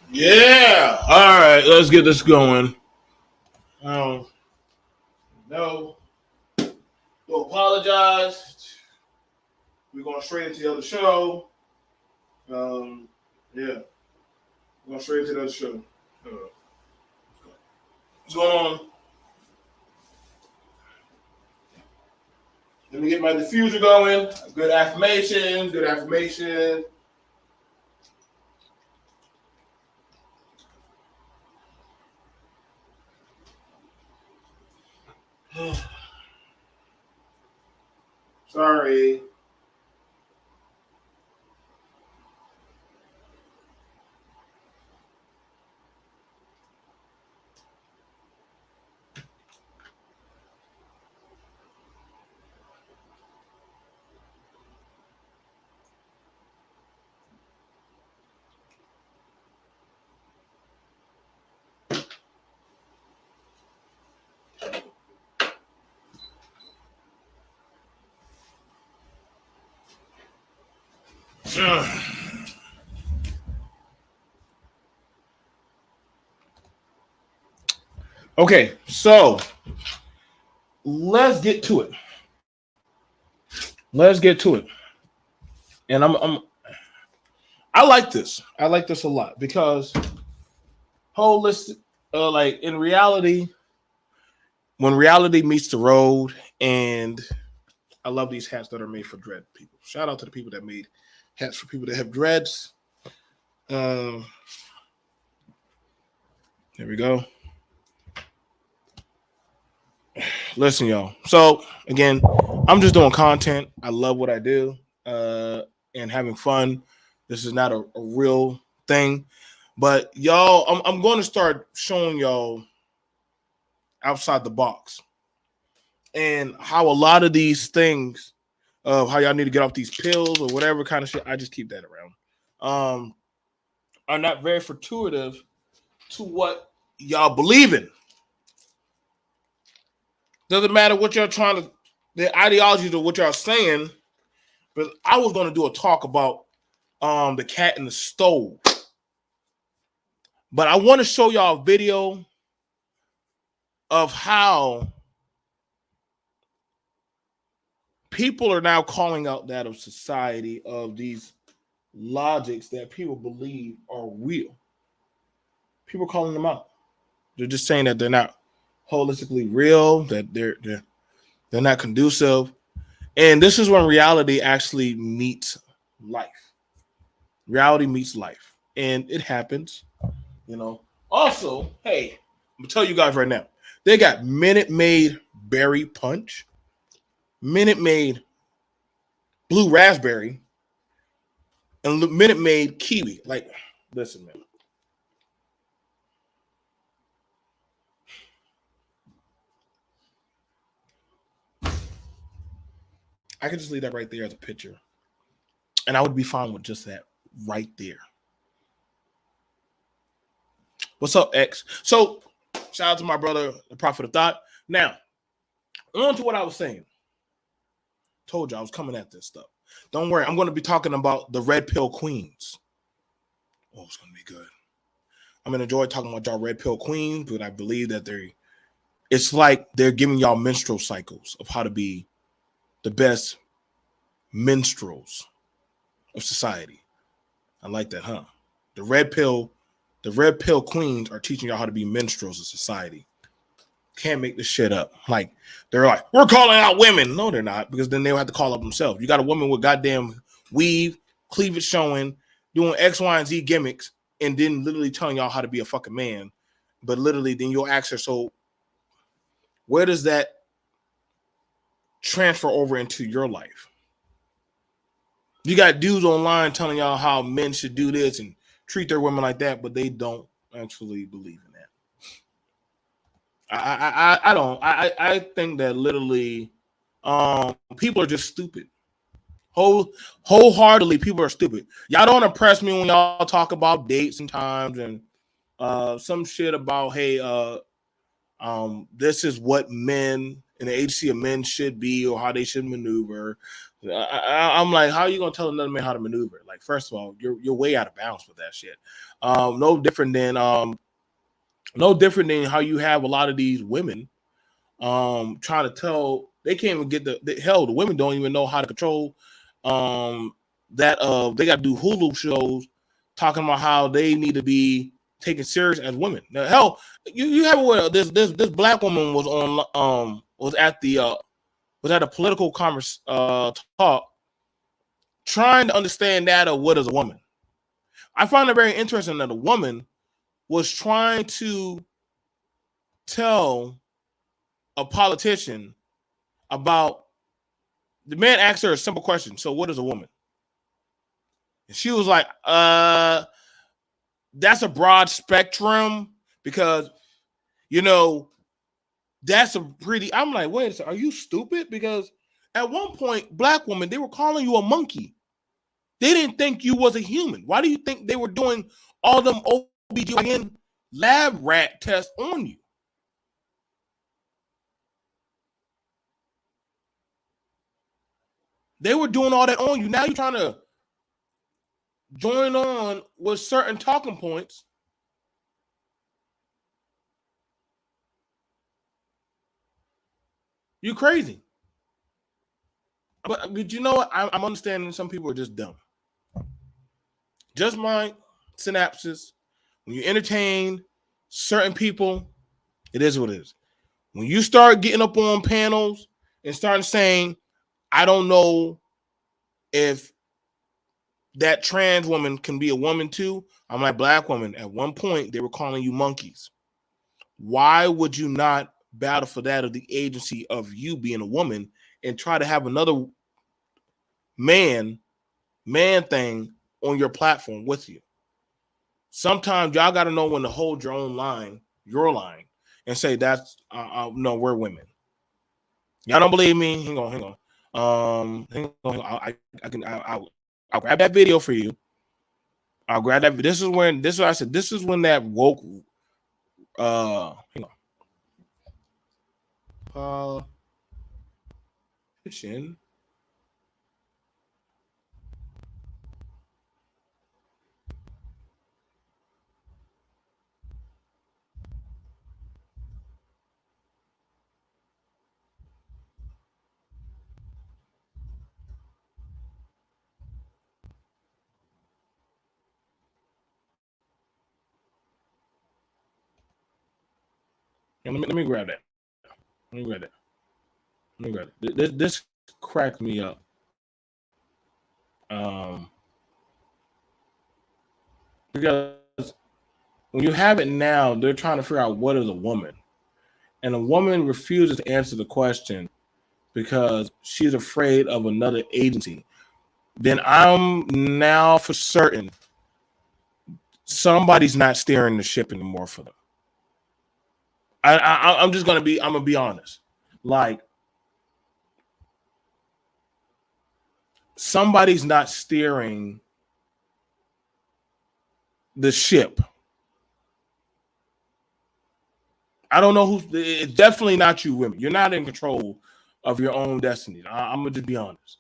Yeah. All right. Let's get this going. Um, no. To apologize. We're going straight into the other show. Um, yeah. We're going straight into the other show. What's going on? Let me get my diffuser going. Good affirmation. Good affirmation. Sorry. Okay, so let's get to it. Let's get to it. And I like this. I like this a lot because holistic, like in reality, when reality meets the road, and I love these hats that are made for dread people. Shout out to the people that made hats for people that have dreads. There we go. Listen, y'all. So again, I'm just doing content. I love what I do, and having fun. This is not a real thing, but y'all, I'm going to start showing y'all outside the box and how a lot of these things of how y'all need to get off these pills or whatever kind of shit. I just keep that around. Are not very fortuitous to what y'all believe in. Doesn't matter what y'all trying to, the ideology to what y'all saying. But I was going to do a talk about the cat in the stove. But I want to show y'all a video of how people are now calling out that of society of these logics that people believe are real. People are calling them out. They're just saying that they're not holistically real, that they're not conducive. And this is when reality actually meets life. Reality meets life. And it happens, you know. Also, hey, I'm gonna tell you guys right now, they got Minute Maid Berry Punch, Minute Maid Blue Raspberry, and Minute Maid Kiwi. Like, listen, man. I could just leave that right there as a picture. And I would be fine with just that right there. What's up, X? So, shout out to my brother, the Prophet of Thought. Now, on to what I was saying. Told you I was coming at this stuff. Don't worry, I'm going to be talking about the Red Pill Queens. Oh, it's going to be good. I'm going to enjoy talking about y'all Red Pill Queens, but I believe that it's like they're giving y'all menstrual cycles of how to be the best minstrels of society. I like that, huh? The Red Pill Queens are teaching y'all how to be minstrels of society. Can't make this shit up. Like, they're like, we're calling out women. No, they're not, because then they'll have to call up themselves. You got a woman with goddamn weave, cleavage showing, doing X, Y, and Z gimmicks, and then literally telling y'all how to be a fucking man. But literally, then you'll ask her, so where does that transfer over into your life? You got dudes online telling y'all how men should do this and treat their women like that, but they don't actually believe in that. I don't. I think that literally, people are just stupid. Wholeheartedly, people are stupid. Y'all don't impress me when y'all talk about dates and times and some shit about, hey, this is what men in the agency of men should be or how they should maneuver. I'm like, how are you gonna tell another man how to maneuver? Like, first of all, you're way out of bounds with that shit. No different than how you have a lot of these women trying to tell they can't even get the hell. The women don't even know how to control that they got to do Hulu shows talking about how they need to be taken serious as women. Now, hell, you have where this black woman was on was at a political conference talk trying to understand that of what is a woman. I find it very interesting that a woman was trying to tell a politician about the man asked her a simple question. So what is a woman? And she was like, that's a broad spectrum because, that's a pretty, I'm like, wait a second, are you stupid? Because at one point, black women, they were calling you a monkey. They didn't think you was a human. Why do you think they were doing all them OBGYN lab rat tests on you? They were doing all that on you. Now you're trying to join on with certain talking points. You're crazy. But you know what? I'm understanding some people are just dumb. Just my synapses. When you entertain certain people, it is what it is. When you start getting up on panels and start saying, I don't know if that trans woman can be a woman too. I'm like, black woman. At one point, they were calling you monkeys. Why would you not battle for that of the agency of you being a woman and try to have another man thing on your platform with you? Sometimes y'all got to know when to hold your own line, and say that's no, we're women. Y'all don't believe me? Hang on. I'll grab that video for you. I'll grab that. This is what I said. This is when that woke. Hang on. Kitchen. Let me grab that. Let me grab it. This cracked me up. Because when you have it now, they're trying to figure out what is a woman. And a woman refuses to answer the question because she's afraid of another agency. Then I'm now for certain somebody's not steering the ship anymore for them. I'm gonna be honest. Like, somebody's not steering the ship. I don't know who. It's definitely not you, women. You're not in control of your own destiny. I'm gonna just be honest.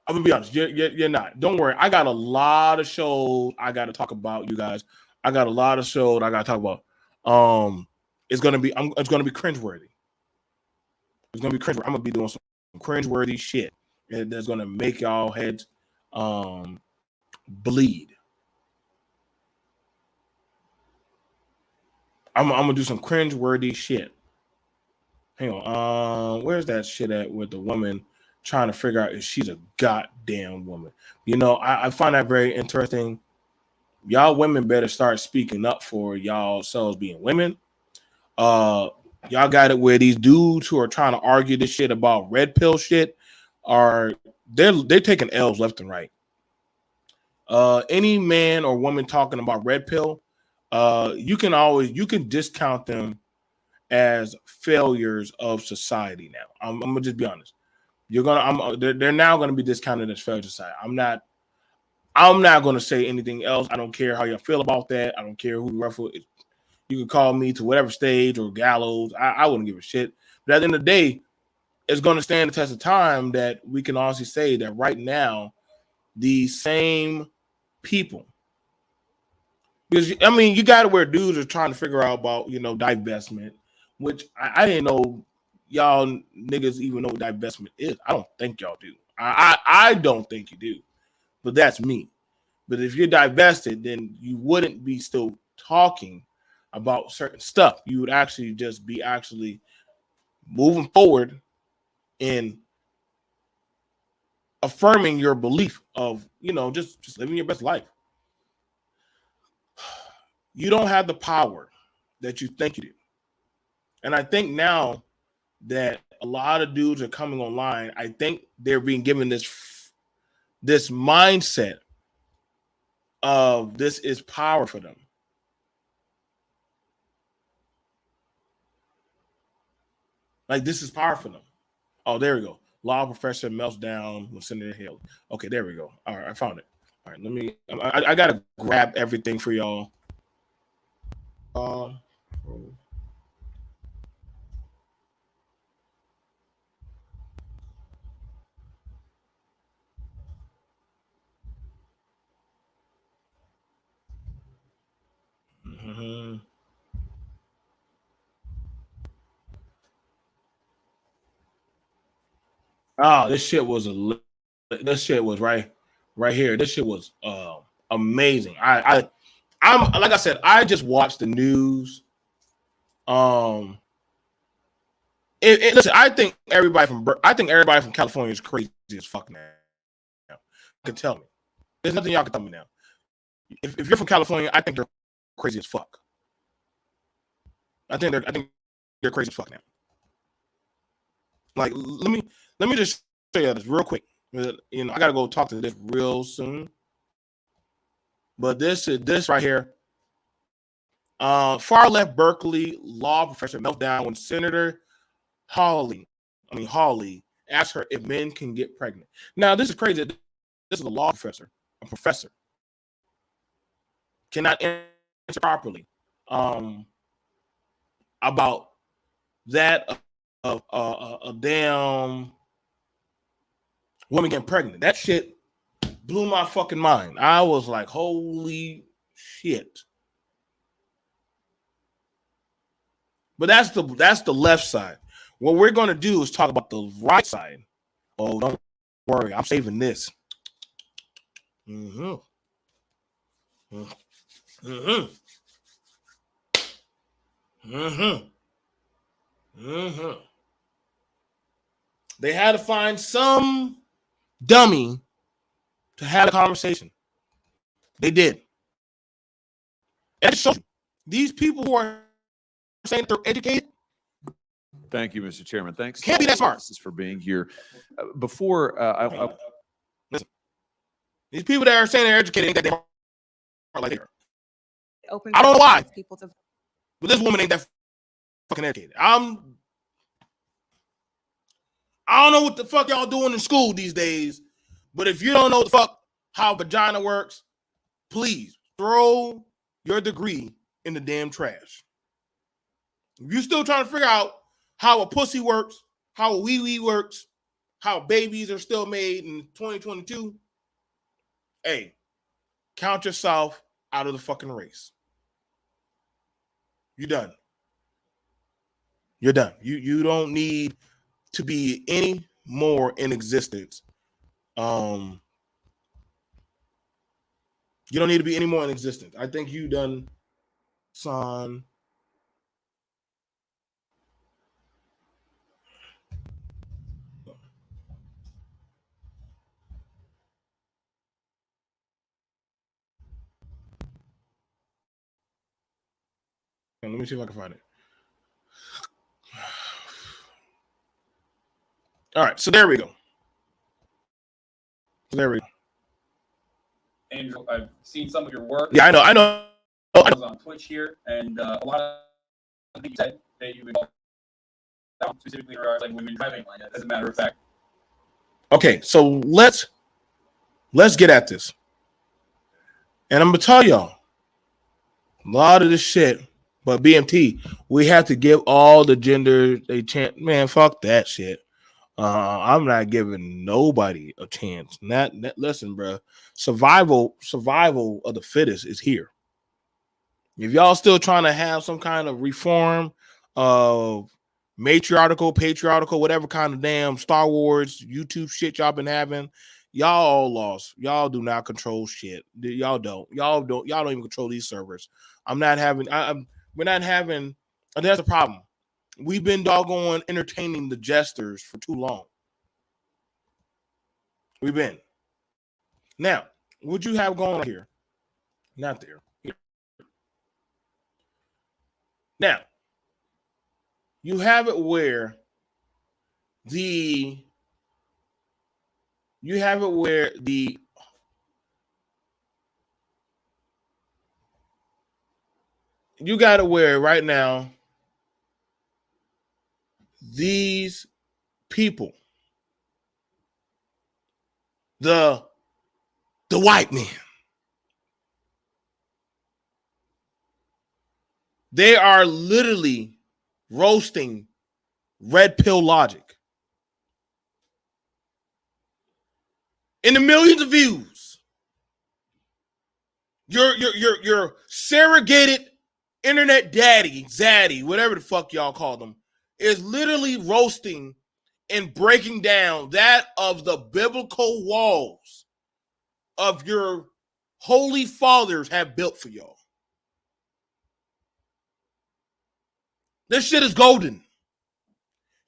I'm gonna be honest. You're not. Don't worry. I got a lot of shows I got to talk about, you guys. I got a lot of shows I got to talk about. It's gonna be cringeworthy. It's gonna be cringeworthy. I'm gonna be doing some cringeworthy shit that's gonna make y'all heads bleed. I'm gonna do some cringeworthy shit. Hang on. Where's that shit at with the woman trying to figure out if she's a goddamn woman? I find that very interesting. Y'all women better start speaking up for y'all selves being women. Y'all got it where these dudes who are trying to argue this shit about red pill shit they're taking L's left and right. Any man or woman talking about red pill, you can discount them as failures of society. Now, I'm gonna just be honest. They're now gonna be discounted as failures of society. I'm not gonna say anything else. I don't care how you feel about that. I don't care who ruffle. You can call me to whatever stage or gallows. I wouldn't give a shit. But at the end of the day, it's going to stand the test of time that we can honestly say that right now, these same people, because I mean, you got to where dudes are trying to figure out about, you know, divestment, which I didn't know y'all niggas even know what divestment is. I don't think y'all do. I don't think you do, but that's me. But if you're divested, then you wouldn't be still talking about certain stuff. You would actually just be actually moving forward in affirming your belief of, you know, just living your best life. You don't have the power that you think you do. And I think now that a lot of dudes are coming online, I think they're being given this mindset of this is power for them. Like, this is power for them. Oh, there we go. Law professor melts down with Senator Hill. Okay, there we go. All right, I found it. All right, let me. I gotta grab everything for y'all. Mm-hmm. Oh, this shit was right here. This shit was amazing. I'm like I said, I just watched the news. Listen, I think everybody from California is crazy as fuck now. You can tell me. There's nothing y'all can tell me now. If you're from California, I think they're crazy as fuck. I think they're crazy as fuck now. Like, let me just show you this real quick. You know, I gotta go talk to this real soon. But this right here. Far left Berkeley law professor meltdown when Senator Hawley asked her if men can get pregnant. Now, this is crazy. This is a law professor, cannot answer properly about that of a damn woman getting pregnant. That shit blew my fucking mind. I was like, holy shit. But that's the left side. What we're going to do is talk about the right side. Oh, don't worry. I'm saving this. Mm-hmm. Mm-hmm. Mm-hmm. Mm-hmm. They had to find some dummy to have a conversation. They did. And it shows you, these people who are saying they're educated. Thank you, Mr. Chairman. Thanks. Can't be that smart. For being here. Before listen, these people that are saying they're educated ain't that damn smart like they are. I don't know why, but this woman ain't that fucking educated. I don't know what the fuck y'all doing in school these days, but if you don't know the fuck how vagina works, please throw your degree in the damn trash. If you're still trying to figure out how a pussy works, how a wee-wee works, how babies are still made in 2022, hey, count yourself out of the fucking race. You're done. You're done. You don't need to be any more in existence. You don't need to be any more in existence. I think you done, son. Let me see if I can find it. All right, so there we go. Andrew, I've seen some of your work. Yeah, I know. I was on Twitch here, and a lot of things that you've been down, specifically regards like women driving, as a matter of fact. Okay, so let's get at this. And I'm gonna tell y'all a lot of this shit, but BMT, we have to give all the gender a chance. Man, fuck that shit. I'm not giving nobody a chance. Listen, bro. Survival of the fittest is here. If y'all still trying to have some kind of reform of patriarchal, whatever kind of damn Star Wars YouTube shit y'all been having, y'all all lost. Y'all do not control shit. Y'all don't even control these servers. We're not having. That's the problem. We've been doggone entertaining the jesters for too long. We've been. Now, what you have going on here? Not there. Here. Now, you have it where you got it where right now these people, the white men, they are literally roasting red pill logic in the millions of views. Your surrogated internet daddy, zaddy, whatever the fuck y'all call them, is literally roasting and breaking down that of the biblical walls of your holy fathers have built for y'all. This shit is golden.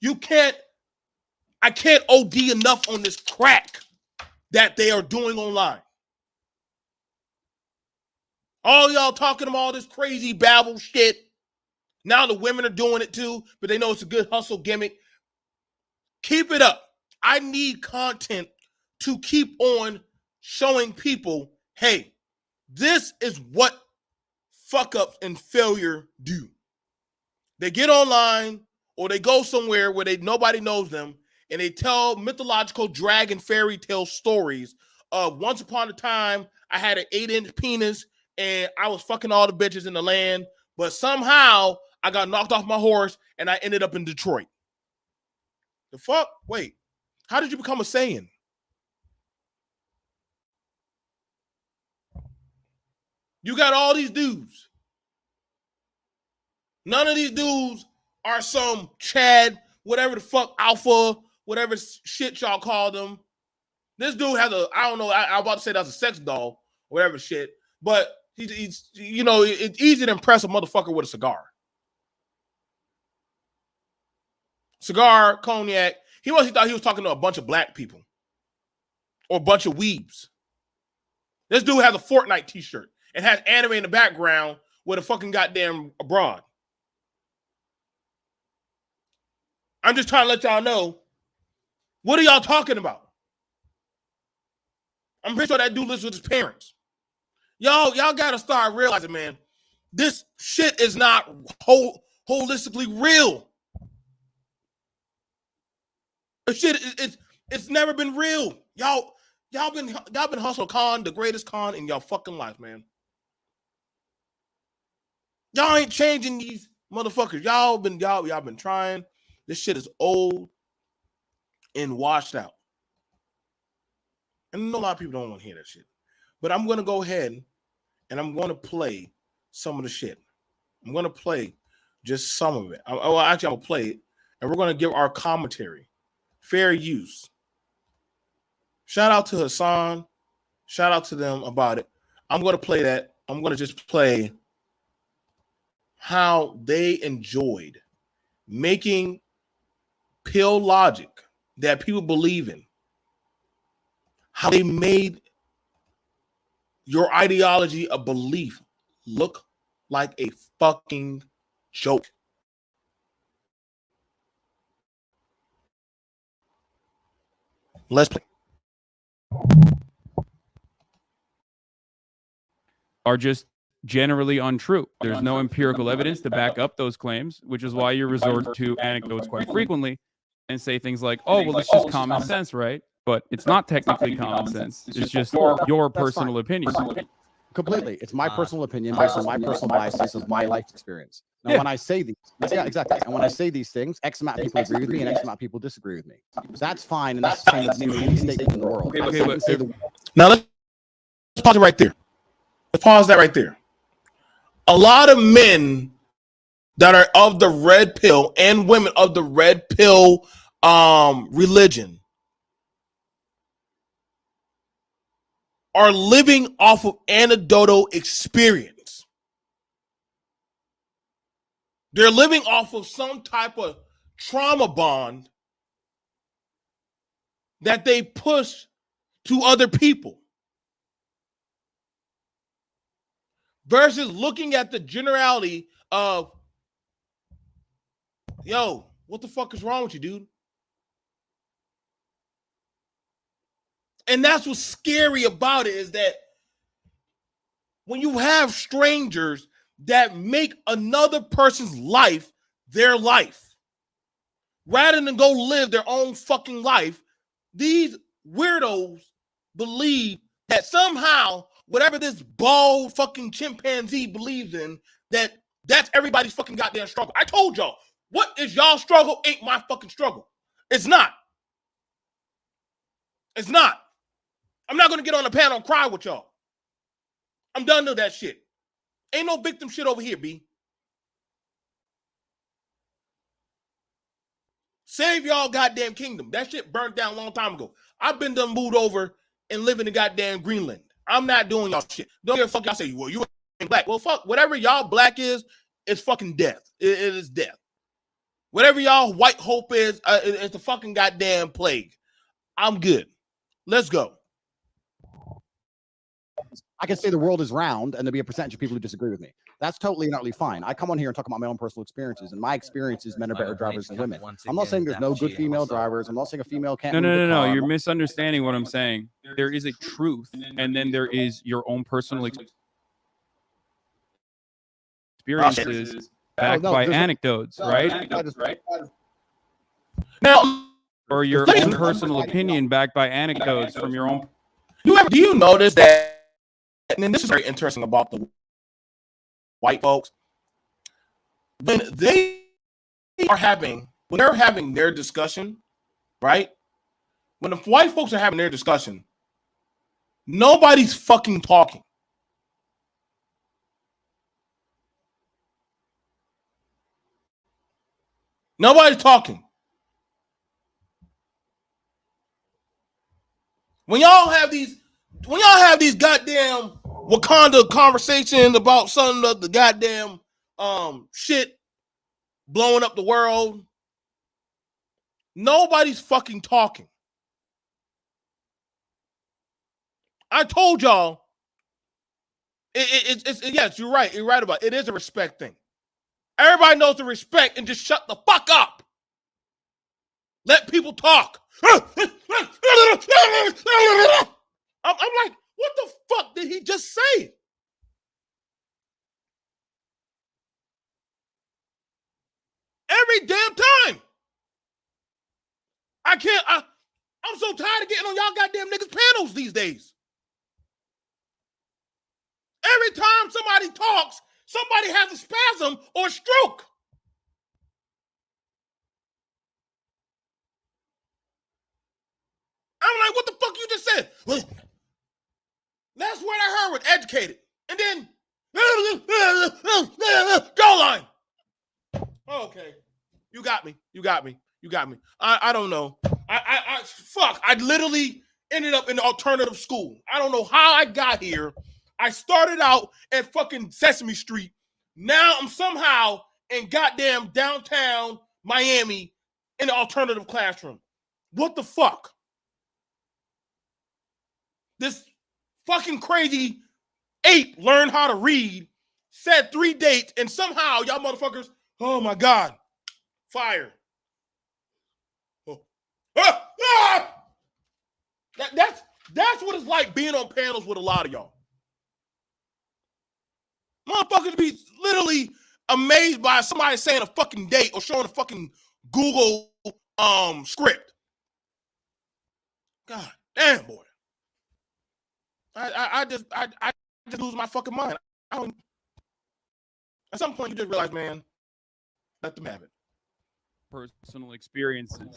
I can't OD enough on this crack that they are doing online. All y'all talking about all this crazy babble shit. Now the women are doing it too, but they know it's a good hustle gimmick. Keep it up. I need content to keep on showing people, hey, this is what fuck ups and failure do. They get online or they go somewhere where nobody knows them and they tell mythological dragon fairy tale stories of once upon a time I had an 8-inch penis and I was fucking all the bitches in the land, but somehow I got knocked off my horse and I ended up in Detroit. The fuck? Wait, how did you become a Saiyan? You got all these dudes. None of these dudes are some Chad, whatever the fuck, alpha, whatever shit y'all call them. This dude has I don't know, I'm about to say that's a sex doll, whatever shit, but he's it's easy to impress a motherfucker with a cigar. Cigar, cognac. He thought he was talking to a bunch of black people or a bunch of weebs. This dude has a Fortnite t-shirt and has anime in the background with a fucking goddamn abroad. I'm just trying to let y'all know, what are y'all talking about? I'm pretty sure that dude lives with his parents. Y'all gotta start realizing, man, this shit is not holistically real. This shit it's never been real. Y'all been hustle con, the greatest con in y'all fucking life, man. Y'all ain't changing these motherfuckers. Y'all been trying. This shit is old and washed out. And I know a lot of people don't want to hear that shit. But I'm going to go ahead and I'm going to play some of the shit. I'm going to play just some of it. I'll play it. And we're going to give our commentary. Fair use. Shout out to Hassan. Shout out to them about it. I'm going to play that. I'm going to just play how they enjoyed making pill logic that people believe in. How they made your ideology a belief look like a fucking joke. Let's play. Are just generally untrue. There's no empirical evidence to back up those claims, which is why you resort to anecdotes quite frequently and say things like, oh, well, it's just common sense, right? But it's not technically common sense. It's just your personal opinion. Completely. It's my personal opinion based on my personal biases of my life experience. Now, when I say these, yeah, exactly. And when I say these things, X amount of people agree with me and X amount of people disagree with me. That's fine. And that's the same with any statement in the world. Okay, I can say the Now let's pause it right there. Let's pause that right there. A lot of men that are of the red pill and women of the red pill religion are living off of anecdotal experience. They're living off of some type of trauma bond that they push to other people versus looking at the generality of, yo, what the fuck is wrong with you, dude? And that's what's scary about it, is that when you have strangers that make another person's life their life, rather than go live their own fucking life, these weirdos believe that somehow whatever this bald fucking chimpanzee believes in, that's everybody's fucking goddamn struggle. I told y'all, what is y'all struggle ain't my fucking struggle. It's not. It's not. I'm not gonna get on the panel and cry with y'all. I'm done with that shit. Ain't no victim shit over here, B. Save y'all goddamn kingdom. That shit burnt down a long time ago. I've been done moved over and live in the goddamn Greenland. I'm not doing y'all shit. Don't give a fuck. Y'all say, well, you ain't black. Well, fuck. Whatever y'all black is, it's fucking death. It is death. Whatever y'all white hope is, it's the fucking goddamn plague. I'm good. Let's go. I can say the world is round and there'll be a percentage of people who disagree with me. That's totally and utterly fine. I come on here and talk about my own personal experiences, and my experiences, men are better drivers than women. I'm not saying there's no good female drivers. I'm not saying a female can't. No. You're misunderstanding what I'm saying. There is a truth, and then there is your own personal experiences backed by anecdotes, right? Now, Or your own personal opinion backed by anecdotes from your own. do you notice that? And this is very interesting about the white folks. When they're having their discussion, right? When the white folks are having their discussion, nobody's fucking talking. Nobody's talking. When y'all have these goddamn Wakanda conversations about some of the goddamn shit blowing up the world, nobody's fucking talking. I told y'all, it's yes, you're right. You're right about it. It is a respect thing. Everybody knows to respect and just shut the fuck up. Let people talk. I'm like, what the fuck did he just say? Every damn time. I'm so tired of getting on y'all goddamn niggas panels these days. Every time somebody talks, somebody has a spasm or a stroke. I'm like, what the fuck you just said? Last word I heard was educated. And then, go line. Okay. You got me. I don't know. I literally ended up in the alternative school. I don't know how I got here. I started out at fucking Sesame Street. Now I'm somehow in goddamn downtown Miami in the alternative classroom. What the fuck? This fucking crazy ape learned how to read, said 3 dates, and somehow y'all motherfuckers, oh my God, fire. Oh. That's what it's like being on panels with a lot of y'all. Motherfuckers be literally amazed by somebody saying a fucking date or showing a fucking Google script. God damn, boy. I just lose my fucking mind. I don't. At some point, you just realize, man, let them have it. Personal experiences.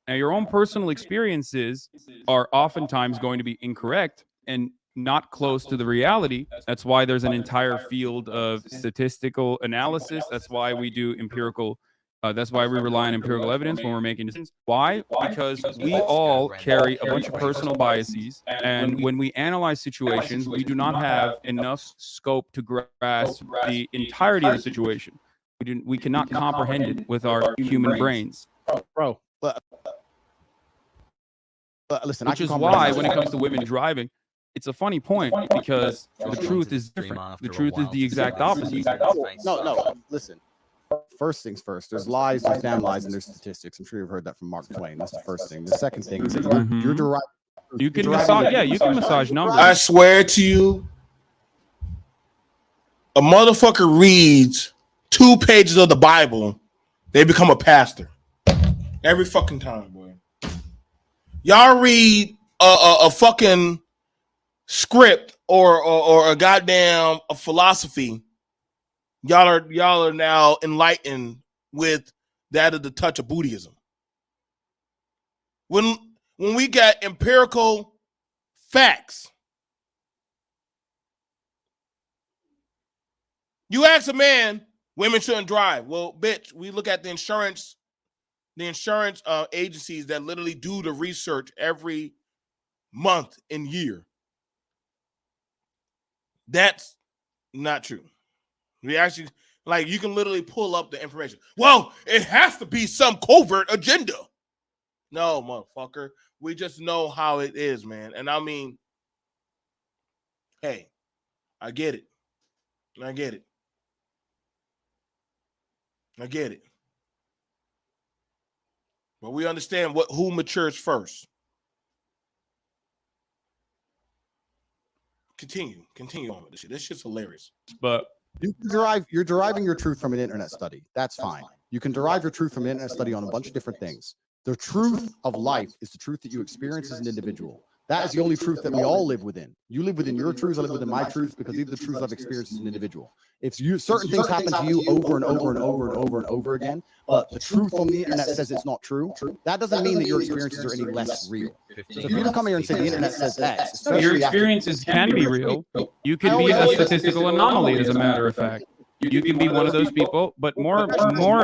Now, your own personal experiences are oftentimes going to be incorrect and not close to the reality. That's why there's an entire field of statistical analysis. That's why we do empirical. That's why we rely on empirical evidence when we're making decisions. Why? Because we all carry a bunch of personal biases, and when we analyze situations, we do not have enough scope to grasp the entirety of the situation. We cannot comprehend it with our human brains. Bro. Listen, Which is why, when it comes to women driving, it's a funny point because the truth is different. The truth is the exact opposite. No, listen. First things first, there's lies, there's damn lies, and there's statistics. I'm sure you've heard that from Mark Twain. That's the first thing. The second thing is that you're deriving. You can massage, yeah, you can massage numbers. I swear to you, a motherfucker reads 2 pages of the Bible, they become a pastor. Every fucking time, boy. Y'all read a fucking script or a goddamn a philosophy. Y'all are now enlightened with that of the touch of Buddhism. When we got empirical facts, you ask a man, women shouldn't drive. Well, bitch, we look at the insurance agencies that literally do the research every month and year. That's not true. We actually, like, you can literally pull up the information. Well, it has to be some covert agenda. No, motherfucker. We just know how it is, man. And I mean, hey, I get it. I get it. I get it. But we understand who matures first. Continue on with this shit. This shit's hilarious. But You're deriving your truth from an internet study. That's fine. You can derive your truth from an internet study on a bunch of different things. The truth of life is the truth that you experience as an individual. That is the only truth that we all live within. You live within your truths, I live within my truths, because these are the truths I've experienced as an individual. If certain things happen to you over and over and over and over and over again, but the truth on the internet says it's not true, that doesn't mean that your experiences are any less real. So if you don't come here and say the internet says X, your experiences can be real. You can be a statistical anomaly, as a matter of fact. You can be one of those people, but more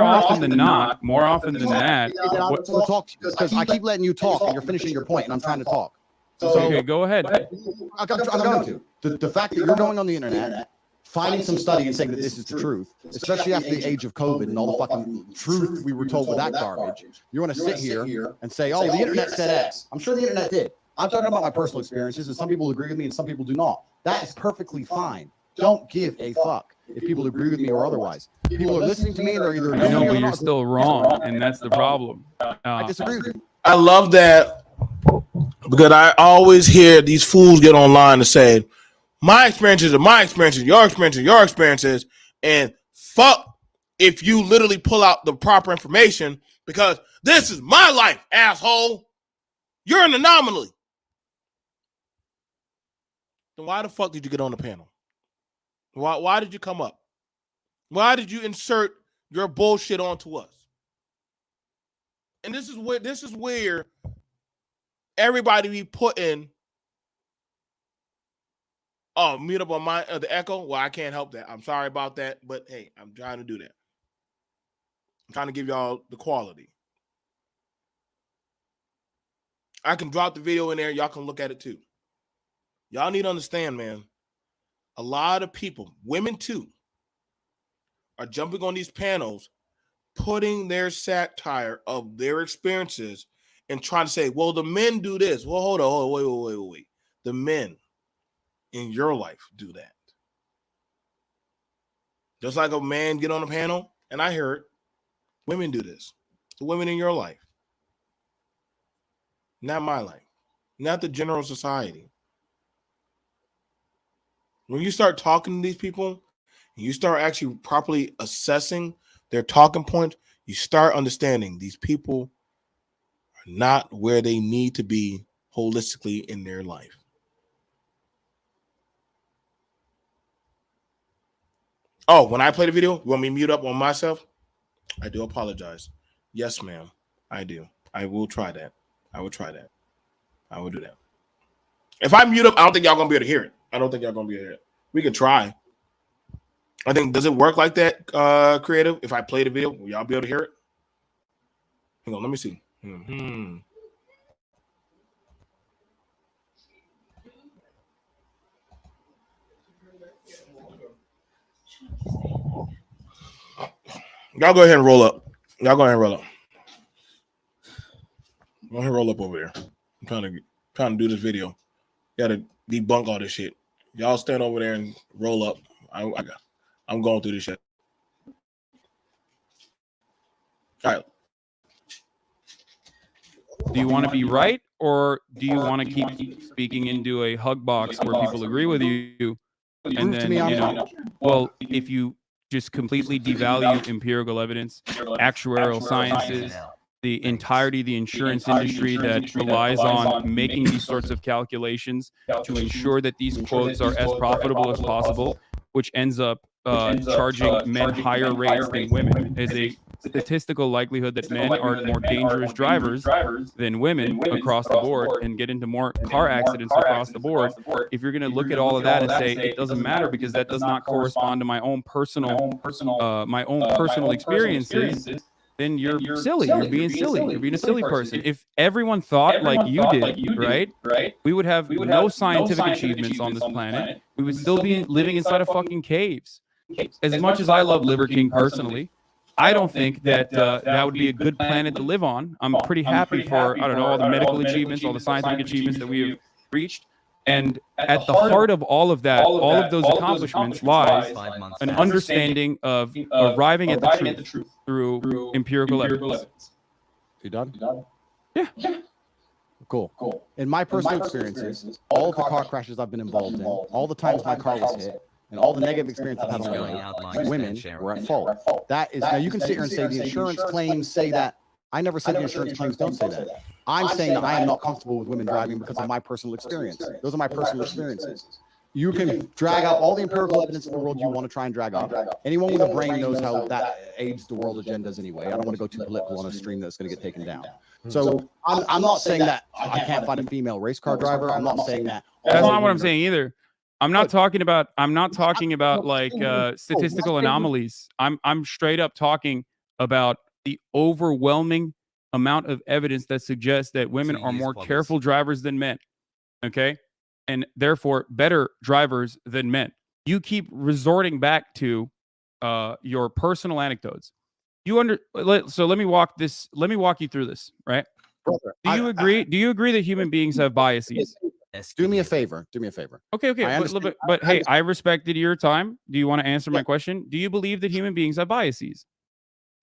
often than not, more often than that. Because I keep letting you talk and you're finishing your point and I'm trying to talk. So okay, go ahead. I'm going to. The fact that you're going on the internet, finding some study and saying that this is the truth, especially after the age of COVID and all the fucking truth we were told with that garbage, you want to sit here and say, oh, the internet said X. I'm sure the internet did. I'm talking about my personal experiences, and some people agree with me and some people do not. That is perfectly fine. Don't give a fuck if people agree with me or otherwise. People are listening to me and they're either I know, but you're still wrong, and that's the problem. I disagree with you. I love that, because I always hear these fools get online and say, my experiences are my experiences, your experiences, your experiences, and fuck if you literally pull out the proper information, because this is my life, asshole. You're an anomaly. Then why the fuck did you get on the panel? Why did you come up? Why did you insert your bullshit onto us? And this is where everybody be putting, oh, mute up on my the echo. Well, I can't help that. I'm sorry about that, but hey, I'm trying to do that. I'm trying to give y'all the quality. I can drop the video in there. Y'all can look at it too. Y'all need to understand, man. A lot of people, women too, are jumping on these panels, putting their satire of their experiences and trying to say, well, the men do this. Well, hold on, wait. The men in your life do that. Just like a man get on a panel, and I heard women do this. The women in your life. Not my life. Not the general society. When you start talking to these people, and you start actually properly assessing their talking points, you start understanding these people are not where they need to be holistically in their life. Oh, when I play the video, you want me to mute up on myself? I do apologize. Yes, ma'am. I do. I will try that. I will try that. I will do that. If I mute up, I don't think y'all gonna be able to hear it. I don't think y'all gonna be able to hear it. We could try. I think, does it work like that, creative? If I play the video, will y'all be able to hear it? Hang on, let me see. Y'all go ahead and roll up. Y'all go ahead and roll up. Go ahead and roll up over there. I'm trying to do this video. Gotta debunk all this shit. Y'all stand over there and roll up. I'm going through this shit. All right. Do you want to be right, or do you want to keep speaking into a hug box where people agree with you? And then, well, if you just completely devalue empirical evidence, actuarial sciences, the entirety of the insurance industry that relies on making these sorts of calculations to ensure that these quotes are as profitable as possible, which ends up charging men higher rates than women. There's a statistical likelihood that men are more dangerous drivers than women across the board and get into more car accidents across the board. If you're going to look at all of that and say it doesn't matter because that does not correspond to my own personal experiences, then you're silly. You're being silly. You're being a silly person. If everyone thought like you did, right, we would have no scientific achievements on this planet. We would still be living inside of fucking caves. As much as I love Liver King personally, I don't think that that would be a good planet to live on. I'm pretty happy for, I don't know, all the medical achievements, all the scientific achievements that we have reached. And at the heart of all of that, all of those accomplishments lies an understanding of arriving at the truth through empirical evidence. You done? Yeah. Cool. In my personal experiences, all the car crashes I've been involved in, all the times my car was hit, and all the negative experience I've had on the road, women were at fault. That is, now you can sit here and say the insurance claims say that. I never said the insurance claims don't say that. I'm saying that I am not comfortable with women driving because of my personal experience. Those are my personal experiences. You can drag out all the empirical evidence in the world you want to try and drag out. Anyone with a brain knows how that aids the world agendas anyway. I don't want to go too political on a stream that's going to get taken down. So I'm not saying that I can't find a female race car driver. I'm not saying that. That's not what I'm saying either. I'm not talking about like statistical anomalies. I'm straight up talking about the overwhelming amount of evidence that suggests that women are more careful drivers than men. Okay? And therefore better drivers than men. You keep resorting back to your personal anecdotes. So let me walk you through this, right? Brother, do you agree that human beings have biases? Do me a favor. Okay. But hey, I respected your time. Do you want to answer my question? Do you believe that human beings have biases?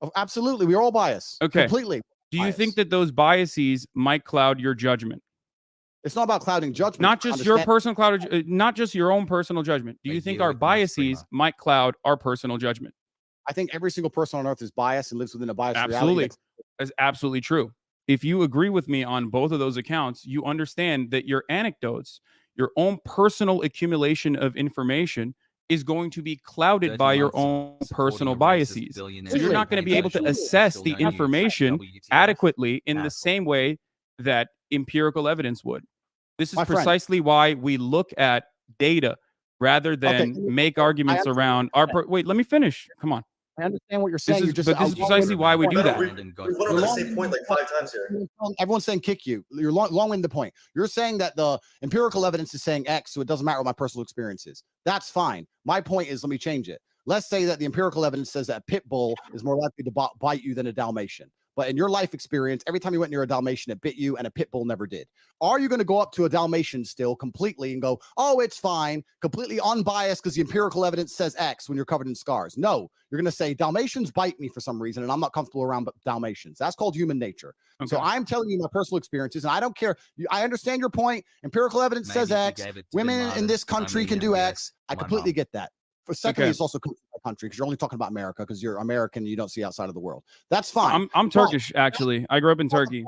Oh, absolutely. We're all biased. Okay. Completely. Do you think that those biases might cloud your judgment? It's not about clouding judgment. Not just your personal not just your own personal judgment. Do you think our biases might cloud our personal judgment? I think every single person on earth is biased and lives within a biased absolutely. reality. That's absolutely true. If you agree with me on both of those accounts, you understand that your anecdotes, your own personal accumulation of information is going to be clouded by your own personal biases. So you're not going to be able to assess the information adequately in the same way that empirical evidence would. This is precisely why we look at data rather than make arguments around our... Wait, let me finish. Come on. I understand what you're saying. This is precisely why we do that. We went over the same point like 5 times here. Everyone's saying kick you. You're long-winded the point. You're saying that the empirical evidence is saying X, so it doesn't matter what my personal experience is. That's fine. My point is, let me change it. Let's say that the empirical evidence says that a pit bull is more likely to bite you than a Dalmatian. But in your life experience, every time you went near a Dalmatian, it bit you, and a pit bull never did. Are you going to go up to a Dalmatian still completely and go, oh, it's fine, completely unbiased because the empirical evidence says X when you're covered in scars? No, you're going to say Dalmatians bite me for some reason, and I'm not comfortable around Dalmatians. That's called human nature. Okay. So I'm telling you my personal experiences, and I don't care. I understand your point. Empirical evidence says X. Women in this country can do X. I completely get that. For secondly, it's also country because you're only talking about America because you're American and you don't see outside of the world. That's fine. I'm Turkish, actually. I grew up in Turkey.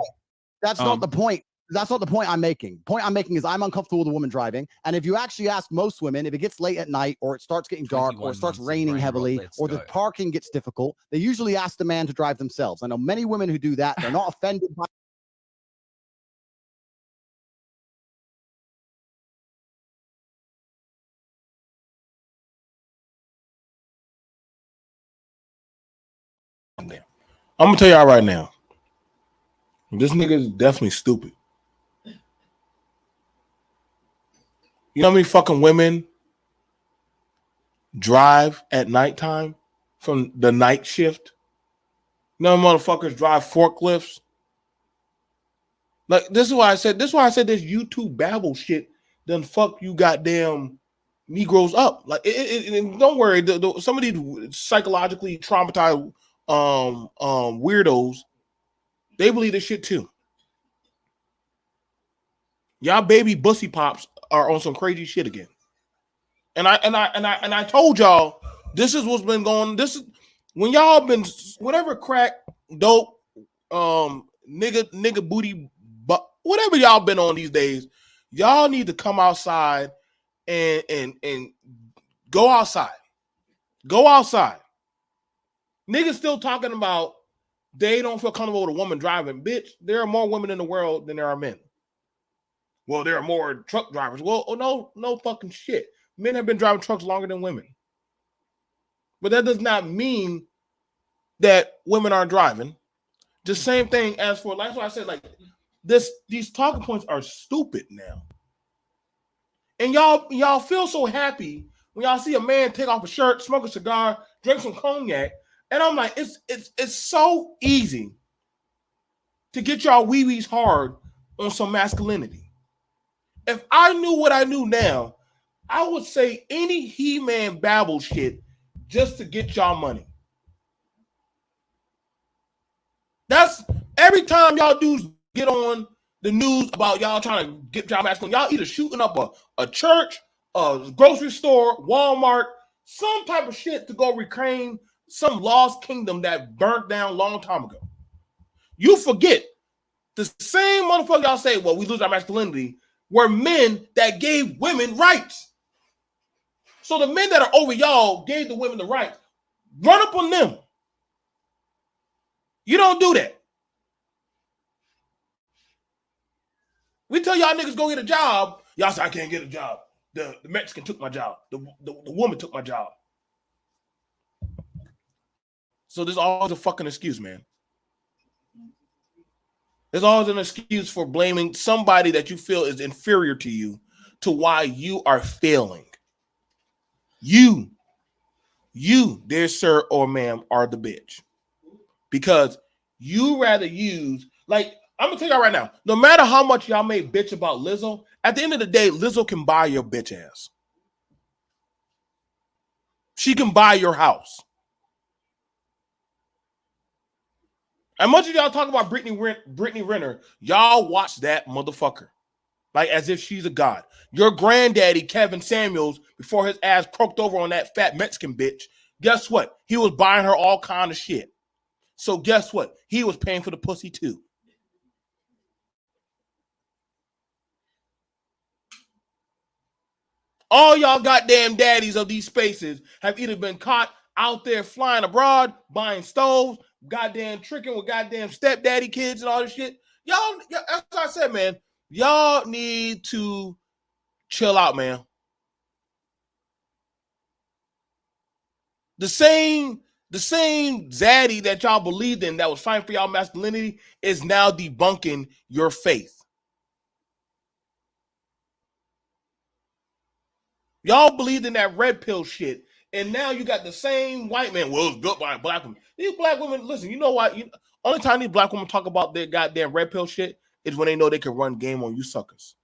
That's not the point. That's not the point I'm making. Point I'm making is I'm uncomfortable with a woman driving. And if you actually ask most women, if it gets late at night or it starts getting dark or 21 it starts months of raining brain rot, heavily let's or the go. parking gets difficult, they usually ask the man to drive themselves. I know many women who do that. They're not offended by I'm gonna tell y'all right now. This nigga is definitely stupid. You know how many fucking women drive at nighttime from the night shift? You know how many motherfuckers drive forklifts? Like, this is why I said this YouTube babble shit done fuck you goddamn Negroes up. Like, don't worry, some of these psychologically traumatized weirdos, they believe this shit too. Y'all baby bussy pops are on some crazy shit again. And I told y'all this is what's been going. This is when y'all been whatever crack, dope, nigga booty, but whatever y'all been on these days, y'all need to come outside and go outside. Go outside. Niggas still talking about they don't feel comfortable with a woman driving. Bitch, there are more women in the world than there are men. Well, there are more truck drivers. Well, no fucking shit. Men have been driving trucks longer than women. But that does not mean that women aren't driving. The same thing as for, that's why I said, like, these talking points are stupid now. And y'all feel so happy when y'all see a man take off a shirt, smoke a cigar, drink some cognac, and I'm like, it's so easy to get y'all wee-wees hard on some masculinity. If I knew what I knew now, I would say any He-Man babble shit just to get y'all money. That's every time y'all dudes get on the news about y'all trying to get y'all masculine, y'all either shooting up a church, a grocery store, Walmart, some type of shit to go reclaim some lost kingdom that burnt down a long time ago. You forget the same motherfucker y'all say, well, we lose our masculinity, were men that gave women rights. So the men that are over y'all gave the women the rights. Run up on them. You don't do that. We tell y'all niggas go get a job. Y'all say, I can't get a job. The Mexican took my job. The woman took my job. So there's always a fucking excuse, man. There's always an excuse for blaming somebody that you feel is inferior to you to why you are failing. You, dear sir or ma'am, are the bitch. Because you rather use, like, I'm gonna tell y'all right now, no matter how much y'all may bitch about Lizzo, at the end of the day, Lizzo can buy your bitch ass. She can buy your house. And much of y'all talk about Brittany Renner, y'all watch that motherfucker like as if she's a god. Your granddaddy, Kevin Samuels, before his ass croaked over on that fat Mexican bitch, guess what? He was buying her all kind of shit. So guess what? He was paying for the pussy too. All y'all goddamn daddies of these spaces have either been caught out there flying abroad, buying stoves, goddamn tricking with goddamn stepdaddy kids and all this shit. Y'all, that's what I said, man. Y'all need to chill out, man. The same zaddy that y'all believed in that was fighting for y'all masculinity is now debunking your faith. Y'all believed in that red pill shit, and now you got the same white man. Well, it's built by a black woman. These black women, listen, you know what? Only time these black women talk about their goddamn red pill shit is when they know they can run game on you suckers.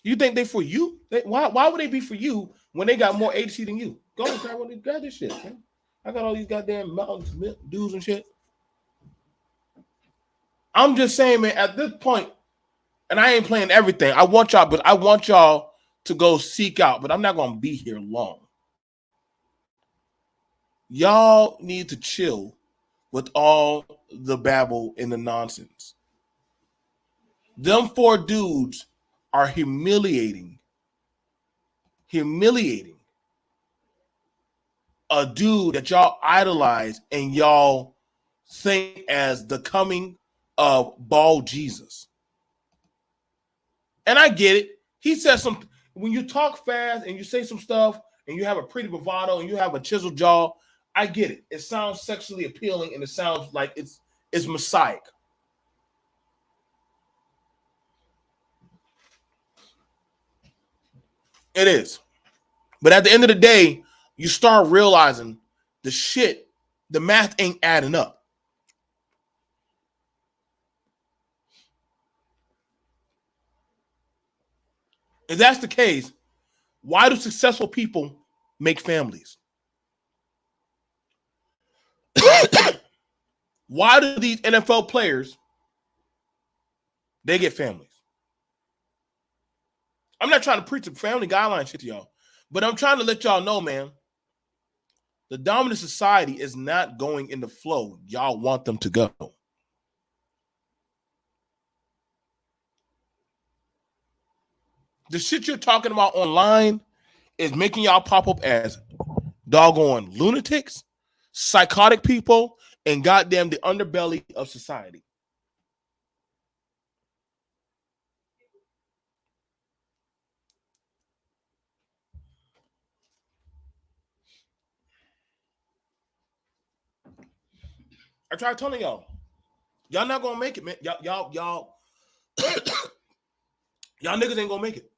You think they for you? Why would they be for you when they got more agency than you? Go and grab this shit, man. I got all these goddamn mountains, dudes and shit. I'm just saying, man, at this point, and I ain't playing everything. I want y'all to go seek out, but I'm not going to be here long. Y'all need to chill with all the babble and the nonsense. Them 4 dudes are humiliating a dude that y'all idolize and y'all think as the coming of bald Jesus. And I get it. He says some, when you talk fast and you say some stuff and you have a pretty bravado and you have a chiseled jaw, I get it. It sounds sexually appealing and it sounds like it's messiah. It is. But at the end of the day, you start realizing the math ain't adding up. If that's the case, why do successful people make families? Why do these NFL players, they get families? I'm not trying to preach a family guideline shit to y'all, but I'm trying to let y'all know, man, the dominant society is not going in the flow y'all want them to go. The shit you're talking about online is making y'all pop up as doggone lunatics, psychotic people, and goddamn the underbelly of society. I tried telling y'all not gonna make it, man. Y'all niggas ain't gonna make it.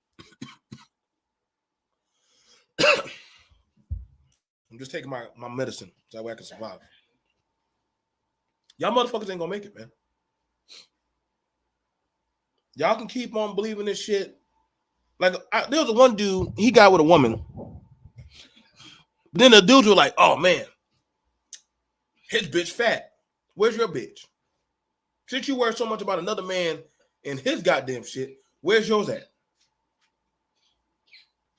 I'm just taking my medicine so that way I can survive. Y'all motherfuckers ain't gonna make it, man. Y'all can keep on believing this shit. Like, there was one dude, he got with a woman. Then the dudes were like, oh, man, his bitch fat. Where's your bitch? Since you worry so much about another man and his goddamn shit, where's yours at?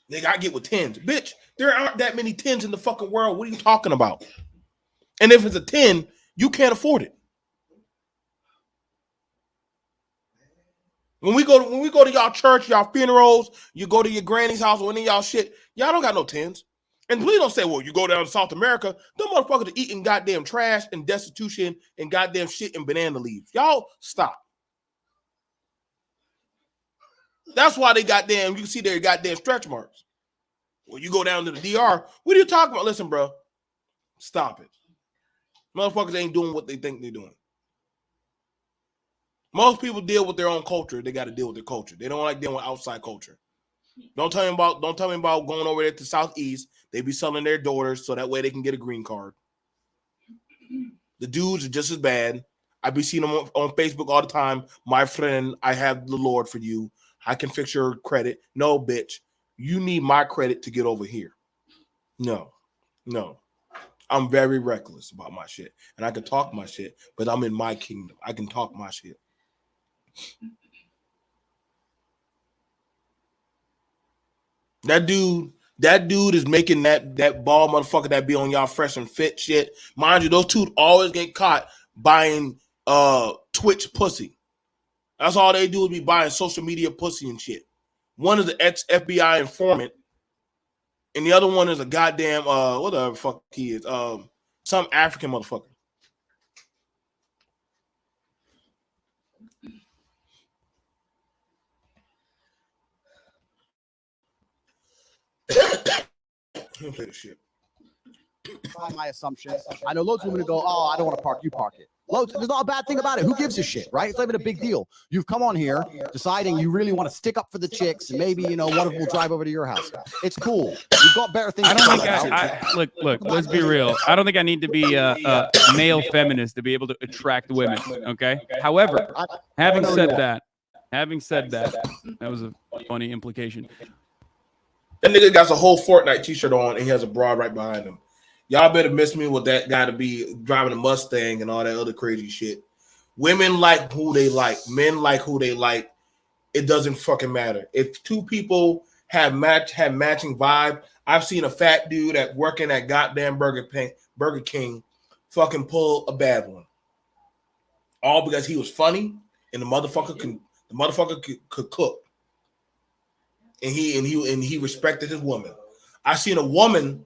Nigga, I get with 10s. Bitch, there aren't that many 10s in the fucking world. What are you talking about? And if it's a 10, you can't afford it. When we go to y'all church, y'all funerals, you go to your granny's house or any of y'all shit, y'all don't got no 10s. And please don't say, well, you go down to South America, them motherfuckers are eating goddamn trash and destitution and goddamn shit and banana leaves. Y'all stop. That's why they goddamn, you can see their goddamn stretch marks. Well, you go down to the DR, what are you talking about? Listen, bro, stop it. Motherfuckers ain't doing what they think they're doing. Most people deal with their own culture. They got to deal with their culture. They don't like dealing with outside culture. Don't tell me about going over there to Southeast. They be selling their daughters so that way they can get a green card. The dudes are just as bad. I be seeing them on Facebook all the time. My friend, I have the Lord for you. I can fix your credit. No, bitch. You need my credit to get over here. No. I'm very reckless about my shit. And I can talk my shit, but I'm in my kingdom. I can talk my shit. That dude is making that bald motherfucker that be on y'all fresh and fit shit. Mind you, those two always get caught buying Twitch pussy. That's all they do is be buying social media pussy and shit. One is an ex-FBI informant, and the other one is a goddamn what the fuck he is. Some African motherfucker. Play the shit. My assumption. I know loads of women who go, oh, I don't want to park. You park it. Loads. There's not a bad thing about it. Who gives a shit, right? It's not even a big deal. You've come on here deciding you really want to stick up for the chicks, and maybe one of them will drive over to your house. It's cool. You've got better things. I don't think look. Let's be real. I don't think I need to be a male feminist to be able to attract women. Okay. However, having said that, that was a funny implication. That nigga got a whole Fortnite t-shirt on and he has a broad right behind him. Y'all better miss me with that guy to be driving a Mustang and all that other crazy shit. Women like who they like. Men like who they like. It doesn't fucking matter. If two people have matching vibe, I've seen a fat dude working at goddamn Burger King fucking pull a bad one. All because he was funny and the motherfucker could cook. And he respected his woman. I seen a woman,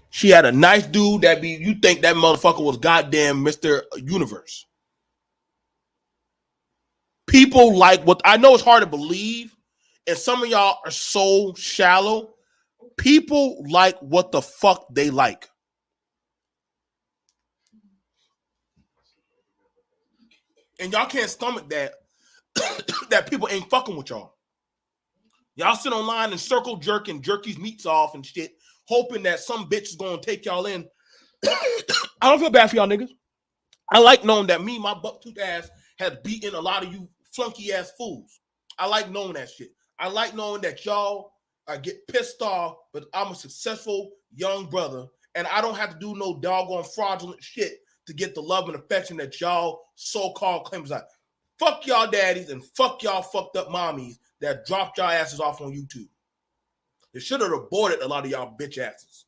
she had a nice dude you think that motherfucker was goddamn Mr. Universe. People like what I know it's hard to believe, and some of y'all are so shallow. People like what the fuck they like. And y'all can't stomach that that people ain't fucking with y'all. Y'all sit online and circle jerk and jerk these meats off and shit, hoping that some bitch is gonna take y'all in. I don't feel bad for y'all niggas. I like knowing that me, my buck-tooth ass, has beaten a lot of you flunky ass fools. I like knowing that shit. I like knowing that y'all get pissed off, but I'm a successful young brother, and I don't have to do no doggone fraudulent shit to get the love and affection that y'all so-called claims out. Fuck y'all daddies and fuck y'all fucked up mommies that dropped y'all asses off on YouTube. They should have aborted a lot of y'all bitch asses.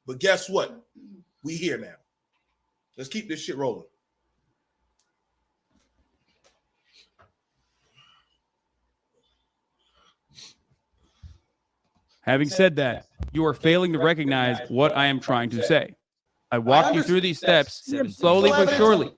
But guess what? We here now. Let's keep this shit rolling. Having said that, you are failing to recognize what I am trying to say. I walked you through these steps slowly but surely.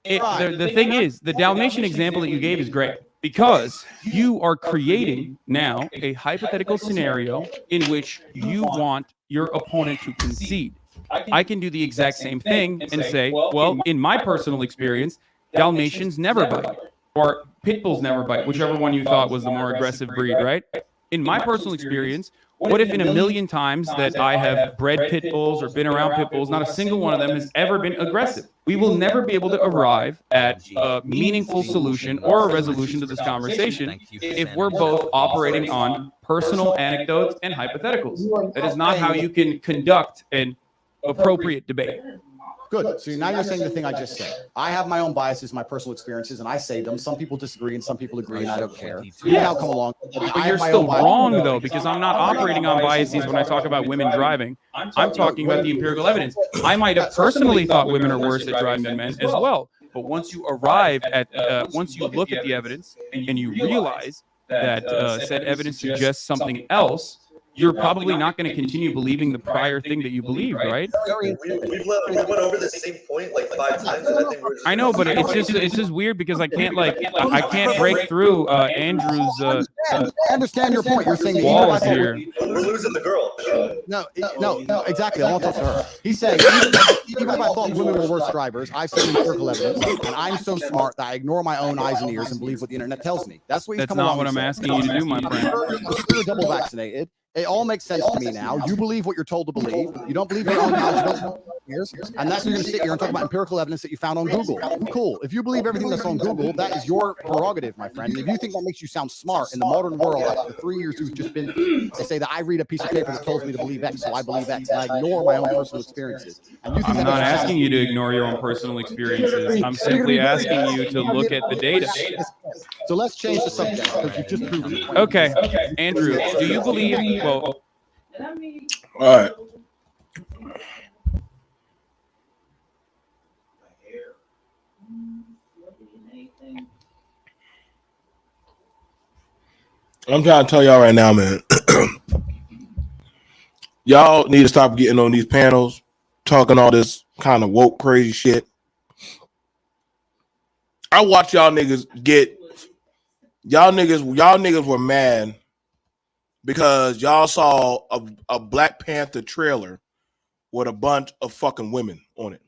The thing is, the Dalmatian example that you gave is great because you are creating now a hypothetical scenario in which you want your opponent to concede. I can do the exact same thing and say, well, in my personal experience, Dalmatians never bite, or pit bulls never bite, whichever one you thought was the more aggressive breed, right? In my personal experience, what if in a million times that I have bred pit bulls or been around pit bulls, not a single one of them has ever been aggressive? We will never be able to arrive at a meaningful solution or a resolution to this conversation if we're both operating on personal anecdotes and hypotheticals. That is not how you can conduct an appropriate debate. Good. So now you're saying the thing I just said. I have my own biases, my personal experiences, and I say them. Some people disagree and some people agree, and I don't care. You now come along. But you're still wrong, though, because I'm not operating on biases when I talk about women driving. I'm talking about the empirical evidence. I might have personally thought women are worse at driving than men as well. But once you arrive at, once you look at the evidence and you realize that said evidence suggests something else, you're probably not going to continue believing the prior thing that you believe, right? We went over the same point like 5 times, and I think we're just I know, but it's just weird because I can't break through Andrew's I understand your point. You're saying walls here. we're losing the girl. No, exactly. I want to talk to her. He's saying even if I thought women were worse drivers, I've seen empirical evidence, and I'm so smart that I ignore my own eyes and ears and believe what the internet tells me. That's what he's That's coming not along what and I'm saying. asking you to do, my friend. You're double vaccinated. It all makes sense to me now. You believe what you're told to believe. You don't believe your own knowledge, and that's when you're going to sit here and talk about empirical evidence that you found on Google. Cool. If you believe everything that's on Google, that is your prerogative, my friend. And if you think that makes you sound smart in the modern world, after the 3 years we've just been, they say that I read a piece of paper that tells me to believe X, so I believe X, and I ignore my own personal experiences. And you think I'm not asking you to ignore your own personal experiences. I'm simply asking you to look at the data. So let's change the subject because you just proved it. Okay, Andrew, do you believe? Well, All right. I'm trying to tell y'all right now, man. Y'all need to stop getting on these panels, talking all this kind of woke crazy shit. I watch y'all niggas get. Y'all niggas were mad because y'all saw a Black Panther trailer with a bunch of fucking women on it.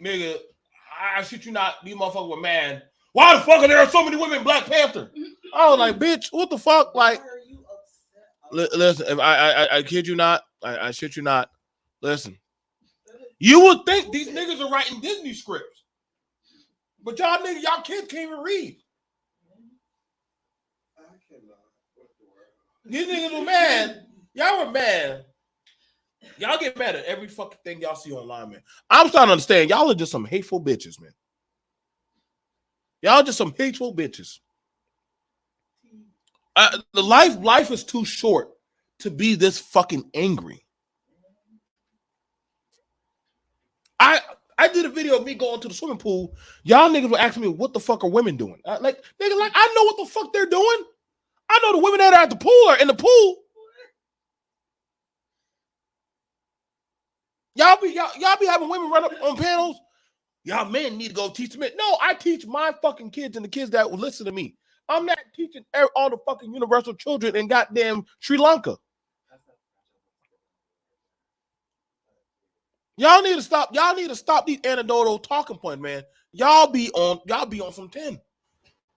Nigga, I shit you not, these motherfuckers were mad. Why the fuck are there so many women in Black Panther? I was like, bitch, what the fuck? Like, listen, if I kid you not, I shit you not. Listen, you would think these niggas are writing Disney scripts, but y'all kids can't even read. These niggas were mad. Y'all were mad. Y'all get mad at every fucking thing y'all see online, man. I'm starting to understand. Y'all are just some hateful bitches, man. Y'all just some hateful bitches. The life is too short to be this fucking angry. I did a video of me going to the swimming pool. Y'all niggas were asking me, what the fuck are women doing? I know what the fuck they're doing. I know the women that are at the pool are in the pool. Y'all be having women run up on panels. Y'all men need to go teach the men. No, I teach my fucking kids and the kids that will listen to me. I'm not teaching all the fucking universal children in goddamn Sri Lanka. Y'all need to stop. Y'all need to stop these anecdotal talking points, man. Y'all be on some 10.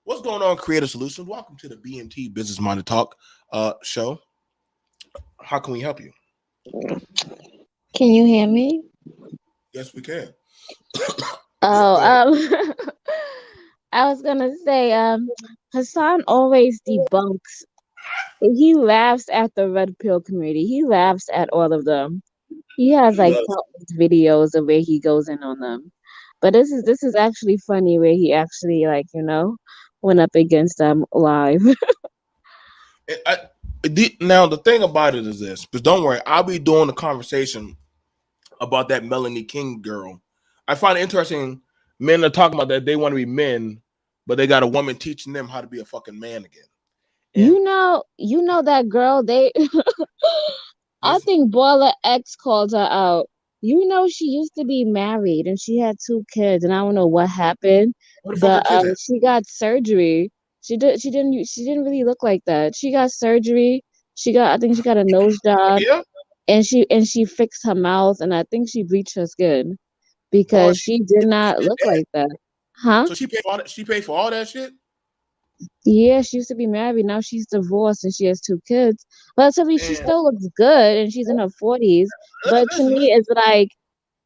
What's going on, Creative Solutions? Welcome to the BMT Business Minded Talk show. How can we help you? Can you hear me? Yes, we can. Oh, I was gonna say, Hassan always debunks. He laughs at the Red Pill community. He laughs at all of them. He has like countless videos of where he goes in on them. But this is actually funny where he actually went up against them live. Now the thing about it is this, because don't worry, I'll be doing a conversation about that Melanie King girl. I find it interesting. Men are talking about that they want to be men, but they got a woman teaching them how to be a fucking man again. And You know that girl. I think Boiler X called her out. You know, she used to be married and she had 2 kids, and I don't know what happened, where the fuck but her kids at? she got surgery. She didn't really look like that. She got surgery. I think she got a nose job, Yeah. and she fixed her mouth, and I think she bleached her skin Oh, because she did not look like that. Huh? So she paid for all that. She paid for all that shit. Yeah, she used to be married. Now she's divorced and she has 2 kids. But to me, she And still looks good and she's in her 40s. But to me, it's like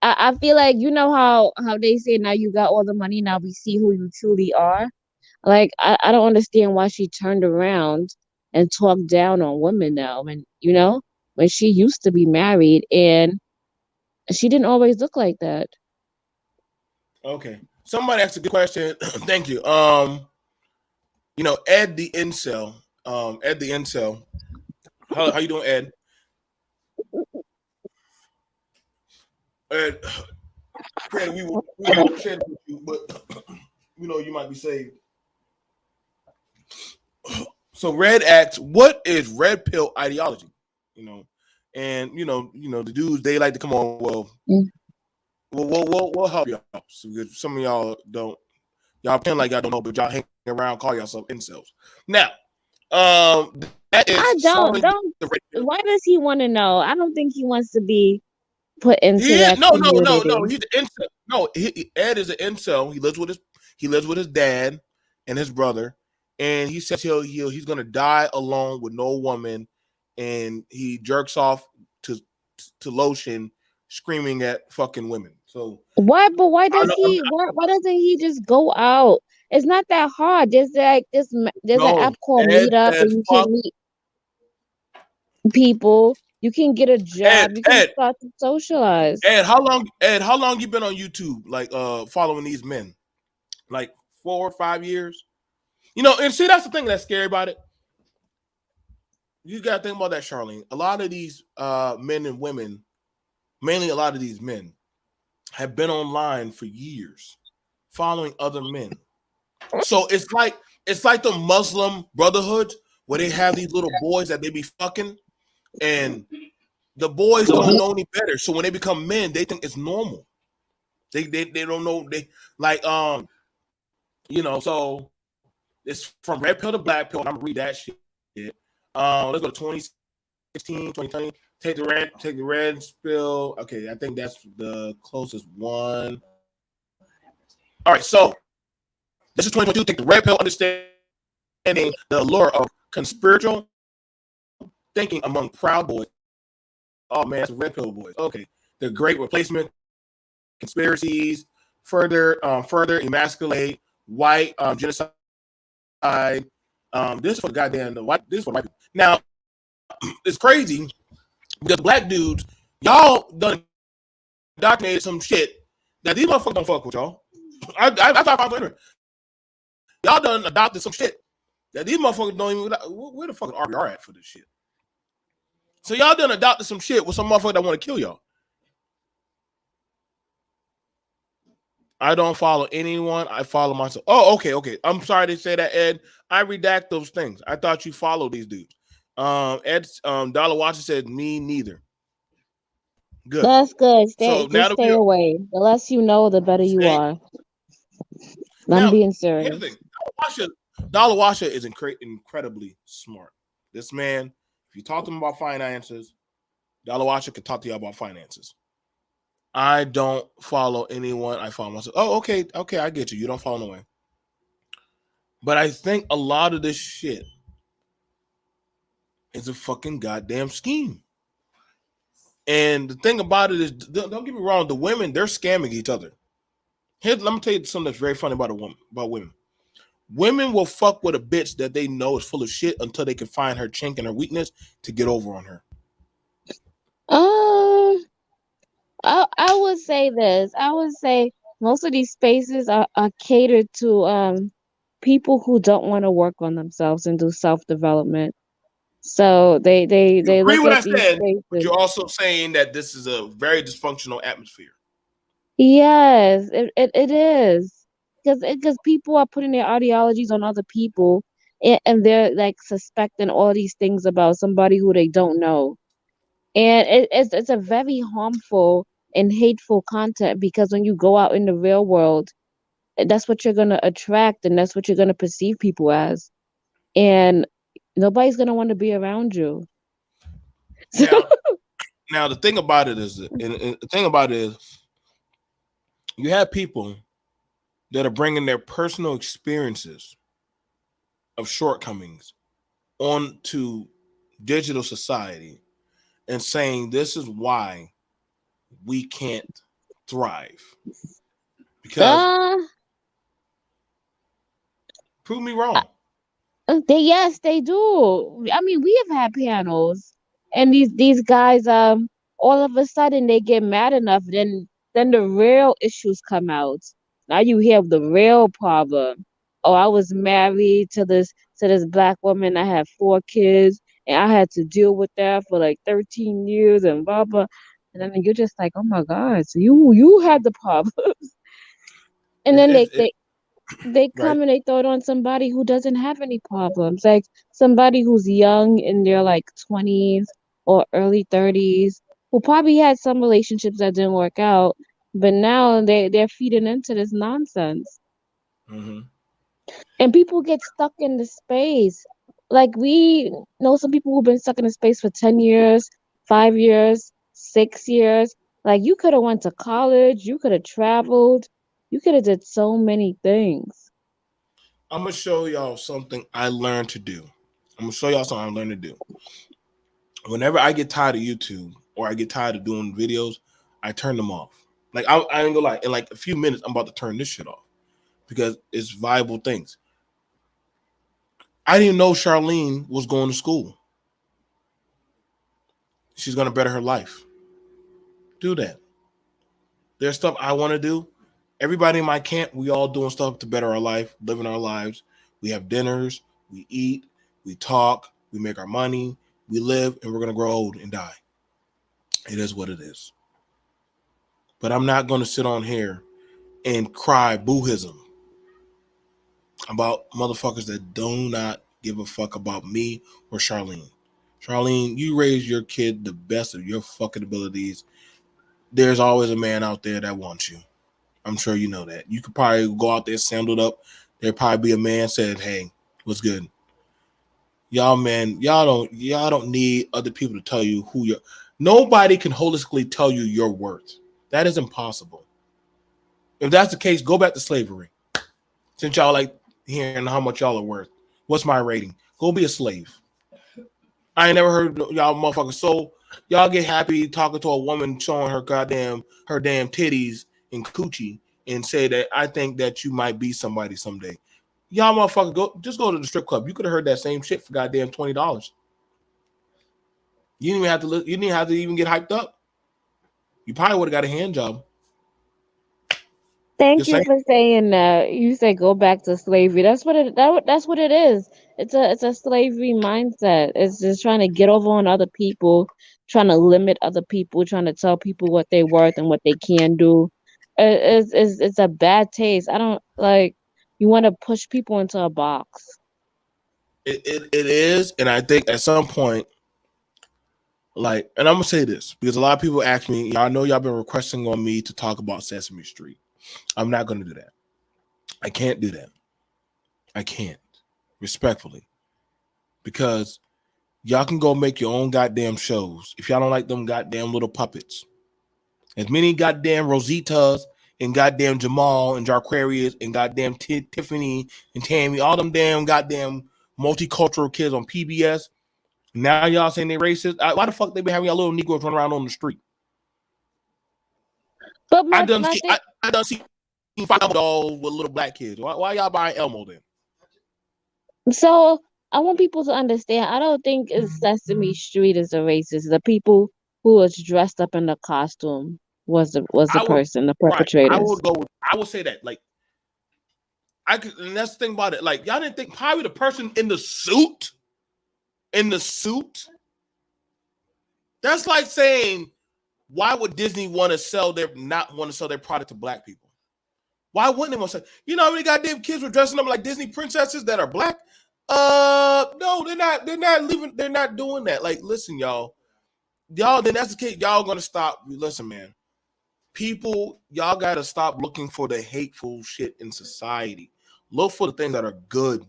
I feel like how they say now you got all the money, now we see who you truly are. Like I don't understand why she turned around and talked down on women now. And when she used to be married and she didn't always look like that. okay, somebody asked a good question. Thank you. Ed the incel. Ed the incel. How you doing, Ed? Ed, we will share it with you, but you might be saved. So Red asks, what is Red Pill ideology? And the dudes, they like to come on. Well, Mm. we'll help y'all. So some of y'all don't. Y'all pretend like y'all don't know, but y'all hang around, call yourself incels. Now, that is I don't. Why does he want to know? I don't think he wants to be put into that community. No. He's an incel. No, Ed is an incel. He lives with his dad and his brother, and he says he's gonna die alone with no woman, and he jerks off to lotion, screaming at fucking women. So Why doesn't he just go out? It's not that hard. There's an app called Meetup and you can meet people. You can get a job. You can start to socialize. Ed, how long you been on YouTube, like following these men? Like 4 or 5 years? And see, that's the thing that's scary about it. You gotta think about that, Charlene. A lot of these men and women, mainly a lot of these men, have been online for years following other men. So it's like the Muslim Brotherhood where they have these little boys that they be fucking, and the boys don't know any better. So when they become men, they think it's normal. They don't know. They like so it's from red pill to black pill. I'm gonna read that shit. Let's go to 2016, 2020. Take the red pill. Okay, I think that's the closest one. All right, so this is 2022. Take the red pill, understanding the allure of conspiratorial thinking among proud boys. Oh man, it's red pill boys. Okay, the great replacement, conspiracies, further emasculate white genocide. This is for goddamn the white. This is for white people. Now, it's crazy because black dudes, y'all done indoctrinated some shit that these motherfuckers don't fuck with y'all. I thought y'all done adopted some shit that these motherfuckers don't even where the fuck are at for this shit. So y'all done adopted some shit with some motherfucker that want to kill y'all. I don't follow anyone. I follow myself. Oh, okay. I'm sorry to say that, Ed. I redact those things. I thought you followed these dudes. Ed, Dollar Watcher said me neither. Good. That's good. So now Just that stay away. The less you know, the better you are. I'm now, being here's the serious. thing. Dollar Washer is incredibly smart. This man, if you talk to him about finances, Dollar Washer can talk to you about finances. I don't follow anyone. I follow myself. Oh, okay, I get you. You don't follow no way. But I think a lot of this shit is a fucking goddamn scheme. And the thing about it is, don't get me wrong, the women, they're scamming each other. Let me tell you something that's very funny about women. Women will fuck with a bitch that they know is full of shit until they can find her chink and her weakness to get over on her. I would say this. I would say most of these spaces are catered to people who don't want to work on themselves and do self-development. So You they agree look what I at these said, but spaces. you're also saying that this is a very dysfunctional atmosphere. Yes, it is. Because people are putting their ideologies on other people, and they're like suspecting all these things about somebody who they don't know. And it's a very harmful and hateful content, because when you go out in the real world, that's what you're gonna attract, and that's what you're gonna perceive people as. And nobody's gonna want to be around you. Now the thing about it is, you have people that are bringing their personal experiences of shortcomings onto digital society and saying this is why we can't thrive. Because Uh, prove me wrong. yes, they do. I mean, we have had panels, and these guys, all of a sudden they get mad enough, then the real issues come out. Now you hear the real problem. Oh, I was married to this black woman. I had 4 kids, and I had to deal with that for like 13 years, and blah blah. And then you're just like, oh my God, so you had the problem. And then they Right. come and they throw it on somebody who doesn't have any problems, like somebody who's young in their like 20s or early 30s, who probably had some relationships that didn't work out, but now they're feeding into this nonsense. Mm-hmm. And people get stuck in the space. Like, we know some people who've been stuck in the space for 10 years, 5 years, 6 years. Like, you could have went to college, you could have traveled, you could have did so many things. I'm gonna show y'all something I learned to do. Whenever I get tired of YouTube or I get tired of doing videos, I turn them off. Like I ain't gonna lie, in like a few minutes, I'm about to turn this shit off because it's viable things. I didn't know Charlene was going to school. She's gonna better her life. Do that. There's stuff I want to do. Everybody in my camp, we all doing stuff to better our life, living our lives. We have dinners, we eat, we talk, we make our money, we live, and we're gonna grow old and die. It is what it is. But I'm not gonna sit on here and cry boohism about motherfuckers that do not give a fuck about me or Charlene. Charlene, you raise your kid the best of your fucking abilities. There's always a man out there that wants you. I'm sure you know that. You could probably go out there sandaled up. There'd probably be a man said, "Hey, what's good?" Y'all, man, y'all don't need other people to tell you who you're. Nobody can holistically tell you your worth. That is impossible. If that's the case, go back to slavery. Since y'all like hearing how much y'all are worth, what's my rating? Go be a slave. I ain't never heard y'all motherfuckers. So y'all get happy talking to a woman showing her damn titties and coochie and say that I think that you might be somebody someday. Y'all motherfucker go to the strip club. You could have heard that same shit for goddamn $20. You didn't even have to you didn't have to even get hyped up. You probably would have got a hand job. Thank Just you saying. for saying that. You said go back to slavery. That's what it is. It's a slavery mindset. It's just trying to get over on other people, trying to limit other people, trying to tell people what they're worth and what they can do. It's a bad taste. I don't like you want to push people into a box. It is, and I think at some point, like, and I'm gonna say this because a lot of people ask me, y'all know y'all been requesting on me to talk about Sesame Street. I'm not gonna do that. I can't do that. I can't, respectfully, because y'all can go make your own goddamn shows. If y'all don't like them goddamn little puppets, as many goddamn Rositas and goddamn Jamal and Jarquarius and goddamn Tiffany and Tammy, all them damn goddamn multicultural kids on PBS. Now y'all saying they racist. Why the fuck they be having y'all little Negroes run around on the street? But I my done my see thing, I done see five dolls with little black kids. Why y'all buying Elmo then? so I want people to understand. I don't think it's Sesame Street is a racist. The people who was dressed up in the costume was the I would person, the right. I perpetrators. would go. I would say that. Like I could, and that's the thing about it. Like y'all didn't think probably the person in the suit. In the suit. That's like saying, why would Disney want to sell their not want to sell their product to black people? Why wouldn't they want to sell? You know how many goddamn kids were dressing up like Disney princesses that are black? No, they're not. They're not leaving. They're not doing that. Like, listen, y'all. Then that's the case. Y'all gonna stop. Listen, man. People, y'all gotta stop looking for the hateful shit in society. Look for the things that are good.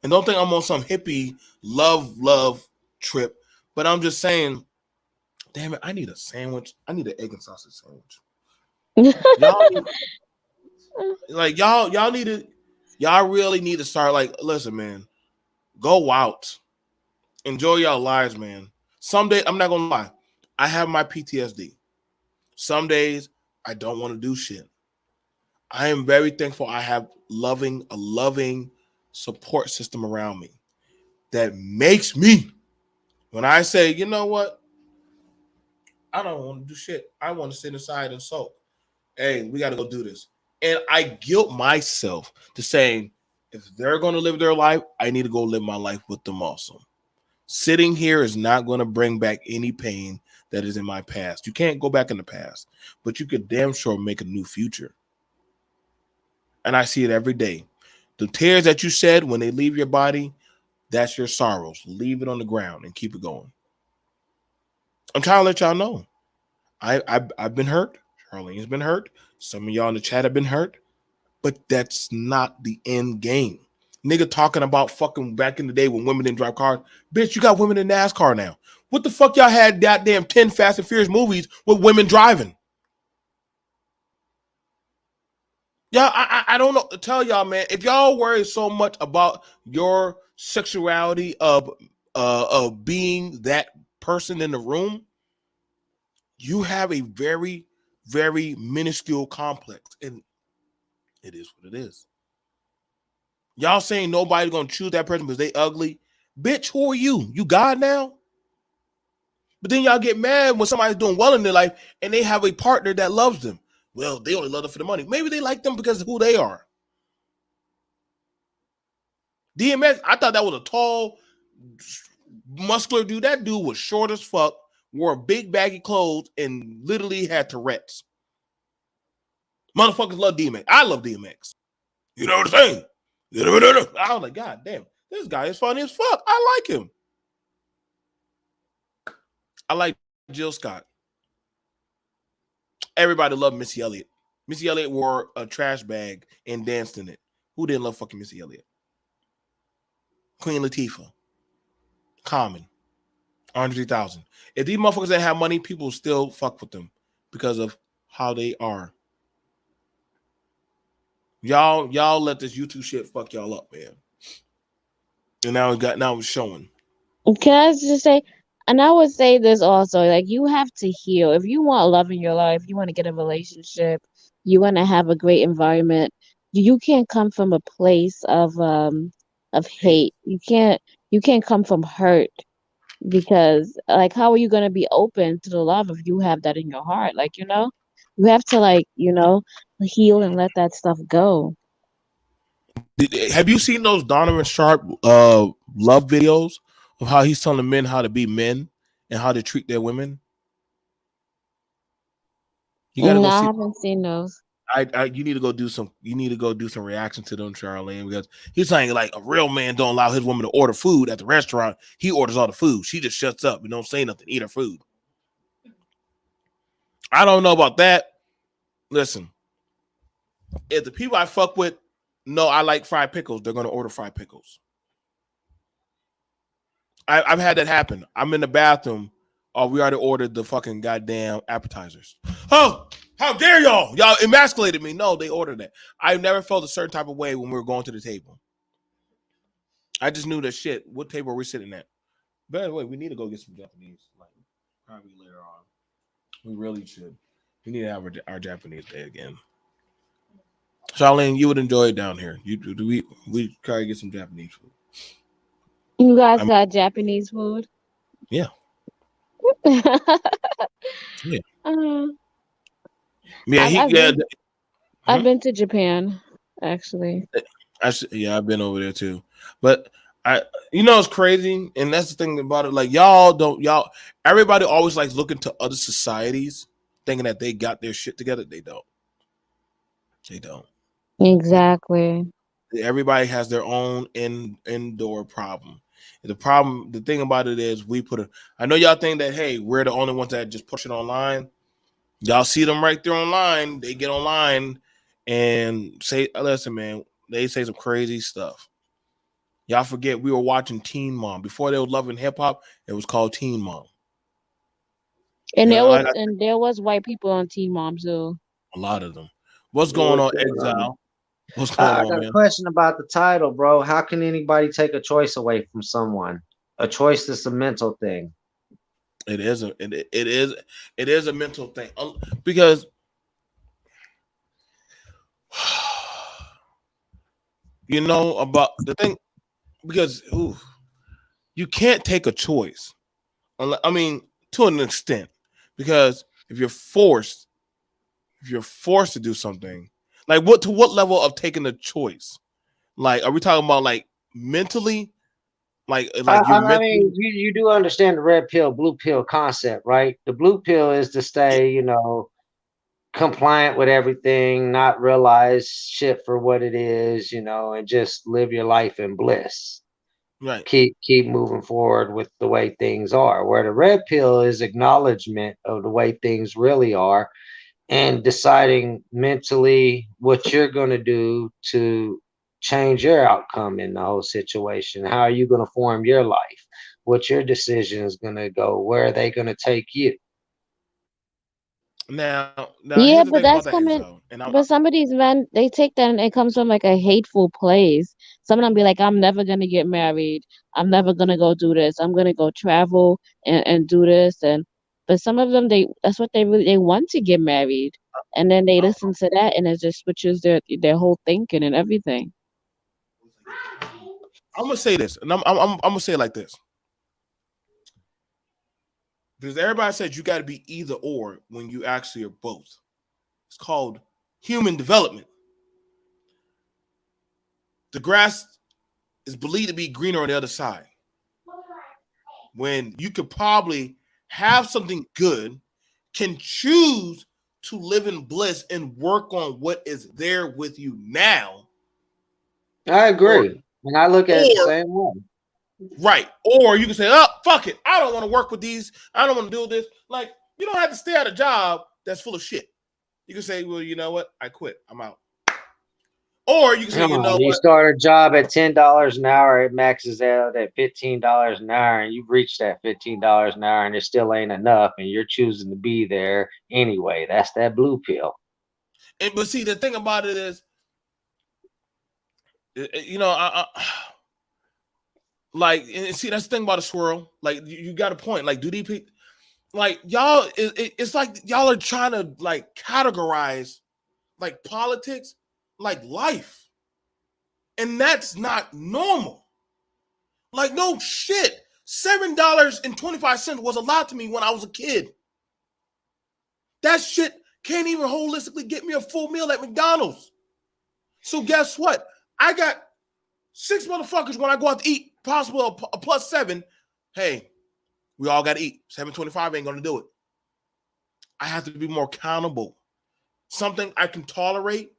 And don't think I'm on some hippie love trip. But I'm just saying, damn it, I need a sandwich. I need an egg and sausage sandwich. Y'all need, like y'all need to y'all really need to start like listen, man. Go out. Enjoy your lives, man. Some days, I'm not gonna lie, I have my PTSD. Some days I don't want to do shit. I am very thankful I have a loving support system around me that makes me when I say, you know what, I don't want to do shit. I want to sit inside and sulk. Hey, we got to go do this. And I guilt myself to saying, if they're going to live their life, I need to go live my life with them also. Sitting here is not going to bring back any pain that is in my past. You can't go back in the past, but you could damn sure make a new future. And I see it every day. The tears that you shed when they leave your body, that's your sorrows. Leave it on the ground and keep it going. I'm trying to let y'all know. I've been hurt. Charlene's been hurt. Some of y'all in the chat have been hurt. But that's not the end game. Nigga talking about fucking back in the day when women didn't drive cars. Bitch, you got women in NASCAR now. What the fuck y'all had goddamn 10 Fast and Furious movies with women driving? Y'all, I don't know. Tell y'all, man, if y'all worry so much about your sexuality of being that person in the room, you have a very, very minuscule complex. And it is what it is. Y'all saying nobody's gonna choose that person because they ugly. Bitch, who are you? You God now? But then y'all get mad when somebody's doing well in their life and they have a partner that loves them. Well, they only love them for the money. Maybe they like them because of who they are. DMX, I thought that was a tall, muscular dude. That dude was short as fuck, wore big baggy clothes, and literally had Tourette's. Motherfuckers love DMX. I love DMX. You know what I'm saying? I was like, God damn, this guy is funny as fuck. I like him. I like Jill Scott. Everybody loved Missy Elliott. Missy Elliott wore a trash bag and danced in it. Who didn't love fucking Missy Elliott? Queen Latifah. Common. Andre 3000. If these motherfuckers didn't have money, people still fuck with them because of how they are. Y'all let this YouTube shit fuck y'all up, man. And now it's showing. Can I just say, and I would say this also, like you have to heal. If you want love in your life, you want to get a relationship, you want to have a great environment, you can't come from a place of Hey, hate. You can't come from hurt because like how are you gonna be open to the love if you have that in your heart? Like, you have to like, heal and let that stuff go. Have you seen those Donovan Sharp love videos of how he's telling men how to be men and how to treat their women? You gotta No, go I see. haven't seen those. You need to go do some. You need to go do some reaction to them, Charlene, because he's saying like a real man don't allow his woman to order food at the restaurant. He orders all the food. She just shuts up and don't say nothing. Eat her food. I don't know about that. Listen, if the people I fuck with know I like fried pickles, they're gonna order fried pickles. I've had that happen. I'm in the bathroom. Oh, we already ordered the fucking goddamn appetizers. Oh, how dare y'all? Y'all emasculated me. No, they ordered it. I never felt a certain type of way when we were going to the table. I just knew that shit. What table are we sitting at? By the way, we need to go get some Japanese. Like probably later on. We really should. We need to have our Japanese day again. Charlene, you would enjoy it down here. We probably get some Japanese food. You guys got Japanese food? Yeah. Yeah. I've been to Japan, actually. I've been over there too. But it's crazy, and that's the thing about it. Like everybody always likes looking to other societies, thinking that they got their shit together. They don't. They don't. Exactly. Everybody has their own indoor problem. The thing about it is I know y'all think that, hey, we're the only ones that just push it online. Y'all see them right there online. They get online and say, listen, man, they say some crazy stuff. Y'all forget we were watching Teen Mom. Before they were loving hip hop, it was called Teen Mom. And there was white people on Teen Mom too. A lot of them. What's going on, Exile? What's going I on, got man? a question about the title, bro. How can anybody take a choice away from someone? A choice is a mental thing. It is a mental thing because about the thing because you can't take a choice. I mean, to an extent, because if you're forced to do something, like what level of taking a choice? Like, are we talking about like mentally? I mean, you do understand the red pill, blue pill concept, right? The blue pill is to stay, compliant with everything, not realize shit for what it is, and just live your life in bliss. Right. Keep moving forward with the way things are. Where the red pill is acknowledgement of the way things really are and deciding mentally what you're going to do to change your outcome in the whole situation. How are you going to form your life? What your decision is going to go? Where are they going to take you? Now Yeah, here's the but thing that's about that, coming. Exile, But some of these men, they take that and it comes from like a hateful place. Some of them be like, I'm never gonna get married. I'm never gonna go do this. I'm gonna go travel and do this. But some of them, that's what they want to get married. And then they listen to that and it just switches their whole thinking and everything. I'm gonna say this, and I'm gonna say it like this. Because everybody says you got to be either or when you actually are both. It's called human development. The grass is believed to be greener on the other side. When you could probably have something good, can choose to live in bliss and work on what is there with you now. I agree. And I look at it the same way. Right. Or you can say, oh, fuck it. I don't want to work with these. I don't want to do this. Like, you don't have to stay at a job that's full of shit. You can say, well, you know what? I quit. I'm out. Or you can say, you start a job at $10 an hour, it maxes out at $15 an hour, and you've reached that $15 an hour, and it still ain't enough, and you're choosing to be there anyway. That's that blue pill. But see, the thing about it is, like, and see, that's the thing about a swirl. Like, you got a point. Like, do these people, like, y'all, it's like y'all are trying to, like, categorize, like, politics, like life. And that's not normal. Like, no shit. $7.25 was a lot to me when I was a kid. That shit can't even holistically get me a full meal at McDonald's. So guess what? I got 6 motherfuckers when I go out to eat, possible a +7. Hey, we all got to eat. 725 ain't going to do it. I have to be more accountable. Something I can tolerate,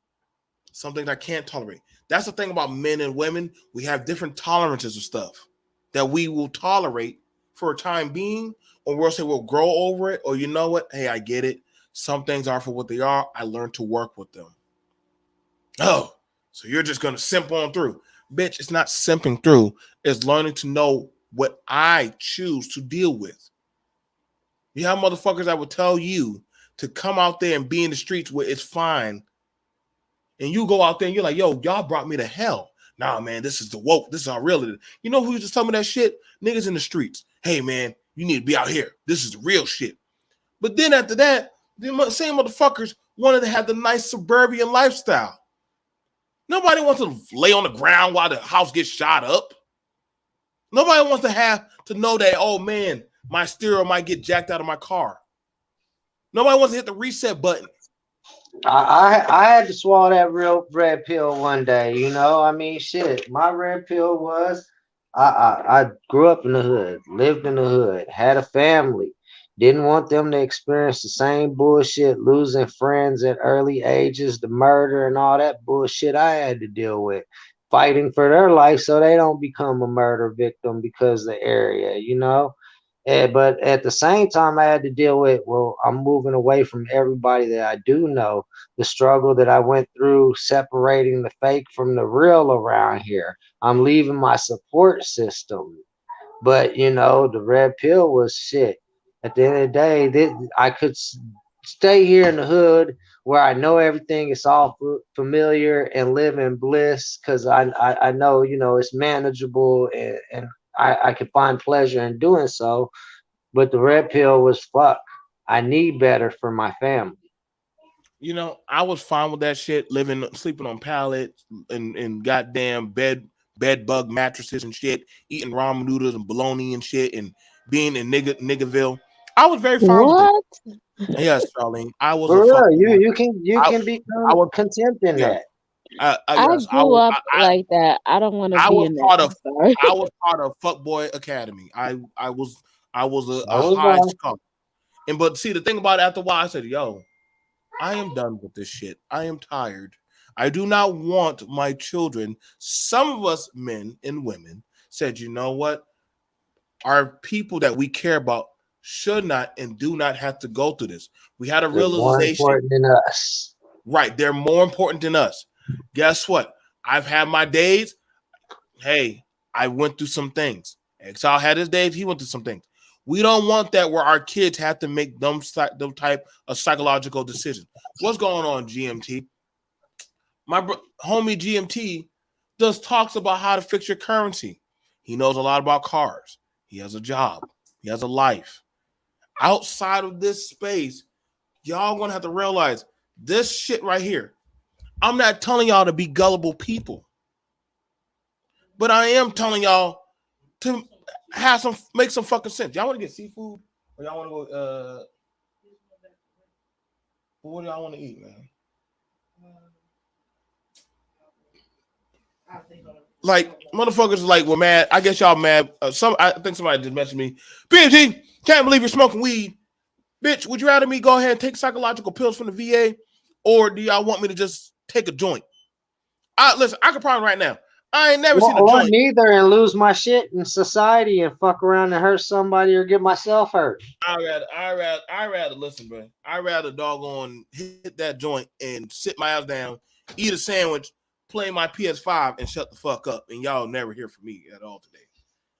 something I can't tolerate. That's the thing about men and women. We have different tolerances of stuff that we will tolerate for a time being, or we'll say we'll grow over it, or you know what? Hey, I get it. Some things are for what they are. I learned to work with them. Oh, so you're just going to simp on through. Bitch, it's not simping through. It's learning to know what I choose to deal with. You have motherfuckers that will tell you to come out there and be in the streets where it's fine. And you go out there and you're like, yo, y'all brought me to hell. Nah, man, this is the woke. This is our reality. You know who used to tell me that shit? Niggas in the streets. Hey, man, you need to be out here. This is the real shit. But then after that, the same motherfuckers wanted to have the nice suburban lifestyle. Nobody wants to lay on the ground while the house gets shot up. Nobody wants to have to know that, oh, man, my stereo might get jacked out of my car. Nobody wants to hit the reset button. I had to swallow that real red pill one day, you know. I mean, shit. My red pill was I grew up in the hood, lived in the hood, had a family, didn't want them to experience the same bullshit, losing friends at early ages, the murder and all that bullshit I had to deal with, fighting for their life so they don't become a murder victim because of the area, you know. But at the same time, I had to deal with, well, I'm moving away from everybody that I do know, the struggle that I went through separating the fake from the real around here. I'm leaving my support system. But, you know, the red pill was shit. At the end of the day, I could stay here in the hood where I know everything is all familiar and live in bliss because I know, you know, it's manageable and I can find pleasure in doing so. But the red pill was fuck. I need better for my family. You know, I was fine with that shit, sleeping on pallets and goddamn bed bug mattresses and shit, eating ramen noodles and bologna and shit, and being in niggerville. I was very fine with What? it. Yes, Charlene. I was For a real, fucking. you can I become was content in yes. that. I Yes. grew up like that. I don't want to I be was in that. part I'm of sorry. I was part of Fuckboy Academy. I was So a was high I. scholar. And but see the thing about it, after a while, I said, yo, I am done with this shit. I am tired. I do not want my children. Some of us men and women said, you know what? Our people that we care about should not and do not have to go through this. We had a They're more realization, important than us. right? They're more important than us. Guess what? I've had my days. Hey, I went through some things. Exile had his days. He went through some things. We don't want that where our kids have to make them type of psychological decisions. What's going on, GMT? My homie GMT does talks about how to fix your currency. He knows a lot about cars. He has a job. He has a life. Outside of this space, y'all gonna have to realize this shit right here. I'm not telling y'all to be gullible people, but I am telling y'all to make some fucking sense. Y'all want to get seafood, or y'all want to go? What do y'all want to eat, man? Like motherfuckers, like were mad. I guess y'all mad. I think somebody just mentioned me. BMT, can't believe you're smoking weed, bitch. Would you rather me go ahead and take psychological pills from the VA, or do y'all want me to just take a joint? Listen, I can probably right now. I ain't never seen a Or joint. neither, and lose my shit in society and fuck around and hurt somebody or get myself hurt. I rather listen, bro. I rather doggone hit that joint and sit my ass down, eat a sandwich, play my PS5, and shut the fuck up. And y'all never hear from me at all today.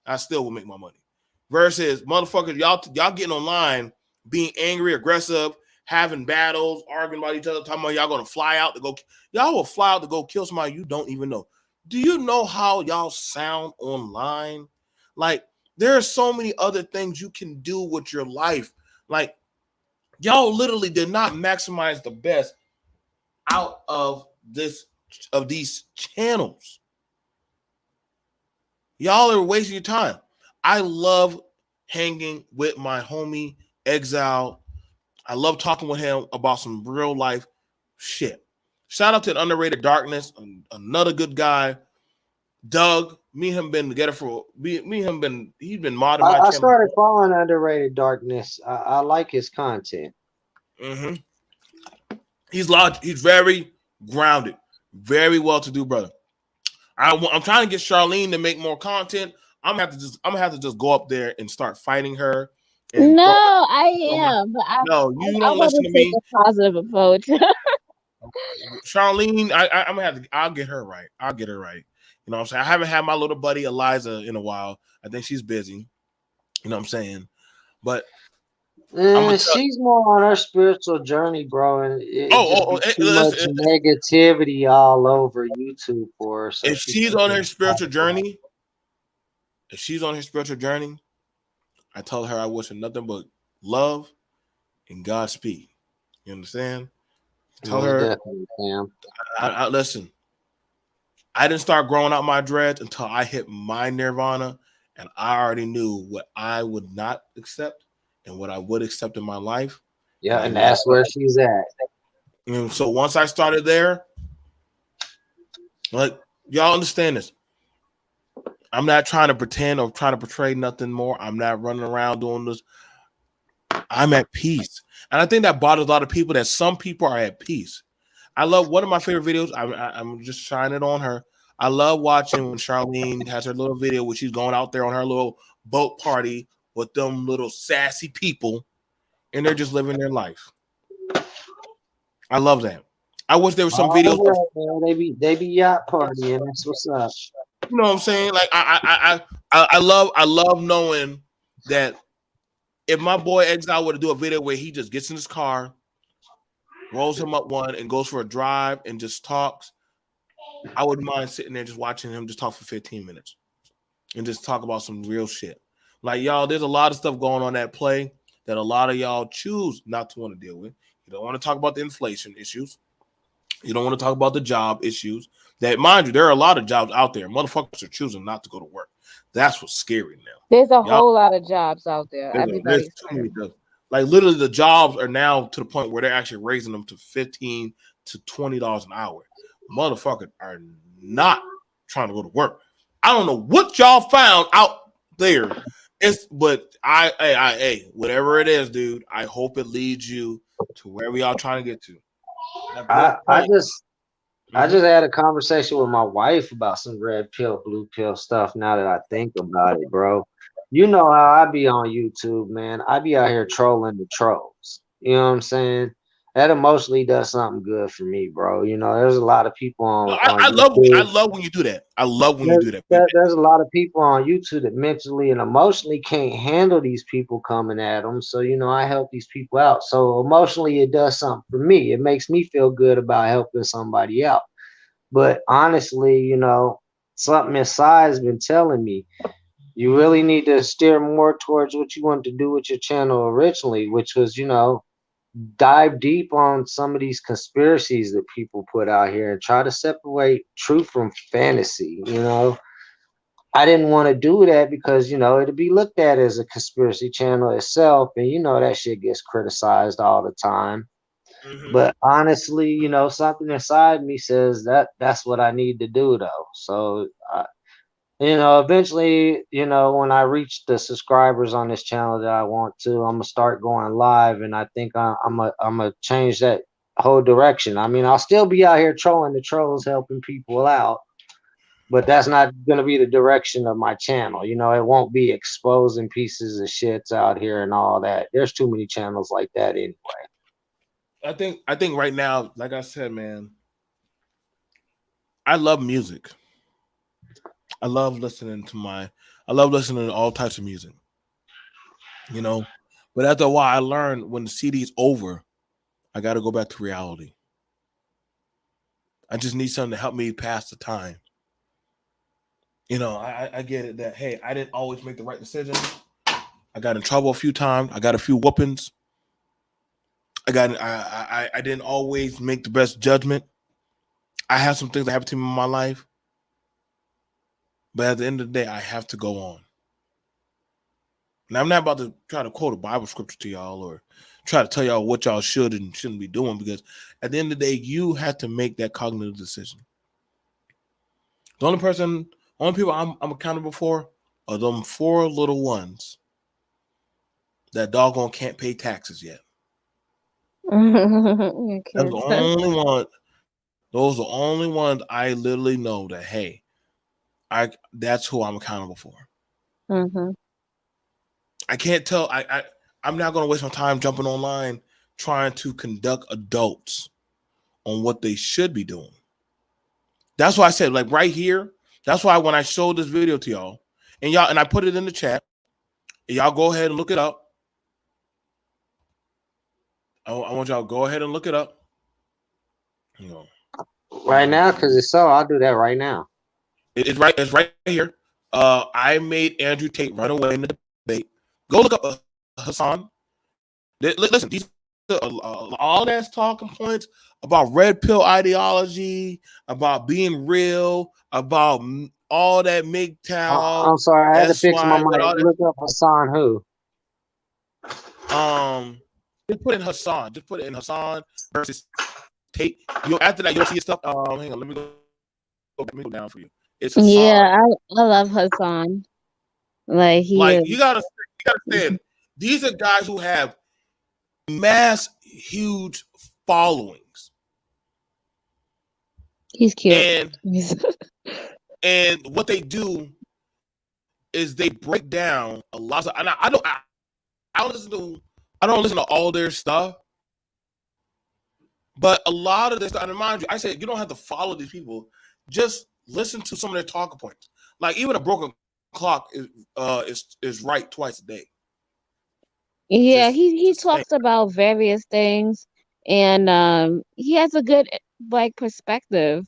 I still will make my money. Versus motherfuckers, y'all getting online, being angry, aggressive, having battles, arguing about each other, talking about y'all gonna fly out to go. Y'all will fly out to go kill somebody you don't even know. Do you know how y'all sound online? Like, there are so many other things you can do with your life. Like, y'all literally did not maximize the best out of these channels. Y'all are wasting your time. I love hanging with my homie Exile. I love talking with him about some real life shit. Shout out to the Underrated Darkness, another good guy. Doug, me and him been together for he's been modding my I channel. started following Underrated Darkness. I like his content. Mm-hmm. He's very grounded, very well-to-do brother. I'm trying to get Charlene to make more content. I'm gonna have to just go up there and start fighting her. And No, I am, but no, you I don't want listen to to take me, a positive approach. Charlene. I'm gonna have to. I'll get her right. I'll get her right. You know what I'm saying? I haven't had my little buddy Eliza in a while. I think she's busy. You know what I'm saying? But I'm gonna tell. She's more on her spiritual journey, bro, and it just be too much Listen, negativity all over YouTube for her. So if she's on her spiritual journey, I tell her I wish her nothing but love and Godspeed. You understand? Tell most her. definitely, Sam. I listen. I didn't start growing out my dreads until I hit my nirvana, and I already knew what I would not accept and what I would accept in my life. Yeah, and that's where she's at. And so once I started there, like y'all understand this. I'm not trying to pretend or trying to portray nothing more. I'm not running around doing this. I'm at peace. And I think that bothers a lot of people, that some people are at peace. I love one of my favorite videos. I'm just shining on her. I love watching when Charlene has her little video where she's going out there on her little boat party with them little sassy people, and they're just living their life. I love that. I wish there was some videos. They be yacht partying. That's what's up. You know what I'm saying? Like I love knowing that if my boy Exile were to do a video where he just gets in his car, rolls him up one, and goes for a drive and just talks, I wouldn't mind sitting there just watching him just talk for 15 minutes and just talk about some real shit. Like, y'all, there's a lot of stuff going on that play that a lot of y'all choose not to want to deal with. You don't want to talk about the inflation issues. You don't want to talk about the job issues. That, mind you, there are a lot of jobs out there. Motherfuckers are choosing not to go to work. That's what's scary now. There's a whole lot of jobs out there. Everybody's like, literally, the jobs are now to the point where they're actually raising them to $15 to $20 an hour. Motherfuckers are not trying to go to work. I don't know what y'all found out there. But whatever it is, dude, I hope it leads you to wherever y'all trying to get to. I just had a conversation with my wife about some red pill, blue pill stuff. Now that I think about it, bro, you know how I be on YouTube, man. I be out here trolling the trolls. You know what I'm saying? That emotionally does something good for me, bro. You know, there's a lot of people on. I love when you do that. I love when you do that. There's a lot of people on YouTube that mentally and emotionally can't handle these people coming at them. So, you know, I help these people out. So emotionally, it does something for me. It makes me feel good about helping somebody out. But honestly, you know, something inside has been telling me you really need to steer more towards what you wanted to do with your channel originally, which was, you know, dive deep on some of these conspiracies that people put out here and try to separate truth from fantasy. You know, I didn't want to do that because, you know, it'd be looked at as a conspiracy channel itself, and you know that shit gets criticized all the time. But honestly, you know, something inside me says that that's what I need to do, though. So you know, eventually, you know, when I reach the subscribers on this channel that I want to, I'm gonna start going live, and I think I'm gonna change that whole direction. I mean, I'll still be out here trolling the trolls, helping people out, but that's not gonna be the direction of my channel. You know, it won't be exposing pieces of shits out here and all that. There's too many channels like that anyway. I think right now, like I said, man, I love music. I love listening to all types of music, you know. But after a while, I learned when the CD's over, I got to go back to reality. I just need something to help me pass the time. You know, I get it that, hey, I didn't always make the right decision. I got in trouble a few times. I got a few whoopings. I didn't always make the best judgment. I have some things that happened to me in my life. But at the end of the day, I have to go on. Now, I'm not about to try to quote a Bible scripture to y'all or try to tell y'all what y'all should and shouldn't be doing, because at the end of the day, you have to make that cognitive decision. The only people I'm accountable for are them 4 little ones that doggone can't pay taxes yet. Your That's kids. the only one. Those are the only ones I literally know that, hey, that's who I'm accountable for. Mm-hmm. I can't tell. I'm not going to waste my time jumping online trying to conduct adults on what they should be doing. That's why I said, like right here. That's why when I showed this video to y'all, and I put it in the chat, and y'all go ahead and look it up. I want y'all to go ahead and look it up. You know, Right now, because it's so, I'll do that right now. it's right here. I made Andrew Tate run away in the debate. Go look up Hassan. Listen, these all that's talking points about red pill ideology, about being real, about all that MGTOW. I'm sorry, I had to fix my SY, mic. Look up Hassan who. Just put in Hassan. Just put it in Hassan versus Tate. After that, you'll see stuff. Hang on, let me go down for you. It's Hassan. Yeah, I love Hassan. Like you gotta understand, these are guys who have mass, huge followings. he's cute. And what they do is they break down a lot of. And I don't listen to all their stuff, but a lot of this stuff. And mind you, I said you don't have to follow these people. Just listen to some of their talking points. Like even a broken clock is right twice a day. Yeah, he talks about various things, and he has a good like perspective,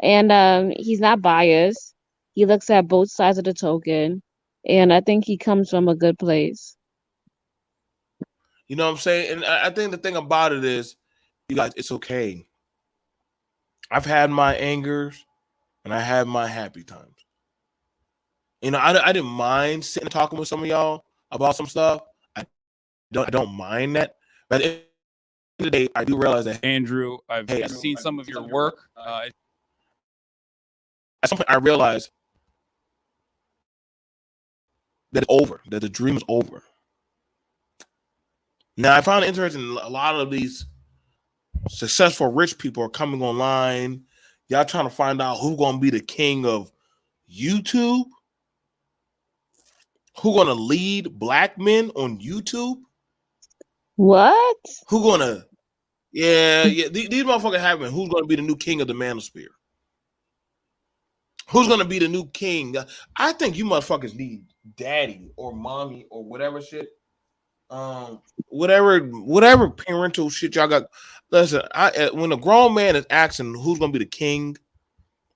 and he's not biased. He looks at both sides of the token, and I think he comes from a good place. You know what I'm saying? And I think the thing about it is, you guys, it's okay. I've had my angers and I had my happy times. You know, I didn't mind sitting and talking with some of y'all about some stuff. I don't mind that. But at the end of the day, I do realize that, Andrew, I've seen some of your work. At some point, I realized that it's over, that the dream is over. Now, I found it interesting. A lot of these successful rich people are coming online. Y'all trying to find out who's going to be the king of YouTube, who's going to lead black men on YouTube. What? Who going to? Yeah. These motherfuckers have been. Who's going to be the new king of the manosphere? Who's going to be the new king? I think you motherfuckers need daddy or mommy or whatever shit. Whatever parental shit y'all got. Listen, when a grown man is asking who's gonna be the king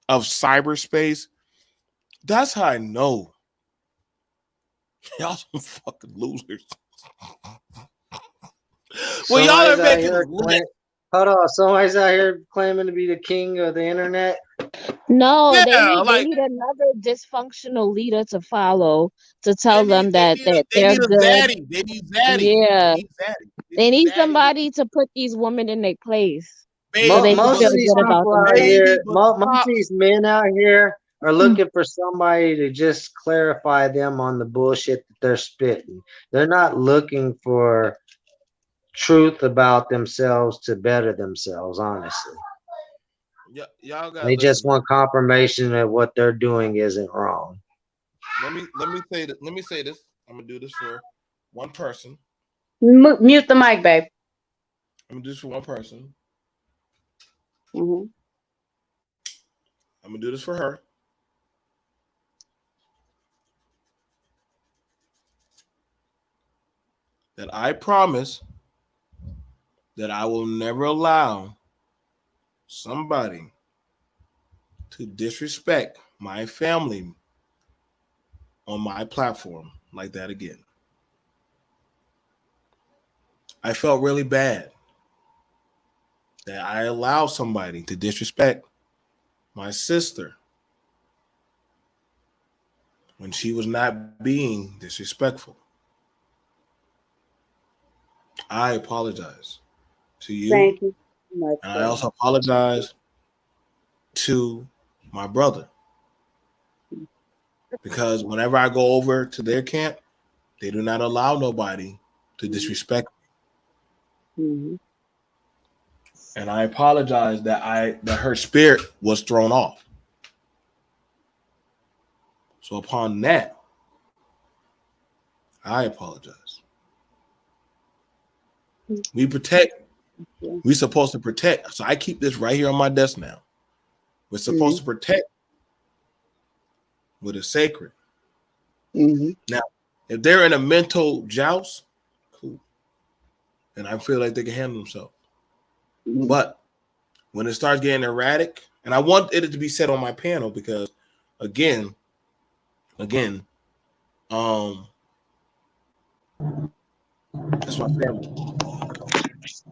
of cyberspace, that's how I know y'all some fucking losers. Well, y'all are making. Hold on, somebody's out here claiming to be the king of the internet. No, they need another dysfunctional leader to follow to tell them that they're good. Daddy. They need daddy. Yeah, they need daddy. Somebody to put these women in their place. Most of these people out here, most of these men out here are looking for somebody to just clarify them on the bullshit that they're spitting. They're not looking for truth about themselves to better themselves, honestly. Y'all got. They just want confirmation that what they're doing isn't wrong. Let me say that. Let me say this. I'm gonna do this for one person. Mute the mic, babe. I'm gonna do this for one person. Mm-hmm. I'm gonna do this for her. That I promise that I will never allow somebody to disrespect my family on my platform like that again. I felt really bad that I allowed somebody to disrespect my sister when she was not being disrespectful. I apologize to you, Thank you so much. and I also apologize to my brother, because whenever I go over to their camp, they do not allow nobody to disrespect me. Mhm. And I apologize that her spirit was thrown off. So upon that, I apologize. We protect. We're supposed to protect. So I keep this right here on my desk now. We're supposed to protect what is sacred. Now, if they're in a mental joust, cool. And I feel like they can handle themselves. But when it starts getting erratic, and I want it to be said on my panel because, again, that's my family.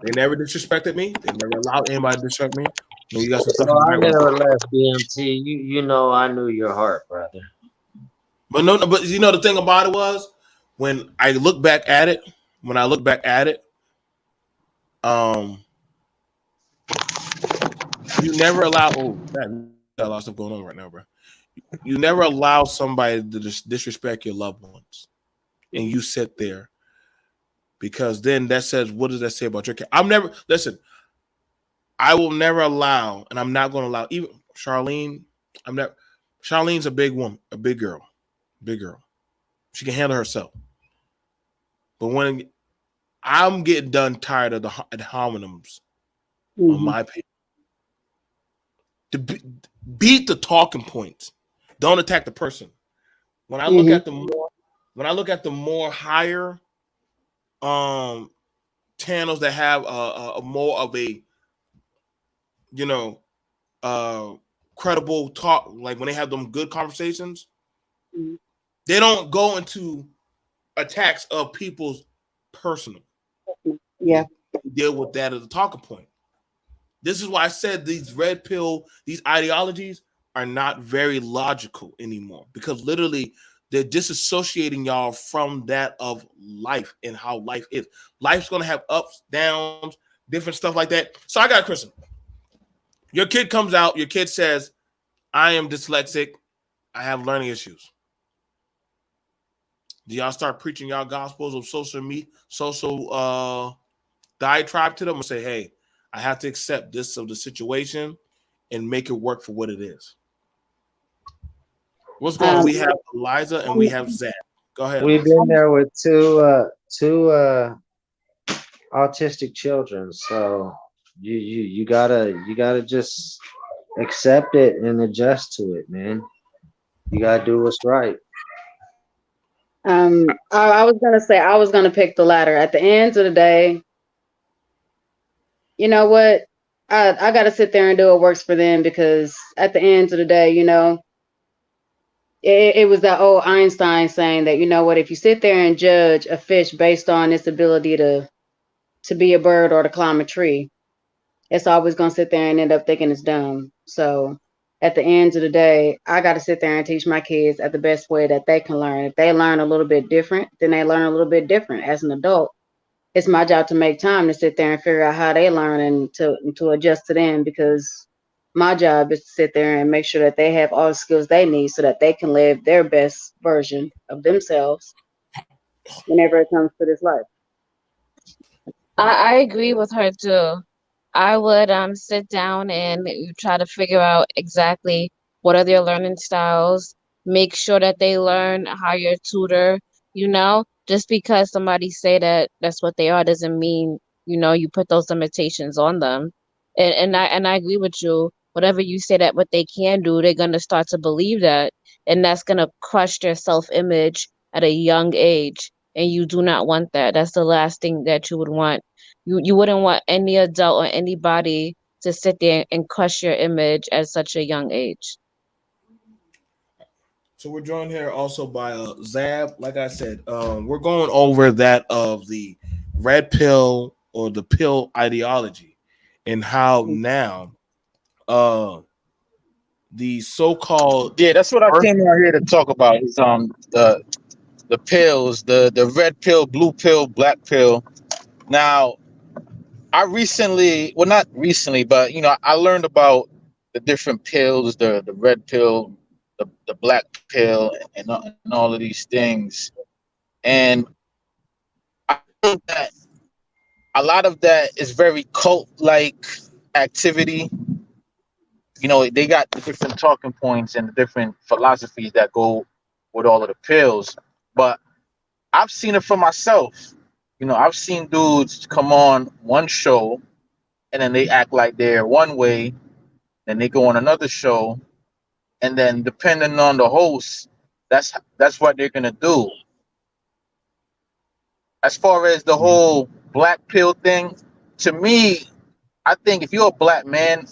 They never disrespected me. They never allowed anybody to disrespect me. You got some stuff. No, I never left BMT. You know I knew your heart, brother. But no, but you know the thing about it was when I look back at it, you never allow. Oh, man, got a lot of stuff going on right now, bro. You never allow somebody to disrespect your loved ones, and you sit there because then that says, what does that say about your kid? I will never allow, and I'm not going to allow even Charlene. Charlene's a big woman, a big girl. She can handle herself. But when I'm getting done tired of the ad hominems on my people, to beat the talking points. Don't attack the person. When I look at the more higher channels that have a more of a credible talk, like when they have them good conversations, they don't go into attacks of people's personal. Yeah. Deal with that as a talking point. This is why I said these red pill, these ideologies are not very logical anymore, because literally they're disassociating y'all from that of life and how life is. Life's going to have ups, downs, different stuff like that. So I got a question. Your kid comes out, your kid says, I am dyslexic, I have learning issues. Do y'all start preaching y'all gospels of social diatribe to them and say, hey, I have to accept this of the situation and make it work for what it is? What's going on? We have Eliza and we have Zach. Go ahead. We've been there with two autistic children, so you gotta just accept it and adjust to it, man. You gotta do what's right. I was gonna say I was gonna pick the latter. At the end of the day, you know what? I gotta sit there and do what works for them, because at the end of the day, it was that old Einstein saying that, you know what, if you sit there and judge a fish based on its ability to be a bird or to climb a tree, it's always gonna sit there and end up thinking it's dumb. So at the end of the day, I got to sit there and teach my kids at the best way that they can learn. If they learn a little bit different, then they learn a little bit different. As an adult, it's my job to make time to sit there and figure out how they learn and to adjust to them, because my job is to sit there and make sure that they have all the skills they need so that they can live their best version of themselves whenever it comes to this life. I agree with her too. I would sit down and try to figure out exactly what are their learning styles, make sure that they learn, hire a tutor, just because somebody say that that's what they are doesn't mean, you put those limitations on them. And I agree with you. Whatever you say that what they can do, they're gonna start to believe that, and that's gonna crush their self-image at a young age. And you do not want that. That's the last thing that you would want. You wouldn't want any adult or anybody to sit there and crush your image at such a young age. So we're joined here also by Zab. Like I said, we're going over that of the red pill or the pill ideology and how now the so-called that's what I came out here to talk about. Is the pills, the red pill, blue pill, black pill. Now, I recently, well, not recently, but I learned about the different pills, the red pill, the black pill, and all of these things. And I think that a lot of that is very cult-like activity. They got the different talking points and the different philosophies that go with all of the pills. But I've seen it for myself. I've seen dudes come on one show and then they act like they're one way, then they go on another show, and then depending on the host, that's what they're gonna do. As far as the whole black pill thing, to me, I think if you're a black man,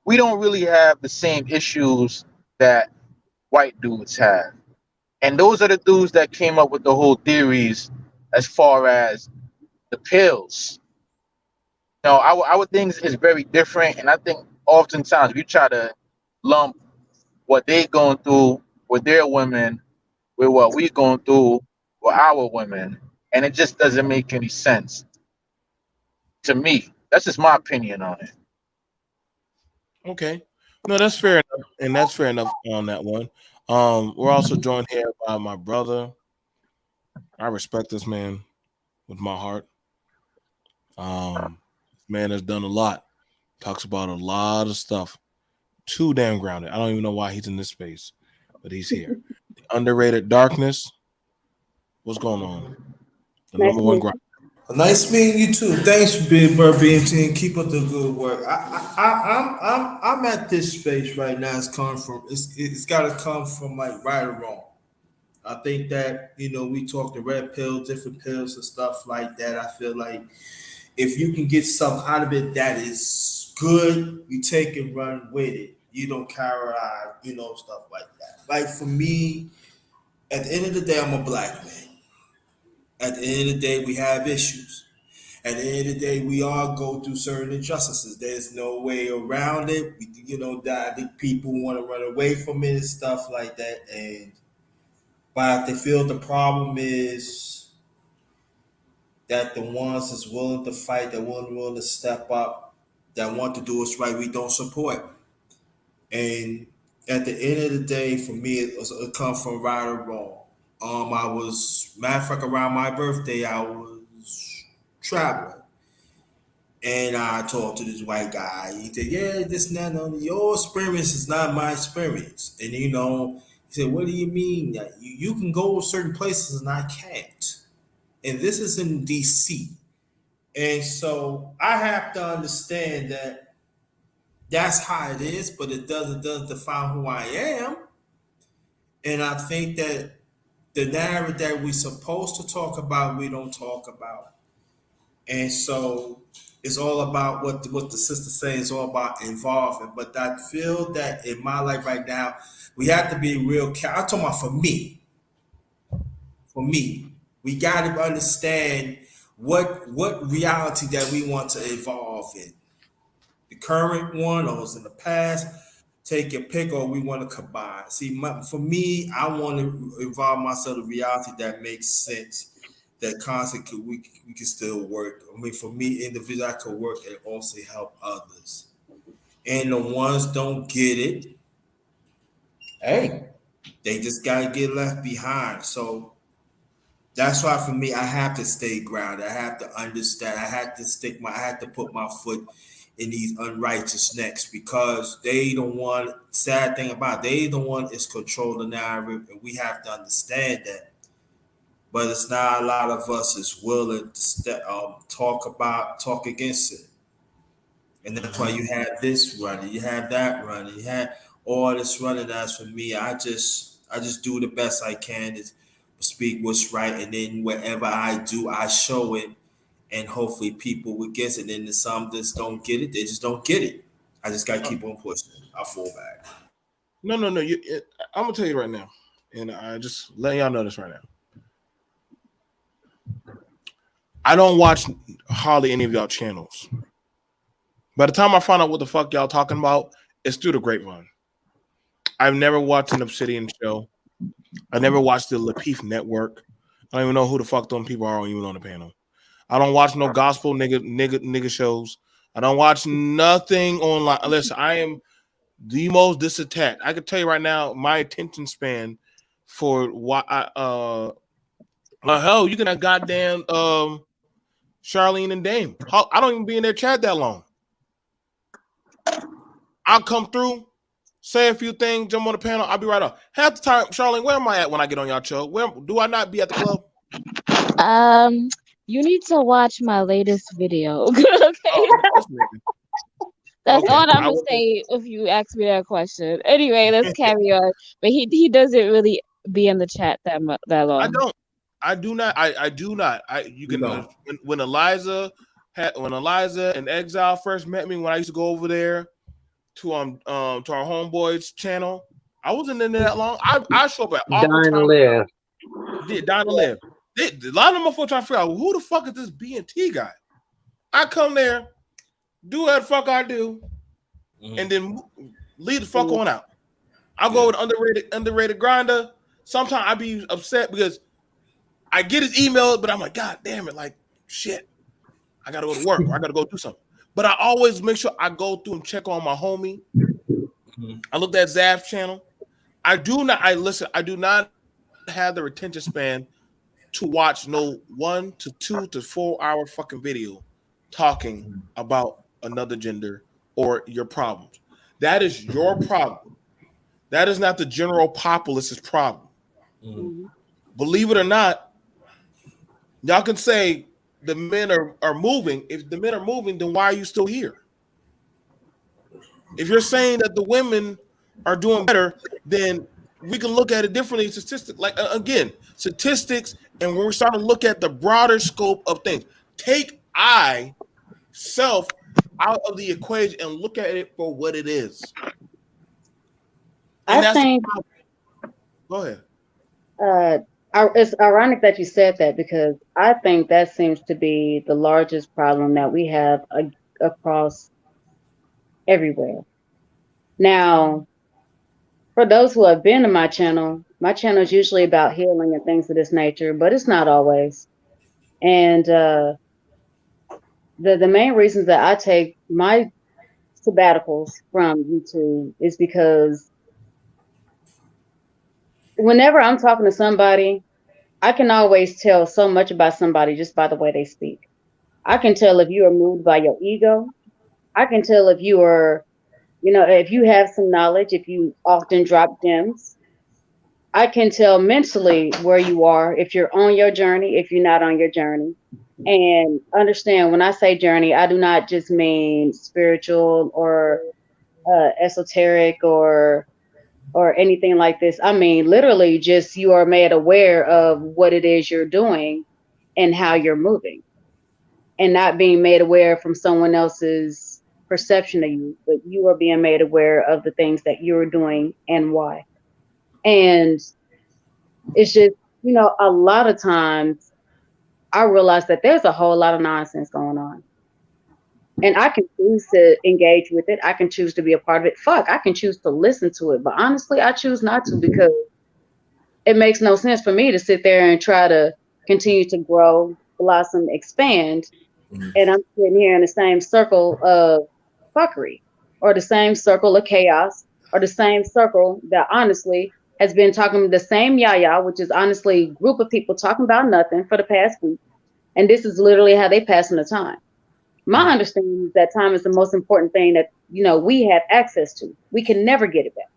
we don't really have the same issues that white dudes have. And those are the dudes that came up with the whole theories as far as the pills. Our things is very different, and I think oftentimes we try to lump what they going through with their women with what we going through with our women, and it just doesn't make any sense to me. That's just my opinion on it. Okay. No, that's fair enough. And that's fair enough on that one. We're also joined here by my brother. I respect this man with my heart. This man has done a lot. Talks about a lot of stuff. Too damn grounded. I don't even know why he's in this space, but he's here. The underrated darkness. What's going on? The Nice number to one meet grind. Nice meeting you too. Thanks, Big Bird BMT, and keep up the good work. I'm at this space right now. It's got to come from like right or wrong. I think that we talk the red pill, different pills and stuff like that. I feel like if you can get something out of it that is good, you take and run with it. You don't carry out, stuff like that. Like for me, at the end of the day, I'm a black man. At the end of the day, we have issues. At the end of the day, we all go through certain injustices. There's no way around it. That I think people want to run away from it and stuff like that. But they feel the problem is that the ones that's willing to fight, that willing to step up, that want to do what's right, we don't support. And at the end of the day, for me, it comes from right or wrong. I was, matter of fact, around my birthday, I was traveling. And I talked to this white guy. He said, "Yeah, this and that. No, your experience is not my experience." And he said, "What do you mean? That you can go to certain places and I can't?" And this is in DC. And so I have to understand that that's how it is, but it doesn't define who I am. And I think that the narrative that we're supposed to talk about, we don't talk about. And so it's all about what the sister saying. It's all about involvement. But I feel that in my life right now, we have to be real. I'm talking about for me. For me, we got to understand what reality that we want to evolve in. The current one, or was in the past. Take your pick, or we want to combine. See, for me, I want to involve myself in reality that makes sense. That concept we can still work. I mean, for me, individually, I could work and also help others. And the ones don't get it, hey, they just gotta get left behind. So that's why for me, I have to stay grounded. I have to understand. I have to put my foot in these unrighteous necks because they don't want. Sad thing about it, they don't want is control the narrative, and we have to understand that. But it's not a lot of us is willing to talk against it, and that's why you have this running, you have that running, you have all this running. As for me, I just do the best I can to speak what's right, and then whatever I do, I show it, and hopefully people will get it. And then some just don't get it; they just don't get it. I just gotta keep on pushing. I fall back. No. I'm gonna tell you right now, and I just letting y'all know this right now. I don't watch hardly any of y'all channels. By the time I find out what the fuck y'all talking about, it's through the grapevine. I've never watched an Obsidian show. I never watched the Lapeef Network. I don't even know who the fuck them people are even on the panel. I don't watch no gospel nigga shows. I don't watch nothing online. Listen, I am the most disattached. I can tell you right now, my attention span for what hell, you can have goddamn Charlene and Dame. I don't even be in their chat that long. I'll come through, say a few things, jump on the panel. I'll be right off. Half the time, Charlene, where am I at when I get on y'all show? Where do I not be at the club? You need to watch my latest video. Okay. That's Okay, all I'm I gonna will. say if you ask me that question. Anyway, let's carry on. But he doesn't really be in the chat that long. I don't. I do not. I do not. You can when Eliza and Exile first met me when I used to go over there to our homeboys channel. I wasn't in there that long. I show up at awkward Dying to time. live. Did Dying to live. A lot of them motherfuckers trying to figure out who the fuck is this B&T guy. I come there, do what the fuck I do, and then leave the fuck on out. I'll go with underrated grinder. Sometimes I be upset because I get his email, but I'm like, God damn it, like shit. I gotta go to work or I gotta go do something. But I always make sure I go through and check on my homie. I looked at Zav's channel. I do not have the retention span to watch no 1 to 2 to 4 hour fucking video talking about another gender or your problems. That is your problem. That is not the general populace's problem. Believe it or not, y'all can say the men are moving. If the men are moving, then why are you still here? If you're saying that the women are doing better, then we can look at it differently. Statistics, like again, statistics, and when we're starting to look at the broader scope of things, take self out of the equation and look at it for what it is. And I think. Go ahead. It's ironic that you said that because I think that seems to be the largest problem that we have across everywhere. Now, for those who have been to my channel is usually about healing and things of this nature, but it's not always. And the main reasons that I take my sabbaticals from YouTube is because whenever I'm talking to somebody, I can always tell so much about somebody just by the way they speak. I can tell if you are moved by your ego. I can tell if you are, if you have some knowledge, if you often drop gems. I can tell mentally where you are, if you're on your journey, if you're not on your journey. And understand when I say journey, I do not just mean spiritual or esoteric or anything like this. I mean, literally just you are made aware of what it is you're doing and how you're moving and not being made aware from someone else's perception of you, but you are being made aware of the things that you're doing and why. And it's just, a lot of times I realize that there's a whole lot of nonsense going on. And I can choose to engage with it. I can choose to be a part of it. Fuck, I can choose to listen to it. But honestly, I choose not to because it makes no sense for me to sit there and try to continue to grow, blossom, expand. And I'm sitting here in the same circle of fuckery or the same circle of chaos or the same circle that honestly has been talking the same yaya, which is honestly a group of people talking about nothing for the past week. And this is literally how they passing the time. My understanding is that time is the most important thing that, we have access to. We can never get it back.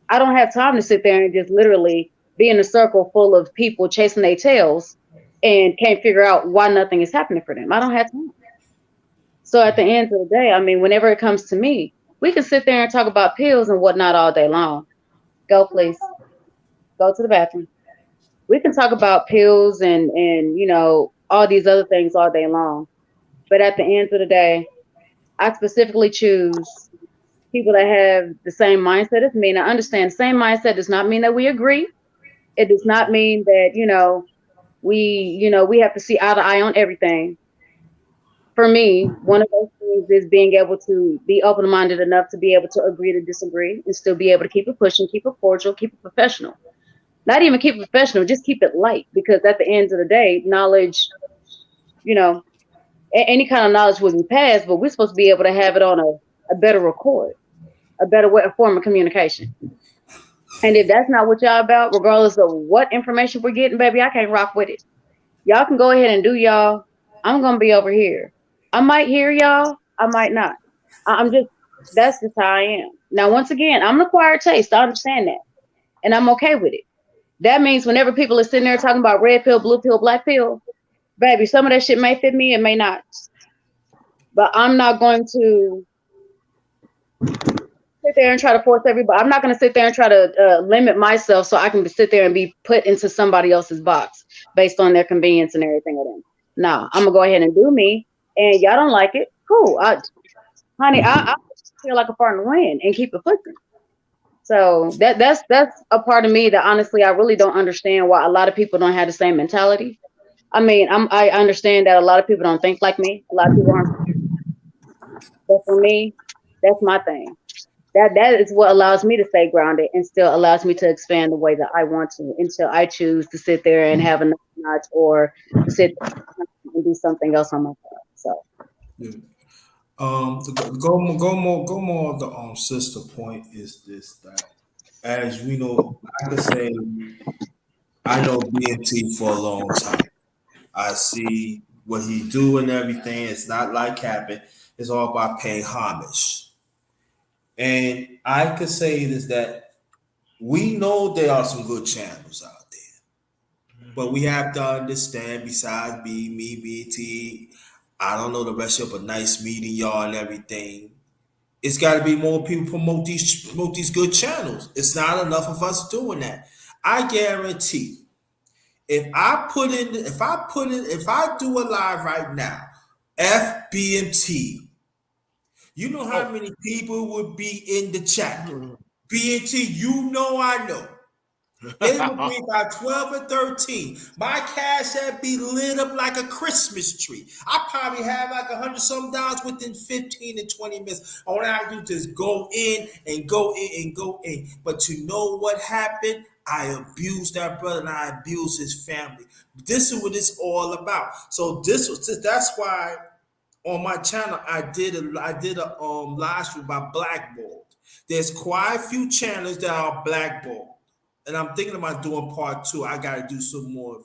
I don't have time to sit there and just literally be in a circle full of people chasing their tails and can't figure out why nothing is happening for them. I don't have time. So at the end of the day, I mean, whenever it comes to me, we can sit there and talk about pills and whatnot all day long. Go, please. Go to the bathroom. We can talk about pills and all these other things all day long. But at the end of the day, I specifically choose people that have the same mindset as me. And I understand the same mindset does not mean that we agree. It does not mean that, we have to see eye to eye on everything. For me, one of those things is being able to be open-minded enough to be able to agree to disagree and still be able to keep it pushing, keep it cordial, keep it professional. Not even keep it professional, just keep it light. Because at the end of the day, knowledge you know, any kind of knowledge will be passed, but we're supposed to be able to have it on a better record, a better way, a form of communication. And if that's not what y'all about, regardless of what information we're getting, baby, I can't rock with it. Y'all can go ahead and do y'all. I'm gonna be over here. I might hear y'all, I might not. I'm just, that's just how I am. Now, once again, I'm an acquired taste. I understand that. And I'm okay with it. That means whenever people are sitting there talking about red pill, blue pill, black pill, baby, some of that shit may fit me, it may not. But I'm not going to sit there and try to force everybody. I'm not going to sit there and try to limit myself so I can sit there and be put into somebody else's box based on their convenience and everything of them. No, I'm gonna go ahead and do me. And y'all don't like it, cool. Honey, I feel like a fart in the wind and keep it pushing. So that's a part of me that honestly I really don't understand why a lot of people don't have the same mentality. I mean, I understand that a lot of people don't think like me. A lot of people aren't. But for me, that's my thing. That is what allows me to stay grounded and still allows me to expand the way that I want to until I choose to sit there and have a notch or to sit and do something else on my part. So Yeah. Go more on the sister point is this that as we know, I could say I know BMT for a long time. I see what he do and everything. It's not like capping. It's all about paying homage. And I could say this that we know there are some good channels out there, but we have to understand. Besides me, BT, I don't know the rest of it, but nice meeting y'all and everything. It's got to be more people promote these good channels. It's not enough of us doing that. I guarantee if I do a live right now, FBMT, you know how many people would be in the chat? BMT, you know I know. It would be about 12 or 13. My cash app be lit up like a Christmas tree. I probably have like $100 within 15 to 20 minutes. All I do is go in and go in and go in. But you know what happened? I abused that brother and I abused his family. This is what it's all about. So that's why on my channel I did a live stream about blackballed. There's quite a few channels that are blackballed. And I'm thinking about doing part 2. I gotta do some more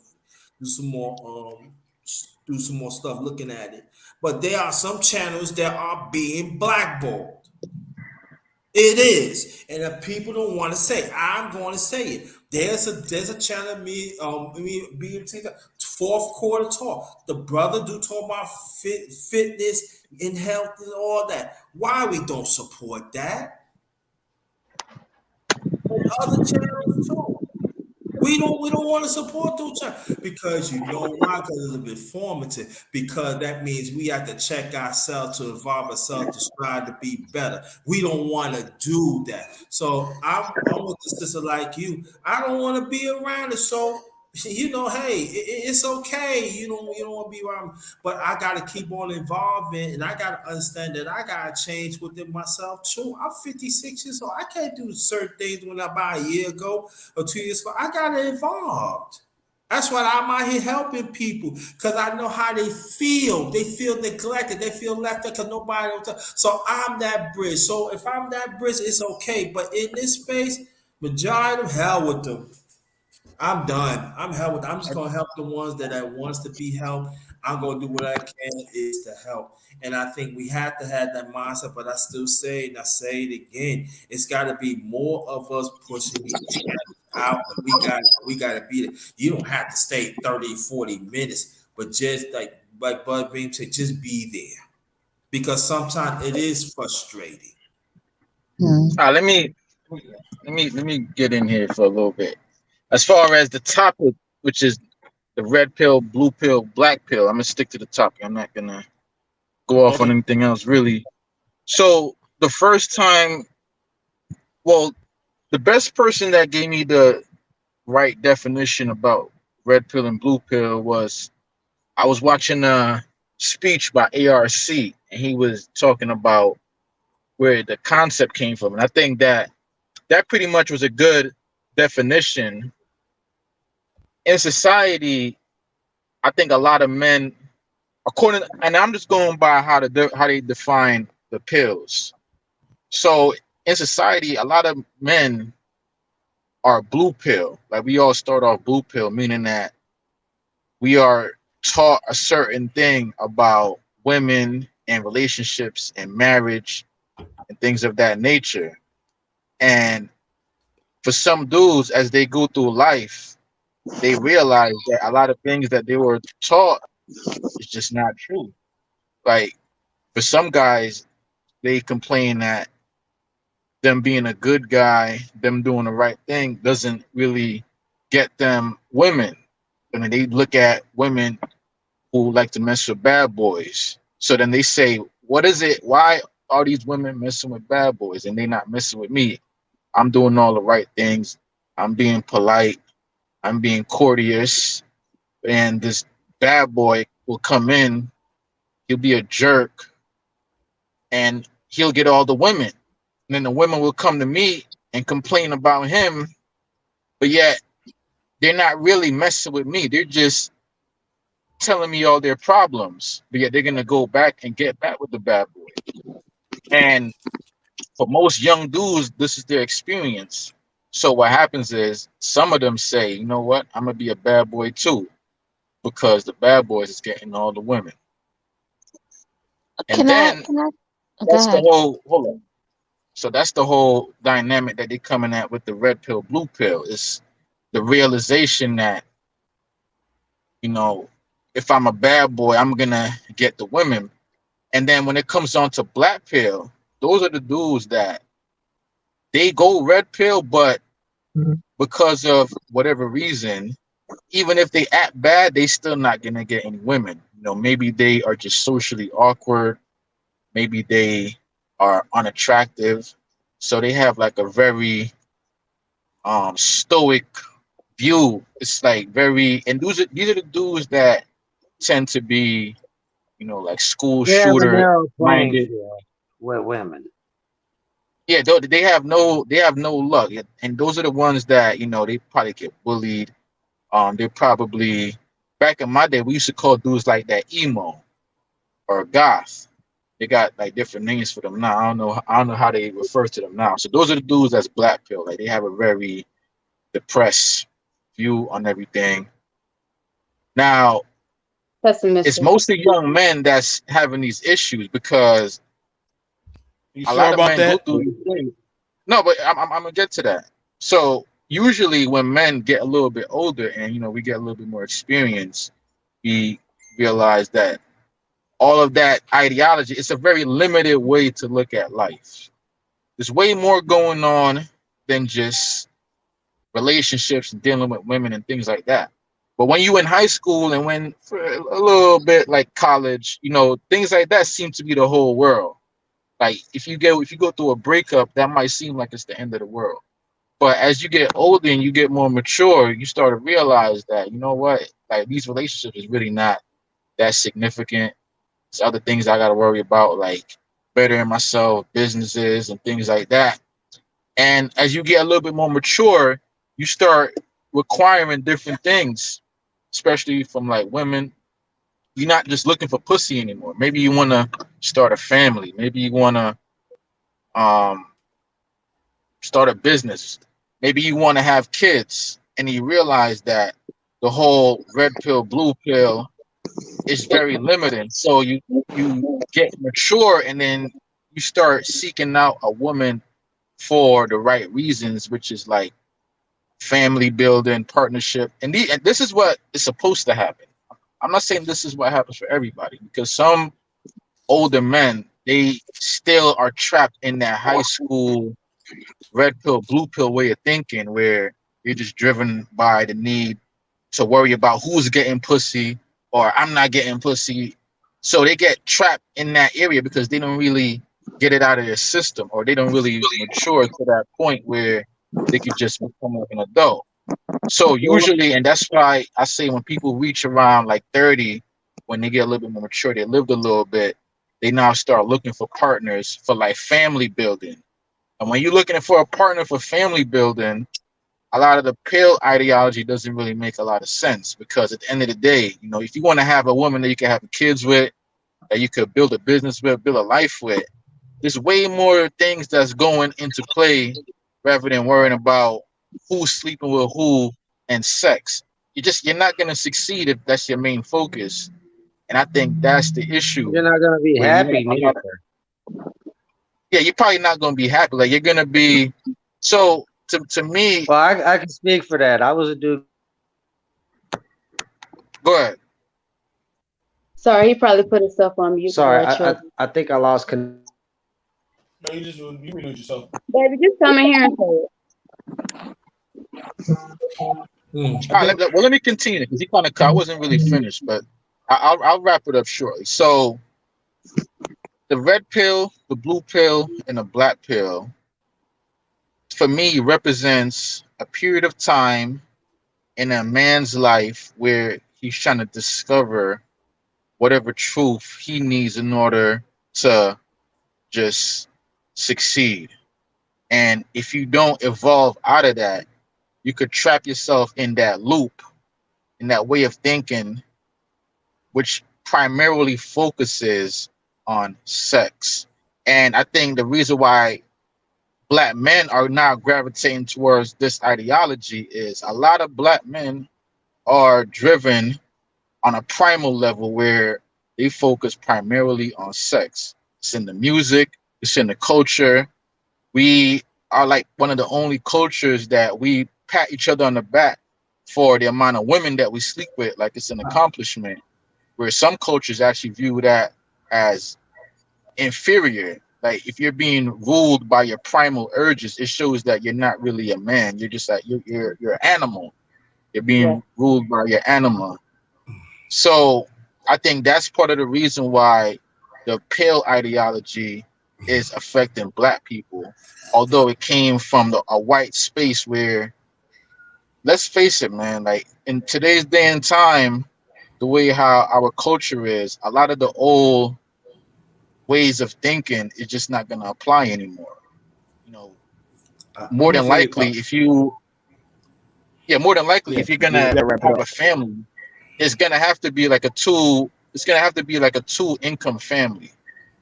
stuff looking at it. But there are some channels that are being blackballed. It is, and if people don't want to say, I'm going to say it. There's a channel me BMT fourth quarter talk. The brother do talk about fitness and health and all that. Why we don't support that? And other channels too. We don't want to support those channels because you know why? Because it's a bit formative. Because that means we have to check ourselves to evolve ourselves to strive to be better. We don't want to do that. So I'm with a sister like you. I don't want to be around it. So you know, hey, it's okay. You don't want to be around, but I got to keep on evolving, and I got to understand that I got to change within myself too. I'm 56 years old. I can't do certain things when I about a year ago or 2 years ago. I got to evolve. That's why I'm out here helping people because I know how they feel. They feel neglected. They feel left out because nobody will tell. So I'm that bridge. So if I'm that bridge, it's okay. But in this space, majority of hell with them. I'm done. I'm just gonna help the ones that I wants to be helped. I'm gonna do what I can is to help. And I think we have to have that mindset, but I still say, and I say it again, it's gotta be more of us pushing these channels out. We gotta beat it. You don't have to stay 30, 40 minutes, but just like Bud Beam said, just be there. Because sometimes it is frustrating. Let me get in here for a little bit. As far as the topic, which is the red pill, blue pill, black pill, I'm gonna stick to the topic. I'm not gonna go off on anything else really. So the first time, well, the best person that gave me the right definition about red pill and blue pill was I was watching a speech by ARC, and he was talking about where the concept came from, and I think that pretty much was a good definition. In society, I think a lot of men according, and I'm just going by how they define the pills. So in society, a lot of men are blue pill. Like we all start off blue pill, meaning that we are taught a certain thing about women and relationships and marriage and things of that nature. And for some dudes, as they go through life, they realize that a lot of things that they were taught is just not true. Like for some guys, they complain that them being a good guy, them doing the right thing doesn't really get them women. I mean, they look at women who like to mess with bad boys. So then they say, what is it? Why are these women messing with bad boys and they not messing with me? I'm doing all the right things. I'm being polite. I'm being courteous. And this bad boy will come in. He'll be a jerk and he'll get all the women. And then the women will come to me and complain about him. But yet they're not really messing with me. They're just telling me all their problems. But yet they're going to go back and get back with the bad boy. And for most young dudes, this is their experience. So what happens is some of them say, you know what, I'm gonna be a bad boy too, because the bad boys is getting all the women. And Can I? then Can I? Go that's the ahead. whole hold on. So that's the whole dynamic that they're coming at with the red pill, blue pill. Is the realization that, you know, if I'm a bad boy, I'm gonna get the women. And then when it comes on to black pill, those are the dudes that they go red pill, but because of whatever reason, even if they act bad, they still not gonna get any women. You know, maybe they are just socially awkward, maybe they are unattractive, so they have like a very stoic view. It's like very, and these are the dudes that tend to be, you know, like school You have a shooter narrow playing minded. field with women. Yeah, they have no luck, and those are the ones that, you know, they probably get bullied. They're probably, back in my day, we used to call dudes like that emo or goth. They got like different names for them now. I don't know how they refer to them now. So those are the dudes that's black pill. Like they have a very depressed view on everything. Now it's Pessimistic. mostly young men that's having these issues because You a sure lot of about men go that? through these things. No, but I'm gonna get to that. So usually when men get a little bit older and, you know, we get a little bit more experience, we realize that all of that ideology, it's a very limited way to look at life. There's way more going on than just relationships and dealing with women and things like that. But when you in high school and when for a little bit like college, you know, things like that seem to be the whole world. Like if you go through a breakup, that might seem like it's the end of the world. But as you get older and you get more mature, you start to realize that, you know what, like these relationships is really not that significant. There's other things I got to worry about, like bettering myself, businesses, and things like that. And as you get a little bit more mature, you start requiring different things, especially from like women. You're not just looking for pussy anymore. Maybe you want to start a family. Maybe you want to um, start a business. Maybe you want to have kids. And you realize that the whole red pill, blue pill is very limited. So you get mature and then you start seeking out a woman for the right reasons, which is like family building, partnership. And this is what is supposed to happen. I'm not saying this is what happens for everybody, because some older men, they still are trapped in that high school red pill, blue pill way of thinking where you're just driven by the need to worry about who's getting pussy or I'm not getting pussy. So they get trapped in that area because they don't really get it out of their system, or they don't really mature to that point where they could just become like an adult. So usually, and that's why I say when people reach around like 30, when they get a little bit more mature, they lived a little bit, they now start looking for partners for like family building. And when you're looking for a partner for family building, a lot of the pill ideology doesn't really make a lot of sense, because at the end of the day, you know, if you want to have a woman that you can have kids with, that you could build a business with, build a life with, there's way more things that's going into play rather than worrying about who's sleeping with who and sex. You're not gonna succeed if that's your main focus. And I think that's the issue. You're not gonna be Where happy neither. yeah, you're probably not gonna be happy. Like, you're gonna be so to me. Well, I can speak for that. I was a dude. Go ahead. Sorry, he probably put himself on mute. Sorry, for a I think I lost. No, you muted yourself. Baby, just come in here and say it. All right, let me continue, because I wasn't really finished, but I'll wrap it up shortly. So the red pill, the blue pill, and the black pill, for me, represents a period of time in a man's life where he's trying to discover whatever truth he needs in order to just succeed. And if you don't evolve out of that, you could trap yourself in that loop, in that way of thinking, which primarily focuses on sex. And I think the reason why Black men are now gravitating towards this ideology is a lot of Black men are driven on a primal level where they focus primarily on sex. It's in the music, it's in the culture. We are like one of the only cultures that we pat each other on the back for the amount of women that we sleep with, like it's an accomplishment, where some cultures actually view that as inferior. Like, if you're being ruled by your primal urges, it shows that you're not really a man. You're just like you're an animal. You're being ruled by your animal. So I think that's part of the reason why the pill ideology is affecting Black people, although it came from a white space where, let's face it, man, like in today's day and time, the way how our culture is, a lot of the old ways of thinking is just not going to apply anymore. You know, more than likely, if you're going to have a family, it's going to have to be like a two income family.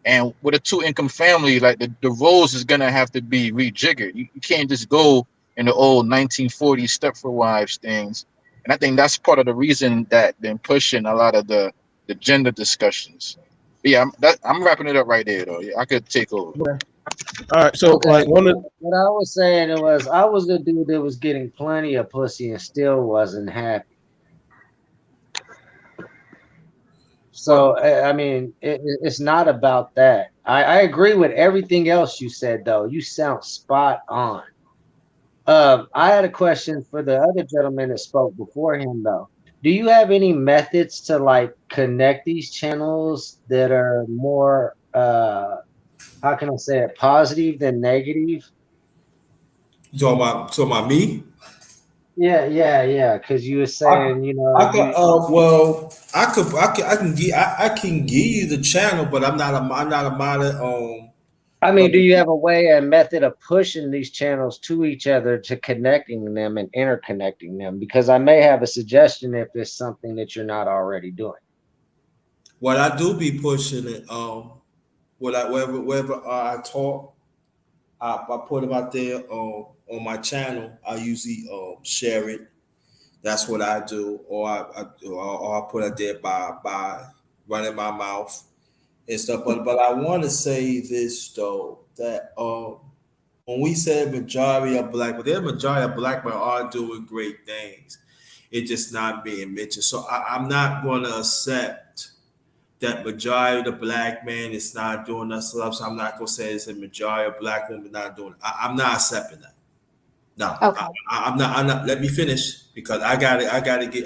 And with a 2-income family, like the roles is going to have to be rejiggered. You can't just go in the old 1940s Stepford Wives things. And I think that's part of the reason that been pushing a lot of the gender discussions. But yeah, I'm wrapping it up right there, though. Yeah, I could take over. All right, so Okay. like What I was saying was, I was the dude that was getting plenty of pussy and still wasn't happy. So I mean, it's not about that. I agree with everything else you said, though. You sound spot on. I had a question for the other gentleman that spoke before him, though. Do you have any methods to like connect these channels that are more, how can I say it, positive than negative? You talking about me? Yeah. Because you were saying, I can give you the channel, but I'm not a modern. I mean, do you have a way, a method of pushing these channels to each other, to connecting them and interconnecting them? Because I may have a suggestion if there's something that you're not already doing. What I do be pushing it, wherever I talk, I put them out there on my channel. I usually share it. That's what I do, or I put it there by running my mouth and stuff. But I want to say this though, that when we say majority of Black, but the majority of Black men are doing great things. It's just not being mentioned. So I'm not going to accept that majority of the Black man is not doing that stuff. So I'm not going to say it's a majority of Black women not doing it. I'm not accepting that. No, okay. I'm not. Let me finish, because I gotta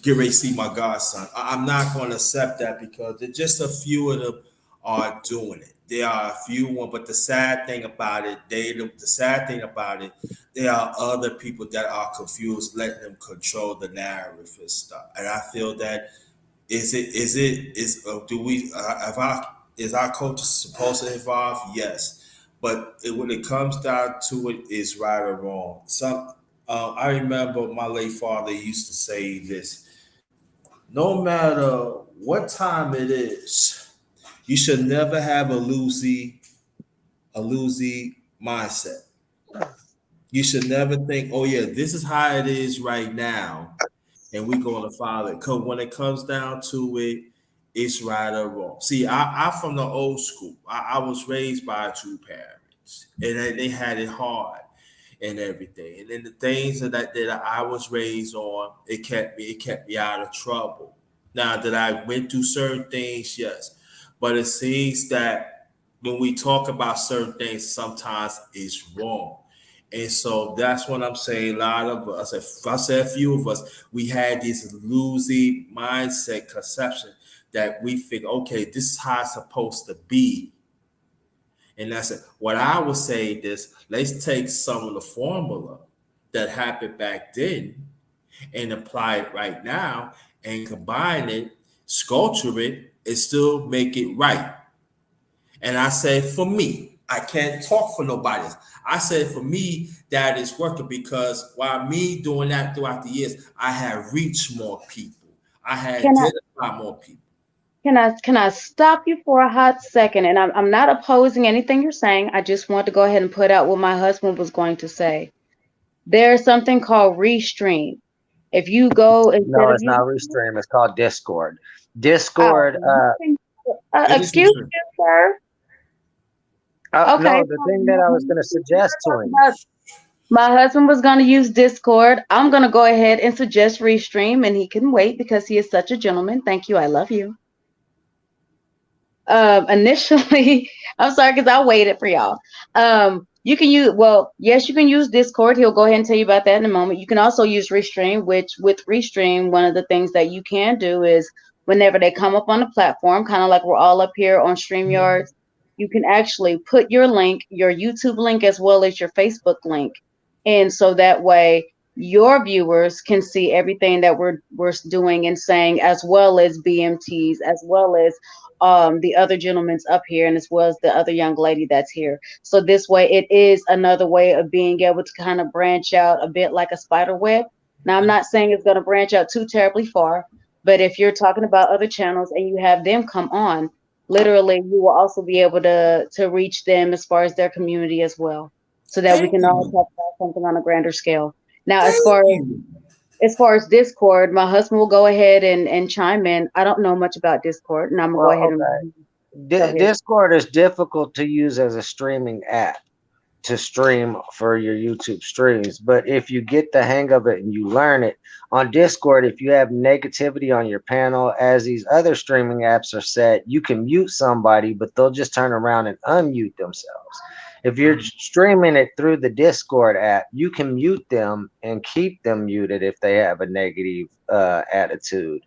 get ready to see my godson. I'm not going to accept that, because just a few of them are doing it. There are a few one, but the sad thing about it, there are other people that are confused, letting them control the narrative and stuff. And I feel that is our culture supposed to evolve? Yes. But when it comes down to it, is right or wrong. I remember my late father used to say this: no matter what time it is, you should never have a losey mindset. You should never think, oh yeah, this is how it is right now, and we're going to follow it. Because when it comes down to it, it's right or wrong. See, I'm from the old school. I was raised by two parents, and they had it hard and everything. And then the things that I was raised on, it kept me out of trouble. Now that I went through certain things, yes, but it seems that when we talk about certain things, sometimes it's wrong. And so that's what I'm saying. A lot of us, if I say a few of us, we had this losing mindset conception that we think, okay, this is how it's supposed to be. And that's it. What I would say is let's take some of the formula that happened back then and apply it right now and combine it, sculpture it, and still make it right. And I say for me, I can't talk for nobody else. I said for me, that is working because while me doing that throughout the years, I have reached more people. I had Can I identified more people. can I stop you for a hot second? And I'm not opposing anything you're saying. I just want to go ahead and put out what my husband was going to say. There's something called Restream. If you go instead No, of it's not using Restream. It's called Discord. oh, Discord. It is excuse restricted. you, sir. Okay, No, the thing that I was going to suggest to him. my husband was going to use Discord. I'm going to go ahead and suggest Restream, and he can wait because he is such a gentleman. Thank you. I love you. Initially, I'm sorry because I waited for y'all. You can use, well, yes, you can use Discord. He'll go ahead and tell you about that in a moment. You can also use Restream, which with Restream, one of the things that you can do is whenever they come up on the platform, kind of like we're all up here on StreamYard, you can actually put your link, your YouTube link, as well as your Facebook link. And so that way your viewers can see everything that we're doing and saying, as well as BMTs, as well as the other gentleman's up here, and as well as the other young lady that's here. So this way, it is another way of being able to kind of branch out a bit like a spider web. Now, I'm not saying it's going to branch out too terribly far, but if you're talking about other channels and you have them come on, literally, you will also be able to reach them as far as their community as well, so that we Thank can all you. talk about something on a grander scale. Now, Thank you. as far as Discord, my husband will go ahead and chime in. I don't know much about Discord, and I'm gonna go Well, ahead and okay. go ahead. Discord is difficult to use as a streaming app to stream for your YouTube streams. But if you get the hang of it and you learn it on Discord, if you have negativity on your panel, as these other streaming apps are set, you can mute somebody, but they'll just turn around and unmute themselves. If you're streaming it through the Discord app, you can mute them and keep them muted if they have a negative attitude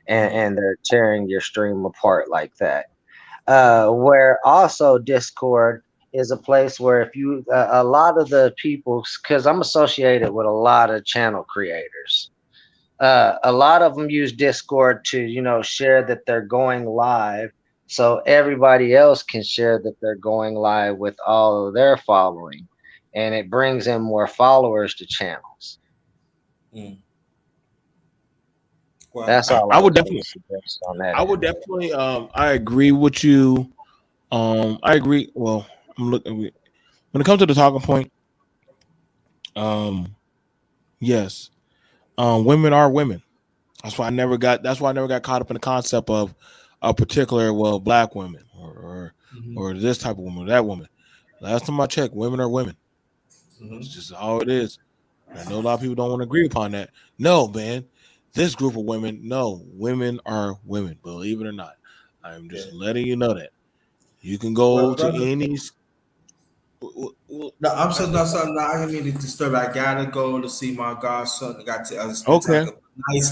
and they're tearing your stream apart like that. Where also Discord is a place where if you a lot of the people, because I'm associated with a lot of channel creators, a lot of them use Discord to share that they're going live, so everybody else can share that they're going live with all of their following, and it brings in more followers to channels. Well, That's all I I would was going definitely, to suggest on that I would end. definitely, I agree with you. I agree. Well, I'm looking when it comes to the talking point. Um, yes, women are women. That's why I never got caught up in the concept of a particular, well, black women or this type of woman or that woman. Last time I checked, women are women. It's just how it is. I know a lot of people don't want to agree upon that. No, man, this group of women, no, women are women. Believe it or not, I'm just letting you know that. You can go well, to brother. any. No, I'm so no, so no, I didn't mean to disturb. I gotta go to see my godson. I got to spend time. Okay,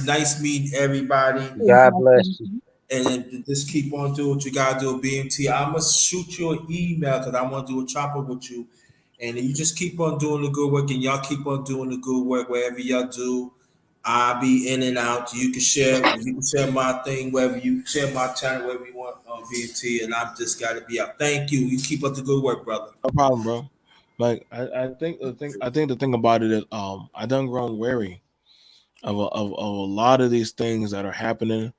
Nice meeting everybody. God bless you. And then just keep on doing what you gotta do, BMT. I'm gonna shoot you an email because I want to do a chopper with you, and you just keep on doing the good work, and y'all keep on doing the good work wherever y'all do. I'll be in and out. You can share my thing wherever you share my channel wherever you want on BMT, and I've just got to be out. Thank you. You keep up the good work, brother. no problem, bro. Like I think the thing about it is I done grown wary of a lot of these things that are happening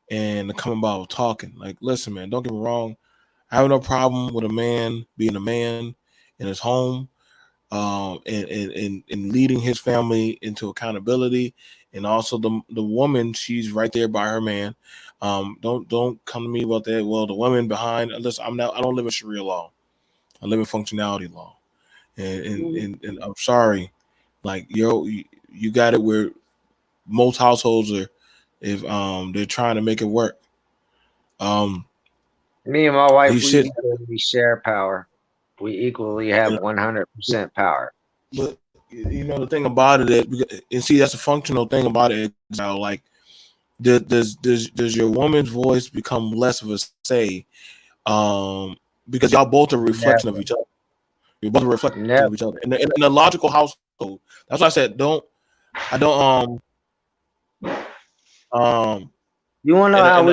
and the come about talking. Like, listen, man, don't get me wrong. I have no problem with a man being a man in his home, and leading his family into accountability, and also the woman, she's right there by her man. Don't come to me about that. Well, the woman behind. Listen, I don't live in Sharia law. I live in functionality law, and I'm sorry, like you got it where most households are, if they're trying to make it work. Um, Me and my wife, you we should. equally share power. We equally have 100% power. But you know the thing about it is, and see that's a functional thing about it. Exile. Like, does your woman's voice become less of a say? Because y'all both are a reflection of Never, each other. You're both a reflection never. of each other. In a logical household, that's why I said don't. I don't. You want to know how And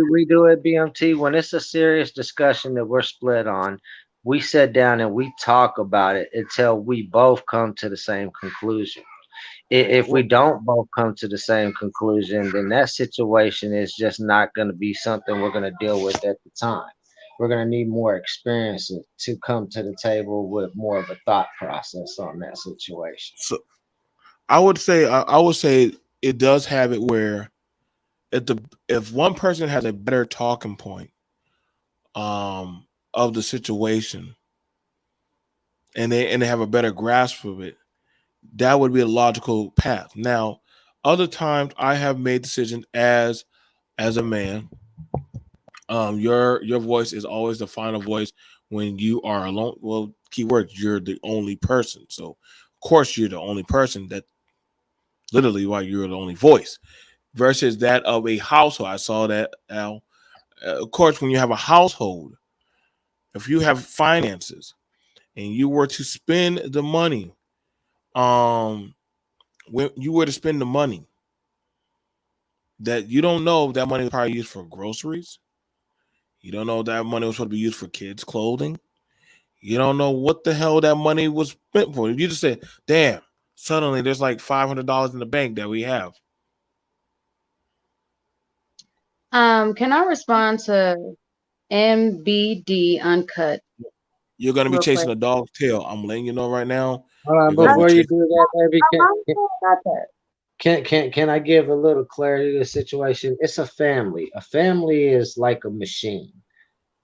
we do it, BMT? When it's a serious discussion that we're split on, we sit down and we talk about it until we both come to the same conclusion. If we don't both come to the same conclusion, then that situation is just not going to be something we're going to deal with at the time. We're going to need more experience to come to the table with more of a thought process on that situation. so I would say it does have it where if one person has a better talking point of the situation, and they have a better grasp of it, that would be a logical path. Now, other times I have made decisions as a man. Your voice is always the final voice when you are alone. Well, keyword, you're the only person. So of course you're the only person, that literally why you're the only voice, versus that of a household. I saw that, Al. Of course, when you have a household, if you have finances and you were to spend the money, um, when you were to spend the money, that you don't know if that money was probably used for groceries. You don't know if that money was supposed to be used for kids' clothing. You don't know what the hell that money was spent for. You just said, damn, suddenly there's like $500 in the bank that we have. Can I respond to MBD Uncut You're going to be real chasing quick? a dog's tail. I'm letting you know right now. Hold on, You're going to be before you chasing. do that, baby, About that. can I give a little clarity to the situation? It's a family. A family is like a machine.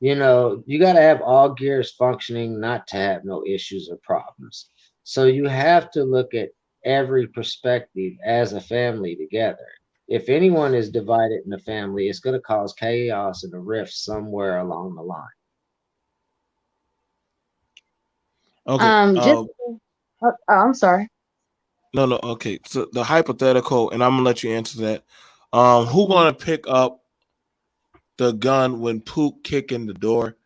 You know, you got to have all gears functioning not to have no issues or problems. So you have to look at every perspective as a family together. If anyone is divided in the family, it's going to cause chaos and a rift somewhere along the line. Okay. Just I'm sorry. No. Okay. So the hypothetical, and I'm gonna let you answer that. Who gonna pick up the gun when Pook kick in the door?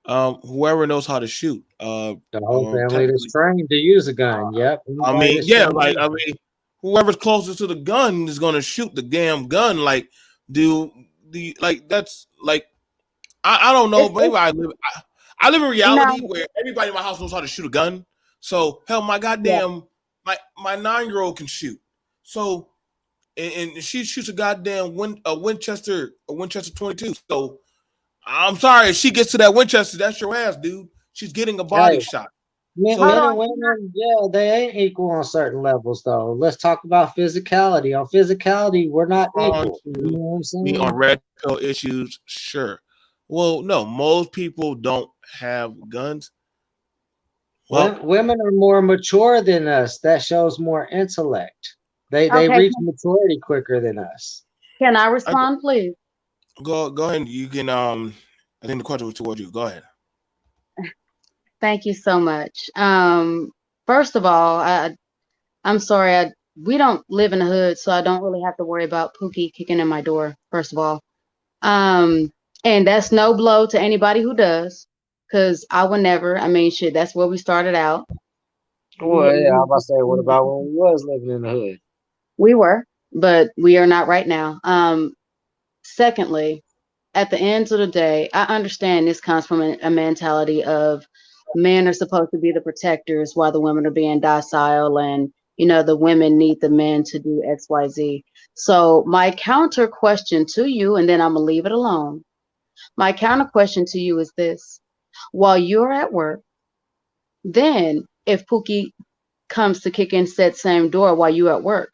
Whoever knows how to shoot. The whole Or family that's technically, trained to use a gun. Yep. I Anybody mean, that's yeah, trained to like use I mean, whoever's closest to the gun is gonna shoot the damn gun. Like, do the like that's like I don't know. Maybe It's I live in reality no, where everybody in my house knows how to shoot a gun. So hell, my yeah. goddamn my 9-year-old can shoot. So and she shoots a Winchester 22. So I'm sorry, if she gets to that Winchester, that's your ass, dude. She's getting a body Hey, shot. Hold So men and on. women, yeah, they ain't equal on certain levels, though. Let's talk about physicality. On physicality, we're not on equal. You to know what I'm me on saying? red pill issues, sure. Well, no, most people don't have guns. Well, Women are more mature than us. That shows more intellect. They Okay, reach maturity quicker than us. can I I, respond, please? go ahead. You can I think the question was toward you. Go ahead. Thank you so much. First of all, I'm sorry, we don't live in the hood, so I don't really have to worry about Pookie kicking in my door, first of all. Um, and that's no blow to anybody who does, because I would never. I mean, shit, that's where we started out. Well, yeah, I was about to say, what about when we was living in the hood? We were, but we are not right now. Secondly, at the end of the day, I understand this comes from a mentality of men are supposed to be the protectors while the women are being docile, and the women need the men to do XYZ. So my counter question to you, and then I'm gonna leave it alone. My counter question to you is this: while you're at work, then if Pookie comes to kick in said same door while you're at work,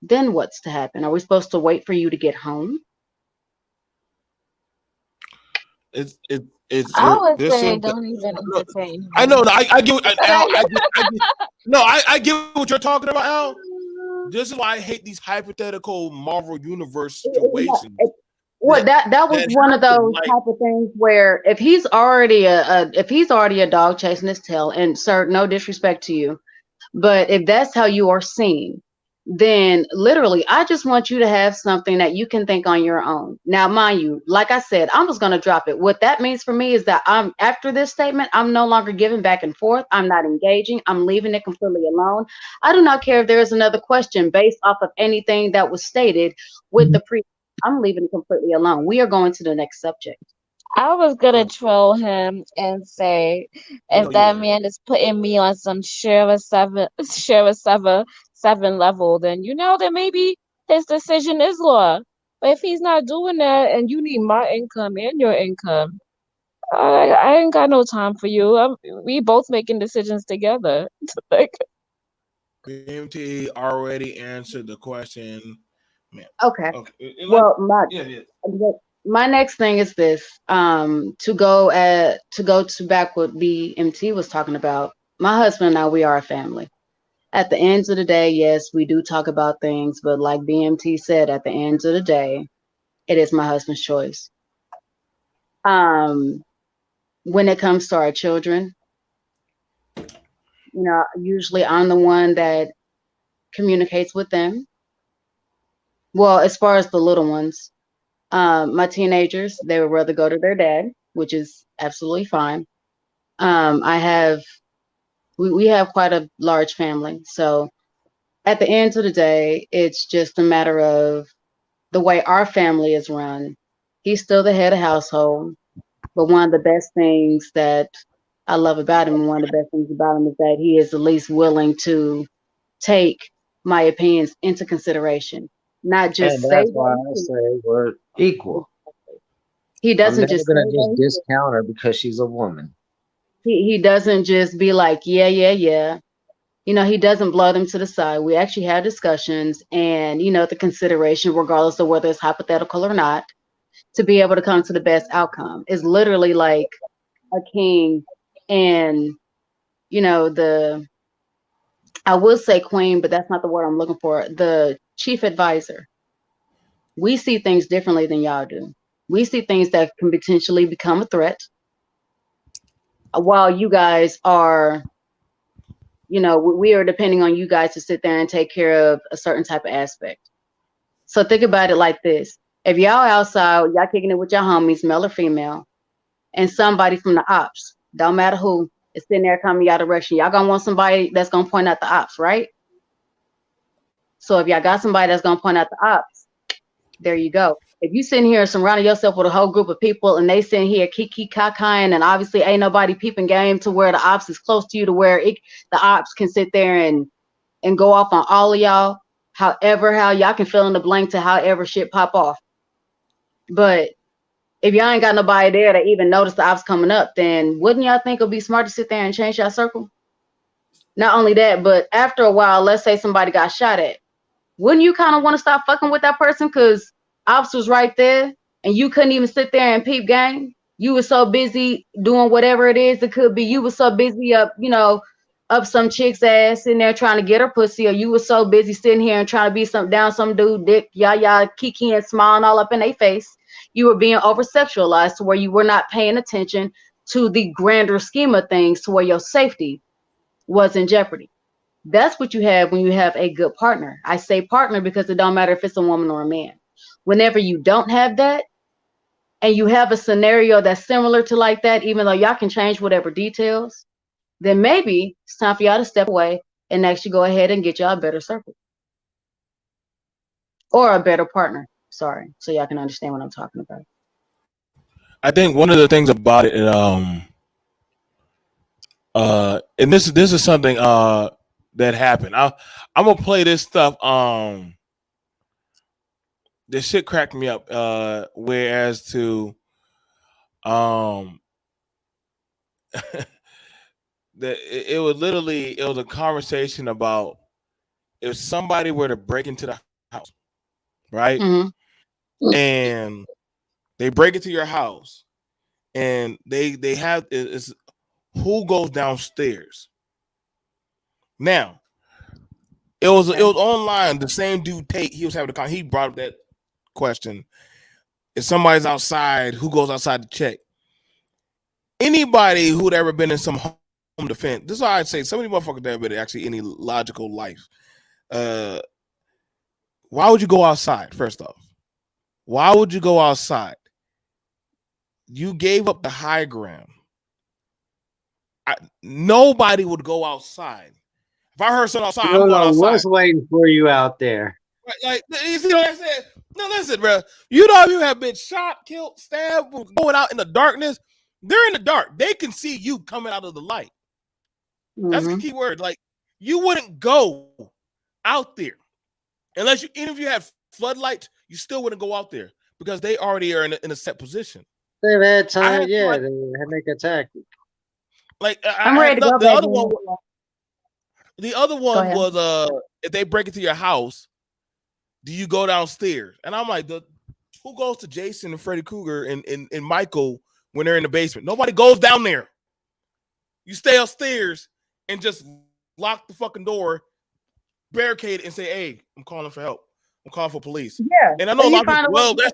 then what's to happen? Are we supposed to wait for you to get home? It's I would this say is don't even entertain I know him. I get Al, I get what you're talking about, Al. This is why I hate these hypothetical Marvel universe situations. Well, that was one of those type of things where if he's already a dog chasing his tail, and sir, no disrespect to you, but if that's how you are seen, then literally I just want you to have something that you can think on your own. Now, mind you, like I said, I was going to drop it. What that means for me is that after this statement, I'm no longer giving back and forth. I'm not engaging. I'm leaving it completely alone. I do not care if there is another question based off of anything that was stated with the pre. I'm leaving it completely alone. We are going to the next subject. I was gonna troll him and say, if that man is putting me on some Shira 7 level, then then maybe his decision is law. But if he's not doing that, and you need my income and your income, I ain't got no time for you. We both making decisions together. Like, BMT already answered the question. Man. Okay. Okay. Well, my next thing is this. To go to back what BMT was talking about. My husband and I, we are a family. At the end of the day, yes, we do talk about things, but like BMT said, at the end of the day, it is my husband's choice. When it comes to our children, usually I'm the one that communicates with them. Well, as far as the little ones, my teenagers, they would rather go to their dad, which is absolutely fine. We have quite a large family. So at the end of the day, it's just a matter of the way our family is run. He's still the head of household. But one of the best things that I love about him, and one of the best things about him is that he is at least willing to take my opinions into consideration. Not just And say that's why I that. say we're equal. He I'm doesn't never just say gonna just that. discount her because she's a woman. He doesn't just be like, yeah, yeah, yeah. He doesn't blow them to the side. We actually have discussions and, the consideration, regardless of whether it's hypothetical or not, to be able to come to the best outcome. Is literally like a king and, I will say queen, but that's not the word I'm looking for. The chief advisor. We see things differently than y'all do. We see things that can potentially become a threat, while you guys are, we are depending on you guys to sit there and take care of a certain type of aspect. So think about it like this. If y'all outside, y'all kicking it with your homies, male or female, and somebody from the ops, don't matter who, is sitting there coming y'all direction, y'all gonna want somebody that's gonna point out the ops, right? So if y'all got somebody that's gonna point out the ops, there you go. If you sitting here surrounding yourself with a whole group of people and they sitting here kiki kakaing, and obviously ain't nobody peeping game to where the ops is close to you to where the ops can sit there and go off on all of y'all, how y'all can fill in the blank to however shit pop off. But if y'all ain't got nobody there to even notice the ops coming up, then wouldn't y'all think it'd be smart to sit there and change y'all circle? Not only that, but after a while, let's say somebody got shot at, wouldn't you kind of want to stop fucking with that person because ops was right there and you couldn't even sit there and peep game? You were so busy doing whatever it is it could be. You were so busy up some chick's ass in there trying to get her pussy, or you were so busy sitting here and trying to be down some dude dick, yah kiki and smiling all up in their face. You were being over sexualized to where you were not paying attention to the grander scheme of things, to where your safety was in jeopardy. That's what you have when you have a good partner. I say partner because it don't matter if it's a woman or a man. Whenever you don't have that, and you have a scenario that's similar to like that, even though y'all can change whatever details, then maybe it's time for y'all to step away and actually go ahead and get y'all a better circle. Or a better partner. Sorry. So y'all can understand what I'm talking about. I think one of the things about it, And this is something that happened. I'm gonna play this stuff. This shit cracked me up. Whereas to it was a conversation about if somebody were to break into the house, right? And they break into your house, and they have is who goes downstairs. Now, it was online. The same dude Tate, he was having he brought up that question. If somebody's outside, who goes outside to check? Anybody who'd ever been in some home defense, this is why I'd say some of these motherfuckers that have been actually any logical life. Why would you go outside? First off, why would you go outside? You gave up the high ground. Nobody would go outside. If I heard someone outside, I'm going outside. What's waiting for you out there? Like, you see what I said? No, listen, bro. You know, if you have been shot, killed, stabbed, going out in the darkness, they're in the dark. They can see you coming out of the light. That's the key word. Like, you wouldn't go out there unless even if you had floodlights, you still wouldn't go out there because they already are in a set position. They've had time, they make a tactic. Like, I'm ready to go. The other one was if they break into your house, do you go downstairs? And I'm like, who goes to Jason and Freddy Krueger and Michael when they're in the basement? Nobody goes down there. You stay upstairs and just lock the fucking door, barricade it, and say, "Hey, I'm calling for help. I'm calling for police." Yeah. And I know a lot of people, well, that's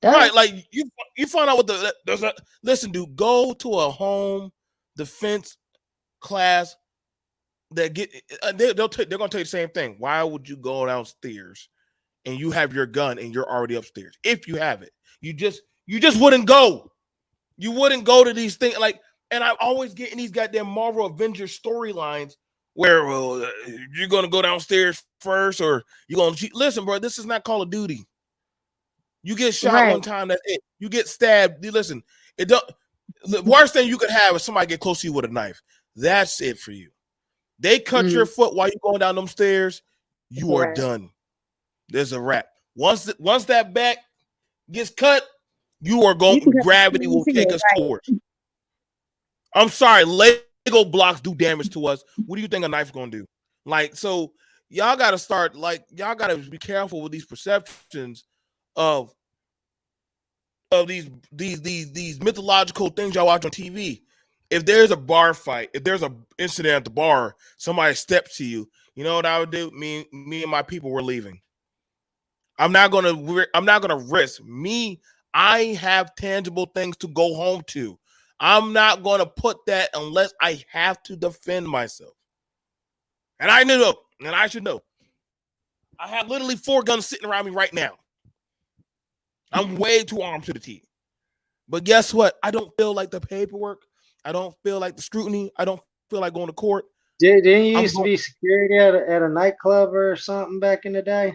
right. Like you find out what listen, dude, go to a home defense class that they're gonna tell you the same thing. Why would you go downstairs and you have your gun and you're already upstairs? If you have it, you just wouldn't go. You wouldn't go to these things. Like, and I always get in these goddamn Marvel Avengers storylines where you're gonna go downstairs first, or you're gonna listen, bro. This is not Call of Duty. You get shot one time, that's it. You get stabbed. Listen, the worst thing you could have is somebody get close to you with a knife. That's it for you. They cut your foot while you're going down them stairs, you are done. There's a wrap. Once that back gets cut, you are going. Gravity will take us towards. I'm sorry, Lego blocks do damage to us. What do you think a knife's gonna do? Like, so y'all gotta start. Like, y'all gotta be careful with these perceptions of these mythological things y'all watch on TV. If there's a bar fight, if there's an incident at the bar, somebody steps to you, you know what I would do? Me and my people were leaving. I'm not gonna risk me. I have tangible things to go home to. I'm not gonna put that unless I have to defend myself. And I know, and I should know. I have literally 4 guns sitting around me right now. I'm way too armed to the teeth. But guess what? I don't feel like the paperwork. I don't feel like the scrutiny. I don't feel like going to court. Didn't you used to be security at a nightclub or something back in the day?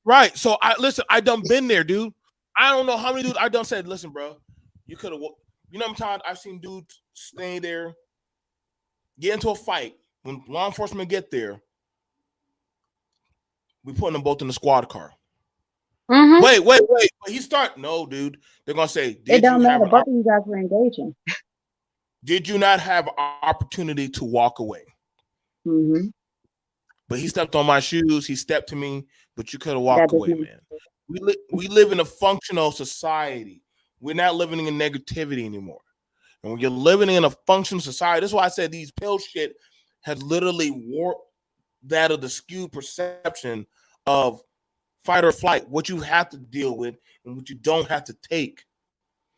Right. So I done been there, dude. I don't know how many dudes I done said, listen, bro, you could have, you know, sometimes I've seen dudes stay there, get into a fight. When law enforcement get there, we putting them both in the squad car. Wait. He start. No, dude. They're gonna say it don't matter. Both of you guys were engaging. Did you not have an opportunity to walk away? But he stepped on my shoes. He stepped to me, but you could have walked away, man. We live in a functional society. We're not living in negativity anymore. And when you're living in a functional society, that's why I said these pill shit has literally warped that of the skewed perception of fight or flight, what you have to deal with and what you don't have to take.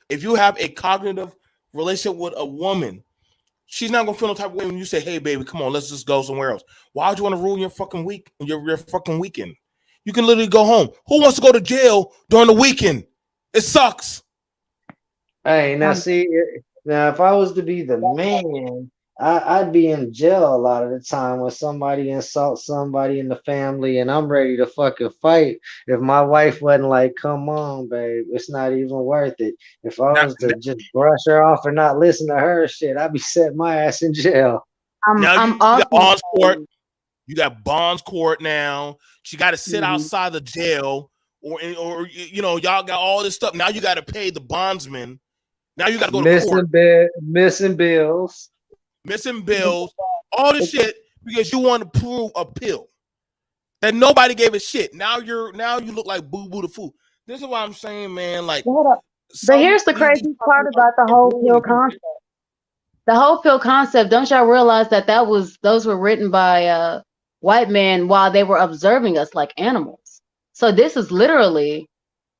If you have a cognitive relationship with a woman, she's not gonna feel no type of way when you say, "Hey, baby, come on, let's just go somewhere else." Why would you want to ruin your fucking week, your fucking weekend? You can literally go home. Who wants to go to jail during the weekend? It sucks. Hey, now see, now if I was to be the man, I'd be in jail a lot of the time when somebody insults somebody in the family and I'm ready to fucking fight. If my wife wasn't like, come on, babe, it's not even worth it. If I Now, was to just brush her off and not listen to her shit, I'd be setting my ass in jail. now I'm you got also Bonds Court. You got Bonds Court now. She got to sit Mhm. outside the jail, or you know, y'all got all this stuff. Now you got to pay the bondsman. Now you got to go to court, Missing bills. missing bills, all this shit because you want to prove a pill that nobody gave a shit. Now you look like Boo Boo the Fool. This is what I'm saying, man. Like Hold up. But some here's the these crazy part about the whole pill concept. The whole pill concept, don't y'all realize that those were written by white men while they were observing us like animals? So this is literally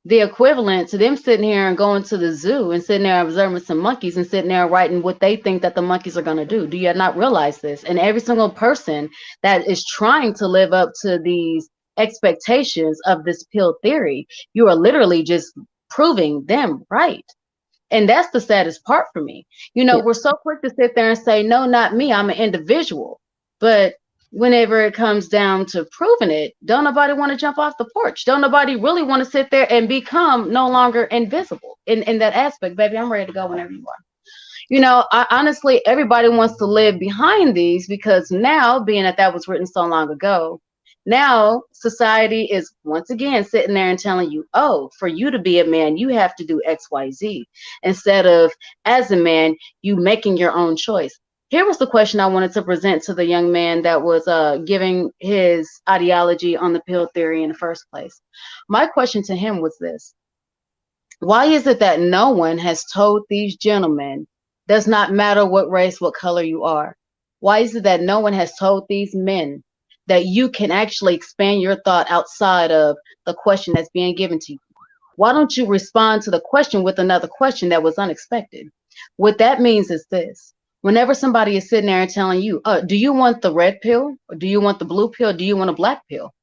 the equivalent to them sitting here and going to the zoo and sitting there observing some monkeys and sitting there writing what they think that the monkeys are going to do. Do you not realize this? And every single person that is trying to live up to these expectations of this pill theory, you are literally just proving them right. And that's the saddest part for me. You know, we're so quick to sit there and say, no, not me, I'm an individual. But whenever it comes down to proving it, don't nobody want to jump off the porch. Don't nobody really want to sit there and become no longer invisible in that aspect. Baby, I'm ready to go whenever you are. You know, honestly, everybody wants to live behind these because now, being that that was written so long ago, now society is once again sitting there and telling you, oh, for you to be a man, you have to do X, Y, Z, instead of as a man, you making your own choice. Here was the question I wanted to present to the young man that was giving his ideology on the pill theory in the first place. My question to him was this: why is it that no one has told these gentlemen, does not matter what race, what color you are? Why is it that no one has told these men that you can actually expand your thought outside of the question that's being given to you? Why don't you respond to the question with another question that was unexpected? What that means is this: whenever somebody is sitting there and telling you, do you want the red pill? Or do you want the blue pill? Do you want a black pill?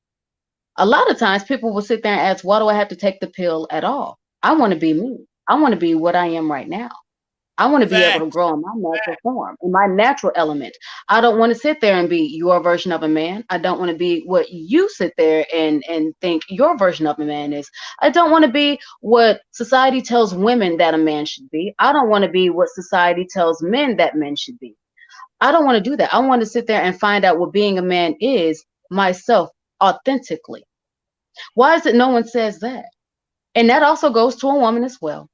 A lot of times people will sit there and ask, why do I have to take the pill at all? I want to be me. I want to be what I am right now. I want to be able to facts. grow in my natural form, in my natural element. I don't want to sit there and be your version of a man. I don't want to be what you sit there and think your version of a man is. I don't want to be what society tells women that a man should be. I don't want to be what society tells men that men should be. I don't want to do that. I want to sit there and find out what being a man is myself authentically. Why is it no one says that? And that also goes to a woman as well.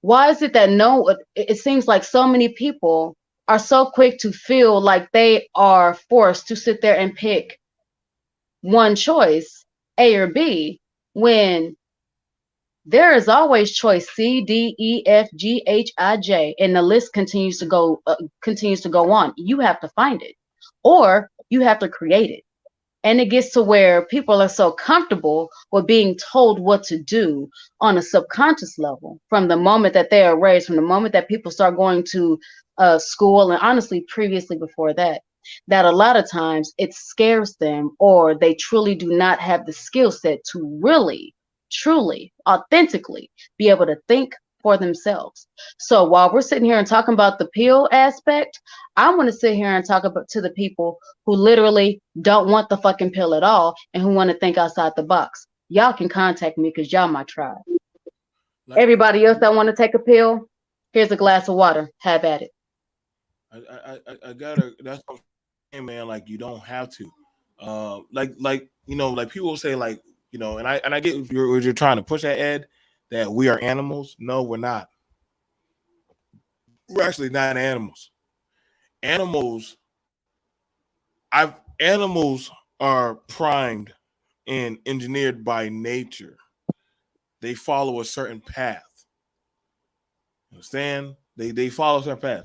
Why is it that it seems like so many people are so quick to feel like they are forced to sit there and pick one choice, A or B, when there is always choice C, D, E, F, G, H, I, J, and the list continues to go on. You have to find it, or you have to create it. And it gets to where people are so comfortable with being told what to do on a subconscious level from the moment that they are raised, from the moment that people start going to school, and honestly, previously before that, that a lot of times it scares them, or they truly do not have the skill set to really, truly, authentically be able to think for themselves. So while we're sitting here and talking about the pill aspect, I want to sit here and talk about to the people who literally don't want the fucking pill at all and who want to think outside the box. Y'all can contact me because y'all my tribe. Like, Everybody else that want to take a pill, here's a glass of water. Have at it. I gotta. That's what I'm saying, man. Like you don't have to. Like you know, like people say, like you know, and I get what you're trying to push at, Ed, that we are animals. No, we're not. We're actually not animals. Animals, animals are primed and engineered by nature. They follow a certain path. Understand? They follow a certain path.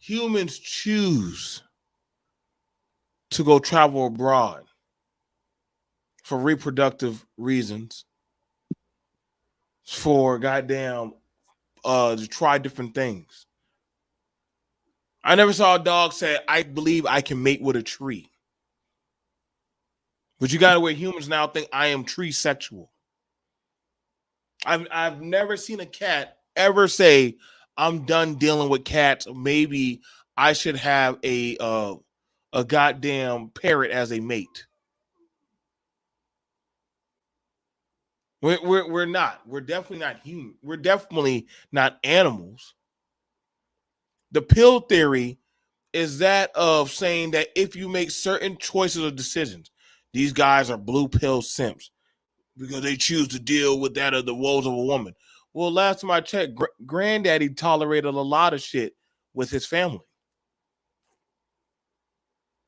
Humans choose to go travel abroad for reproductive reasons, for goddamn to try different things. I never saw a dog say, I believe I can mate with a tree. But you got to where humans now think I am tree sexual. I've never seen a cat ever say, I'm done dealing with cats. Maybe I should have a goddamn parrot as a mate. We're not. We're definitely not human. We're definitely not animals. The pill theory is that of saying that if you make certain choices or decisions, these guys are blue pill simps because they choose to deal with that of the woes of a woman. Well, last time I checked, granddaddy tolerated a lot of shit with his family.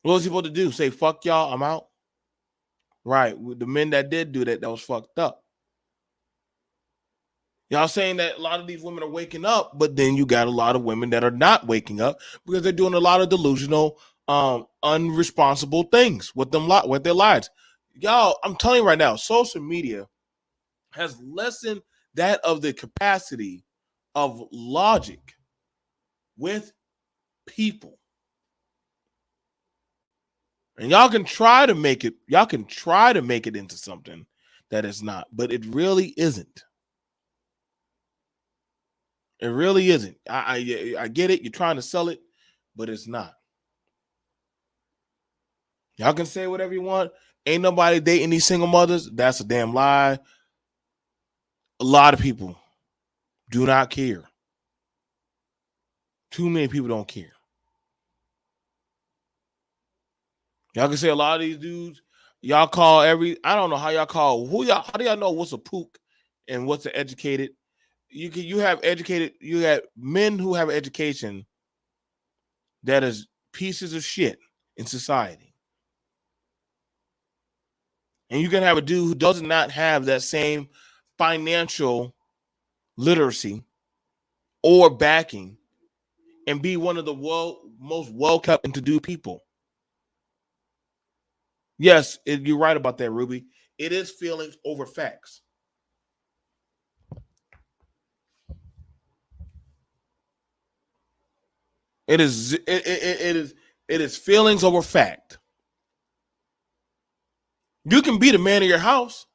What was he supposed to do? Say, fuck y'all, I'm out? Right. The men that did do that, that was fucked up. Y'all saying that a lot of these women are waking up, but then you got a lot of women that are not waking up because they're doing a lot of delusional, unresponsible things with their lives. Y'all, I'm telling you right now, social media has lessened that of the capacity of logic with people. And y'all can try to make it into something that it's not, but it really isn't. It really isn't. I get it. You're trying to sell it, but it's not. Y'all can say whatever you want. Ain't nobody dating these single mothers. That's a damn lie. A lot of people do not care. Too many people don't care. Y'all can say a lot of these dudes, y'all call I don't know how y'all call, how do y'all know what's a pook and what's an educated? You have men who have education that is pieces of shit in society. And you can have a dude who does not have that same financial literacy or backing and be one of the most well-kept and to-do people. Yes, you're right about that, Ruby. It is feelings over facts. It is feelings over fact. You can be the man of your house.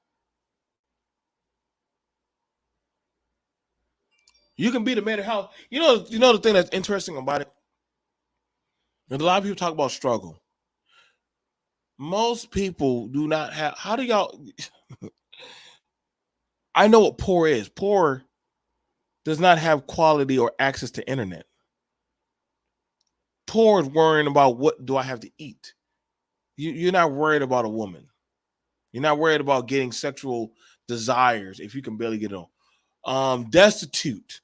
You can be the man of your house. You know the thing that's interesting about it? And a lot of people talk about struggle. Most people do not have. How do y'all? I know what poor is. Poor does not have quality or access to internet. Poor is worrying about what do I have to eat. You're not worried about a woman. You're not worried about getting sexual desires if you can barely get it on. Destitute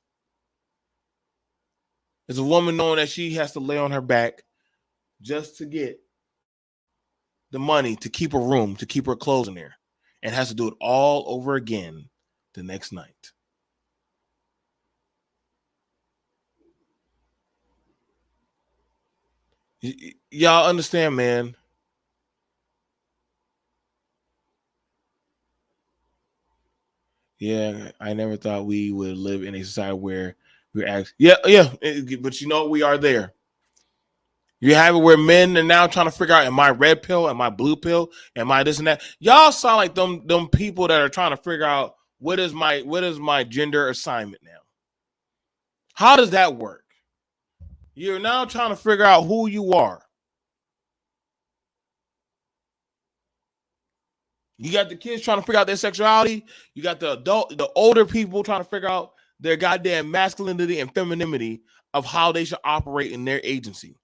is a woman knowing that she has to lay on her back just to get the money to keep a room, to keep her clothes in there, and has to do it all over again the next night. Y'all understand, man? Yeah, I never thought we would live in a society where we're actually, but you know, we are there. You have it where men are now trying to figure out, am I red pill? Am I blue pill? Am I this and that? Y'all sound like them people that are trying to figure out what is my gender assignment now. How does that work? You're now trying to figure out who you are. You got the kids trying to figure out their sexuality. You got the older people trying to figure out their goddamn masculinity and femininity of how they should operate in their agency.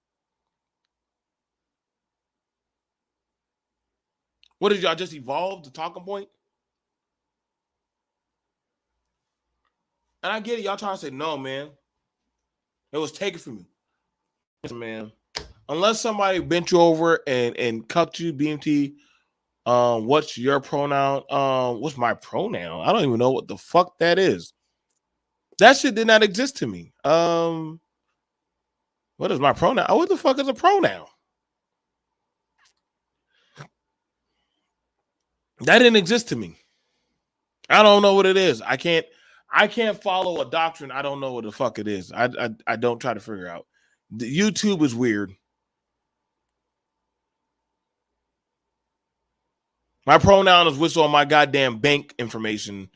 What did y'all just evolve the talking point? And I get it. Y'all trying to say, no, man. It was taken from you. Listen, man. Unless somebody bent you over and cucked you, BMT, what's your pronoun? What's my pronoun? I don't even know what the fuck that is. That shit did not exist to me. What is my pronoun? What the fuck is a pronoun? That didn't exist to me. I don't know what it is. I can't follow a doctrine. I don't know what the fuck it is. I don't try to figure out. The YouTube is weird. My pronoun is what's on my goddamn bank information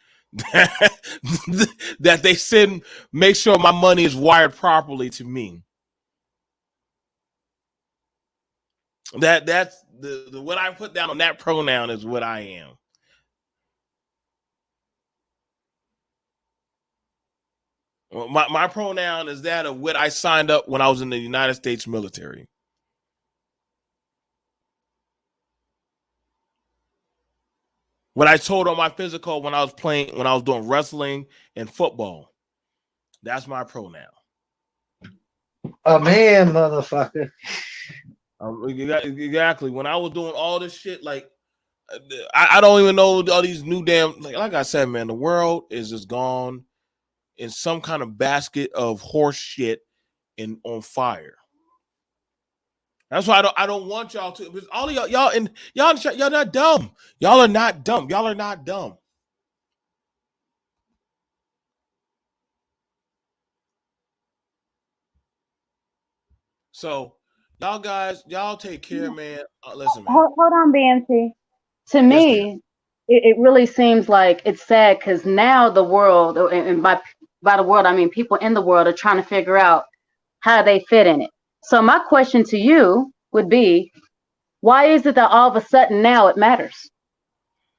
that they send. Make sure my money is wired properly to me. That's the what I put down on that pronoun is what I am. Well, my pronoun is that of what I signed up when I was in the United States military. What I told on my physical when I was doing wrestling and football. That's my pronoun. A man, motherfucker. Exactly. When I was doing all this shit, like I don't even know all these new damn like I said, man, the world is just gone in some kind of basket of horse shit and on fire. That's why I don't want y'all to, because all of y'all and y'all not dumb. Y'all are not dumb. Y'all are not dumb. So y'all guys, y'all take care, man. Listen, man. Hold on, BMT. To Yes, dear. me, it really seems like it's sad because now the world, and by the world I mean people in the world, are trying to figure out how they fit in it. So my question to you would be, why is it that all of a sudden now it matters?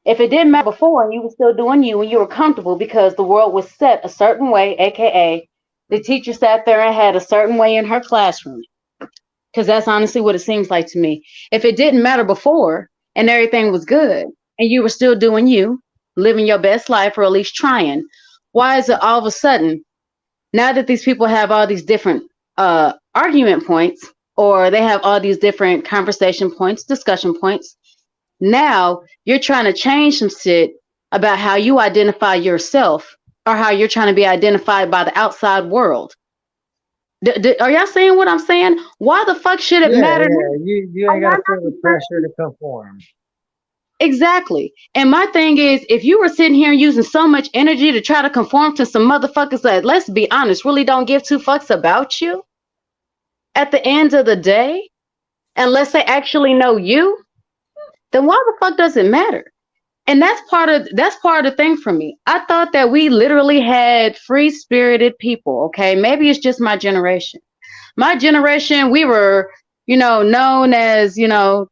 If it didn't matter before and you were still doing you and you were comfortable because the world was set a certain way, aka the teacher sat there and had a certain way in her classroom, because that's honestly what it seems like to me. If it didn't matter before and everything was good and you were still doing you, living your best life or at least trying, why is it all of a sudden, now that these people have all these different argument points, or they have all these different conversation points, discussion points, now you're trying to change some shit about how you identify yourself or how you're trying to be identified by the outside world? Are y'all saying what I'm saying? Why the fuck should it matter? You ain't gotta feel the pressure to conform. Exactly. And my thing is, if you were sitting here using so much energy to try to conform to some motherfuckers that, let's be honest, really don't give two fucks about you at the end of the day, unless they actually know you, then why the fuck does it matter? And that's part of the thing for me. I thought that we literally had free spirited people. Okay, maybe it's just my generation. My generation, we were, known as, the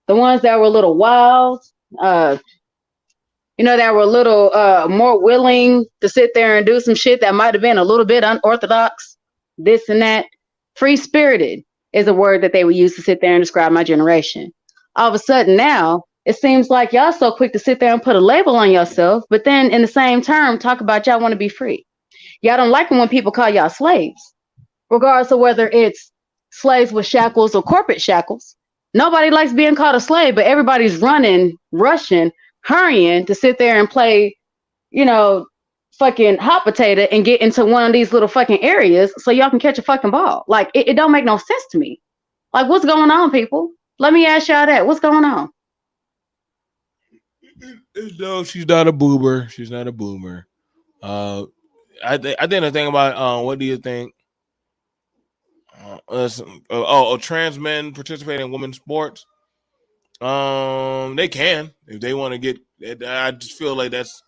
ones that were a little wild, that were a little more willing to sit there and do some shit that might have been a little bit unorthodox, this and that. Free spirited is a word that they would use to sit there and describe my generation. All of a sudden now, it seems like y'all so quick to sit there and put a label on yourself, but then in the same term, talk about y'all want to be free. Y'all don't like when people call y'all slaves, regardless of whether it's slaves with shackles or corporate shackles. Nobody likes being called a slave, but everybody's running, rushing, hurrying to sit there and play, fucking hot potato and get into one of these little fucking areas so y'all can catch a fucking ball. Like, it don't make no sense to me. Like, what's going on, people? Let me ask y'all that. What's going on? No, she's not a boomer. She's not a boomer. I think the thing about what do you think? Trans men participate in women's sports. They can if they want to get. I just feel like that's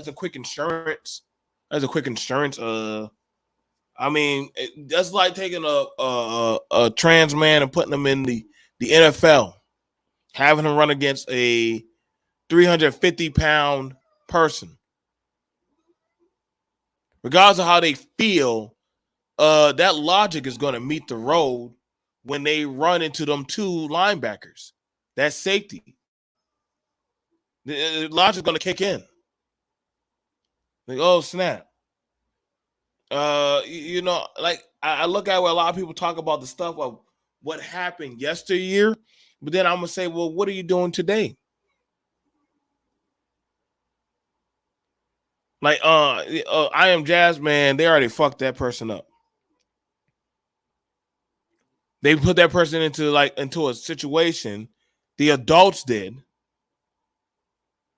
a quick insurance. That's a quick insurance. I mean, that's like taking a trans man and putting him in the NFL, having him run against a 350-pound person. Regardless of how they feel, that logic is going to meet the road when they run into them two linebackers. That's safety. The logic is going to kick in. Like, oh, snap. Like I look at where a lot of people talk about the stuff of what happened yesteryear, but then I'm going to say, well, what are you doing today? Like, I Am Jazz, man, they already fucked that person up. They put that person into a situation, the adults did,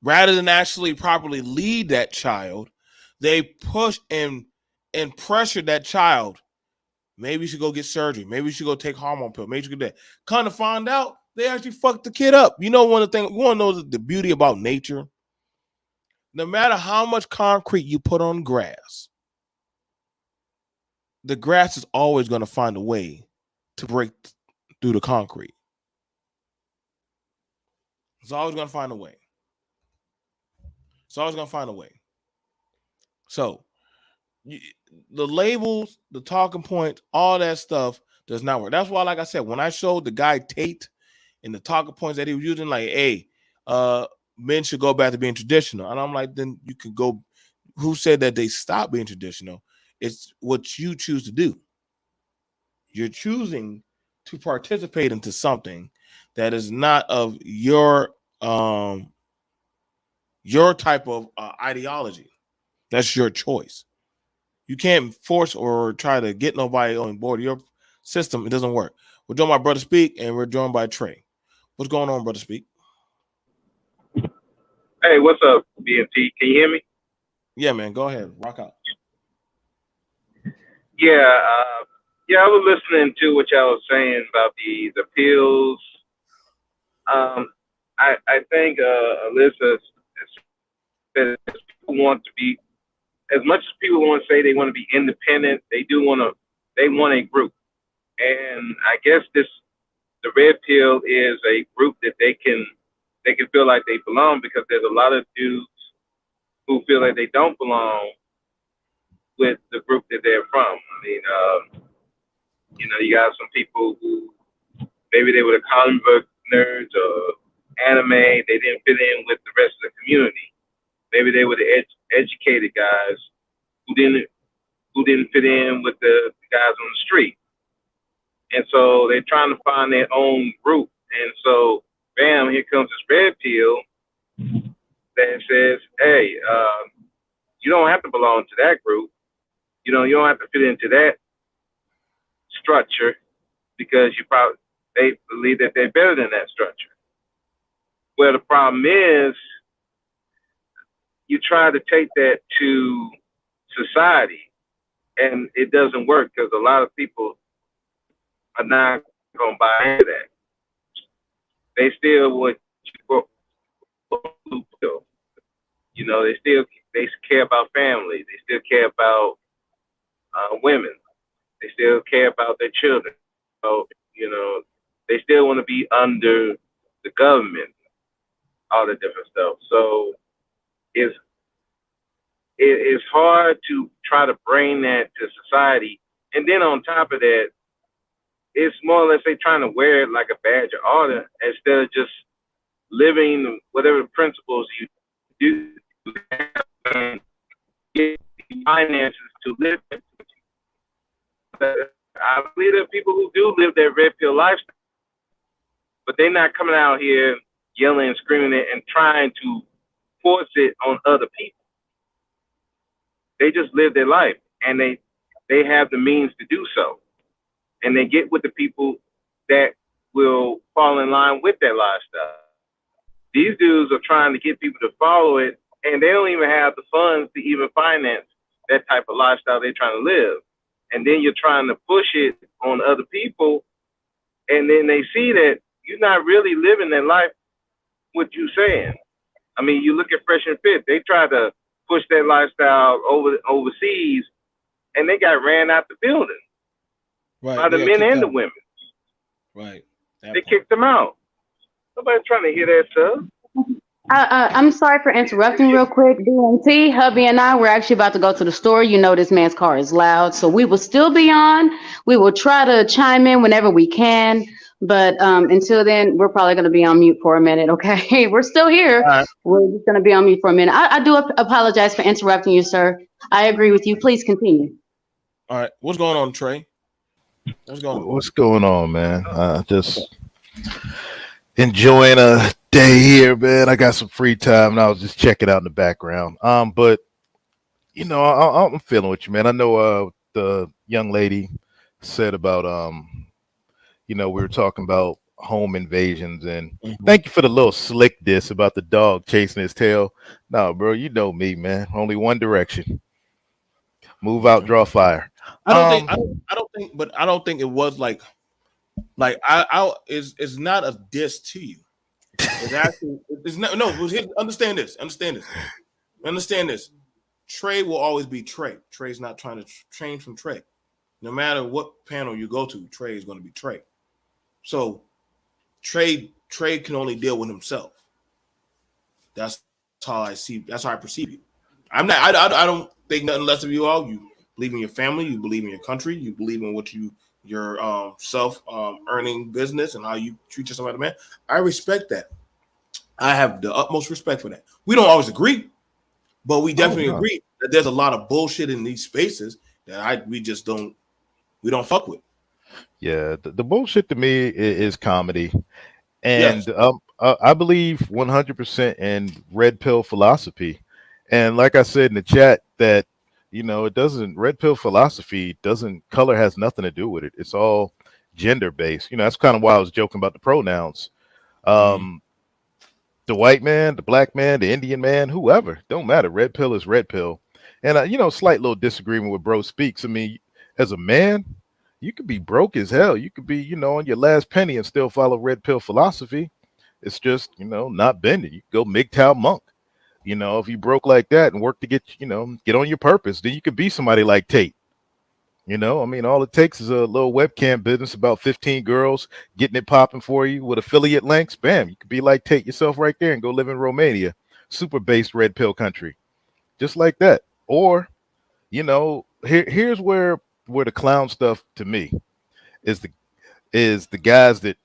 rather than actually properly lead that child. They pushed and pressured that child. Maybe you should go get surgery. Maybe you should go take hormone pill. Maybe you should get that. Kind of find out they actually fucked the kid up. You know, one of the things, you want to know the beauty about nature? No matter how much concrete you put on grass, the grass is always going to find a way to break through the concrete. It's always gonna find a way. It's always gonna find a way. So the labels, the talking points, all that stuff does not work. That's why, like I said, when I showed the guy Tate and the talking points that he was using, like, hey, men should go back to being traditional. And I'm like, then you can go. Who said that they stopped being traditional? It's what you choose to do. You're choosing to participate into something that is not of your type of ideology. That's your choice. You can't force or try to get nobody on board your system. It doesn't work. We're joined by Brother Speak, and we're joined by Trey. What's going on, Brother Speak? Hey, what's up, BMT? Can you hear me? Yeah, man. Go ahead. Rock out. Yeah, I was listening to what y'all was saying about the pills. I think Alyssa said people want to be, as much as people want to say they want to be independent, they want a group. And I guess the red pill is a group that they can feel like they belong, because there's a lot of dudes who feel like they don't belong with the group that they're from. I mean, you got some people who maybe they were the comic book nerds or anime, they didn't fit in with the rest of the community. Maybe they were the educated guys who didn't fit in with the guys on the street. And so they're trying to find their own group. And so, bam, here comes this red pill that says, hey, you don't have to belong to that group. You don't have to fit into that structure, because they believe that they're better than that structure. Well, the problem is, you try to take that to society, and it doesn't work, because a lot of people are not going to buy into that. They still would, they care about family. They still care about women. They still care about their children. So, they still want to be under the government, all the different stuff. So it's hard to try to bring that to society. And then on top of that, it's more or less they trying to wear it like a badge of honor, instead of just living whatever principles you do and get finances to live. I believe there are people who do live that red pill lifestyle, but they're not coming out here yelling and screaming it and trying to force it on other people. They just live their life, and they have the means to do so. And they get with the people that will fall in line with that lifestyle. These dudes are trying to get people to follow it, and they don't even have the funds to even finance that type of lifestyle they're trying to live. And then you're trying to push it on other people, and then they see that you're not really living that life, what you're saying. I mean, you look at Fresh and Fit, they try to push that lifestyle overseas, and they got ran out the building. Right. By the men and the women. Right. They kicked them out. Nobody's trying to hear that stuff. I'm sorry for interrupting real quick. DMT, hubby and I, we're actually about to go to the store. This man's car is loud, so we will still be on. We will try to chime in whenever we can, but until then, we're probably going to be on mute for a minute, okay? We're still here. Right. We're just going to be on mute for a minute. I do apologize for interrupting you, sir. I agree with you. Please continue. All right. What's going on, Trey? What's going on, man? Just enjoying a day here, man. I got some free time, and I was just checking out in the background. But I'm feeling with you, man. I know the young lady said about we were talking about home invasions, and thank you for the little slick diss about the dog chasing his tail. No, bro, you know me, man. Only one direction. Move out, draw fire. I don't think it was like it's not a diss to you. It's actually it's not. No, understand this. Trey will always be Trey. Trey's not trying to change from Trey. No matter what panel you go to, Trey is going to be Trey. So Trey can only deal with himself. That's how I see. That's how I perceive you. I'm not. I don't think nothing less of you all. You believe in your family. You believe in your country. You believe in what your self earning business and how you treat yourself as a man. I respect that. I have the utmost respect for that. We don't always agree, but we definitely agree that there's a lot of bullshit in these spaces that we just don't fuck with. Yeah, the bullshit to me is comedy, Yes. and I believe 100% in red pill philosophy. And like I said in the chat, that it doesn't red pill philosophy doesn't color has nothing to do with it. It's all gender based. That's kind of why I was joking about the pronouns. The white man, the black man, the Indian man, whoever, don't matter. Red pill is red pill. And slight little disagreement with Bro Speaks. I mean, as a man, you could be broke as hell. You could be, on your last penny and still follow red pill philosophy. It's just, not bending. You go MGTOW monk. If you broke like that and work to get on your purpose, then you could be somebody like Tate. I mean, all it takes is a little webcam business, about 15 girls getting it popping for you with affiliate links. Bam, you could be like Tate yourself right there and go live in Romania, super based red pill country, just like that. Or, here's where the clown stuff to me is the guys that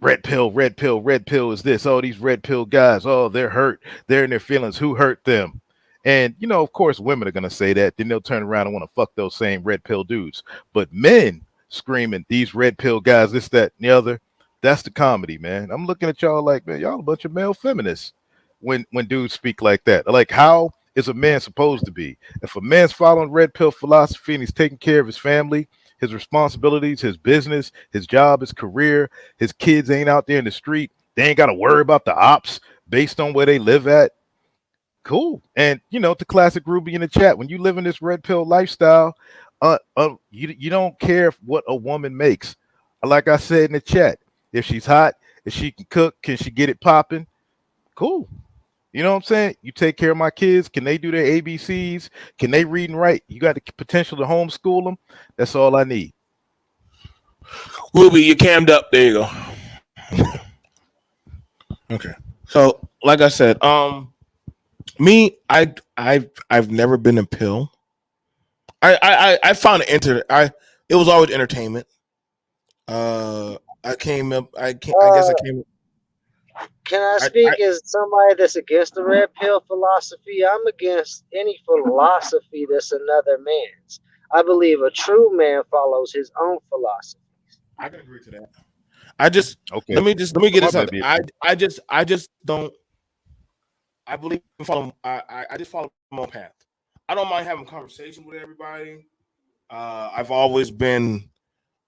red pill is this. Oh, these red pill guys, oh, they're hurt, they're in their feelings. Who hurt them? And of course, women are gonna say that. Then they'll turn around and want to fuck those same red pill dudes. But men screaming, these red pill guys, this, that, and the other. That's the comedy, man. I'm looking at y'all like, man, y'all a bunch of male feminists when dudes speak like that. Like, how is a man supposed to be? If a man's following red pill philosophy and he's taking care of his family, his responsibilities, his business, his job, his career, his kids ain't out there in the street, they ain't got to worry about the ops based on where they live at. Cool. And the classic Ruby in the chat, when you live in this red pill lifestyle, you don't care what a woman makes. Like I said in the chat, if she's hot, if she can cook, can she get it popping? Cool. You know what I'm saying? You take care of my kids. Can they do their ABCs? Can they read and write? You got the potential to homeschool them. That's all I need. Ruby, you cammed up. There you go. Okay. So, like I said, me, I've never been a pill. I found it it was always entertainment. I came up. I guess I came. Can I speak as somebody that's against the red pill philosophy? I'm against any philosophy that's another man's. I believe a true man follows his own philosophy. I can agree to that. Let me get this out. I just don't. I believe in following. I just follow my own path. I don't mind having conversations with everybody. I've always been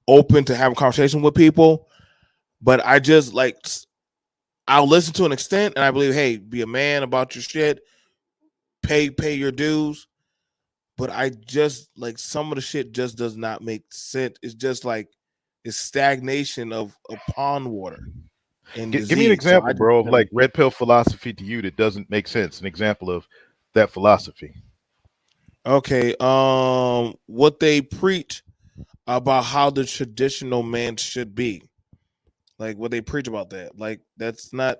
open to having conversation with people, but I just I'll listen to an extent, and I believe, hey, be a man about your shit, pay your dues. But I just some of the shit just does not make sense. It's just it's stagnation of pond water. Give me an example, bro, of red pill philosophy to you that doesn't make sense. An example of that philosophy. Okay, what they preach about how the traditional man should be, what they preach about that, that's not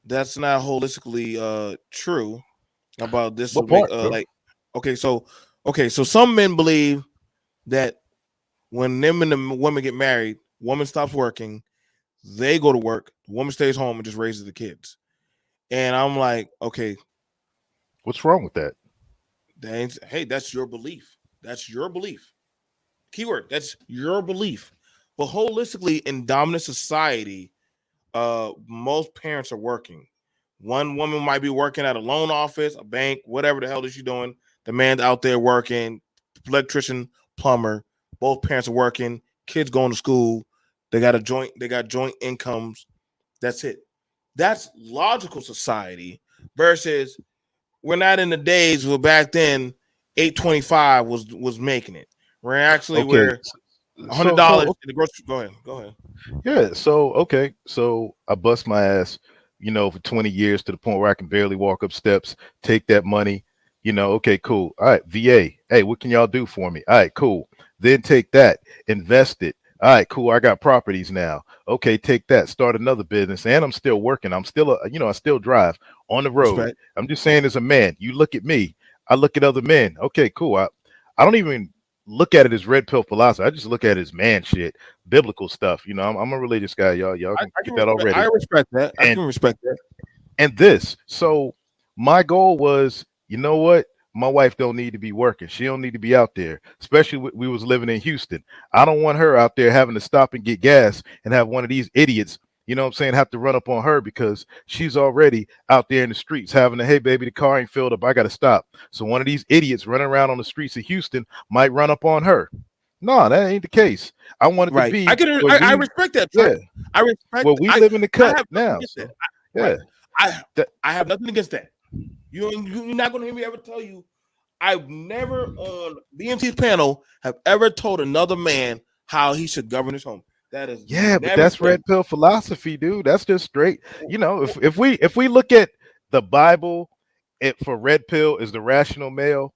holistically true about this. What part, so some men believe that when them and the women get married, woman stops working, they go to work, the woman stays home and just raises the kids. And I'm like, okay, what's wrong with that? Hey, that's your belief. That's your belief. Keyword, that's your belief. But holistically, in dominant society, most parents are working. One woman might be working at a loan office, a bank, whatever the hell is she doing. The man's out there working, electrician, plumber. Both parents are working. Kids going to school. They got joint incomes. That's it. That's logical society versus we're not in the days where back then 825 was making it. We're actually where $100 in the grocery. Go ahead. Yeah. So I bust my ass, for 20 years to the point where I can barely walk up steps, take that money, okay, cool. All right, VA. Hey, what can y'all do for me? All right, cool. Then take that, invest it. All right, cool. I got properties now. Okay, take that. Start another business, and I'm still working. I'm still, I still drive on the road. Respect. I'm just saying, as a man, you look at me. I look at other men. Okay, cool. I don't even look at it as red pill philosophy. I just look at it as man shit, biblical stuff. I'm a religious guy, y'all. Y'all can get that already. I respect that. I And can respect that. and this. So my goal was, you know what? My wife don't need to be working. She don't need to be out there, especially we was living in Houston. I don't want her out there having to stop and get gas and have one of these idiots, have to run up on her because she's already out there in the streets having to, hey, baby, the car ain't filled up. I got to stop. So one of these idiots running around on the streets of Houston might run up on her. No, that ain't the case. I want it to be. I respect that. Yeah. I respect. Well, we live in the cut now. So, yeah. I have nothing against that. You're not going to hear me ever tell you. I've never on BMT's panel have ever told another man how he should govern his home. That is but that's red pill philosophy, dude. That's just straight. If we look at the Bible, it for red pill is the rational male,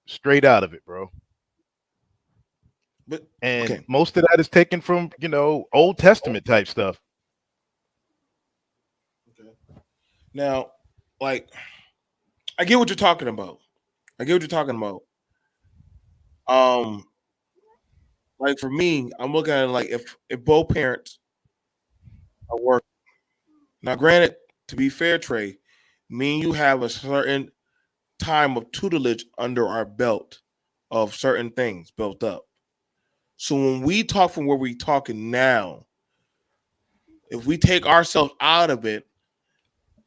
straight out of it, bro. And most of that is taken from Old Testament type stuff. Okay. Now, like, I get what you're talking about. Like for me, I'm looking at it like if both parents are working. Now, granted, to be fair, Trey, me and you have a certain time of tutelage under our belt of certain things built up. So when we talk from where we're talking now, if we take ourselves out of it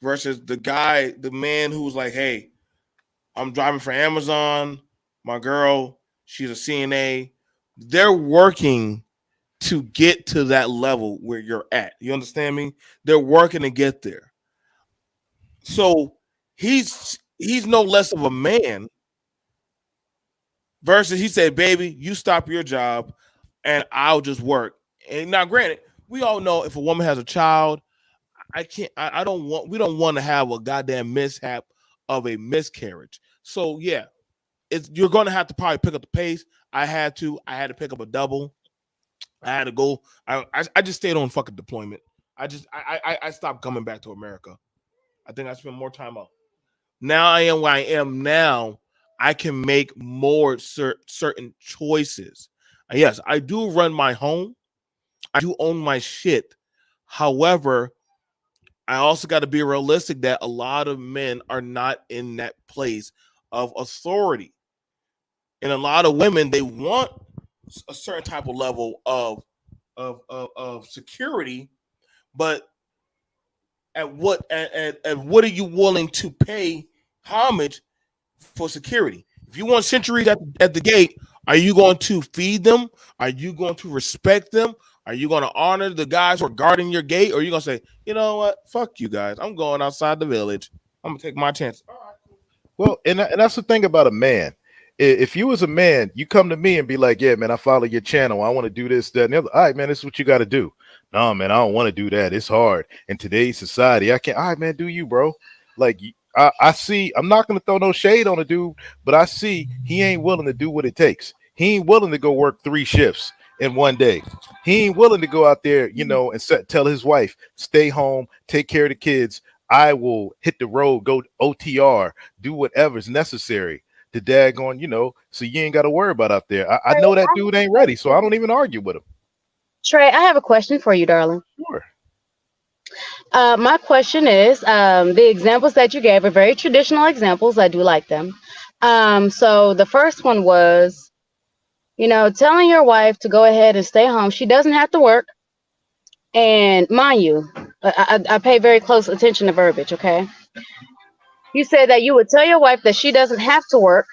versus the man who's like, hey, I'm driving for Amazon, my girl, she's a CNA, they're working to get to that level where you're at. You understand me? They're working to get there. So he's no less of a man versus he said, baby, you stop your job and I'll just work. And now, granted, we all know if a woman has a child, we don't want to have a goddamn mishap of a miscarriage. So yeah, you're going to have to probably pick up the pace. I had to pick up a double. I had to go. I just stayed on fucking deployment. I stopped coming back to America. I think I spent more time out. Now I am where I am now. I can make more certain choices. Yes, I do run my home. I do own my shit. However, I also got to be realistic that a lot of men are not in that place of authority. And a lot of women, they want a certain type of level of security, but at what are you willing to pay homage for security? If you want sentries at the gate, are you going to feed them? Are you going to respect them? Are you going to honor the guys who are guarding your gate? Or are you going to say, you know what? Fuck you guys. I'm going outside the village. I'm going to take my chance. Well, and that's the thing about a man. If you as a man, you come to me and be like, yeah, man, I follow your channel. I want to do this, that, and the other. All right, man, this is what you got to do. No, man, I don't want to do that. It's hard. In today's society, I can't. All right, man, do you, bro. Like, I see, I'm not going to throw no shade on the dude, but I see he ain't willing to do what it takes. He ain't willing to go work 3 shifts in one day. He ain't willing to go out there, and tell his wife, stay home, take care of the kids. I will hit the road, go OTR, do whatever's necessary. The daggone, so you ain't got to worry about out there. I know that dude ain't ready, so I don't even argue with him. Trey, I have a question for you, darling. Sure. My question is, the examples that you gave are very traditional examples. I do like them. So the first one was, telling your wife to go ahead and stay home. She doesn't have to work. And mind you, I pay very close attention to verbiage, okay? You said that you would tell your wife that she doesn't have to work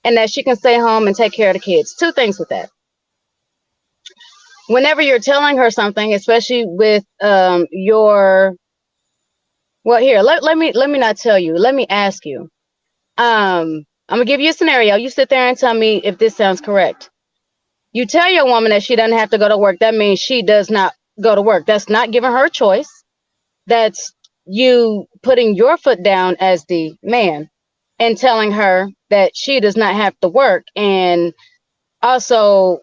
and that she can stay home and take care of the kids. 2 things with that. Whenever you're telling her something, especially with let me not tell you. Let me ask you. I'm gonna give you a scenario. You sit there and tell me if this sounds correct. You tell your woman that she doesn't have to go to work. That means she does not go to work. That's not giving her a choice. That's you putting your foot down as the man and telling her that she does not have to work. And also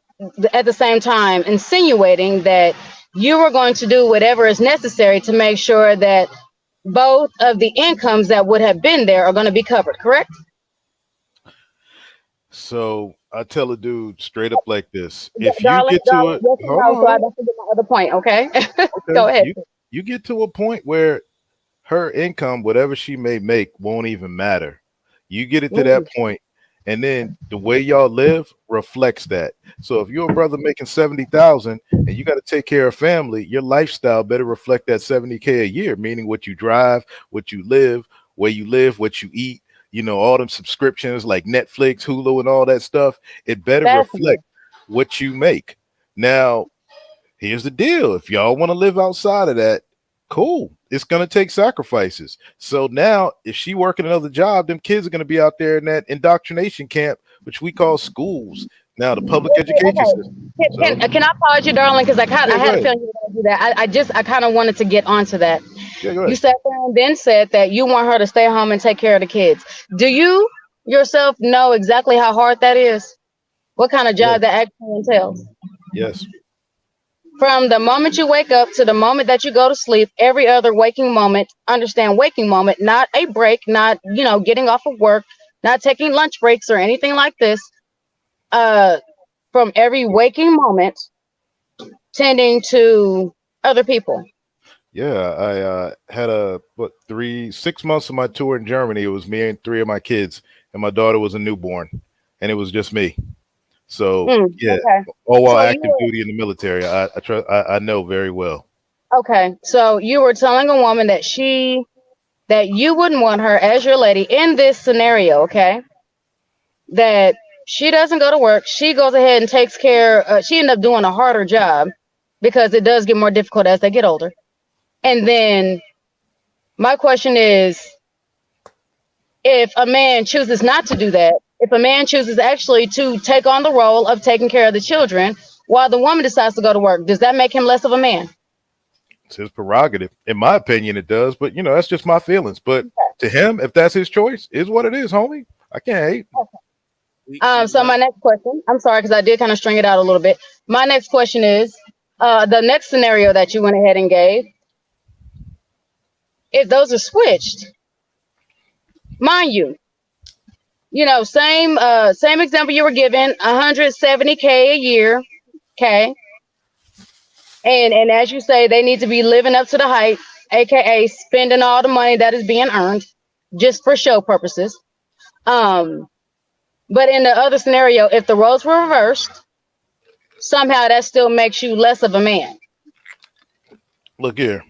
at the same time insinuating that you were going to do whatever is necessary to make sure that both of the incomes that would have been there are going to be covered, correct? So I tell a dude straight up like this: if you Darling, get to it, yes or no, so I don't forget my other point, okay? Go ahead. you get to a point where her income, whatever she may make, won't even matter. You get it to that point, and then the way y'all live reflects that. So if you're a brother making 70,000 and you got to take care of family, your lifestyle better reflect that 70K a year, meaning what you drive, what you live, where you live, what you eat, you know, all them subscriptions like Netflix, Hulu, and all that stuff. It better reflect what you make. Now, here's the deal. If y'all want to live outside of that, cool. It's going to take sacrifices. So now if she working another job, them kids are going to be out there in that indoctrination camp, which we call schools. Now the public education system. Can I pause you, darling? Because I had a feeling you were going to do that. I kind of wanted to get onto that. You sat there and then said that you want her to stay home and take care of the kids. Do you yourself know exactly how hard that is? What kind of job that actually entails? Yes. From the moment you wake up to the moment that you go to sleep, every other waking moment, understand waking moment, not a break, not, you know, getting off of work, not taking lunch breaks or anything like this. From every waking moment, tending to other people. Yeah, I had 6 months of my tour in Germany. It was me and 3 of my kids, and my daughter was a newborn, and it was just me. So all while active duty in the military, I know very well. Okay, so you were telling a woman that you wouldn't want her as your lady in this scenario, okay? That she doesn't go to work, she goes ahead and takes care. She ended up doing a harder job because it does get more difficult as they get older. And then my question is, if a man chooses not to do that, if a man chooses actually to take on the role of taking care of the children while the woman decides to go to work, does that make him less of a man? It's his prerogative. In my opinion, it does. But, you know, that's just my feelings. But to him, if that's his choice, is what it is, homie. I can't hate. So my next question, I'm sorry, because I did kind of string it out a little bit. My next question is, the next scenario that you went ahead and gave, if those are switched, mind you, same example you were given, 170K a year, okay? And as you say, they need to be living up to the hype, aka spending all the money that is being earned just for show purposes. But in the other scenario, if the roles were reversed, somehow that still makes you less of a man. Look here.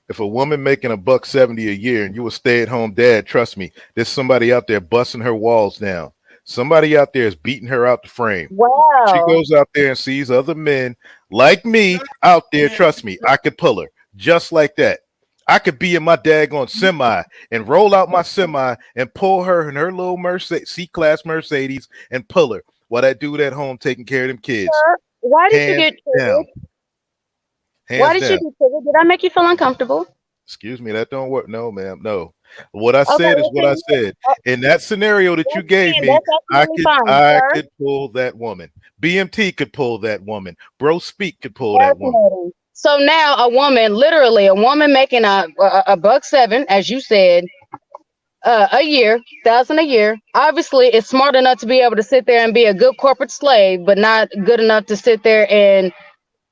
If a woman making $170 a year and you a stay-at-home dad, trust me, there's somebody out there busting her walls down. Somebody out there is beating her out the frame. Wow. She goes out there and sees other men like me out there. Trust me, I could pull her just like that. I could be in my daggone semi and roll out my semi and pull her in her little C-Class Mercedes and pull her while that dude at home taking care of them kids. Sir, why did you get triggered? Why did you get triggered? Did I make you feel uncomfortable? Excuse me, that don't work. No, ma'am. No. What I said is what I said. In that scenario that you gave me, I could pull that woman. BMT could pull that woman. Bro Speak could pull that woman. So now a woman, literally a woman making a $1.7, as you said, a year, 1,000 a year, obviously is smart enough to be able to sit there and be a good corporate slave, but not good enough to sit there and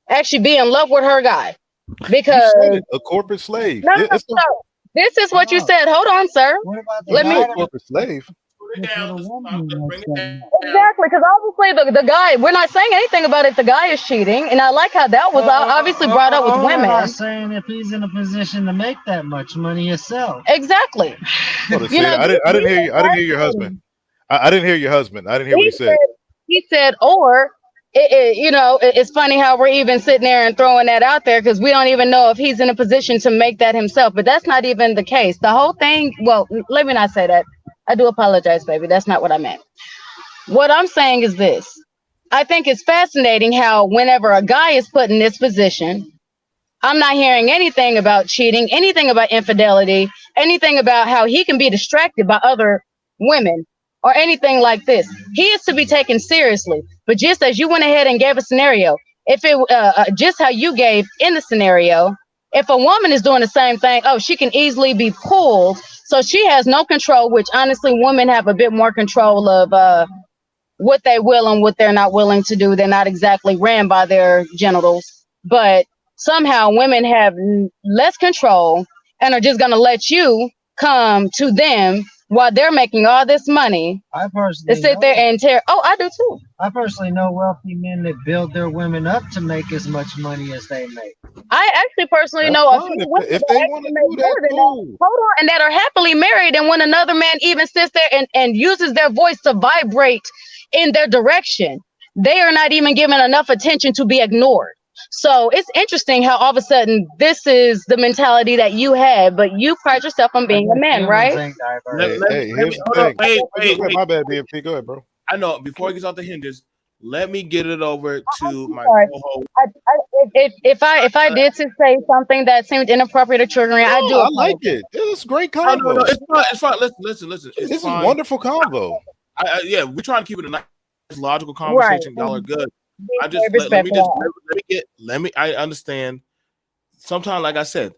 actually be in love with her guy. Because a corporate slave. No, this is what you said. Hold on, sir. Let me. Corporate slave. Exactly, because obviously the guy, we're not saying anything about if the guy is cheating, and I like how that was obviously brought up with women. I'm not saying if he's in a position to make that much money himself. Exactly. I didn't hear you. I didn't hear your husband. I didn't hear your husband. I didn't hear what he said. He said, or it's funny how we're even sitting there and throwing that out there because we don't even know if he's in a position to make that himself. But that's not even the case. The whole thing. Well, let me not say that. I do apologize, baby. That's not what I meant. What I'm saying is this. I think it's fascinating how whenever a guy is put in this position, I'm not hearing anything about cheating, anything about infidelity, anything about how he can be distracted by other women or anything like this. He is to be taken seriously. But just as you went ahead and gave a scenario, if it just how you gave in the scenario, if a woman is doing the same thing, oh, she can easily be pulled. So she has no control, which honestly, women have a bit more control of what they will and what they're not willing to do. They're not exactly ran by their genitals, but somehow women have less control and are just going to let you come to them while they're making all this money I to personally sit there know. and tear. Oh, I do too. I personally know wealthy men that build their women up to make as much money as they make. I actually personally That's know a fine. few If, women if that they actually want to make do more that, than that. cool. Hold on, and that are happily married. And when another man even sits there and uses their voice to vibrate in their direction, they are not even given enough attention to be ignored. So it's interesting how all of a sudden this is the mentality that you have, but you pride yourself on I being a guess man, humans right? ain't diverse. Hey, Let hey, me here's the hold on. thing. Wait, Oh, wait, go ahead. wait. My bad, BFP. Go ahead, bro. I know before he gets off the hinges, let me get it over to I'm my sorry. co-host. If I did say something that seemed inappropriate or triggering, I do No, I like apologize. it. It's great Oh no, convo. it's fine. It's fine. Listen. It's This is fine. wonderful convo. Yeah, we're trying to keep it a nice, logical Right. conversation. Y'all are good. Be I very just let me just respectful. let me. I understand. Sometimes, like I said,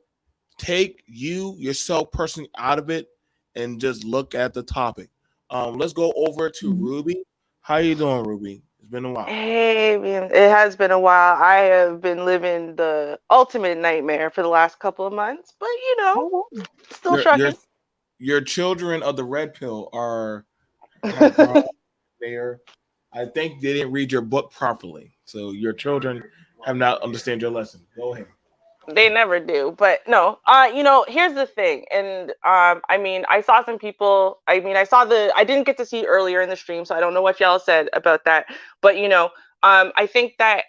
take yourself personally out of it and just look at the topic. Let's go over to Ruby. How you doing, Ruby? It's been a while. Hey, man, it has been a while. I have been living the ultimate nightmare for the last couple of months, but still Your your trucking. your children of the red pill have grown. I think they didn't read your book properly, so your children have not understand your lesson. Go ahead. They never do, but no. Here's the thing, and I mean, I saw some people. I mean, I didn't get to see earlier in the stream, so I don't know what y'all said about that. But I think that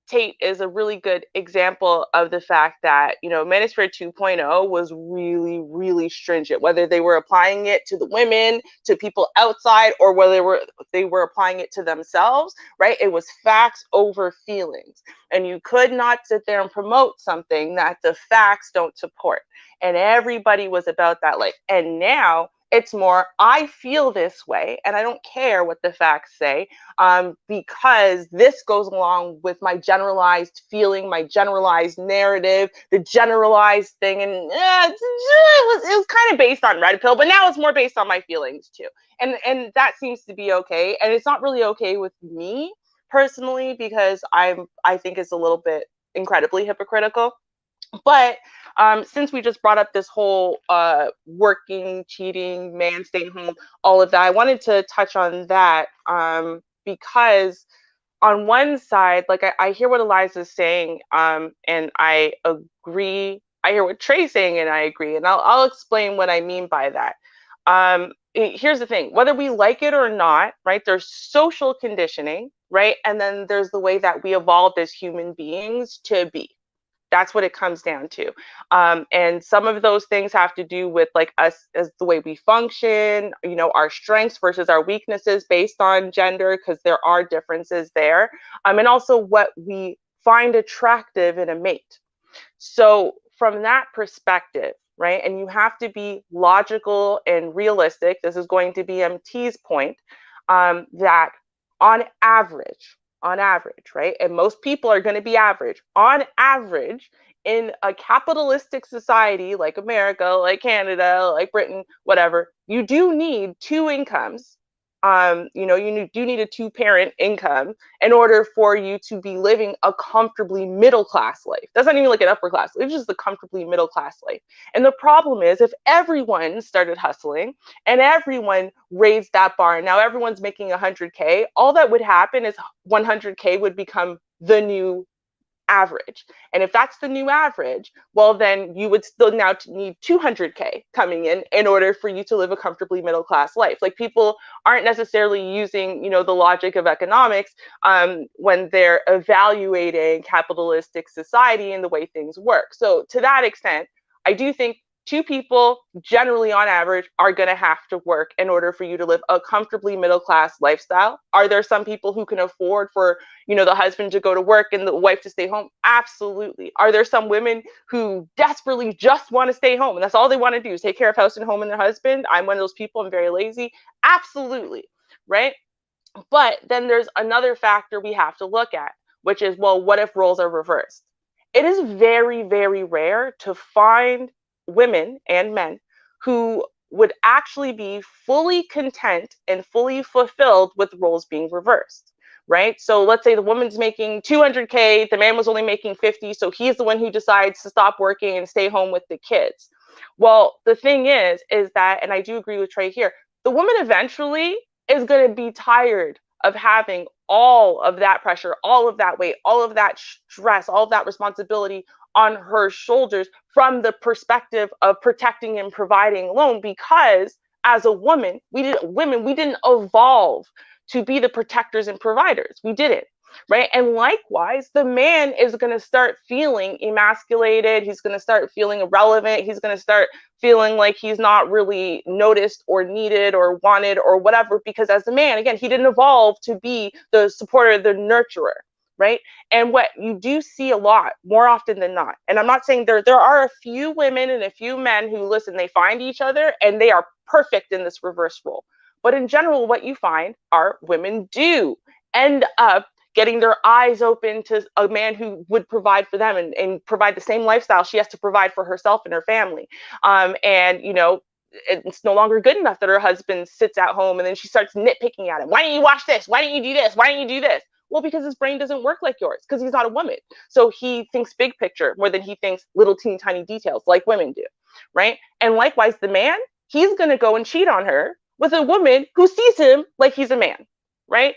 Tate is a really good example of the fact that Manosphere 2.0 was really, really stringent. Whether they were applying it to the women, to people outside, or whether they were applying it to themselves, right? It was facts over feelings. And you could not sit there and promote something that the facts don't support. And everybody was about that life. And now it's more, I feel this way and I don't care what the facts say, because this goes along with my generalized feeling, my generalized narrative, the generalized thing. And it was kind of based on Red Pill, but now it's more based on my feelings too. And that seems to be okay. And it's not really okay with me personally, because I think it's a little bit incredibly hypocritical. But since we just brought up this whole working, cheating, man staying home, all of that, I wanted to touch on that because on one side, like I hear what Eliza's saying, and I agree. I hear what Trey's saying, and I agree. And I'll explain what I mean by that. Here's the thing: whether we like it or not, right? There's social conditioning, right? And then there's the way that we evolved as human beings to be. That's what it comes down to. And some of those things have to do with like us as the way we function, our strengths versus our weaknesses based on gender, because there are differences there. And also what we find attractive in a mate. So from that perspective, right, and you have to be logical and realistic. This is going to be MT's point, that on average, right, and most people are going to be average. On average, in a capitalistic society like America, like Canada, like Britain, whatever, you do need two incomes. You do need a two-parent income in order for you to be living a comfortably middle-class life. That's not even like an upper class. It's just a comfortably middle-class life. And the problem is, if everyone started hustling and everyone raised that bar, and now everyone's making 100K, all that would happen is 100K would become the new average. And if that's the new average, well, then you would still now need 200K coming in order for you to live a comfortably middle class life. Like, people aren't necessarily using, the logic of economics when they're evaluating capitalistic society and the way things work. So to that extent, I do think two people generally on average are going to have to work in order for you to live a comfortably middle class lifestyle. Are there some people who can afford for, the husband to go to work and the wife to stay home? Absolutely. Are there some women who desperately just want to stay home and that's all they want to do is take care of house and home and their husband? I'm one of those people. I'm very lazy. Absolutely. Right. But then there's another factor we have to look at, which is, well, what if roles are reversed? It is very, very rare to find women and men who would actually be fully content and fully fulfilled with roles being reversed, right? So let's say the woman's making 200K, the man was only making 50, so he's the one who decides to stop working and stay home with the kids. Well, the thing is that, and I do agree with Trey here, the woman eventually is going to be tired of having all of that pressure, all of that weight, all of that stress, all of that responsibility on her shoulders from the perspective of protecting and providing alone, because as a woman, we didn't evolve to be the protectors and providers. We didn't. Right. And likewise, the man is going to start feeling emasculated. He's going to start feeling irrelevant. He's going to start feeling like he's not really noticed or needed or wanted or whatever, because as a man, again, he didn't evolve to be the supporter, the nurturer. Right. And what you do see a lot more often than not, and I'm not saying there are a few women and a few men who, listen, they find each other and they are perfect in this reverse role. But in general, what you find are women do end up getting their eyes open to a man who would provide for them and provide the same lifestyle she has to provide for herself and her family. And, it's no longer good enough that her husband sits at home and then she starts nitpicking at him. Why didn't you watch this? Why didn't you do this? Why didn't you do this? Well, because his brain doesn't work like yours, because he's not a woman. So he thinks big picture more than he thinks little teeny tiny details like women do. Right. And likewise, the man, he's going to go and cheat on her with a woman who sees him like he's a man. Right?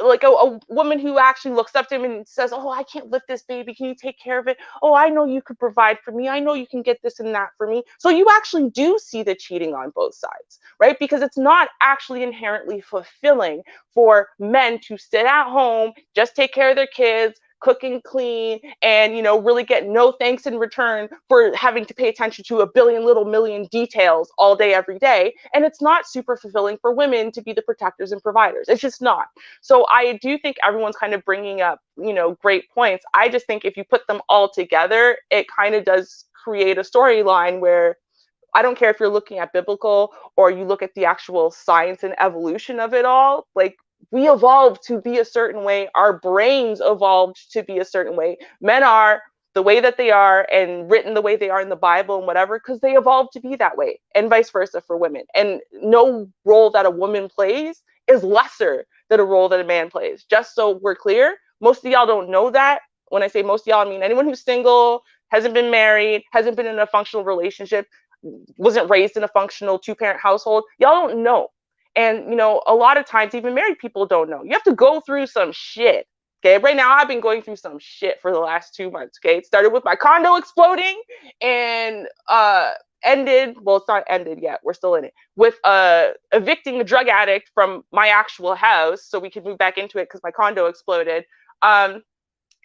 Like a woman who actually looks up to him and says, oh, I can't lift this baby. Can you take care of it? Oh, I know you could provide for me. I know you can get this and that for me. So you actually do see the cheating on both sides, right? Because it's not actually inherently fulfilling for men to sit at home, just take care of their kids, cook and clean, and really get no thanks in return for having to pay attention to a billion little million details all day every day. And it's not super fulfilling for women to be the protectors and providers. It's just not. So I do think everyone's kind of bringing up great points. I just think if you put them all together, it kind of does create a storyline where I don't care if you're looking at biblical or you look at the actual science and evolution of it all, like we evolved to be a certain way. Our brains evolved to be a certain way. Men are the way that they are and written the way they are in the Bible and whatever, because they evolved to be that way, and vice versa for women. And no role that a woman plays is lesser than a role that a man plays. Just so we're clear, most of y'all don't know that. When I say most of y'all, I mean anyone who's single, hasn't been married, hasn't been in a functional relationship, wasn't raised in a functional two-parent household. Y'all don't know. And, a lot of times even married people don't know. You have to go through some shit. Okay. Right now, I've been going through some shit for the last 2 months. Okay. It started with my condo exploding and ended. Well, it's not ended yet. We're still in it with evicting a drug addict from my actual house so we could move back into it because my condo exploded.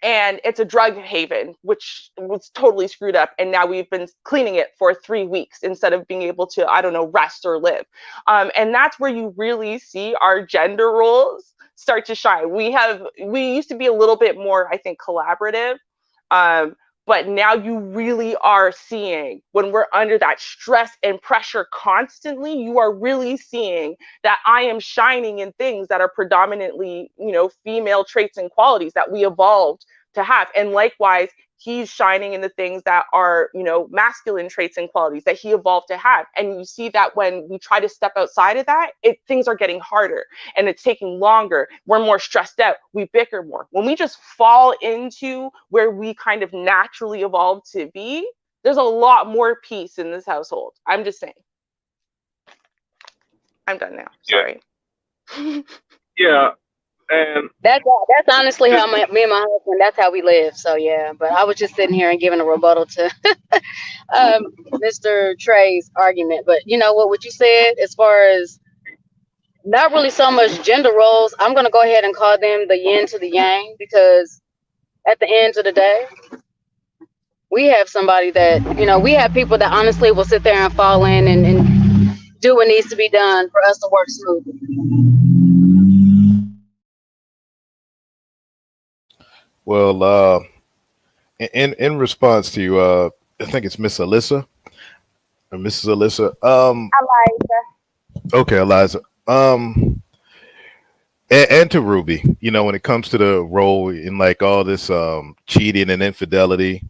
And it's a drug haven, which was totally screwed up. And now we've been cleaning it for 3 weeks instead of being able to, rest or live. And that's where you really see our gender roles start to shine. We used to be a little bit more, I think, collaborative. But now you really are seeing, when we're under that stress and pressure constantly, you are really seeing that I am shining in things that are predominantly, female traits and qualities that we evolved to have. And likewise, he's shining in the things that are, masculine traits and qualities that he evolved to have. And you see that when we try to step outside of that, things are getting harder and it's taking longer. We're more stressed out. We bicker more. When we just fall into where we kind of naturally evolved to be, there's a lot more peace in this household. I'm just saying. I'm done now. Sorry. Yeah. And that's honestly how me and my husband, that's how we live. So yeah, but I was just sitting here and giving a rebuttal to Mr. Trey's argument. But what you said as far as not really so much gender roles, I'm gonna go ahead and call them the yin to the yang, because at the end of the day, we have somebody that, you know, we have people that honestly will sit there and fall in and do what needs to be done for us to work smoothly. Well, in response to you, I think it's Miss Alyssa or Mrs. Alyssa. Eliza. Okay, Eliza. And to Ruby, you know, when it comes to the role in like all this cheating and infidelity,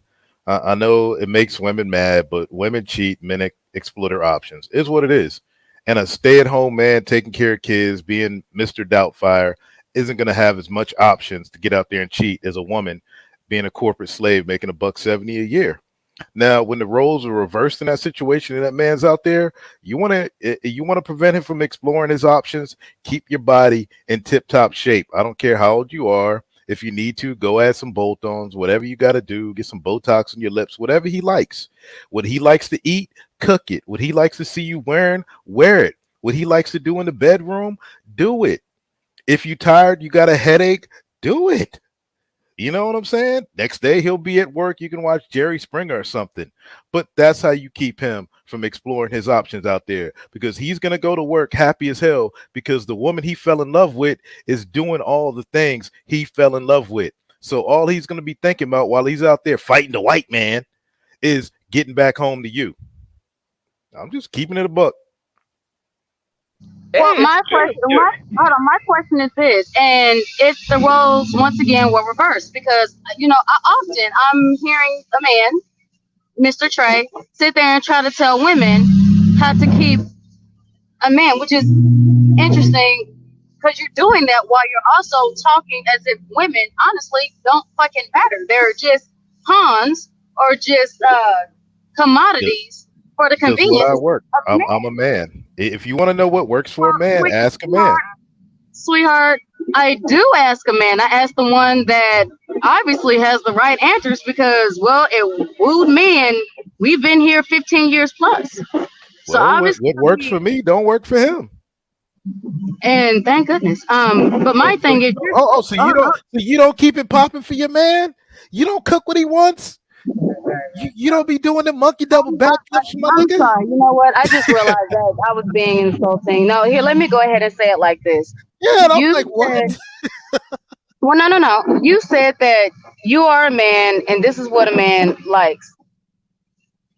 I know it makes women mad, but women cheat, men exploit their options. Is what it is. And a stay-at-home man taking care of kids, being Mr. Doubtfire, isn't going to have as much options to get out there and cheat as a woman being a corporate slave making $170 a year. Now, when the roles are reversed in that situation and that man's out there, you want to prevent him from exploring his options. Keep your body in tip-top shape. I don't care how old you are. If you need to, go add some bolt-ons, whatever you got to do, get some Botox on your lips, whatever he likes. What he likes to eat, cook it. What he likes to see you wearing, wear it. What he likes to do in the bedroom, do it. If you're tired, you got a headache, do it. You know what I'm saying? Next day he'll be at work. You can watch Jerry Springer or something. But that's how you keep him from exploring his options out there, because he's going to go to work happy as hell because the woman he fell in love with is doing all the things he fell in love with. So all he's going to be thinking about while he's out there fighting the white man is getting back home to you. I'm just keeping it a buck. Well, my question is this, and if the roles once again were reversed, because you know, I'm hearing a man, Mr. Trey, sit there and try to tell women how to keep a man, which is interesting because you're doing that while you're also talking as if women honestly don't fucking matter. They're just pawns or just commodities for the convenience. What I work. I'm a man. If you want to know what works for a man, ask a man. Sweetheart, I do ask a man. I ask the one that obviously has the right answers because, well, it wooed me and we've been here 15 years plus. So Well, obviously what works for me don't work for him. And thank goodness. But my thing is, so you don't keep it popping for your man? You don't cook what he wants? You don't be doing the monkey double backflips, my I'm nigga? sorry. You know what? I just realized that I was being insulting. No, here, let me go ahead and say it like this. Yeah, and I'm like, what? Well, no. You said that you are a man, and this is what a man likes.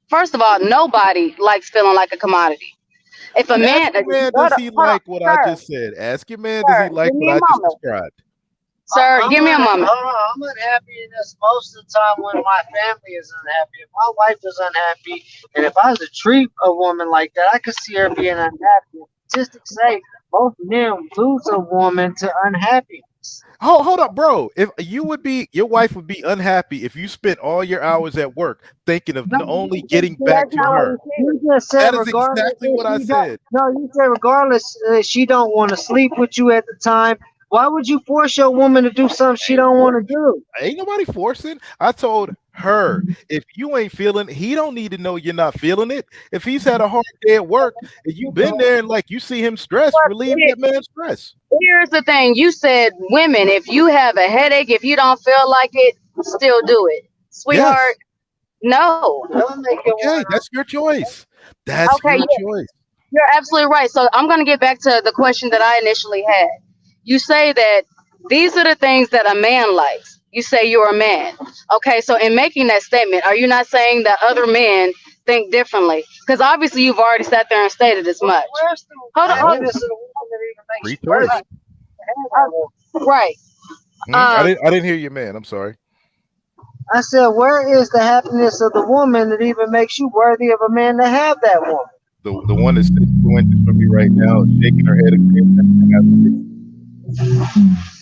First of all, nobody likes feeling like a commodity. If a man, does he like what I just said? Ask your man, does he like what I just described? Sir, give me a moment. Hold on, I'm unhappy in this most of the time when my family is unhappy. If my wife is unhappy, and if I was to treat a woman like that, I could see her being unhappy. Statistics say most men lose a woman to unhappiness. Hold up, bro. If your wife would be unhappy if you spent all your hours at work thinking of only getting back to her. You just said That is exactly what I said. No, you said regardless, she don't want to sleep with you at the time. Why would you force your woman to do something she don't want to do? Ain't nobody forcing. I told her, if you ain't feeling, he don't need to know you're not feeling it. If he's had a hard day at work and you've been there and like you see him stressed, relieve that man's stress. Here's the thing. You said women, if you have a headache, if you don't feel like it, still do it. Sweetheart, no. Okay, that's your choice. That's your choice. You're absolutely right. So I'm going to get back to the question that I initially had. You say that these are the things that a man likes. You say you're a man. Okay, so in making that statement, are you not saying that other men think differently? Because obviously you've already sat there and stated as much. Hold on. Free choice. Right. I didn't hear you, man. I'm sorry. I said, where is the happiness of the woman that even makes you worthy of a man to have that woman? The one that's sitting 2 inches from me right now, shaking her head agreeing.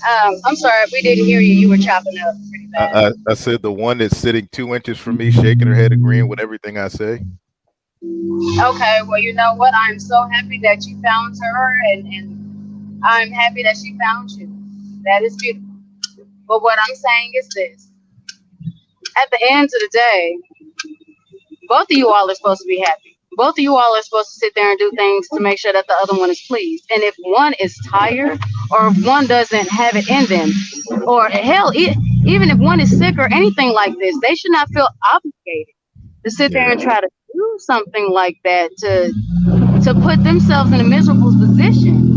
I'm sorry, we didn't hear you. You were chopping up pretty bad. I said the one that's sitting 2 inches from me, shaking her head, agreeing with everything I say. Okay, well, you know what? I'm so happy that you found her, and I'm happy that she found you. That is beautiful. But what I'm saying is this. At the end of the day, both of you all are supposed to be happy. Both of you all are supposed to sit there and do things to make sure that the other one is pleased. And if one is tired or if one doesn't have it in them, or hell, even if one is sick or anything like this, they should not feel obligated to sit there and try to do something like that to put themselves in a miserable position.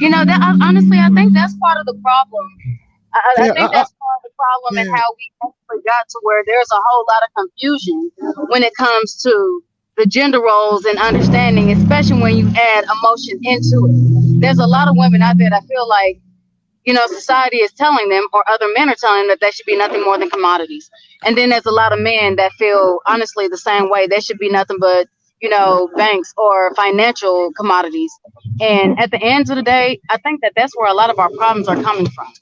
You know, that honestly, I think that's part of the problem. I think that's part of the problem and how we actually got to where there's a whole lot of confusion when it comes to the gender roles and understanding, especially when you add emotion into it. There's a lot of women out there that feel like, you know, society is telling them, or other men are telling them, that they should be nothing more than commodities. And then there's a lot of men that feel honestly the same way. They should be nothing but, you know, banks or financial commodities. And at the end of the day, I think that that's where a lot of our problems are coming from.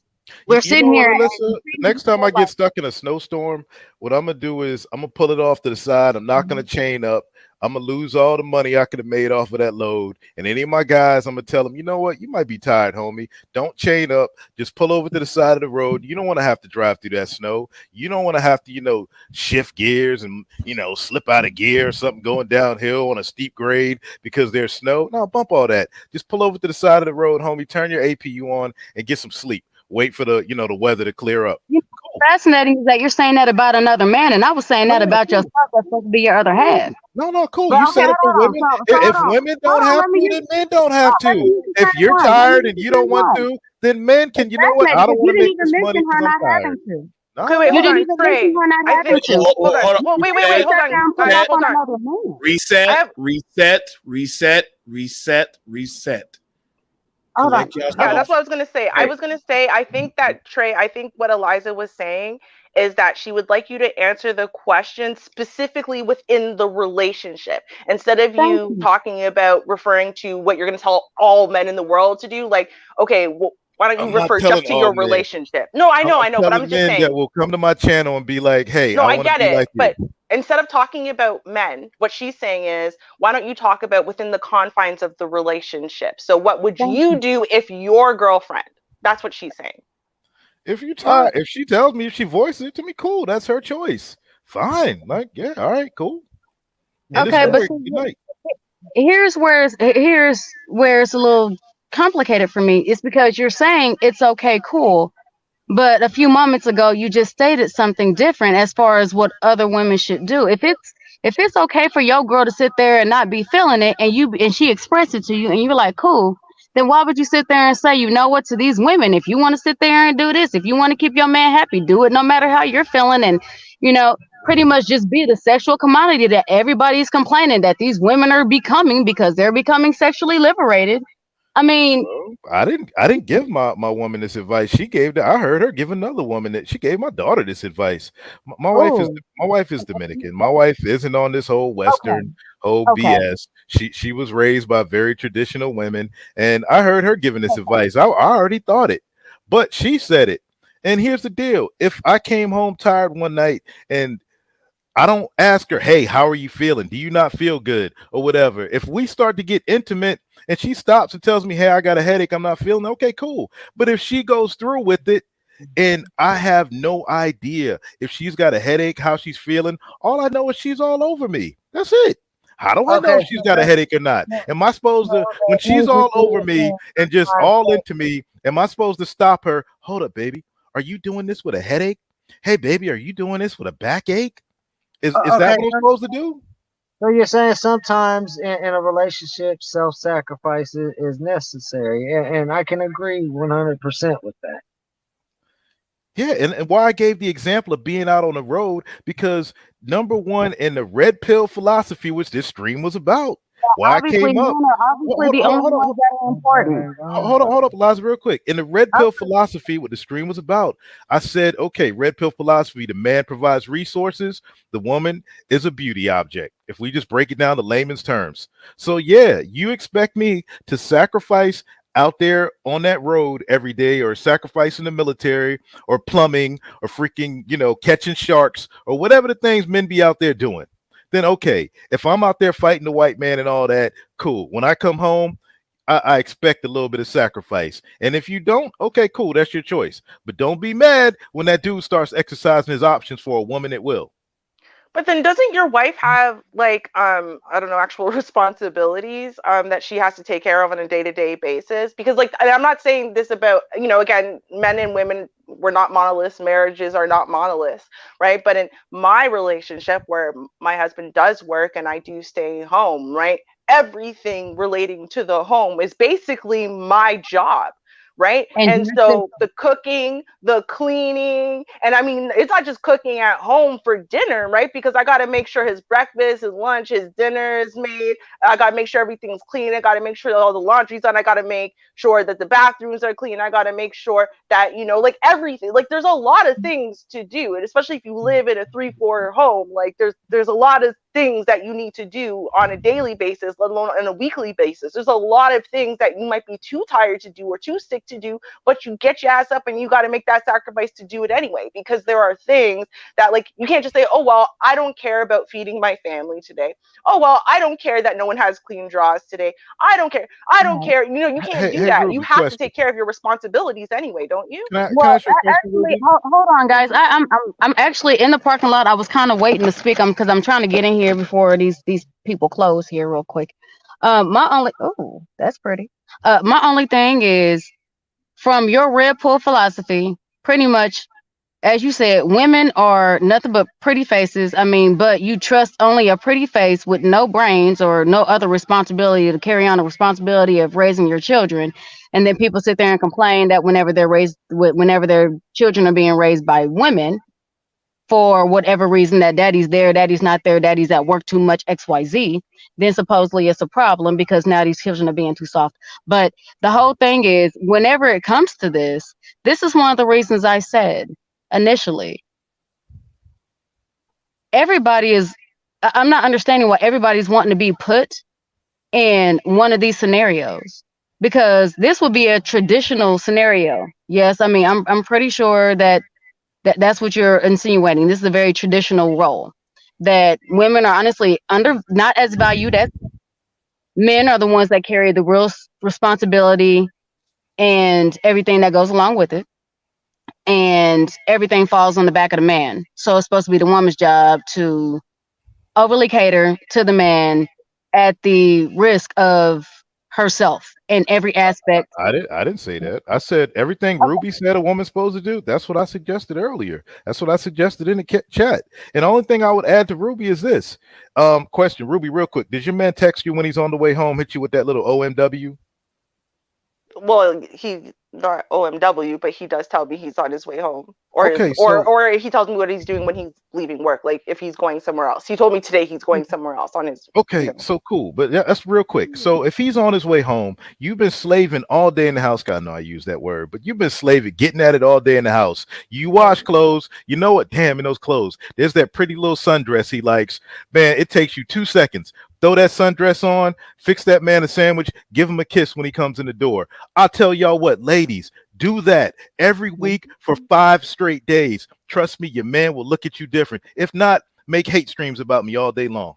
We're You sitting know what, here. Alyssa? Next time I get stuck in a snowstorm, what I'm gonna do is I'm gonna pull it off to the side. I'm not gonna chain up. I'm gonna lose all the money I could have made off of that load. And any of my guys, I'm gonna tell them, you know what? You might be tired, homie. Don't chain up. Just pull over to the side of the road. You don't want to have to drive through that snow. You don't want to have to, you know, shift gears and, you know, slip out of gear or something going downhill on a steep grade because there's snow. No, bump all that. Just pull over to the side of the road, homie. Turn your APU on and get some sleep. Wait for the, you know, the weather to clear up. Fascinating is that you're saying that about another man, and I was saying that about yourself. That's supposed to be your other half. No, cool. But You okay, said it for hold on. women. So If hold on. women don't Hold on, have let me to, use- then men don't have let me to. use the If same you're one. Let me tired use and the you don't same want one. to, then men can. You know what? I Fascinating, don't because want you to didn't make even this mention money her because I'm not tired. having to. No, Okay, wait, You hold didn't on, even Trey. mention her not I having think. to. Hold on. Well, wait, You hold sat on. down and put Guys, off hold on on. another man. Reset. Hold on. Collect your Yeah, that's stuff. what I was gonna say. I was gonna say, I think that Trey, I think what Eliza was saying is that she would like you to answer the question specifically within the relationship instead of you talking about referring to what you're gonna tell all men in the world to do. Like, okay, well, why don't you I'm not refer telling just to all your men. relationship? No, I I'm know, but I'm telling just men that saying. will come to my channel and be like, "Hey, No, I I want to get be like it, you." but instead of talking about men, what she's saying is, why don't you talk about within the confines of the relationship? So what would you do if your girlfriend? That's what she's saying. If you tired, if she tells me, if she voices it to me, cool. That's her choice. Fine. Like, yeah, all right, cool. And Okay, but good night. here's where it's a little complicated for me. It's because you're saying it's okay, cool, but a few moments ago you just stated something different as far as what other women should do. If it's okay for your girl to sit there and not be feeling it, and she expressed it to you, and you're like, cool, then why would you sit there and say, you know what, to these women, if you want to sit there and do this, if you want to keep your man happy, do it no matter how you're feeling, and you know, pretty much just be the sexual commodity that everybody's complaining that these women are becoming because they're becoming sexually liberated. I mean, I didn't give my woman this advice. She gave that. I heard her give another woman that she gave my daughter this advice. My wife is Dominican. My wife isn't on this whole Western whole BS. She was raised by very traditional women, and I heard her giving this advice. I already thought it, but she said it. And here's the deal: if I came home tired one night and I don't ask her, hey, how are you feeling? Do you not feel good or whatever? If we start to get intimate and she stops and tells me, hey, I got a headache, I'm not feeling okay, cool. But if she goes through with it and I have no idea if she's got a headache, how she's feeling, all I know is she's all over me. That's it. How do I know if she's got a headache or not? Am I supposed to, when she's all over me and just all into me, am I supposed to stop her? Hold up, baby. Are you doing this with a headache? Hey, baby, are you doing this with a backache? Is that what I'm supposed to do? So you're saying sometimes in a relationship, self-sacrifice is necessary, and I can agree 100% with that. Yeah, and why I gave the example of being out on the road, because number one, in the red pill philosophy, which this stream was about, why I came up. Obviously, the only ones that are important. Hold up, Eliza, real quick. In the red pill philosophy, what the stream was about, I said, okay, red pill philosophy, the man provides resources, the woman is a beauty object. If we just break it down to layman's terms. So yeah, you expect me to sacrifice out there on that road every day, or sacrificing the military, or plumbing, or freaking, you know, catching sharks, or whatever the things men be out there doing, then okay, if I'm out there fighting the white man and all that, cool. When I come home, I expect a little bit of sacrifice. And if you don't, okay, cool, that's your choice. But don't be mad when that dude starts exercising his options for a woman at will. But then doesn't your wife have like I don't know, actual responsibilities that she has to take care of on a day-to-day basis? Because like, and I'm not saying this about, you know, again, men and women we're not monoliths. Marriages are not monoliths, right? But in my relationship where my husband does work and I do stay home, right? Everything relating to the home is basically my job, right? And so the cooking, the cleaning, and I mean, it's not just cooking at home for dinner, right? Because I got to make sure his breakfast, his lunch, his dinner is made. I got to make sure everything's clean. I got to make sure that all the laundry's done. I got to make sure that the bathrooms are clean. I got to make sure that, you know, like everything, like there's a lot of things to do. And especially if you live in a 3-4 home, like there's a lot of things that you need to do on a daily basis, let alone on a weekly basis. There's a lot of things that you might be too tired to do or too sick to do, but you get your ass up and you got to make that sacrifice to do it anyway, because there are things that, like, you can't just say, oh, well, I don't care about feeding my family today. Oh, well, I don't care that no one has clean drawers today. I don't care. I don't care. You know, you can't do that. Ruby, you have question. to take care of your responsibilities anyway, don't you? Can I Well, ask you a question, actually, Ruby? hold on, guys. I'm actually in the parking lot. I was kind of waiting to speak because I'm trying to get in here before these people close here real quick. That's pretty. My only thing is, from your red pill philosophy, pretty much, as you said, women are nothing but pretty faces. I mean, but you trust only a pretty face with no brains or no other responsibility to carry on the responsibility of raising your children. And then people sit there and complain that whenever whenever their children are being raised by women, for whatever reason, that daddy's there, daddy's not there, daddy's at work too much, XYZ, then supposedly it's a problem because now these children are being too soft. But the whole thing is, whenever it comes to this is one of the reasons I said initially, I'm not understanding why everybody's wanting to be put in one of these scenarios, because this would be a traditional scenario. Yes, I mean, I'm pretty sure that's what you're insinuating. This is a very traditional role that women are honestly not as valued as men. Are the ones that carry the real responsibility and everything that goes along with it, and everything falls on the back of the man. So it's supposed to be the woman's job to overly cater to the man at the risk of herself in every aspect. I didn't say that. I said everything Ruby said a woman's supposed to do. That's what I suggested earlier. That's what I suggested in the chat. And the only thing I would add to Ruby is this. Question, Ruby, real quick. Did your man text you when he's on the way home, hit you with that little OMW? Well, he not OMW, but he does tell me he's on his way home, or Okay, or he tells me what he's doing when he's leaving work, like if he's going somewhere else. He told me today he's going somewhere else on his. Okay, so cool. But that's real quick. So if he's on his way home, you've been slaving all day in the house. God, no, I use that word, but you've been slaving, getting at it all day in the house. You wash clothes. You know what? Damn, in those clothes, there's that pretty little sundress he likes. Man, it takes you 2 seconds. Throw that sundress on, fix that man a sandwich, give him a kiss when he comes in the door. I'll tell y'all what, ladies, do that every week for 5 straight days. Trust me, your man will look at you different. If not, make hate streams about me all day long.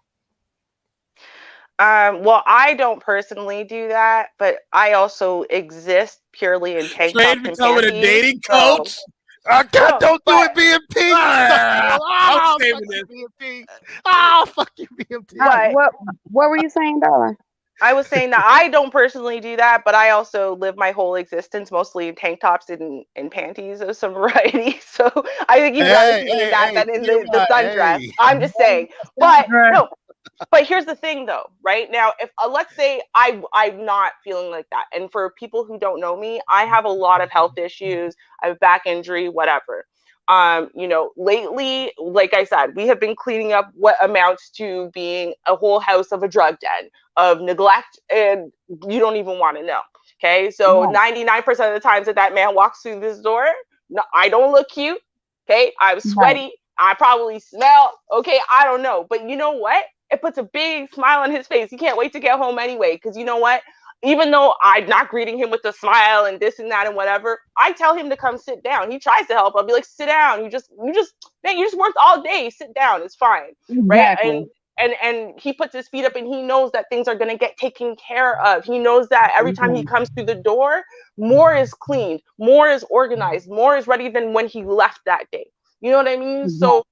Well, I don't personally do that, but I also exist purely in tank tops and becoming a panties, dating so- coach. God, No, don't do but- it, BMT. I'm saving this. BMT. Oh, fuck you, BMT. But What were you saying, darling? I was saying that I don't personally do that, but I also live my whole existence mostly in tank tops and panties of some variety. So I think you'd rather see me in that than in the sundress. I'm just saying. But no. But here's the thing, though, right? Now, if let's say I'm not feeling like that, and for people who don't know me, I have a lot of health issues. I have back injury, whatever. You know, lately, like I said, we have been cleaning up what amounts to being a whole house of a drug den, of neglect, and you don't even want to know. Okay, so 99% of the times that man walks through this door, no, I don't look cute. Okay, I'm sweaty. I probably smell. Okay, I don't know, but you know what? It puts a big smile on his face. He can't wait to get home anyway, because you know what? Even though I'm not greeting him with a smile and this and that and whatever, I tell him to come sit down. He tries to help. I'll be like, sit down. You just worked all day. Sit down. It's fine. Exactly. Right? And he puts his feet up and he knows that things are going to get taken care of. He knows that every time he comes through the door, more is cleaned, more is organized, more is ready than when he left that day. You know what I mean? So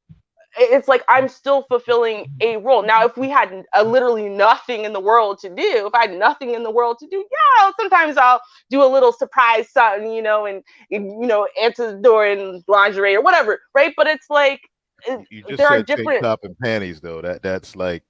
it's like I'm still fulfilling a role. Now, if we had literally nothing in the world to do, if I had nothing in the world to do, yeah, sometimes I'll do a little surprise something, answer the door in lingerie or whatever, right? But it's like You just there are said tank different. top and panties though. That's like,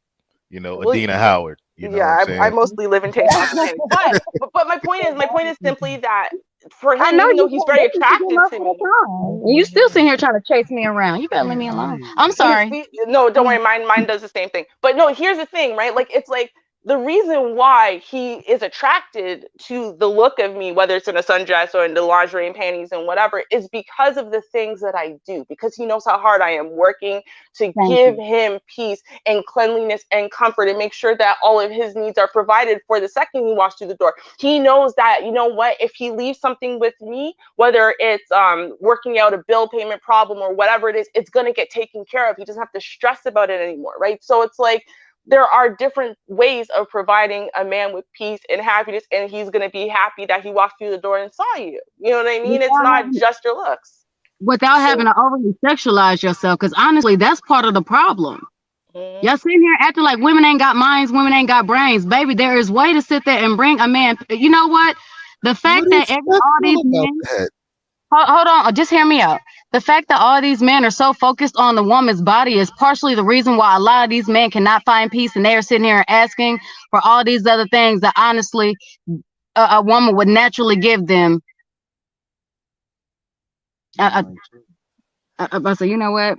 Well, Adina Howard. You know what I'm yeah, I saying? mostly live in tank top and panties, but my point is simply that for I him, know even though you he's can't very do this attracted most to of me. the time. And you still sitting here trying to chase me around. You better leave me alone. I'm sorry. No, don't worry. Mine does the same thing. But no, here's the thing, right? Like, it's like the reason why he is attracted to the look of me, whether it's in a sundress or in the lingerie and panties and whatever, is because of the things that I do, because he knows how hard I am working to give him peace and cleanliness and comfort and make sure that all of his needs are provided for the second he walks through the door. He knows that, you know what, if he leaves something with me, whether it's working out a bill payment problem or whatever it is, it's going to get taken care of. He doesn't have to stress about it anymore, right? So it's like, there are different ways of providing a man with peace and happiness, and he's going to be happy that he walked through the door and saw you. You know what I mean? It's not just your looks. Without having to overly sexualize yourself, because honestly, that's part of the problem. Y'all sitting here acting like women ain't got minds, women ain't got brains. Baby, there is way to sit there and bring a man. You know what? The fact that all these men, hold on, just hear me out. The fact that all these men are so focused on the woman's body is partially the reason why a lot of these men cannot find peace, and they are sitting here asking for all these other things that honestly a woman would naturally give them. So you know what?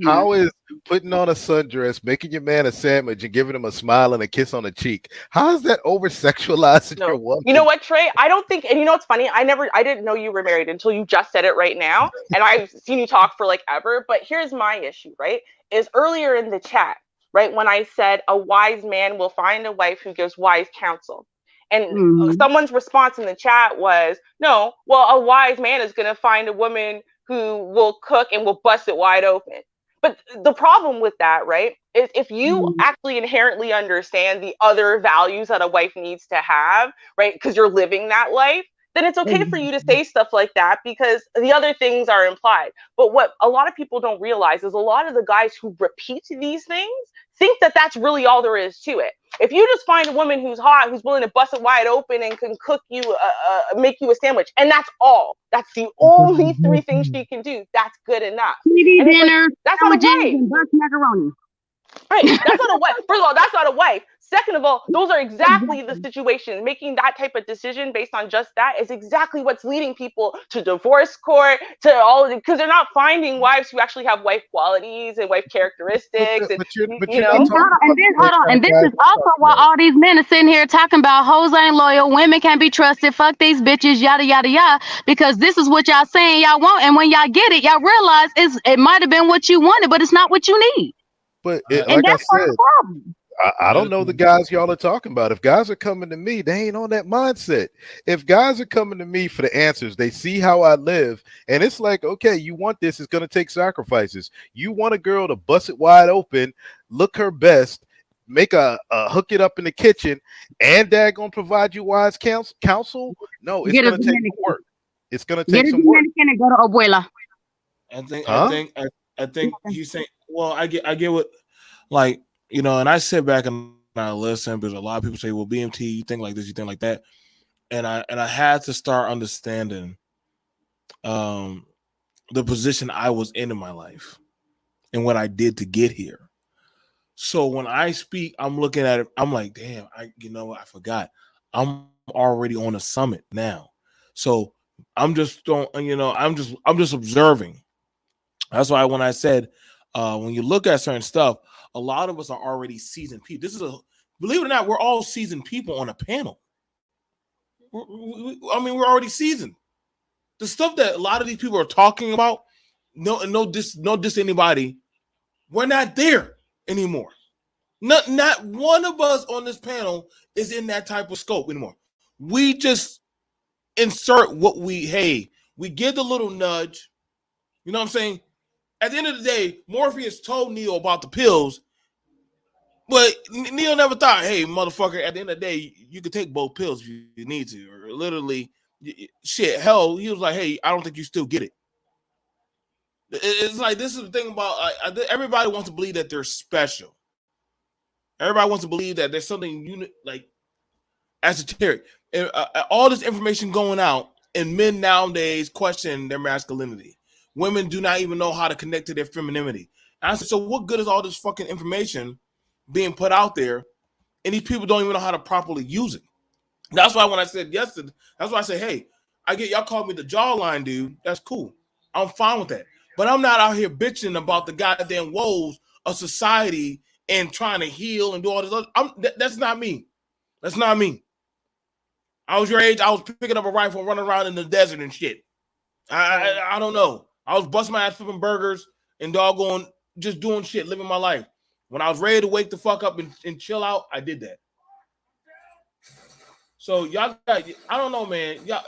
How is putting on a sundress, making your man a sandwich, and giving him a smile and a kiss on the cheek? How is that over sexualizing your woman? You know what, Trey? I don't think, and you know what's funny? I didn't know you were married until you just said it right now. And I've seen you talk for like ever. But here's my issue, right? Is earlier in the chat, right, when I said a wise man will find a wife who gives wise counsel. And someone's response in the chat was, no, well, a wise man is going to find a woman who will cook and will bust it wide open. But the problem with that, right, is if you actually inherently understand the other values that a wife needs to have, right, because you're living that life, then it's okay for you to say stuff like that because the other things are implied. But what a lot of people don't realize is a lot of the guys who repeat these things think that that's really all there is to it. If you just find a woman who's hot, who's willing to bust it wide open and can cook you, make you a sandwich, and that's all. That's the only 3 things she can do. That's good enough. TV dinner, like, that's not a wife. and burnt macaroni. Right. That's not a wife. First of all, that's not a wife. Second of all, those are exactly the situations. Making that type of decision based on just that is exactly what's leading people to divorce court, to all, because they're not finding wives who actually have wife qualities and wife characteristics. And this is also why all these men are sitting here talking about hoes ain't loyal, women can't be trusted, fuck these bitches, yada yada yada. Because this is what y'all saying y'all want, and when y'all get it, y'all realize it might have been what you wanted, but it's not what you need. But like I said, I don't know the guys y'all are talking about. If guys are coming to me, they ain't on that mindset. If guys are coming to me for the answers, they see how I live, and it's like, okay, you want this, it's going to take sacrifices. You want a girl to bust it wide open, look her best, make a hook it up in the kitchen, and dad gonna provide you wise counsel? No, it's going to take some work. It's going to take some work. And go to Abuela. I think he's saying, well, I get what, like, you know, and I sit back and I listen because a lot of people say, well, BMT, you think like this, you think like that. And I had to start understanding the position I was in my life and what I did to get here. So when I speak, I'm looking at it, I'm like, damn, I forgot. I'm already on a summit now. So I'm just observing. That's why when I said, when you look at certain stuff, a lot of us are already seasoned people. Believe it or not, we're all seasoned people on a panel. We're already seasoned. The stuff that a lot of these people are talking about, no diss anybody, we're not there anymore. Not one of us on this panel is in that type of scope anymore. We just insert what we give the little nudge. You know what I'm saying? At the end of the day, Morpheus told Neo about the pills, but Neo never thought, hey, motherfucker, at the end of the day, you could take both pills if you need to. Or literally, shit, hell, he was like, hey, I don't think you still get it. It's like, this is the thing about everybody wants to believe that they're special. Everybody wants to believe that there's something like esoteric. And, all this information going out, and men nowadays question their masculinity. Women do not even know how to connect to their femininity. And I said, so what good is all this fucking information being put out there, and these people don't even know how to properly use it? That's why when I said yesterday, that's why I said, hey, I get y'all called me the jawline dude. That's cool. I'm fine with that. But I'm not out here bitching about the goddamn woes of society and trying to heal and do all this other. That's not me. That's not me. I was your age. I was picking up a rifle and running around in the desert and shit. I don't know. I was busting my ass flipping burgers and doggone just doing shit, living my life. When I was ready to wake the fuck up and chill out, I did that. So y'all, I don't know, man. Y'all,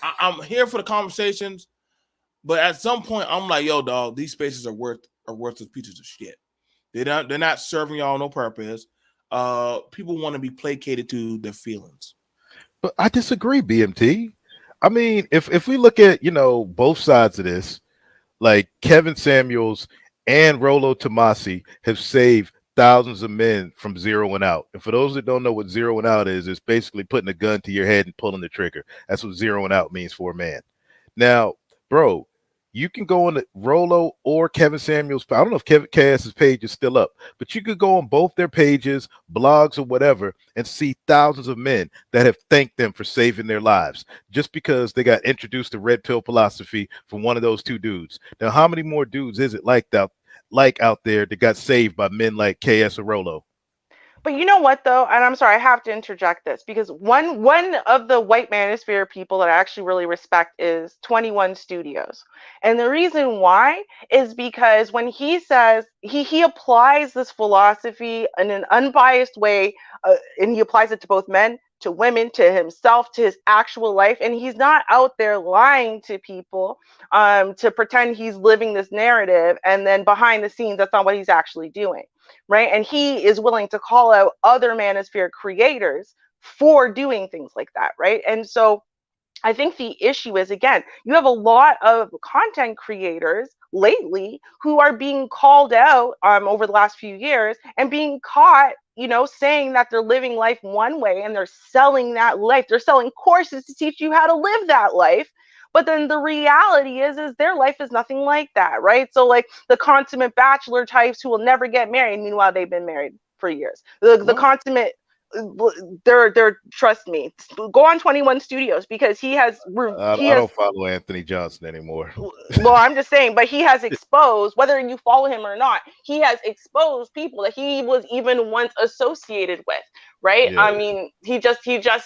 I'm here for the conversations, but at some point, I'm like, yo, dog, these spaces are worthless pieces of shit. They're not serving y'all no purpose. People want to be placated to their feelings. But I disagree, BMT. I mean, if we look at, both sides of this, like Kevin Samuels and Rollo Tomasi have saved thousands of men from zeroing out. And for those that don't know what zeroing out is, it's basically putting a gun to your head and pulling the trigger. That's what zeroing out means for a man. Now, bro, you can go on the Rollo or Kevin Samuels. I don't know if Kevin Cass's page is still up, but you could go on both their pages, blogs or whatever, and see thousands of men that have thanked them for saving their lives just because they got introduced to red pill philosophy from one of those two dudes. Now, how many more dudes is it like out there that got saved by men like KS or Rollo? But you know what, though, and I'm sorry, I have to interject this because one of the white manosphere people that I actually really respect is 21 Studios. And the reason why is because when he says he applies this philosophy in an unbiased way, and he applies it to both men, to women, to himself, to his actual life, and he's not out there lying to people to pretend he's living this narrative, and then behind the scenes, that's not what he's actually doing. Right. And he is willing to call out other manosphere creators for doing things like that. Right. And so I think the issue is, again, you have a lot of content creators lately who are being called out over the last few years and being caught, saying that they're living life one way and they're selling that life. They're selling courses to teach you how to live that life. But then the reality is their life is nothing like that, right? So like the consummate bachelor types who will never get married, meanwhile they've been married for years. The consummate, they're trust me, go on 21 Studios because he has. I don't follow Anthony Johnson anymore. Well, I'm just saying, but he has exposed, whether you follow him or not, he has exposed people that he was even once associated with. Right. Yeah. I mean, he just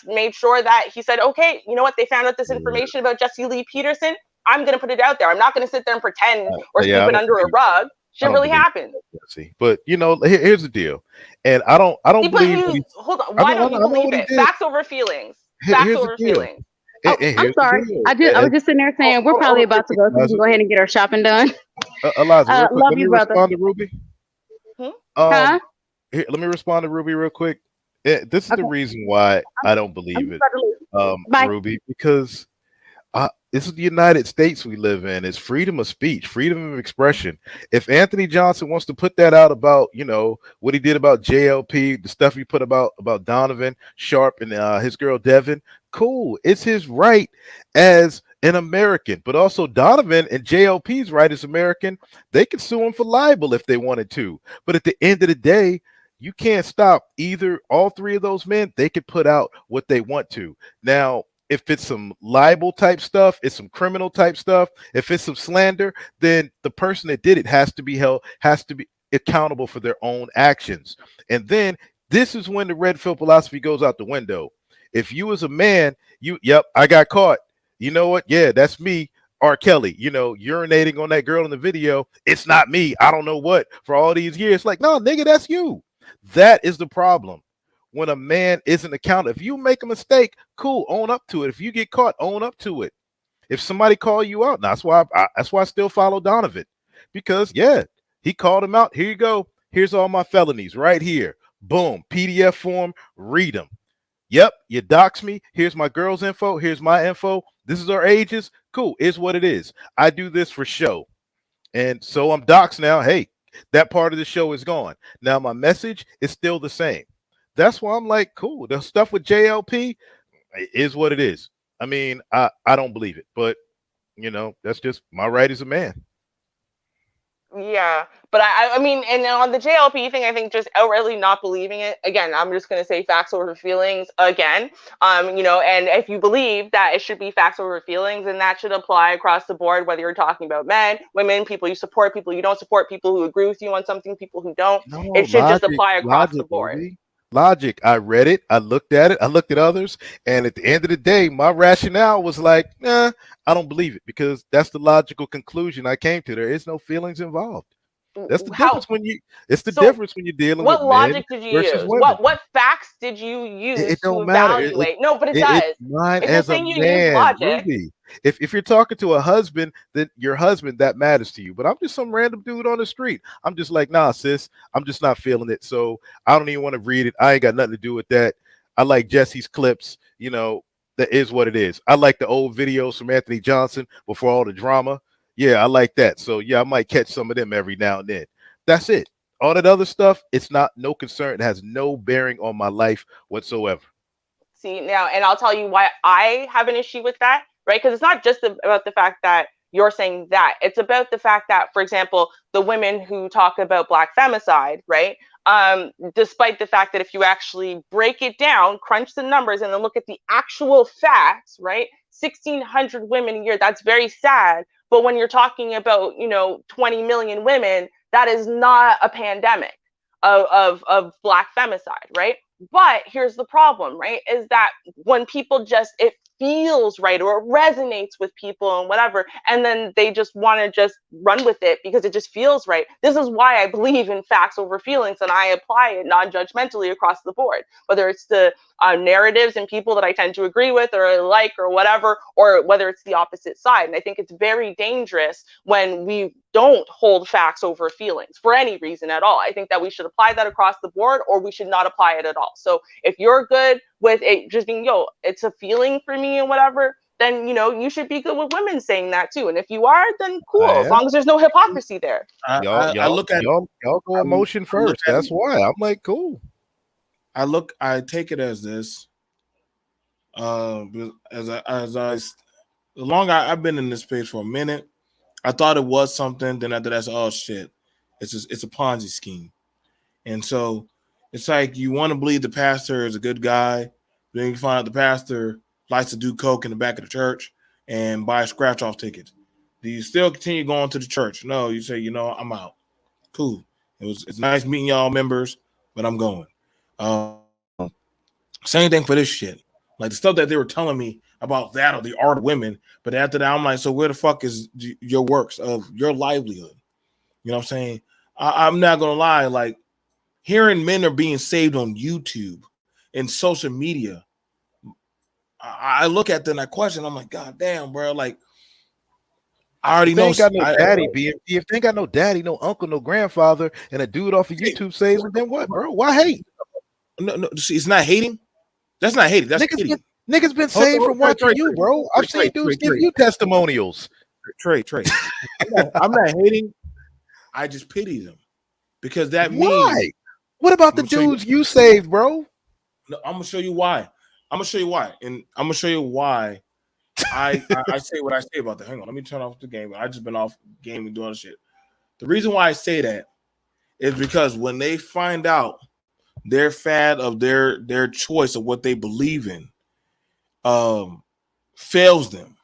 made sure that he said, okay, you know what? They found out this information about Jesse Lee Peterson. I'm going to put it out there. I'm not going to sit there and pretend or sweep it under a rug. Shit really happened. But here's the deal. And I don't believe. Hold on. Why don't you believe it? Facts over feelings. Facts over feelings. I'm sorry. I was just sitting there saying we're probably about to go, so we can go ahead and get our shopping done. Eliza, love you, brother. Respond to Ruby. Huh? Here, let me respond to Ruby real quick. This is the reason why I don't believe it, Ruby, because this is the United States we live in. It's freedom of speech, freedom of expression. If Anthony Johnson wants to put that out about, what he did about JLP, the stuff he put about Donovan Sharp and his girl Devin, cool. It's his right as an American, but also Donovan and JLP's right as American. They could sue him for libel if they wanted to. But at the end of the day, you can't stop all three of those men. They could put out what they want to. Now, if it's some libel type stuff, it's some criminal type stuff, if it's some slander, then the person that did it has to be accountable for their own actions. And then this is when the red pill philosophy goes out the window. If you as a man, I got caught. You know what? Yeah, that's me. R. Kelly, urinating on that girl in the video. It's not me. I don't know what for all these years. Like, no, nigga, that's you. That is the problem. When a man isn't accountable, if you make a mistake, cool, own up to it. If you get caught, own up to it. If somebody call you out, that's why I still follow Donovan, because he called him out. Here you go. Here's all my felonies right here. Boom, PDF form. Read them. Yep, you dox me. Here's my girl's info. Here's my info. This is our ages. Cool. Is what it is. I do this for show. And so I'm doxxed now. Hey, that part of the show is gone. Now my message is still the same. That's why I'm like, cool. The stuff with JLP is what it is. I mean, I don't believe it, but that's just my right as a man. Yeah, but I mean, and on the JLP thing, I think just outrightly not believing it. Again, I'm just gonna say facts over feelings again. And if you believe that it should be facts over feelings, then that should apply across the board, whether you're talking about men, women, people you support, people you don't support, people who agree with you on something, people who don't. No, It should just logic, apply across the logic, board. Movie. Logic. I read it. I looked at it. I looked at others. And at the end of the day, my rationale was like, I don't believe it, because that's the logical conclusion I came to. There is no feelings involved. That's the difference when you're dealing with what logic men did you versus use? women. What facts did you use It to don't matter. evaluate? No, but it does. It's mine If as you're a saying you use man, logic, Ruby. If you're talking to a husband, then your husband, that matters to you. But I'm just some random dude on the street. I'm just like, nah, sis, I'm just not feeling it. So I don't even want to read it. I ain't got nothing to do with that. I like Jesse's clips. That is what it is. I like the old videos from Anthony Johnson before all the drama. Yeah, I like that. So yeah, I might catch some of them every now and then. That's it. All that other stuff, it's no concern. It has no bearing on my life whatsoever. see now, and I'll tell you why I have an issue with that, right? Because it's not just about the fact that you're saying that. It's about the fact that, for example, the women who talk about Black femicide, right? Despite the fact that if you actually break it down, crunch the numbers, and then look at the actual facts, right? 1,600 women a year, that's very sad. But when you're talking about, 20 million women, that is not a pandemic of Black femicide, right? But here's the problem, right? Is that when people it feels right, or it resonates with people and whatever, and then they just want to just run with it because it just feels right. This is why I believe in facts over feelings, and I apply it non-judgmentally across the board, whether it's the narratives and people that I tend to agree with or like or whatever, or whether it's the opposite side. And I think it's very dangerous when we don't hold facts over feelings for any reason at all. I think that we should apply that across the board, or we should not apply it at all. So if you're good with it just being, it's a feeling for me and whatever, then, you should be good with women saying that too. And if you are, then cool, as long as there's no hypocrisy there. I look at y'all go emotion first. That's why I'm like, cool. I take it as this. The longer I've been in this space for a minute, I thought it was something. Then after that's oh shit, it's a Ponzi scheme, and so it's like you want to believe the pastor is a good guy, then you find out the pastor likes to do coke in the back of the church and buy scratch off tickets. Do you still continue going to the church? No, you say I'm out. Cool. It's nice meeting y'all members, but I'm going. Same thing for this shit. Like the stuff that they were telling me about that or the art of women, but after that, I'm like, so where the fuck is your works of your livelihood? You know what I'm saying? I'm not gonna lie, like hearing men are being saved on YouTube and social media. I look at them and I question. I'm like, God damn, bro. Like, I already know. If they ain't got no daddy, if they ain't got no daddy, no uncle, no grandfather, and a dude off of YouTube saves them, then what, bro? Why hate? No, see, it's not hating. That's not hating. That's hating. Niggas been saved from watching you, bro. I've seen dudes give you testimonials. Trey. I'm not hating. I just pity them because that means. Why? What about the dudes you saved, bro? No, I'm gonna show you why. And I'm gonna show you why I say what I say about that. Hang on, let me turn off the game. I just been off game and doing other shit. The reason why I say that is because when they find out their fad of their choice of what they believe in fails them,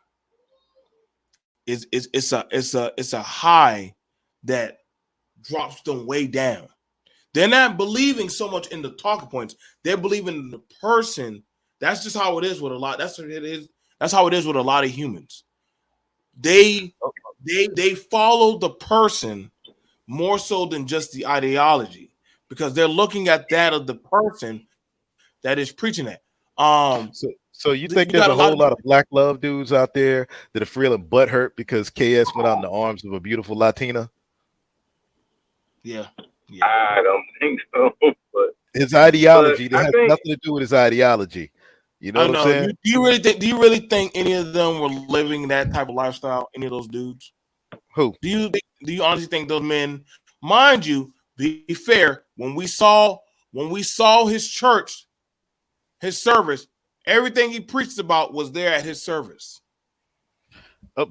it's a high that drops them way down. They're not believing so much in the talking points. They're believing in the person. That's just how it is with a lot. That's what it is. That's how it is with a lot of humans. They follow the person more so than just the ideology because they're looking at that of the person that is preaching that. So you think there's a whole lot of black love dudes out there that are feeling butthurt because KS went out in the arms of a beautiful Latina? Yeah. I don't think so. But his ideology, that has nothing to do with his ideology. You know I what I'm know. saying? Do you really think? Do you really think any of them were living that type of lifestyle? Any of those dudes? Who? Do you honestly think those men? Mind you, be fair. When we saw his church, his service, everything he preached about was there at his service.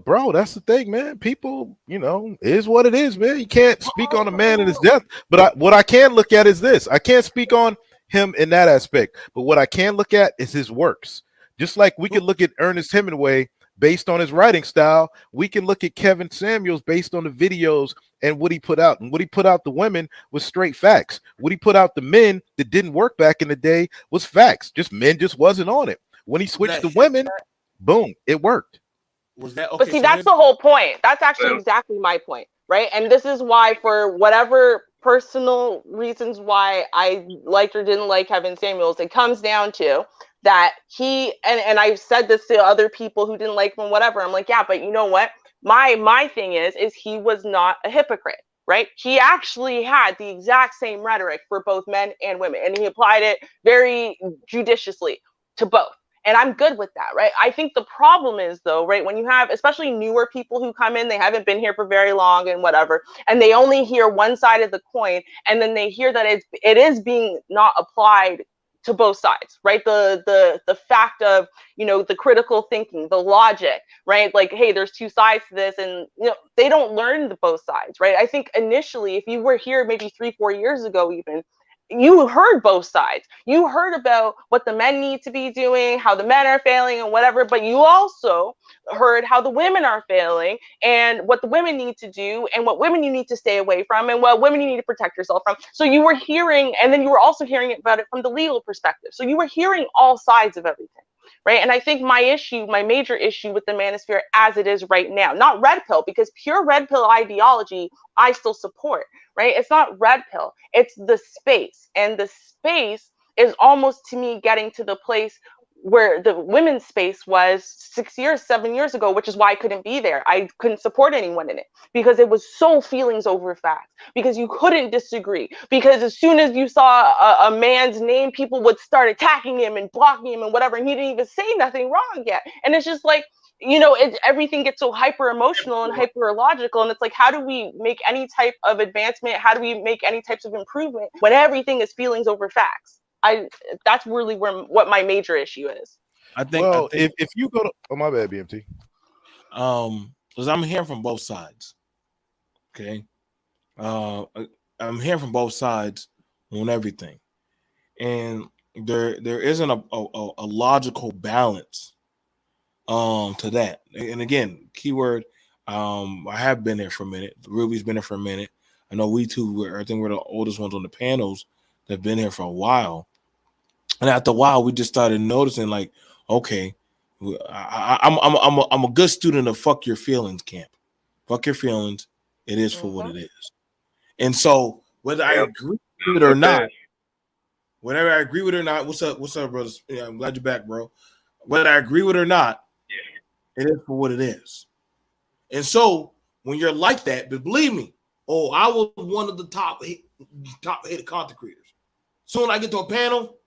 Bro, that's the thing, man. People, is what it is, man. You can't speak on a man and his death. But what I can look at is this. I can't speak on him in that aspect. But what I can look at is his works. Just like we can look at Ernest Hemingway based on his writing style, we can look at Kevin Samuels based on the videos and what he put out. And what he put out the women was straight facts. What he put out the men that didn't work back in the day was facts. Just men just wasn't on it. When he switched to women, boom, it worked. Was that okay? But see, that's the whole point. That's actually exactly my point, right? And this is why, for whatever personal reasons why I liked or didn't like Kevin Samuels, it comes down to that he, and I've said this to other people who didn't like him, whatever. I'm like, yeah, but you know what? My thing is he was not a hypocrite, right? He actually had the exact same rhetoric for both men and women, and he applied it very judiciously to both. And I'm good with that, right? I think the problem is, though, right, when you have especially newer people who come in, they haven't been here for very long and whatever, and they only hear one side of the coin, and then they hear that it is being not applied to both sides, right? The fact of, the critical thinking, the logic, right? Like, hey, there's two sides to this, and they don't learn the both sides, right? I think initially, if you were here maybe 3-4 years ago, even, you heard both sides. You heard about what the men need to be doing, how the men are failing and whatever, but you also heard how the women are failing and what the women need to do and what women you need to stay away from and what women you need to protect yourself from. So you were hearing, and then you were also hearing about it from the legal perspective. So you were hearing all sides of everything. Right. And I think my major issue with the manosphere as it is right now, not red pill, because pure red pill ideology, I still support, right? It's not red pill, it's the space. And the space is almost, to me, getting to the place where the women's space was 7 years ago, which is why I couldn't be there. I couldn't support anyone in it because it was so feelings over facts, because you couldn't disagree, because as soon as you saw a man's name, people would start attacking him and blocking him and whatever, and he didn't even say nothing wrong yet. And it's just like, everything gets so hyper emotional and hyper logical, and it's like, how do we make any type of advancement? How do we make any types of improvement when everything is feelings over facts? That's really what my major issue is. I think. If you go to, my bad, BMT. Because I'm hearing from both sides. Okay, I'm hearing from both sides on everything, and there isn't a logical balance to that. And again, keyword, I have been there for a minute. Ruby's been there for a minute. I know we two I think we're the oldest ones on the panels that've been here for a while. And after a while, we just started noticing, like, okay, I'm a good student of fuck your feelings camp. Fuck your feelings. It is for what it is. And so whether I agree with it or not, whether I agree with it or not, what's up, brothers? Yeah, I'm glad you're back, bro. Whether I agree with it or not, it is for what it is. And so when you're like that, but believe me, I was one of the top hated content creators. Soon I get to a panel,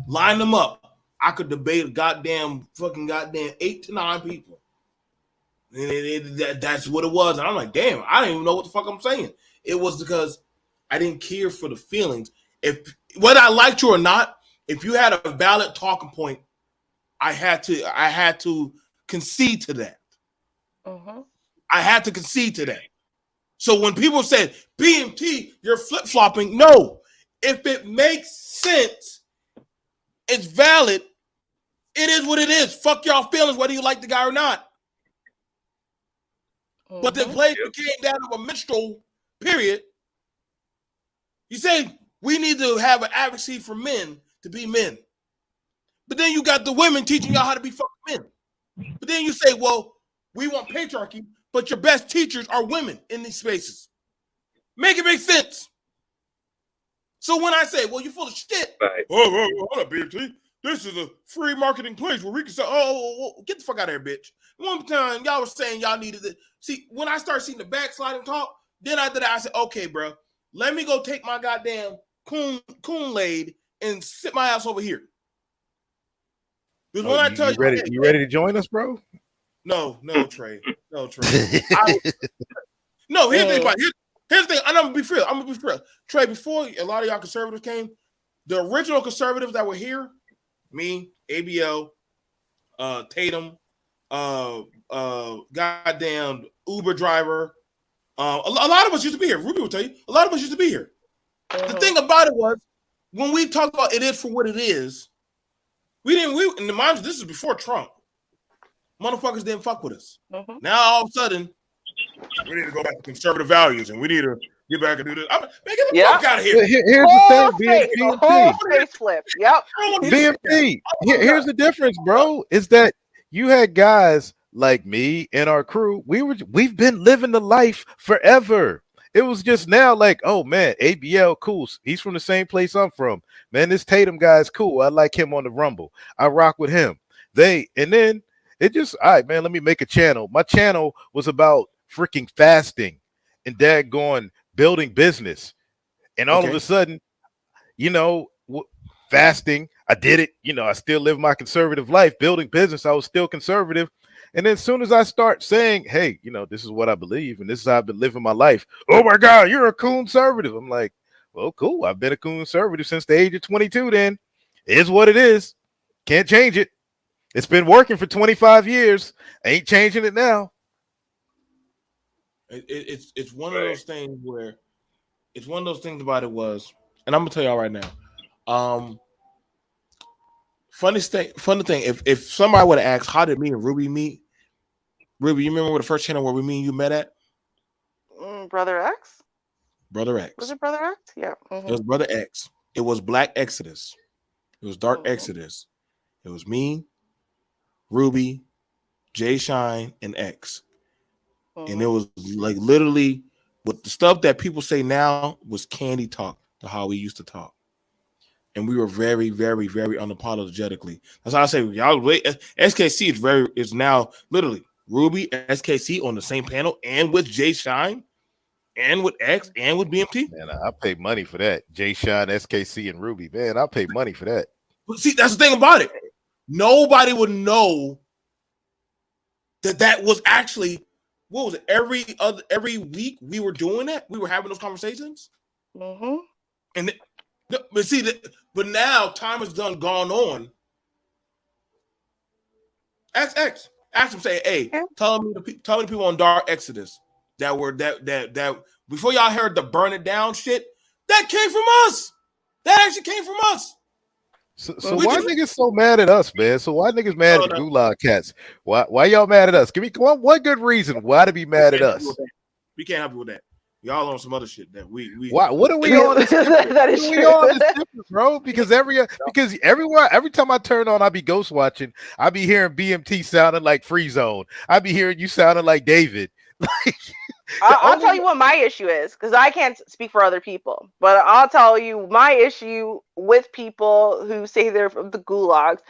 line them up. I could debate goddamn 8 to 9 people. And that's what it was. And I'm like, damn, I didn't even know what the fuck I'm saying. It was because I didn't care for the feelings. Whether I liked you or not, if you had a valid talking point, I had to concede to that. I had to concede to that. So when people said, BMT, you're flip-flopping, no. If it makes sense, it's valid, it is what it is. Fuck y'all feelings, whether you like the guy or not. But the place became that of a minstrel, period. You say we need to have an advocacy for men to be men. But then you got the women teaching y'all how to be fucking men. But then you say, well, we want patriarchy, but your best teachers are women in these spaces. Make it make sense. So when I say, well, you're full of shit. Right. Hold up, BMT. This is a free marketing place where we can say, get the fuck out of here, bitch. One time, y'all were saying y'all needed it. See, when I start seeing the backsliding talk, then after that, I said, okay, bro, let me go take my goddamn Kool-Aid and sit my ass over here. Because when I tell you, ready, you ready to join us, bro? No, Trey. No, Trey. No, here's the thing about it. Here's the thing. I'm gonna be real. Trey, before a lot of y'all conservatives came, the original conservatives that were here, me, ABL, Tatum, goddamn Uber driver. A lot of us used to be here. Ruby will tell you. A lot of us used to be here. The thing about it was, when we talk about it is for what it is, and mind you, this is before Trump. Motherfuckers didn't fuck with us. Now all of a sudden, we need to go back to conservative values, and we need to get back and do this. Man, get the fuck out of here. Here's the thing, whole face flip. Yep. BMT. Here's the difference, bro. Is that you had guys like me and our crew. We've been living the life forever. It was just now like, oh man, ABL, cool. He's from the same place I'm from. Man, this Tatum guy's cool. I like him on the Rumble. I rock with him. And then it just, all right, man, let me make a channel. My channel was about freaking fasting and daggone building business. And all of a sudden, fasting, I did it. I still live my conservative life. Building business, I was still conservative. And then as soon as I start saying, hey, this is what I believe and this is how I've been living my life. Oh my God, you're a conservative. I'm like, well, cool. I've been a conservative since the age of 22 then. It is what it is. Can't change it. It's been working for 25 years. Ain't changing it now. It's one of those things where it's one of those things about it was, and I'm gonna tell y'all right now. Funny thing. If somebody would have asked, how did me and Ruby meet? Ruby, you remember what the first channel where me and you met at? Brother X. Brother X. Was it Brother X? Yeah. It was Brother X. It was Black Exodus. It was Dark Exodus. It was me, Ruby, Jay Shine, and X. And it was like literally what the stuff that people say now was candy talk to how we used to talk. And we were very, very, very unapologetically. That's how I say, y'all wait. SKC is now literally Ruby, SKC on the same panel, and with Jay Shine, and with X, and with BMT. Man, I paid money for that. Jay Shine, SKC, and Ruby. Man, I paid money for that. But see, that's the thing about it. Nobody would know that was actually, what was it? Every week we were doing that. We were having those conversations. And but now time has gone on. Ask them, say, hey, tell me the people on Dark Exodus that before y'all heard the burn it down shit, that came from us. That actually came from us. So why niggas so mad at us, man? So why niggas mad at the Gulag Cats? Why y'all mad at us? Give me one good reason why to be mad at us. We can't help you with that. Y'all on some other shit that we why? What are we on? That is true, bro. Because every time I turn on, I be ghost watching. I be hearing BMT sounding like Free Zone. I be hearing you sounding like David. I'll tell you what my issue is, because I can't speak for other people, but I'll tell you my issue with people who say they're from the gulags.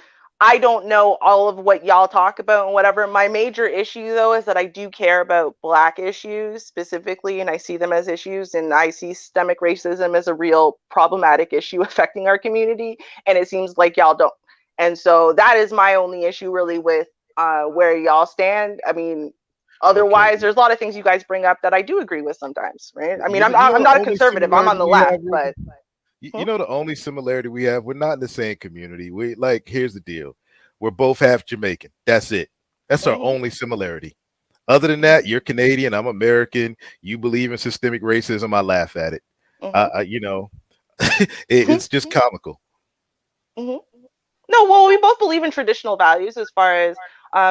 I don't know all of what y'all talk about and whatever. My major issue, though, is that I do care about Black issues specifically, and I see them as issues, and I see systemic racism as a real problematic issue affecting our community, and it seems like y'all don't. And so that is my only issue really with where y'all stand. I mean, otherwise, there's a lot of things you guys bring up that I do agree with sometimes, right? I mean, I'm not a conservative. I'm on the left, but... You know the only similarity we have, we're not in the same community. Here's the deal. We're both half Jamaican. That's it. That's our only similarity. Other than that, you're Canadian, I'm American. You believe in systemic racism, I laugh at it. It's just comical. No, well, we both believe in traditional values as far as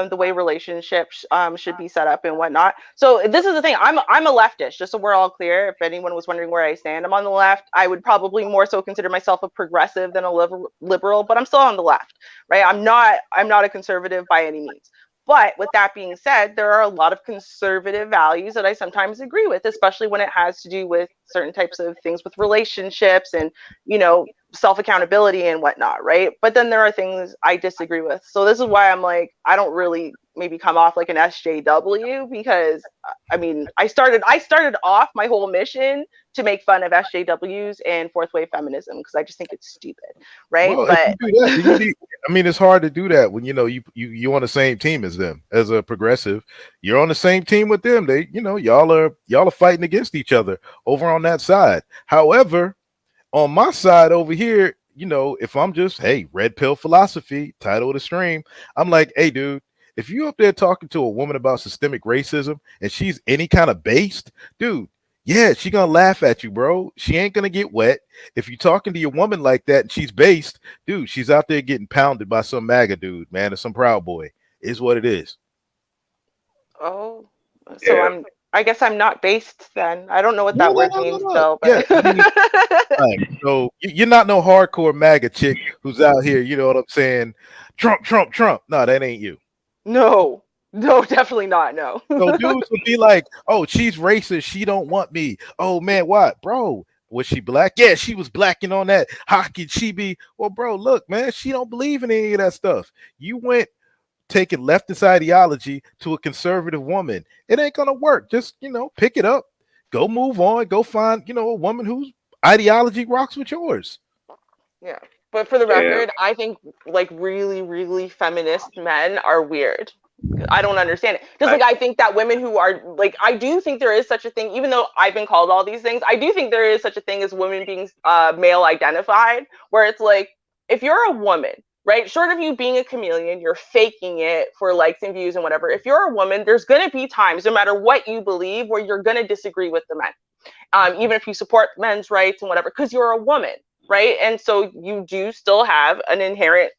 the way relationships should be set up and whatnot. So this is the thing. I'm a leftist, just so we're all clear. If anyone was wondering where I stand, I'm on the left. I would probably more so consider myself a progressive than a liberal, but I'm still on the left, right? I'm not a conservative by any means. But with that being said, there are a lot of conservative values that I sometimes agree with, especially when it has to do with certain types of things with relationships and, self-accountability and whatnot, right? But then there are things I disagree with. So this is why I'm like, I don't really maybe come off like an SJW, because I mean, I started off my whole mission to make fun of SJWs and fourth wave feminism because I just think it's stupid, right? Well, but I mean, it's hard to do that when you're on the same team as them. As a progressive, you're on the same team with them. They, y'all are fighting against each other over on that side. However, on my side over here, if I'm just, hey, red pill philosophy, title of the stream, I'm like, hey, dude, if you up there talking to a woman about systemic racism and she's any kind of based, dude, yeah, she gonna laugh at you, bro. She ain't gonna get wet. If you're talking to your woman like that and she's based, dude, she's out there getting pounded by some MAGA dude, man, or some Proud Boy. Is what it is. Oh, so I guess I'm not based then. I don't know what that No, word no, no, means no, no. though, Yeah, but right. So you're not no hardcore MAGA chick who's out here, you know what I'm saying? Trump, Trump, Trump. No, that ain't you. no, definitely not. No. So dudes would be like, oh, she's racist. She don't want me. Oh, man, what? Bro, was she black? Yeah, she was blacking on that. How could she be? Well, bro, look, man, she don't believe in any of that stuff. You went taking leftist ideology to a conservative woman. It ain't going to work. Just, pick it up. Go move on. Go find, a woman whose ideology rocks with yours. Yeah. But for the record, I think like really, really feminist men are weird. I don't understand it. Just like I think that women who are like, I do think there is such a thing, even though I've been called all these things, I do think there is such a thing as women being male identified, where it's like, if you're a woman, right, short of you being a chameleon, you're faking it for likes and views and whatever. If you're a woman, there's going to be times, no matter what you believe, where you're going to disagree with the men, even if you support men's rights and whatever, because you're a woman, right? And so you do still have an inherent,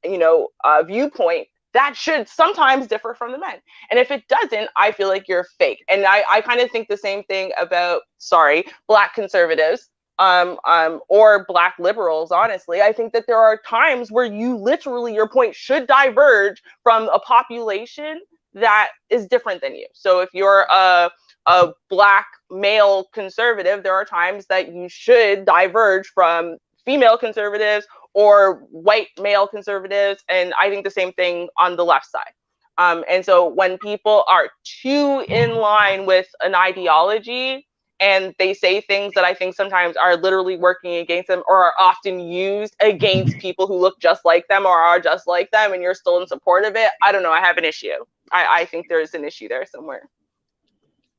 viewpoint that should sometimes differ from the men. And if it doesn't, I feel like you're fake. And I kind of think the same thing about, Black conservatives, or Black liberals, honestly. I think that there are times where your point should diverge from a population that is different than you. So if you're a Black male conservative, there are times that you should diverge from female conservatives or white male conservatives. And I think the same thing on the left side. And so when people are too in line with an ideology and they say things that I think sometimes are literally working against them or are often used against people who look just like them or are just like them, and you're still in support of it, I don't know, I have an issue. I think there's an issue there somewhere.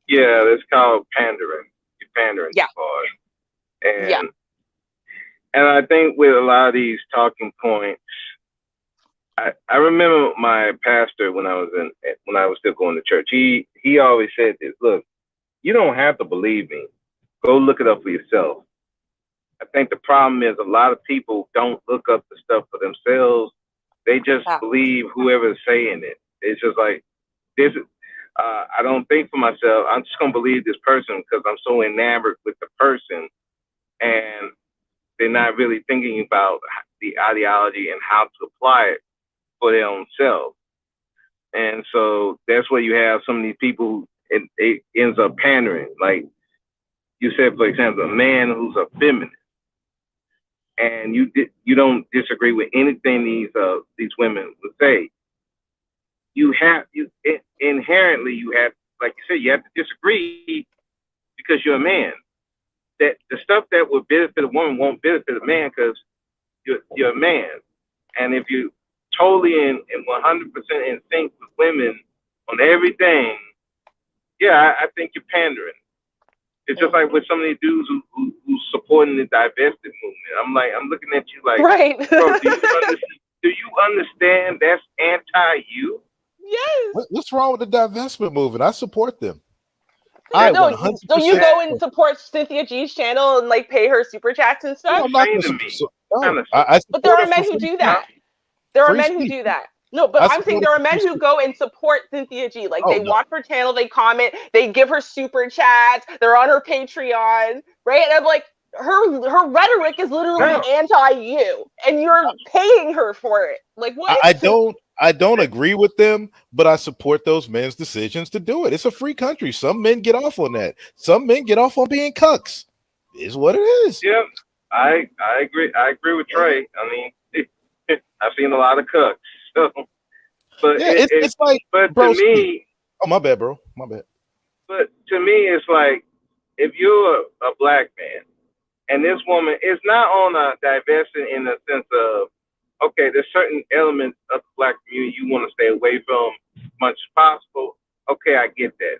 Yeah, that's called pandering. You're pandering too hard. And I think with a lot of these talking points, I remember my pastor when I was still going to church. He always said this: look, you don't have to believe me. Go look it up for yourself. I think the problem is a lot of people don't look up the stuff for themselves. They just believe whoever's saying it. It's just like this. I don't think for myself. I'm just gonna believe this person because I'm so enamored with the person, and they're not really thinking about the ideology and how to apply it for their own self. And so that's where you have some of these people, it ends up pandering. Like you said, for example, a man who's a feminist, and you don't disagree with anything these women would say. Inherently, like you said, you have to disagree because you're a man. That the stuff that would benefit a woman won't benefit a man because you're a man. And if you totally and 100% in sync with women on everything, I think you're pandering. It's just like with some of these dudes who's supporting the divested movement. I'm looking at you like, right. Bro, do you understand that's anti-you? Yes. What's wrong with the divestment movement? I support them. So you go and support Cynthia G's channel and like pay her super chats and stuff? But there are men who do that. There are men who do that. No, but I'm saying there are men who go and support Cynthia G. Like they watch her channel, they comment, they give her super chats, they're on her Patreon, right? And I'm like, her rhetoric is literally anti-you, and you're paying her for it. Like what? I don't agree with them, but I support those men's decisions to do it. It's a free country. Some men get off on that. Some men get off on being cucks. Is what it is. Yeah, I agree. I agree with Trey. I mean, I've seen a lot of cucks. So, but it's like, but bro, to me, oh my bad, bro, my bad. But to me, it's like if you're a black man and this woman is not on a divestment in the sense of, okay, there's certain elements of the black community you want to stay away from as much as possible. Okay, I get that.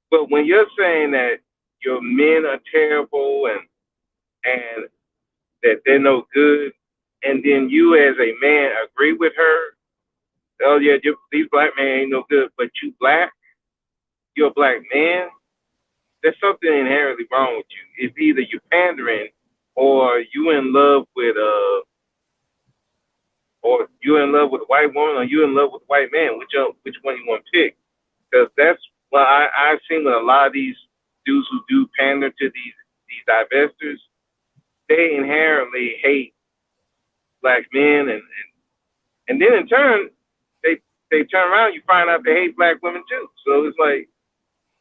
But when you're saying that your men are terrible and that they're no good, and then you as a man agree with her, oh yeah, these black men ain't no good, but you black, you're a black man, there's something inherently wrong with you. It's either you're pandering or you in love with a white woman or you in love with a white man. Which one you want to pick? Because that's what I've seen with a lot of these dudes who do pander to these divestors. They inherently hate black men, and then in turn they turn around, you find out they hate black women too. So it's like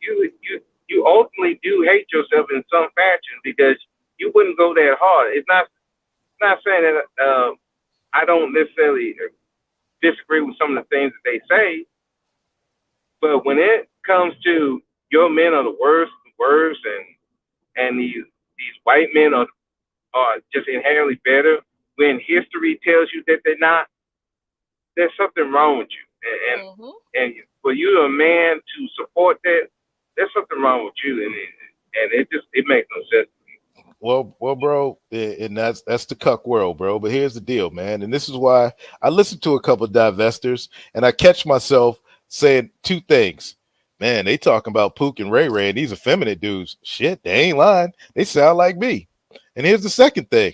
you ultimately do hate yourself in some fashion because you wouldn't go that hard. It's not saying that I don't necessarily disagree with some of the things that they say, but when it comes to your men are the worst, and these white men are just inherently better, when history tells you that they're not, there's something wrong with you. And for you, a man, to support that, there's something wrong with you, and it makes no sense. Well, bro, and that's the cuck world, bro. But here's the deal, man, and this is why I listen to a couple of divestors, and I catch myself saying two things. Man, they talking about Pook and Ray Ray, and these effeminate dudes. Shit, they ain't lying. They sound like me. And here's the second thing.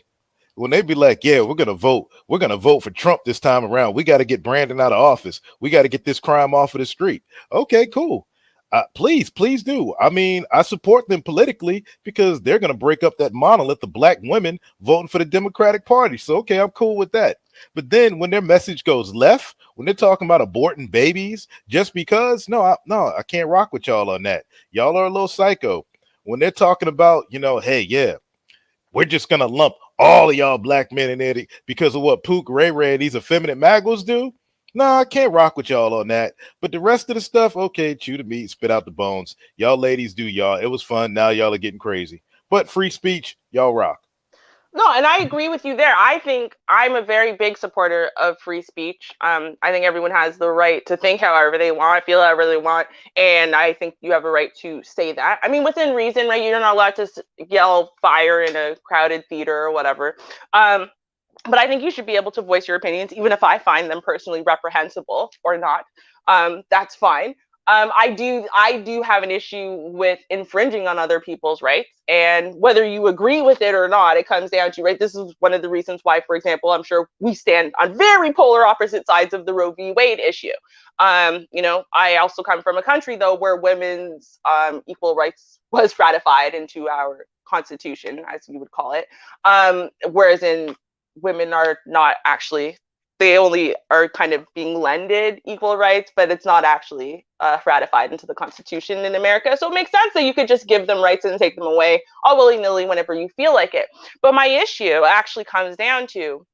When they be like, yeah, we're gonna vote for Trump this time around. We got to get Brandon out of office. We got to get this crime off of the street. Okay, cool. Please do. I mean, I support them politically because they're going to break up that monolith of black women voting for the Democratic Party. So, okay, I'm cool with that. But then when their message goes left, when they're talking about aborting babies just because, no, I can't rock with y'all on that. Y'all are a little psycho. When they're talking about, hey, yeah, we're just going to lump all of y'all black men in there because of what Pook, Ray Ray, and these effeminate magos do. No, I can't rock with y'all on that. But the rest of the stuff, okay, chew the meat, spit out the bones. Y'all ladies do y'all. It was fun. Now y'all are getting crazy. But free speech, y'all rock. No, and I agree with you there. I think I'm a very big supporter of free speech. I think everyone has the right to think however they want, feel however they want, and I think you have a right to say that. I mean, within reason, right? You're not allowed to yell fire in a crowded theater or whatever. But I think you should be able to voice your opinions, even if I find them personally reprehensible or not. That's fine. I do have an issue with infringing on other people's rights, and whether you agree with it or not, it comes down to, right? This is one of the reasons why, for example, I'm sure we stand on very polar opposite sides of the Roe v. Wade issue. I also come from a country though where women's equal rights was ratified into our Constitution, as you would call it, whereas in women are not actually, they only are kind of being lended equal rights, but it's not actually ratified into the Constitution in America. So it makes sense that you could just give them rights and take them away all willy-nilly whenever you feel like it. But my issue actually comes down to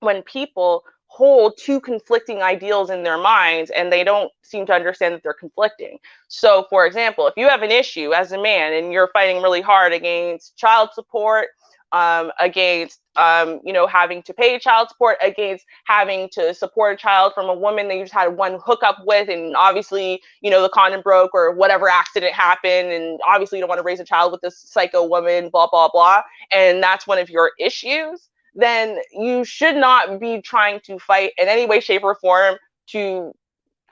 when people hold two conflicting ideals in their minds and they don't seem to understand that they're conflicting. So for example, if you have an issue as a man and you're fighting really hard against child support, against having to pay child support, against having to support a child from a woman that you just had one hookup with, and obviously the condom broke or whatever accident happened, and obviously you don't want to raise a child with this psycho woman, blah blah blah, and that's one of your issues, then you should not be trying to fight in any way, shape, or form to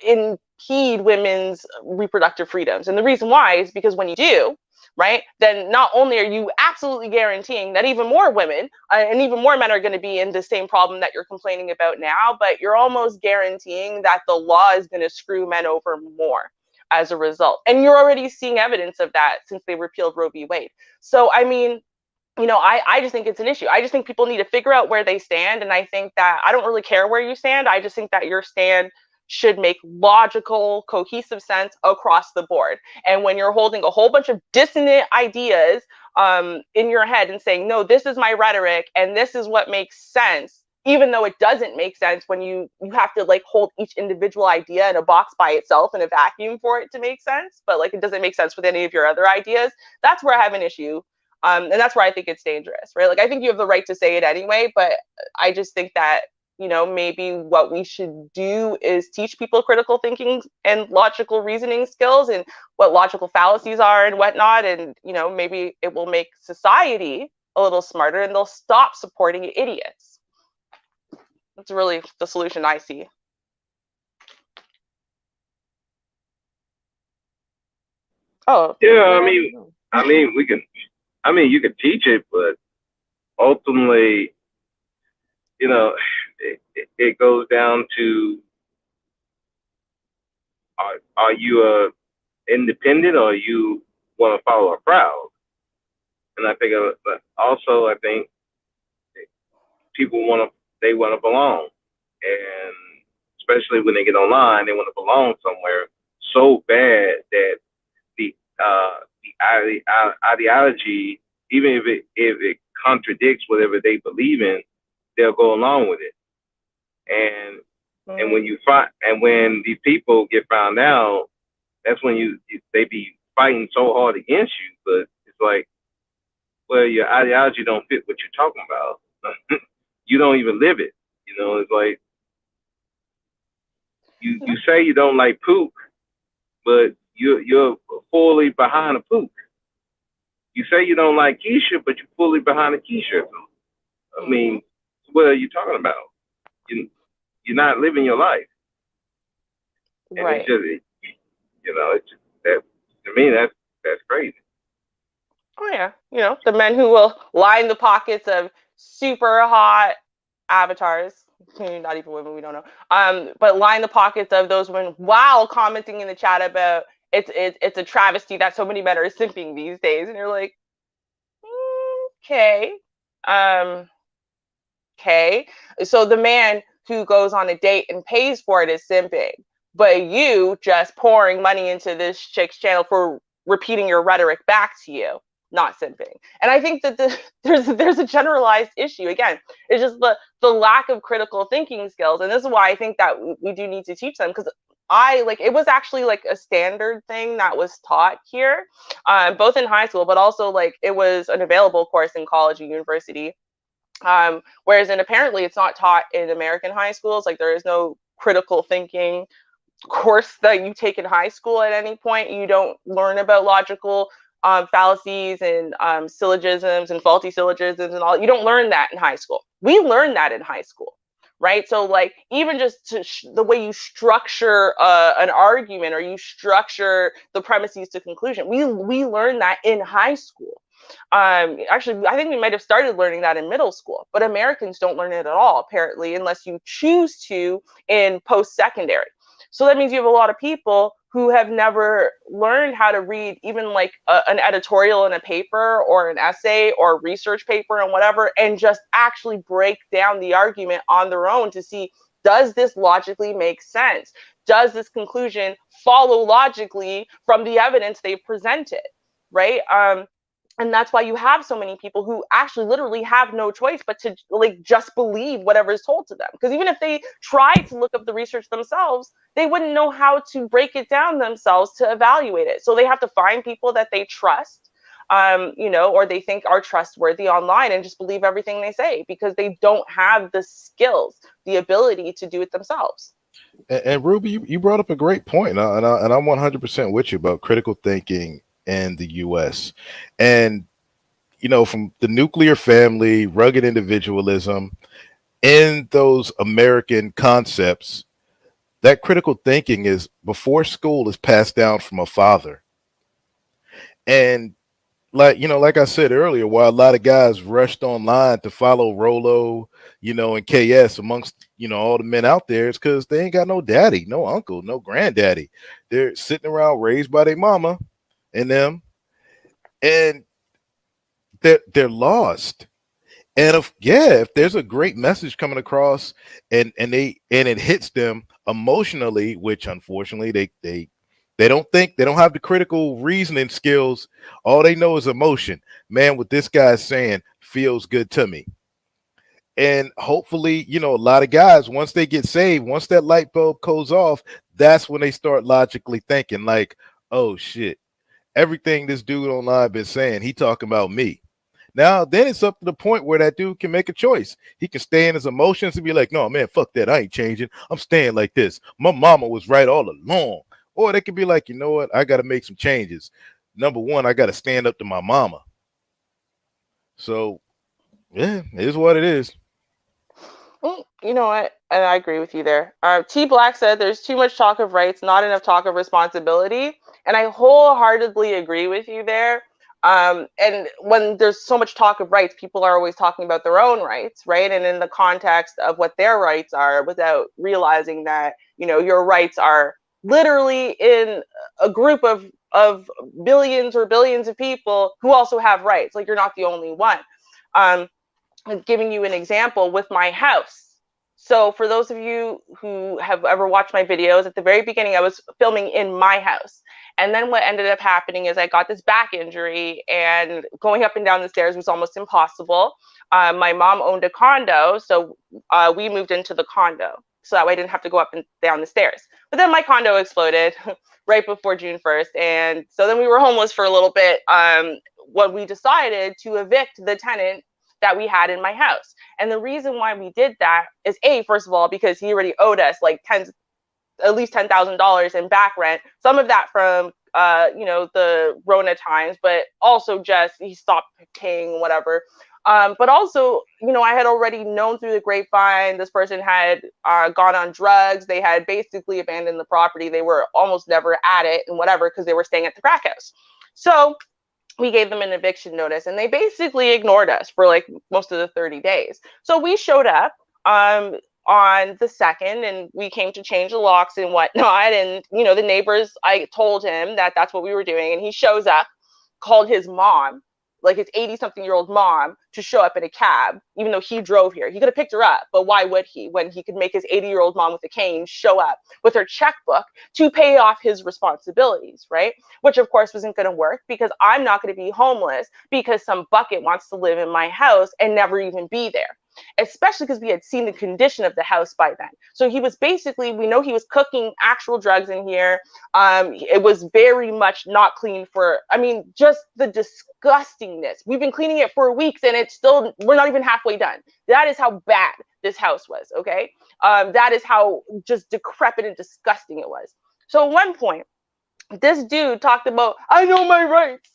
impede women's reproductive freedoms. And the reason why is because when you do, right, then not only are you absolutely guaranteeing that even more women and even more men are going to be in the same problem that you're complaining about now, but you're almost guaranteeing that the law is going to screw men over more as a result. And you're already seeing evidence of that since they repealed Roe v. Wade. So, I mean, I just think it's an issue. I just think people need to figure out where they stand. And I think that I don't really care where you stand. I just think that your stand should make logical, cohesive sense across the board. And when you're holding a whole bunch of dissonant ideas in your head and saying, no, this is my rhetoric and this is what makes sense, even though it doesn't make sense when you have to hold each individual idea in a box by itself in a vacuum for it to make sense, but it doesn't make sense with any of your other ideas, that's where I have an issue. And that's where I think it's dangerous, right? I think you have the right to say it anyway, but I just think that maybe what we should do is teach people critical thinking and logical reasoning skills and what logical fallacies are and whatnot. And, maybe it will make society a little smarter and they'll stop supporting idiots. That's really the solution I see. Oh, yeah. I mean, you can teach it, but ultimately, it goes down to are you a independent or you want to follow a crowd? And I think also I think people want to belong, and especially when they get online, they want to belong somewhere so bad that the ideology, even if it contradicts whatever they believe in, they'll go along with it. And when these people get found out, that's when they be fighting so hard against you. But it's like, well, your ideology don't fit what you're talking about. You don't even live it. It's like you say you don't like poop, but you're fully behind a poop. You say you don't like Keisha, but you're fully behind a Keisha. I mean, what are you talking about? You're not living your life. And right. It's just, it's just that, to me, that's crazy. Oh yeah, the men who will line the pockets of super hot avatars, not even women, we don't know, but line the pockets of those women while commenting in the chat about it's a travesty that so many men are simping these days, and you're like, okay, okay. So the man who goes on a date and pays for it is simping, but you just pouring money into this chick's channel for repeating your rhetoric back to you, not simping. And I think that there's a generalized issue. Again, it's just the lack of critical thinking skills, and this is why I think that we do need to teach them, because it was actually like a standard thing that was taught here, both in high school, but also like it was an available course in college and university. Whereas apparently it's not taught in American high schools. Like there is no critical thinking course that you take in high school at any point. You don't learn about logical fallacies and syllogisms and faulty syllogisms and all. You don't learn that in high school. We learn that in high school, right? So like even just the way you structure an argument, or you structure the premises to conclusion, we learn that in high school. Actually, I think we might have started learning that in middle school, but Americans don't learn it at all, apparently, unless you choose to in post-secondary. So that means you have a lot of people who have never learned how to read even like an editorial in a paper or an essay or a research paper and whatever, and just actually break down the argument on their own to see, does this logically make sense? Does this conclusion follow logically from the evidence they've presented, right? And that's why you have so many people who actually literally have no choice but to like just believe whatever is told to them. Because even if they tried to look up the research themselves, they wouldn't know how to break it down themselves to evaluate it. So they have to find people that they trust, or they think are trustworthy online, and just believe everything they say, because they don't have the skills, the ability to do it themselves. And Ruby, you brought up a great point, and I'm 100% with you about critical thinking in the U.S. And from the nuclear family, rugged individualism, in those American concepts, that critical thinking is before school is passed down from a father. And like I said earlier, while a lot of guys rushed online to follow Rolo, and KS amongst, all the men out there, it's because they ain't got no daddy, no uncle, no granddaddy. They're sitting around raised by their mama and them, and they're lost. And if there's a great message coming across and it hits them emotionally, which unfortunately they don't think, they don't have the critical reasoning skills. All they know is emotion. Man, what this guy's saying feels good to me. And hopefully, a lot of guys, once they get saved, once that light bulb goes off, that's when they start logically thinking like, oh shit, everything this dude online been saying, he talking about me. Now, then it's up to the point where that dude can make a choice. He can stay in his emotions and be like, no, man, fuck that. I ain't changing. I'm staying like this. My mama was right all along. Or they could be like, you know what? I got to make some changes. Number one, I got to stand up to my mama. So, yeah, it is what it is. You know what? And I agree with you there. T Black said there's too much talk of rights, not enough talk of responsibility. And I wholeheartedly agree with you there. And when there's so much talk of rights, people are always talking about their own rights, right? And in the context of what their rights are, without realizing that, you know, your rights are literally in a group of millions or billions of people who also have rights. Like, you're not the only one. Giving you an example with my house. So for those of you who have ever watched my videos, at the very beginning, I was filming in my house. And then what ended up happening is I got this back injury, and going up and down the stairs was almost impossible. My mom owned a condo, so we moved into the condo. So that way I didn't have to go up and down the stairs. But then my condo exploded right before June 1st. And so then we were homeless for a little bit when we decided to evict the tenant that we had in my house. And the reason why we did that is, first of all, because he already owed us like at least $10,000 in back rent. Some of that from the Rona times, but also just he stopped paying, whatever. But also, I had already known through the grapevine this person had gone on drugs. They had basically abandoned the property. They were almost never at it and whatever, because they were staying at the crack house. So we gave them an eviction notice, and they basically ignored us for like most of the 30 days. So we showed up on the 2nd, and we came to change the locks and whatnot. And, the neighbors, I told him that that's what we were doing. And he shows up, called his mom, like his 80-something-year-old mom, to show up in a cab, even though he drove here. He could have picked her up, but why would he, when he could make his 80-year-old mom with a cane show up with her checkbook to pay off his responsibilities, right? Which, of course, wasn't going to work, because I'm not going to be homeless because some bucket wants to live in my house and never even be there. Especially because we had seen the condition of the house by then. So he was basically, we know he was cooking actual drugs in here. It was very much not clean just the disgustingness. We've been cleaning it for weeks, and we're not even halfway done. That is how bad this house was, okay? That is how just decrepit and disgusting it was. So at one point, this dude talked about, I know my rights.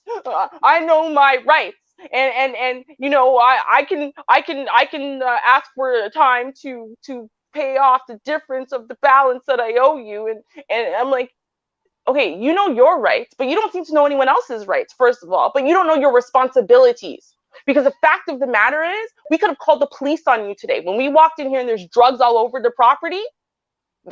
I know my rights. And I can ask for time to pay off the difference of the balance that I owe you. And I'm like, okay, you know your rights, but you don't seem to know anyone else's rights, first of all, but you don't know your responsibilities. Because the fact of the matter is, we could have called the police on you today. When we walked in here and there's drugs all over the property,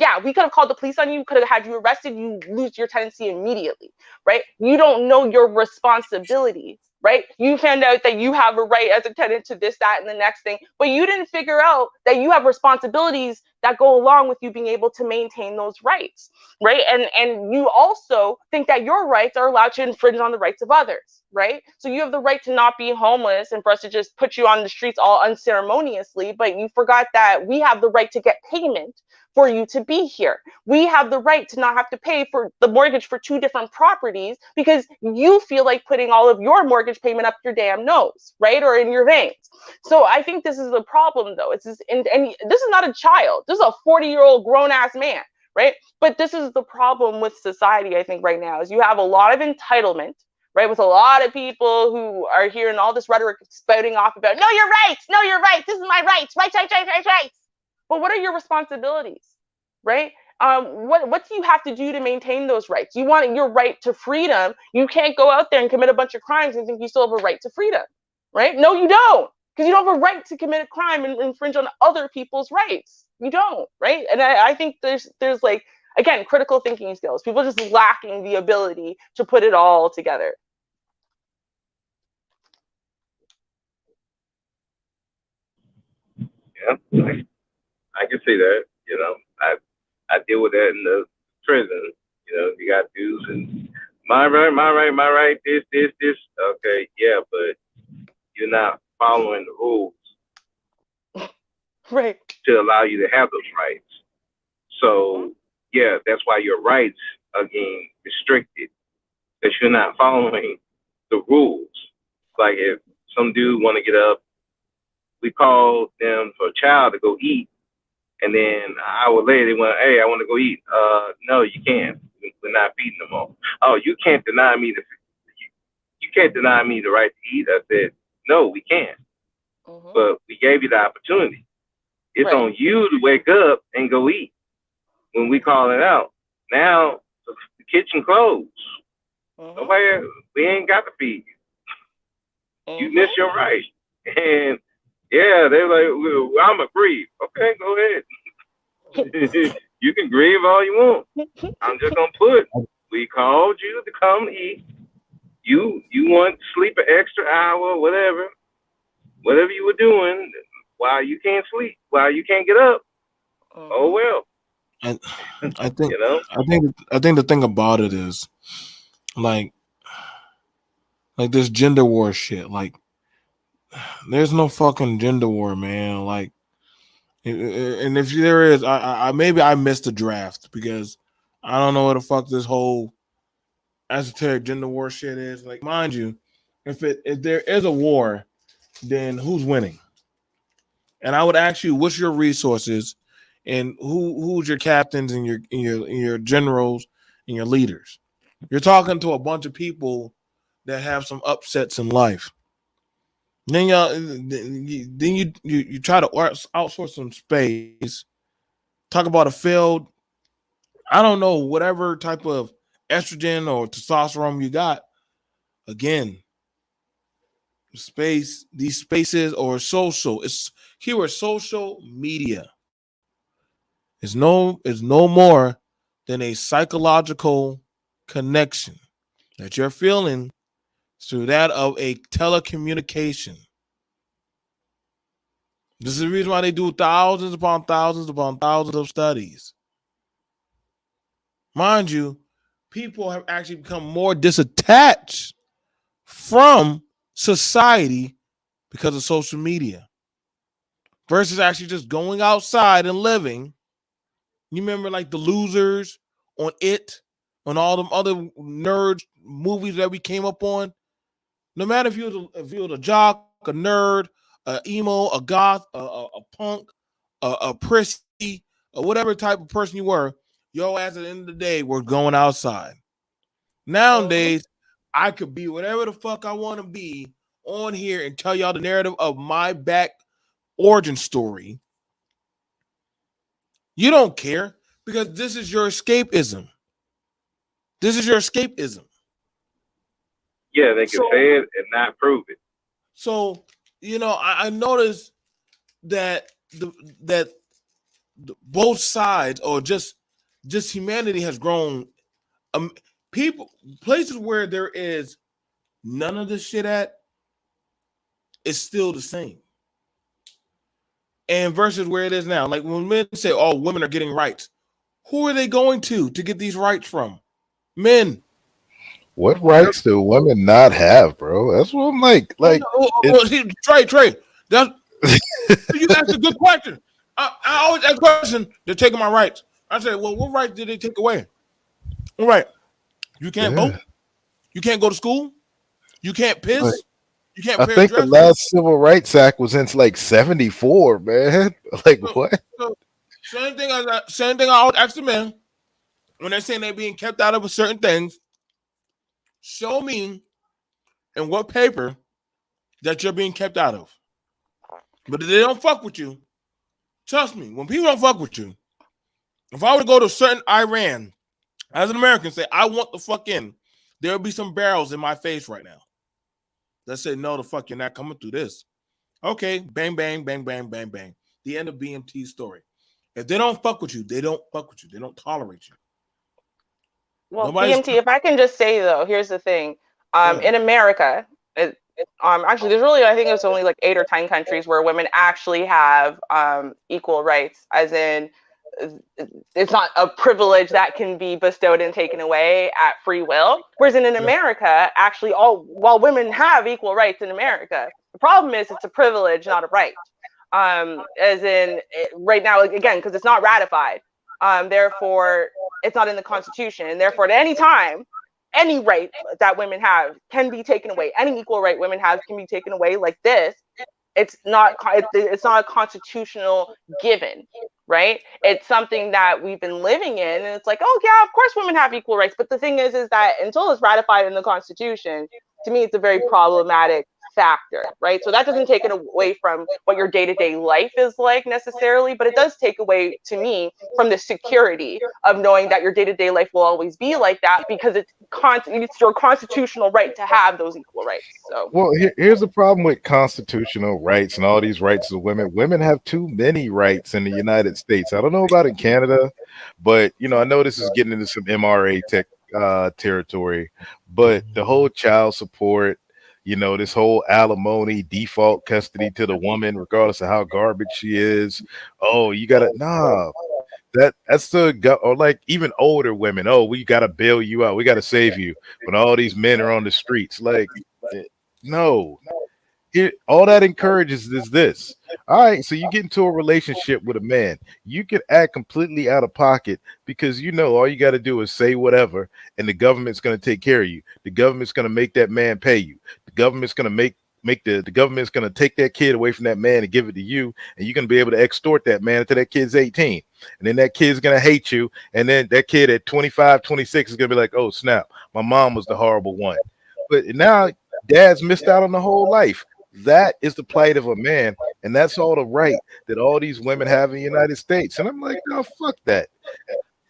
yeah, we could have called the police on you, could have had you arrested, you lose your tenancy immediately, right? You don't know your responsibilities, right? You found out that you have a right as a tenant to this, that, and the next thing, but you didn't figure out that you have responsibilities that go along with you being able to maintain those rights, right? And you also think that your rights are allowed to infringe on the rights of others, right? So you have the right to not be homeless and for us to just put you on the streets all unceremoniously, but you forgot that we have the right to get payment for you to be here. We have the right to not have to pay for the mortgage for 2 different properties because you feel like putting all of your mortgage payment up your damn nose, right? Or in your veins. So I think this is the problem, though. And this is not a child. This is a 40-year-old grown-ass man, right? But this is the problem with society, I think, right now, is you have a lot of entitlement, right? With a lot of people who are hearing all this rhetoric spouting off about, no, your rights, this is my rights, rights. But what are your responsibilities, right? What do you have to do to maintain those rights? You want your right to freedom. You can't go out there and commit a bunch of crimes and think you still have a right to freedom, right? No, you don't, because you don't have a right to commit a crime and infringe on other people's rights. You don't, right? And I think there's like, again, critical thinking skills. People are just lacking the ability to put it all together. Yeah. I can see that, I deal with that in the prison. You got dudes and my right, this. Okay, yeah, but you're not following the rules. Right. To allow you to have those rights. So, yeah, that's why your rights are being restricted, because you're not following the rules. Like if some dude want to get up. We called them for a child to go eat. And then an hour later, they went, hey, I want to go eat. No, you can't. We're not feeding them all. Oh, you can't deny me you can't deny me the right to eat. I said, no, we can't. But we gave you the opportunity. It's on you to wake up and go eat when we call it out. Now the kitchen closed. Nobody, we ain't got to feed you. You missed your right. And yeah, they're like, well, I'm a grieve. Okay, go ahead. You can grieve all you want. I'm just gonna put, we called you to come eat. You want to sleep an extra hour, whatever you were doing while you can't sleep, while you can't get up. Oh well. And I think You know? I think the thing about it is like this gender war shit. Like, there's no fucking gender war, man. Like, and if there is, I maybe I missed the draft because I don't know what the fuck this whole esoteric gender war shit is. Like, mind you, if there is a war, then who's winning? And I would ask you, what's your resources, and who's your captains and your generals and your leaders? You're talking to a bunch of people that have some upsets in life. Then you try to outsource some space. Talk about a failed, I don't know, whatever type of estrogen or testosterone you got. Again, space, these spaces or social. It's here. Social media is no more than a psychological connection that you're feeling through that of a telecommunication. This is the reason why they do thousands upon thousands upon thousands of studies. Mind you, people have actually become more disattached from society because of social media versus actually just going outside and living. You remember like The Losers on It, on all them other nerd movies that we came up on? No matter if you was a jock, a nerd, a emo, a goth, a punk, a prissy, or whatever type of person you were, your ass at the end of the day were going outside. Nowadays, I could be whatever the fuck I want to be on here and tell y'all the narrative of my back origin story. You don't care because this is your escapism. This is your escapism. Yeah, they can say it and not prove it. So, I noticed that both sides, or just humanity, has grown. Places where there is none of this shit at, it's still the same. And versus where it is now, like when men say, "Oh, women are getting rights," who are they going to get these rights from? Men. What rights do women not have, bro? That's what I'm like. Trey. That's you asked a good question. I always ask a question. They're taking my rights. I said, well, what rights did they take away? All right, you can't vote. You can't go to school. You can't piss. You can't. I think the last Civil Rights Act was in like '74, man. Like what? Same thing I always ask the men when they're saying they're being kept out of certain things. Show me in what paper that you're being kept out of. But if they don't fuck with you, trust me, when people don't fuck with you, if I were to go to certain Iran as an American, say, I want the fuck in, there'll be some barrels in my face right now that say, no, the fuck, you're not coming through this. Okay, bang, bang, bang, bang, bang, bang. The end of BMT's story. If they don't fuck with you, they don't fuck with you. They don't tolerate you. Well, BMT, if I can just say, though, here's the thing. In America, actually, there's really, I think it's only like 8 or 10 countries where women actually have equal rights, as in it's not a privilege that can be bestowed and taken away at free will. Whereas in America, actually, while women have equal rights in America, the problem is it's a privilege, not a right. As in right now, again, because it's not ratified. Therefore, it's not in the Constitution, and therefore, at any time, any right that women have can be taken away. Any equal right women have can be taken away like this. It's not a constitutional given, right? It's something that we've been living in, and it's like, oh yeah, of course women have equal rights. But the thing is that until it's ratified in the Constitution, to me, it's a very problematic factor, right? So that doesn't take it away from what your day-to-day life is like necessarily, but it does take away, to me, from the security of knowing that your day-to-day life will always be like that, because it's your constitutional right to have those equal rights. So, well, here's the problem with constitutional rights and all these rights of women. Women have too many rights in the United States. I don't know about in Canada, but I know this is getting into some MRA territory. But the whole child support, this whole alimony, default custody to the woman, regardless of how garbage she is. Oh, you gotta that's the or like even older women. Oh, we gotta bail you out. We gotta save you when all these men are on the streets. Like, no. All that encourages is this. All right, so you get into a relationship with a man, you can act completely out of pocket because all you got to do is say whatever, and the government's going to take care of you. The government's going to make that man pay you. The government's going to the government's going to take that kid away from that man and give it to you, and you're going to be able to extort that man until that kid's 18, and then that kid's going to hate you, and then that kid at 25, 26 is going to be like, oh snap, my mom was the horrible one. But now dad's missed out on the whole life. That is the plight of a man, and that's all the right that all these women have in the United States. And I'm like, no, fuck that.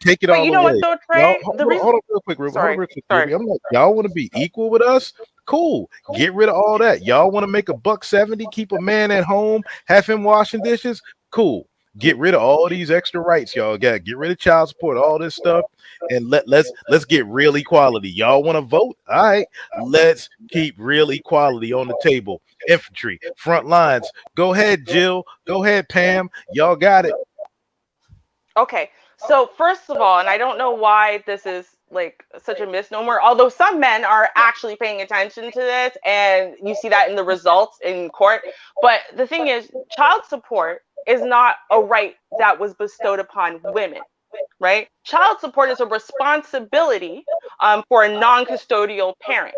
Take it all away. You know what though, Trey? Hold on real quick, Ruby. I'm like, y'all want to be equal with us? Cool. Get rid of all that. Y'all want to make $1.70, keep a man at home, have him washing dishes? Cool. Get rid of all these extra rights, y'all. Got get rid of child support, all this stuff, and let's get real equality. Y'all want to vote? All right, let's keep real equality on the table. Infantry, front lines. Go ahead, Jill. Go ahead, Pam. Y'all got it. Okay, so first of all, and I don't know why this is like such a misnomer, although some men are actually paying attention to this, and you see that in the results in court. But the thing is, child support is not a right that was bestowed upon women, right? Child support is a responsibility for a non-custodial parent.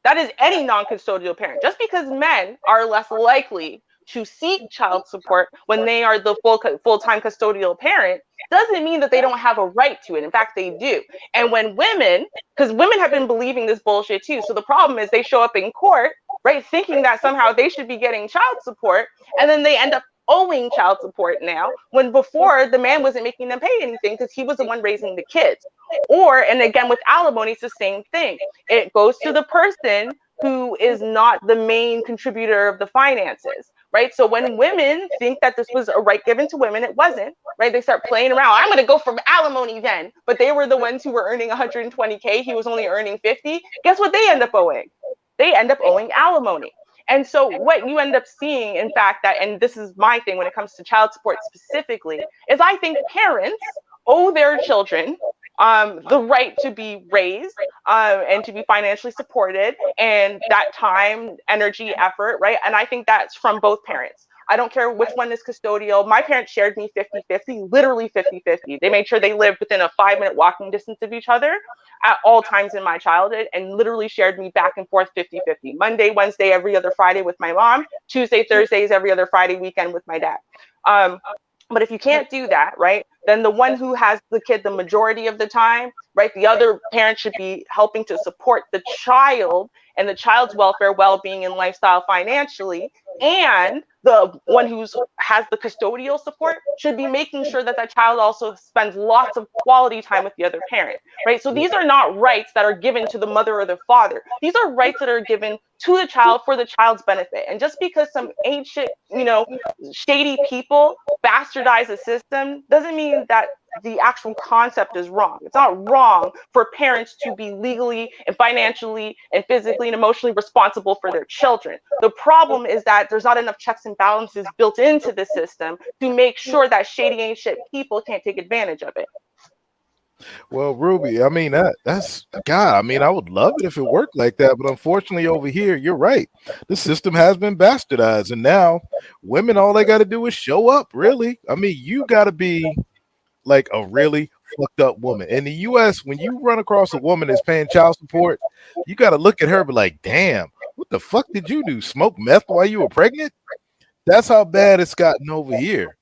That is any non-custodial parent. Just because men are less likely to seek child support when they are the full-time custodial parent doesn't mean that they don't have a right to it. In fact, they do. And when women, because women have been believing this bullshit too, so the problem is they show up in court, right, thinking that somehow they should be getting child support, and then they end up owing child support now, when before the man wasn't making them pay anything because he was the one raising the kids. And again, with alimony, it's the same thing. It goes to the person who is not the main contributor of the finances, right? So when women think that this was a right given to women, it wasn't, right? They start playing around. I'm going to go for alimony then, but they were the ones who were earning 120K. He was only earning 50. Guess what they end up owing? They end up owing alimony. And so what you end up seeing, in fact, and this is my thing when it comes to child support specifically, is I think parents owe their children the right to be raised and to be financially supported, and that time, energy, effort, right? And I think that's from both parents. I don't care which one is custodial. My parents shared me 50-50, literally 50-50. They made sure they lived within a 5-minute walking distance of each other at all times in my childhood, and literally shared me back and forth 50-50. Monday, Wednesday, every other Friday with my mom. Tuesday, Thursdays, every other Friday weekend with my dad. But if you can't do that, right, then the one who has the kid the majority of the time, right, the other parent should be helping to support the child and the child's welfare, well-being, and lifestyle financially. And the one who has the custodial support should be making sure that that child also spends lots of quality time with the other parent, right? So these are not rights that are given to the mother or the father. These are rights that are given to the child for the child's benefit. And just because some ancient, shady people bastardize the system doesn't mean that the actual concept is wrong. It's not wrong for parents to be legally and financially and physically and emotionally responsible for their children. The problem is that there's not enough checks and balances built into the system to make sure that shady ancient people can't take advantage of it. Well, Ruby, I mean, that's God. I mean, I would love it if it worked like that, but unfortunately over here, you're right. The system has been bastardized, and now women, all they got to do is show up, really. I mean, you got to be like a really fucked up woman. In the US, when you run across a woman that's paying child support, you got to look at her and be like, damn, what the fuck did you do? Smoke meth while you were pregnant? That's how bad it's gotten over here.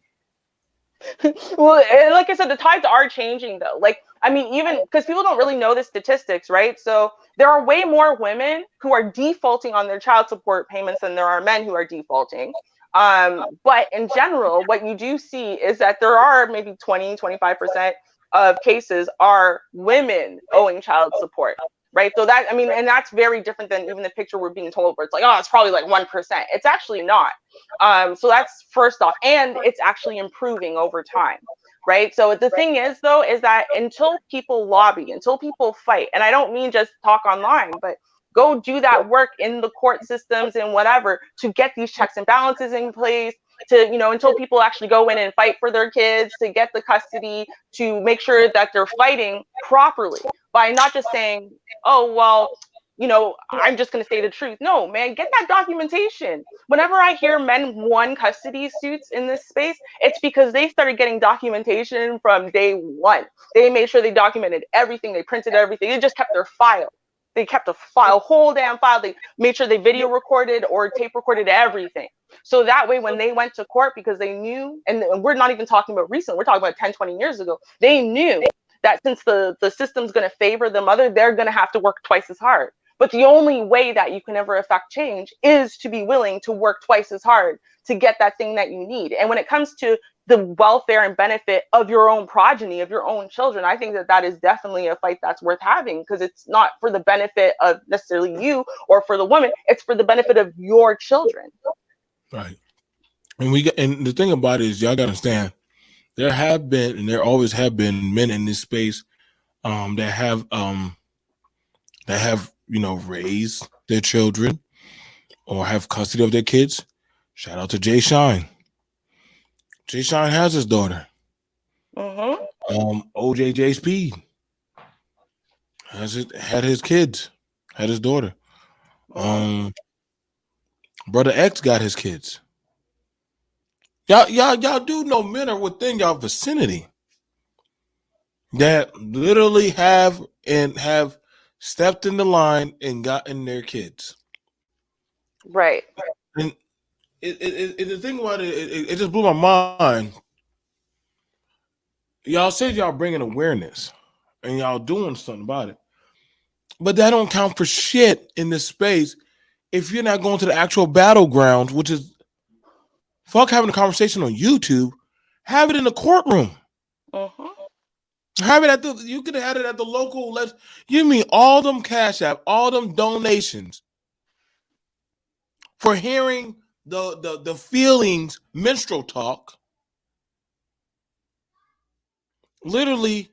Well, like I said, the tides are changing though. Like, I mean, even because people don't really know the statistics, right? So there are way more women who are defaulting on their child support payments than there are men who are defaulting. But in general, what you do see is that there are maybe 20-25% of cases are women owing child support, right? So that, I mean, and that's very different than even the picture we're being told where it's like, oh, it's probably like 1%. It's actually not. So that's first off, and it's actually improving over time, right? So the thing is, though, is that until people lobby, until people fight, and I don't mean just talk online, but go do that work in the court systems and whatever to get these checks and balances in place, to, you know, until people actually go in and fight for their kids, to get the custody, to make sure that they're fighting properly by not just saying, oh, well, you know, I'm just going to say the truth. No, man, get that documentation. Whenever I hear men won custody suits in this space, it's because they started getting documentation from day one. They made sure they documented everything. They printed everything. They just kept their file. They kept a file, whole damn file. They made sure they video recorded or tape recorded everything. So that way, when they went to court, because they knew, and we're not even talking about recent, we're talking about 10, 20 years ago, they knew that since the system's going to favor the mother, they're going to have to work twice as hard. But the only way that you can ever affect change is to be willing to work twice as hard to get that thing that you need. And when it comes to the welfare and benefit of your own progeny, of your own children, I think that that is definitely a fight that's worth having, because it's not for the benefit of necessarily you or for the woman. It's for the benefit of your children. Right. And the thing about it is, y'all gotta understand, there have been and there always have been men in this space that have you know raised their children or have custody of their kids. Shout out to Jay Shine. Jay Shine has his daughter. OJJ Speed had his kids, had his daughter. Brother X got his kids. Y'all do know men are within y'all vicinity that literally have stepped in the line and gotten their kids. Right. And the thing about it just blew my mind. Y'all said y'all bringing awareness and y'all doing something about it, but that don't count for shit in this space if you're not going to the actual battlegrounds, which is fuck having a conversation on YouTube. Have it in the courtroom. Have it you could have had it at the local. You mean all them cash app, all them donations for hearing the feelings minstrel talk. Literally,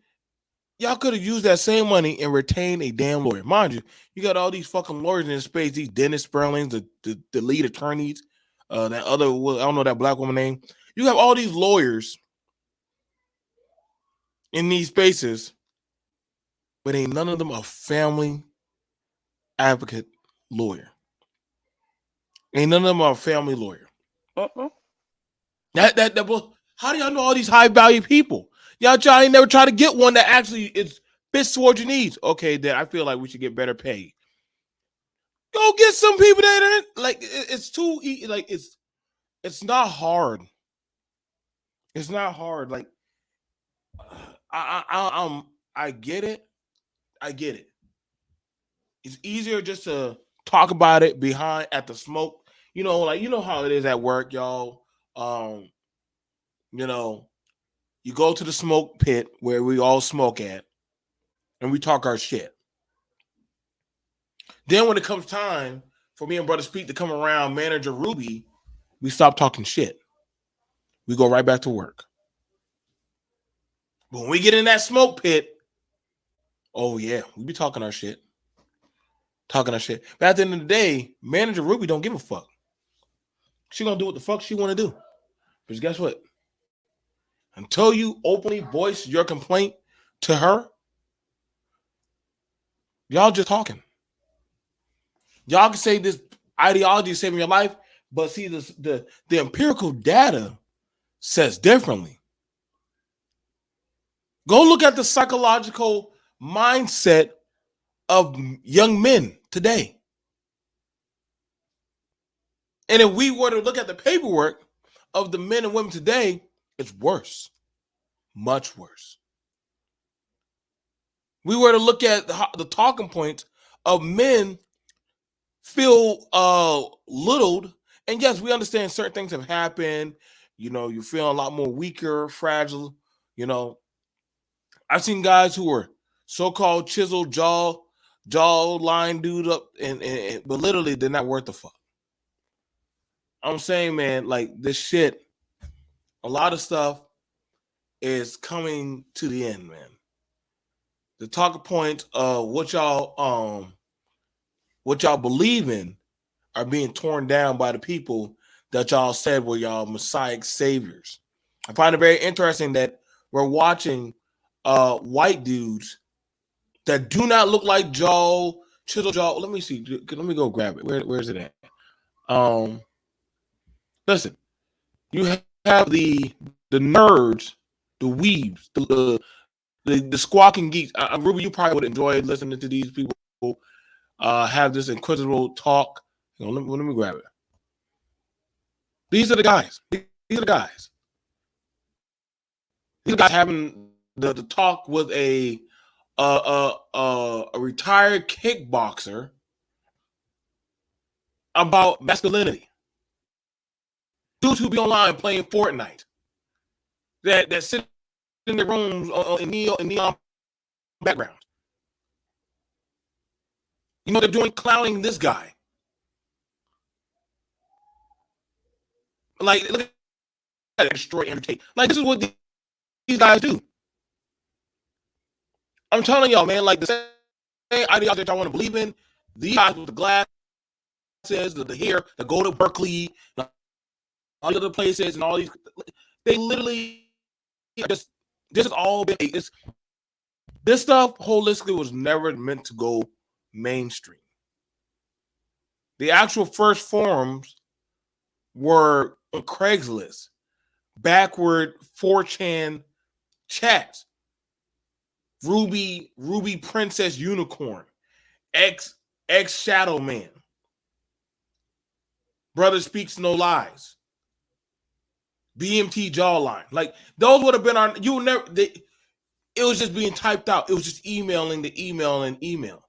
y'all could have used that same money and retained a damn lawyer. Mind you, you got all these fucking lawyers in this space, these Dennis Sperlings, the lead attorneys, that other, I don't know that black woman name. You have all these lawyers in these spaces, but ain't none of them a family advocate lawyer. Ain't none of them are a family lawyer. How do y'all know all these high value people? Y'all ain't never try to get one that actually fits towards your needs. Okay, then I feel like we should get better pay. Go get some people that like it's too like it's not hard. It's not hard. Like I get it. I get it. It's easier just to talk about it behind at the smoke. You know, like you know how it is at work, y'all. You know, you go to the smoke pit where we all smoke at, and we talk our shit. Then when it comes time for me and Brother Speak to come around, Manager Ruby, we stop talking shit. We go right back to work. But when we get in that smoke pit, oh yeah, we be talking our shit. Talking our shit. But at the end of the day, Manager Ruby don't give a fuck. She gonna do what the fuck she want to do. Because guess what? Until you openly voice your complaint to her, y'all just talking. Y'all can say this ideology is saving your life, but see the empirical data says differently. Go look at the psychological mindset of young men today. And if we were to look at the paperwork of the men and women today, it's worse. Much worse. We were to look at the talking points of men feel littled. And yes, we understand certain things have happened. You know, you feel a lot more weaker, fragile. You know, I've seen guys who were so-called chiseled jaw line dude up, but literally they're not worth the fuck. I'm saying, man, like this shit, a lot of stuff is coming to the end, man. The talking points of what y'all believe in are being torn down by the people that y'all said were y'all messiah saviors. I find it very interesting that we're watching white dudes that do not look like chisel jaw. Let me see. Let me go grab it. Where is it at? Listen, you have the nerds, the weebs, the squawking geeks. Ruby, you probably would enjoy listening to these people have this inquisitive talk. You know, let me grab it. These are the guys. These are the guys. These guys having the talk with a retired kickboxer about masculinity. Dudes who be online playing Fortnite that sit in their rooms in neon background. You know they're doing, clowning this guy. Like, look at that, destroy Andrew Tate. Like, this is what these guys do. I'm telling y'all, man, like the same ideology that y'all want to believe in, these guys with the glasses, the hair, that go to Berkeley, all the other places, and all these, they literally just, this has all been, this stuff holistically was never meant to go mainstream. The actual first forums were on Craigslist, backward 4chan chats, Ruby Princess Unicorn, X Shadow Man, Brother Speaks No Lies, BMT Jawline. Like, those would have been our, you would never, it was just being typed out. It was just emailing the email and email.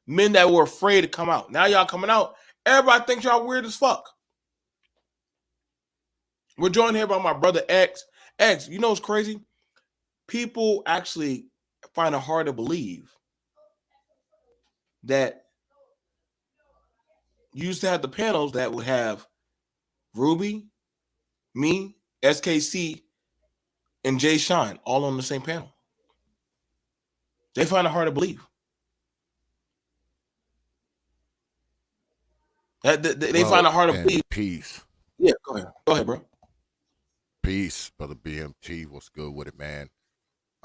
Men that were afraid to come out. Now y'all coming out. Everybody thinks y'all weird as fuck. We're joined here by my brother X. X, you know what's crazy? People actually find it hard to believe that you used to have the panels that would have Ruby, me, SKC, and Jay Shine all on the same panel. They find it hard to believe. They find it hard to believe. Peace. Yeah, go ahead, bro. Peace, brother BMT. What's good with it, man?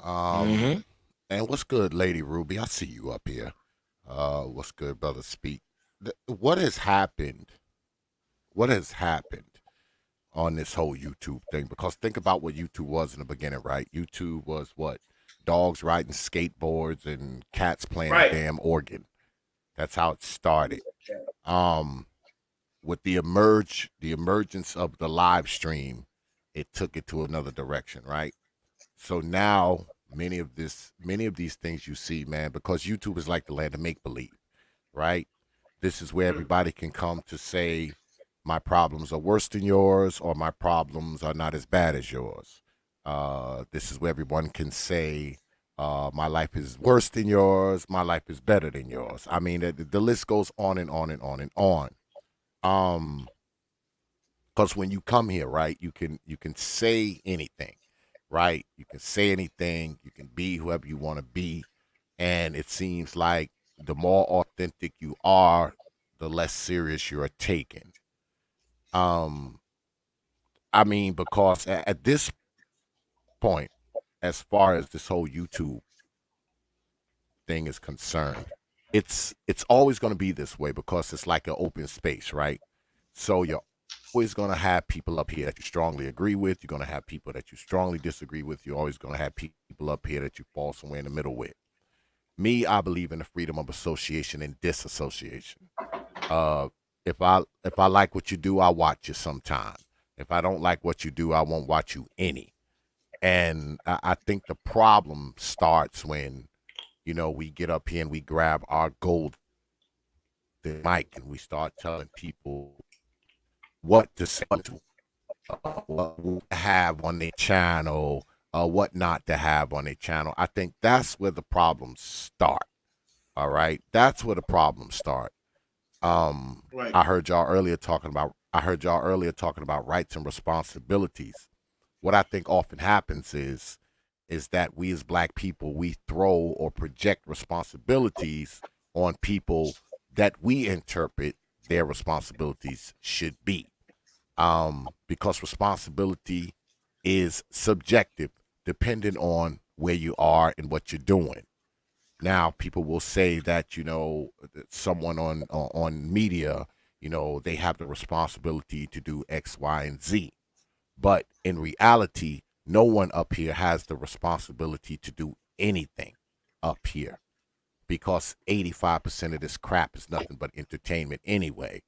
And what's good, Lady Ruby? I see you up here. What's good, brother Speak? What has happened? What has happened on this whole YouTube thing? Because think about what YouTube was in the beginning, right? YouTube was what? Dogs riding skateboards and cats playing a damn organ. That's how it started. With the emergence of the live stream, it took it to another direction, right? So now many of these things you see, man, because YouTube is like the land of make believe, right? This is where everybody can come to say my problems are worse than yours, or my problems are not as bad as yours. This is where everyone can say my life is worse than yours, my life is better than yours. I mean, the list goes on and on and on and on. Because when you come here, right, you can say anything, right? You can say anything, you can be whoever you want to be, and it seems like the more authentic you are, the less serious you are taken. I mean, because at this point, as far as this whole YouTube thing is concerned, it's always going to be this way because it's like an open space, right? So always going to have people up here that you strongly agree with. You're going to have people that you strongly disagree with. You're always going to have people up here that you fall somewhere in the middle with. Me, I believe in the freedom of association and disassociation. If I like what you do, I'll watch you sometime. If I don't like what you do, I won't watch you any. And I think the problem starts when, you know, we get up here and we grab our gold mic and we start telling people what to say, what to have on their channel, what not to have on their channel. I think that's where the problems start. All right, that's where the problems start. Right. I heard y'all earlier talking about rights and responsibilities. What I think often happens is that we as Black people, we throw or project responsibilities on people that we interpret their responsibilities should be. Because responsibility is subjective, depending on where you are and what you're doing. Now, people will say that, you know, someone on media, you know, they have the responsibility to do X, Y, and Z. But in reality, no one up here has the responsibility to do anything up here, because 85% of this crap is nothing but entertainment anyway.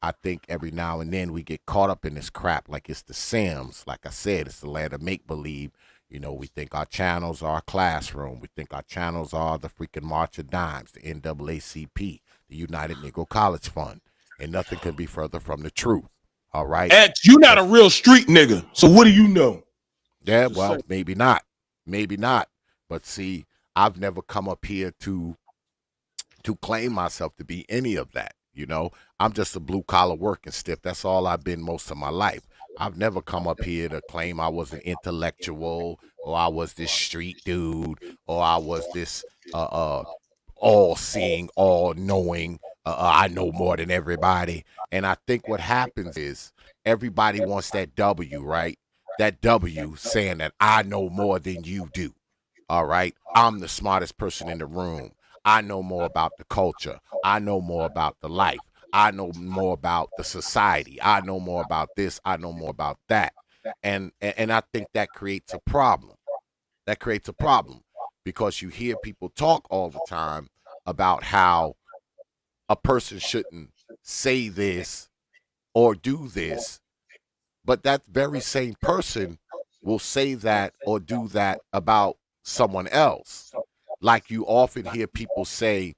I think every now and then we get caught up in this crap like it's the Sims. Like I said, it's the land of make-believe. You know, we think our channels are a classroom. We think our channels are the freaking March of Dimes, the NAACP, the United Negro College Fund. And nothing could be further from the truth. All right? X, you're not a real street nigga. So what do you know? Yeah, Just well, say. maybe not. Maybe not. But see, I've never come up here to claim myself to be any of that. You know, I'm just a blue collar working stiff. That's all I've been most of my life. I've never come up here to claim I was an intellectual, or I was this street dude, or I was this all seeing, all knowing. I know more than everybody. And I think what happens is everybody wants that W, right? That W saying that I know more than you do. All right. I'm the smartest person in the room. I know more about the culture. I know more about the life. I know more about the society. I know more about this. I know more about that. And I think that creates a problem. That creates a problem because you hear people talk all the time about how a person shouldn't say this or do this, but that very same person will say that or do that about someone else. Like you often hear people say,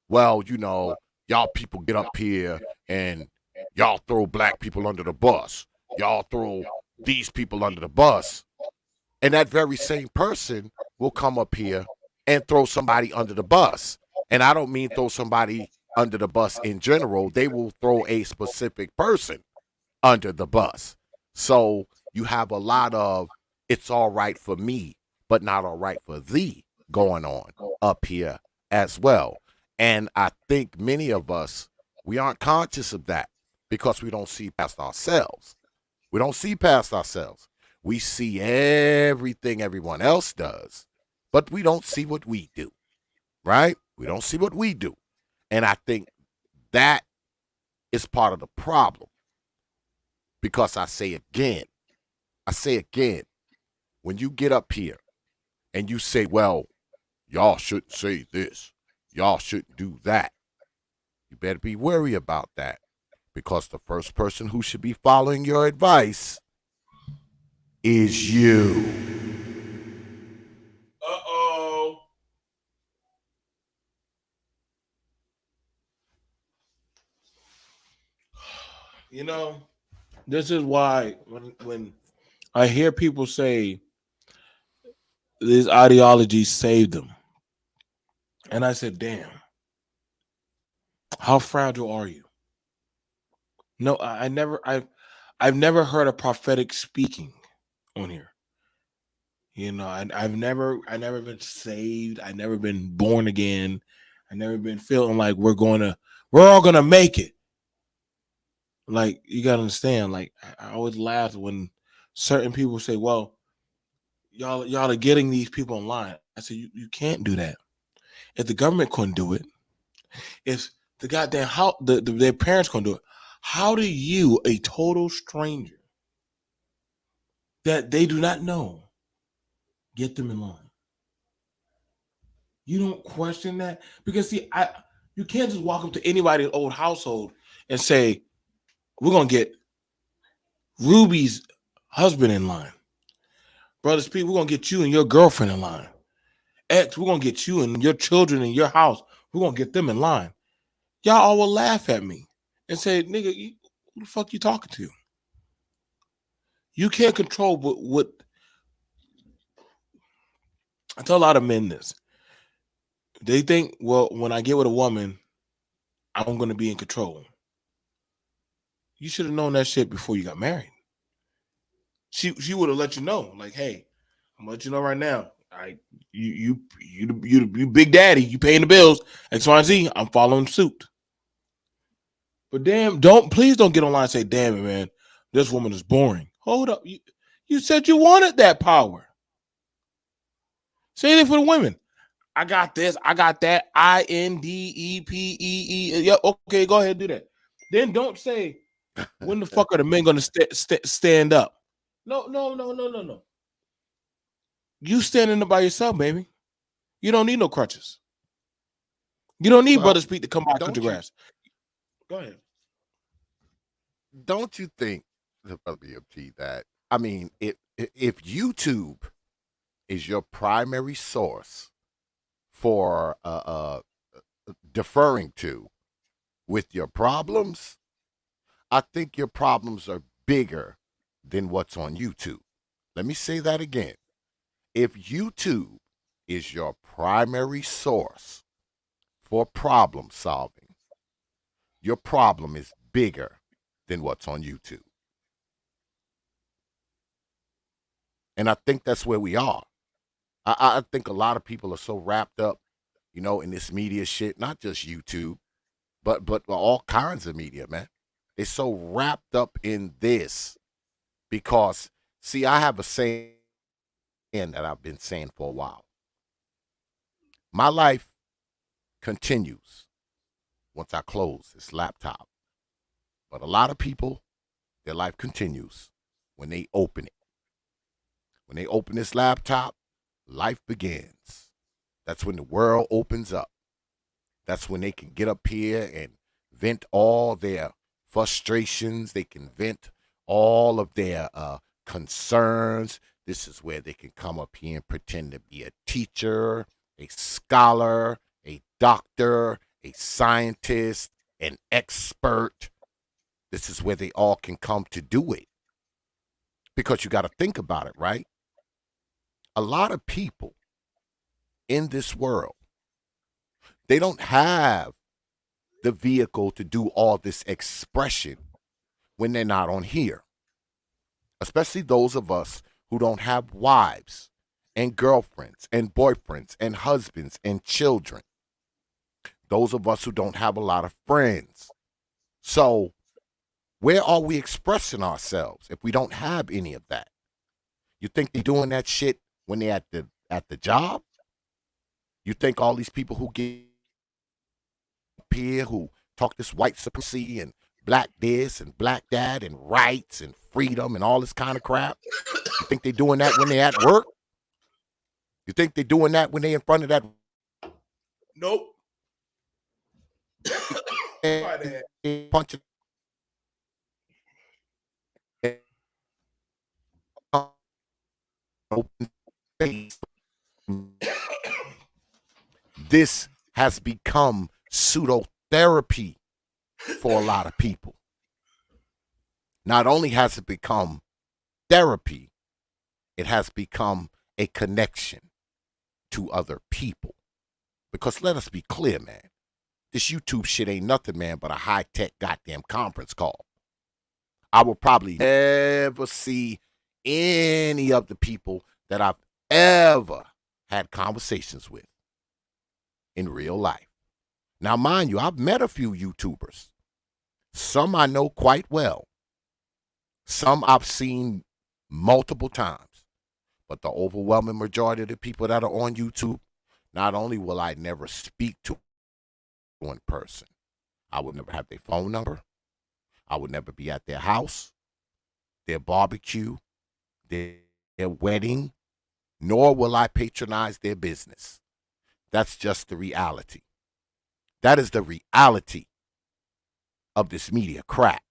well, you know, y'all people get up here and y'all throw Black people under the bus. Y'all throw these people under the bus. And that very same person will come up here and throw somebody under the bus. And I don't mean throw somebody under the bus in general. They will throw a specific person under the bus. So you have a lot of it's all right for me, but not all right for thee going on up here as well. And I think many of us, we aren't conscious of that because we don't see past ourselves. We don't see past ourselves. We see everything everyone else does, but we don't see what we do, right? We don't see what we do. And I think that is part of the problem. Because I say again, when you get up here and you say, well, y'all shouldn't say this, y'all shouldn't do that, you better be wary about that. Because the first person who should be following your advice is you. Uh-oh. You know, this is why when I hear people say this ideology saved them, and I said, damn, how fragile are you? No, I've never heard a prophetic speaking on here. You know, I've never been saved. I've never been born again. I've never been feeling like we're all gonna make it. Like, you gotta understand, like, I always laugh when certain people say, well, y'all are getting these people in line. I said, you can't do that. If the government couldn't do it, if the goddamn their parents couldn't do it, How do you, a total stranger that they do not know, get them in line? You don't question that? Because see, you can't just walk up to anybody's old household and say, we're gonna get Ruby's husband in line. Brother Speed, we're gonna get you and your girlfriend in line. X, we're gonna get you and your children in your house. We're gonna get them in line. Y'all all will laugh at me and say, nigga, who the fuck you talking to? You can't control what I tell a lot of men this. They think, well, when I get with a woman, I'm gonna be in control. You should have known that shit before you got married. She would have let you know, like, hey, I'm gonna let you know right now. You big daddy, you paying the bills, X, Y, and Z, I'm following suit. But please don't get online and say, damn it, man, this woman is boring. Hold up. You said you wanted that power. Say it for the women. I got this, I got that. INDEPEE. Yeah, okay, go ahead and do that. Then don't say, when the fuck are the men gonna stand up? No. You standing up by yourself, baby. You don't need no crutches. You don't need Brother Speak to come out to the grass. Go ahead. Don't you think, WMT, that I mean, if YouTube is your primary source for deferring to with your problems, I think your problems are bigger than what's on YouTube. Let me say that again. If YouTube is your primary source for problem solving, your problem is bigger than what's on YouTube. And I think that's where we are. I think a lot of people are so wrapped up, in this media shit, not just YouTube, but all kinds of media, man. They're so wrapped up in this because, see, I have a saying that I've been saying for a while. My life continues once I close this laptop. But a lot of people, their life continues when they open it. When they open this laptop, life begins. That's when the world opens up. That's when they can get up here and vent all their frustrations. They can vent all of their concerns. This is where they can come up here and pretend to be a teacher, a scholar, a doctor, a scientist, an expert. This is where they all can come to do it. Because you got to think about it, right? A lot of people in this world, they don't have the vehicle to do all this expression when they're not on here. Especially those of us who don't have wives and girlfriends and boyfriends and husbands and children. Those of us who don't have a lot of friends. So where are we expressing ourselves if we don't have any of that? You think they're doing that shit when they're at the job? You think all these people who get up here who talk this white supremacy and black this and black that and rights and freedom and all this kind of crap, you think they're doing that when they're at work? You think they're doing that when they're in front of that? Nope. Punching. This has become pseudo therapy for a lot of people. Not only has it become therapy, it has become a connection to other people. Because let us be clear, man, this YouTube shit ain't nothing, man, but a high-tech goddamn conference call. I will probably never see any of the people that I've ever had conversations with in real life. Now, mind you, I've met a few YouTubers. Some I know quite well. Some I've seen multiple times. But the overwhelming majority of the people that are on YouTube, not only will I never speak to in person, I will never have their phone number. I would never be at their house, their barbecue, their wedding, nor will I patronize their business. That's just the reality. That is the reality of this media crap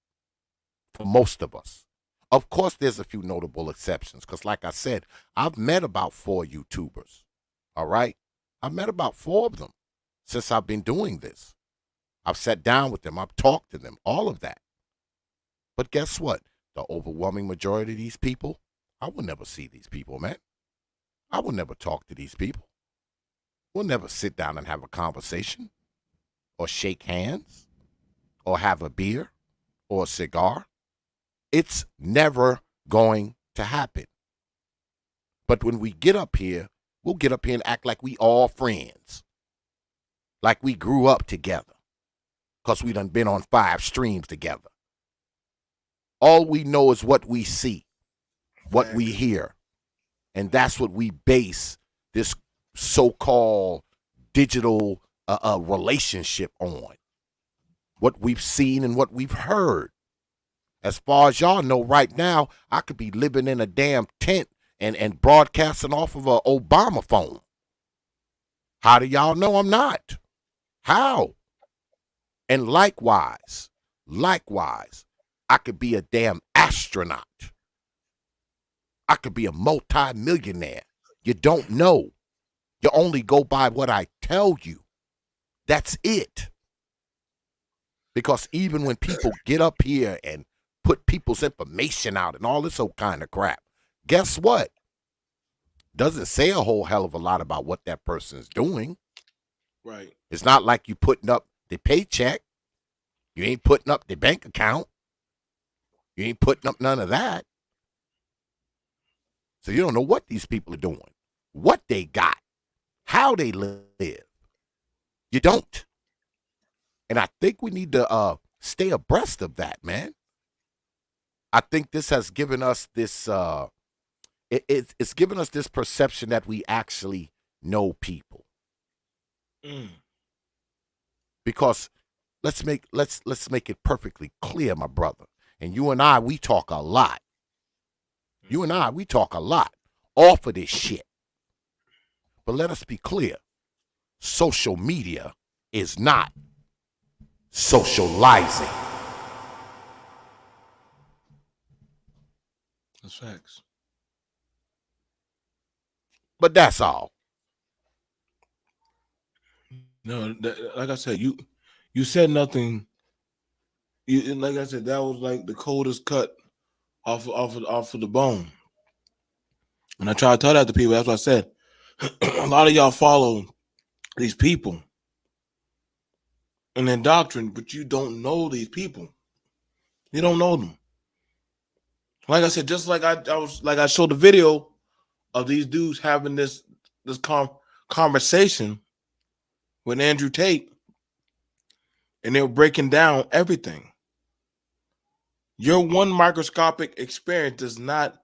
for most of us. Of course, there's a few notable exceptions because, like I said, I've met about 4 YouTubers, all right? I've met about 4 of them since I've been doing this. I've sat down with them. I've talked to them, all of that. But guess what? The overwhelming majority of these people, I will never see these people, man. I will never talk to these people. We'll never sit down and have a conversation or shake hands or have a beer or a cigar. It's never going to happen. But when we get up here, we'll get up here and act like we all friends. Like we grew up together. Because we done been on 5 streams together. All we know is what we see, what we hear. And that's what we base this so-called digital relationship on. What we've seen and what we've heard. As far as y'all know right now, I could be living in a damn tent and broadcasting off of an Obama phone. How do y'all know I'm not? How? And likewise, I could be a damn astronaut. I could be a multi-millionaire. You don't know. You only go by what I tell you. That's it. Because even when people get up here and put people's information out and all this old kind of crap, guess what? Doesn't say a whole hell of a lot about what that person's doing. Right. It's not like you putting up the paycheck. You ain't putting up the bank account. You ain't putting up none of that. So you don't know what these people are doing, what they got, how they live. You don't. And I think we need to stay abreast of that, man. I think this has given us this, it's given us this perception that we actually know people. Because let's make it perfectly clear, my brother. And you and I, we talk a lot. You and I, we talk a lot off of this shit. But let us be clear. Social media is not socializing. That's facts. But that's all. No, like I said, you said nothing. Like I said, that was like the coldest cut off of the bone. And I try to tell that to people. That's what I said. A lot of y'all follow these people and their doctrine, but you don't know these people. You don't know them. Like I said, just like I showed the video of these dudes having this conversation with Andrew Tate, and they were breaking down everything. Your one microscopic experience does not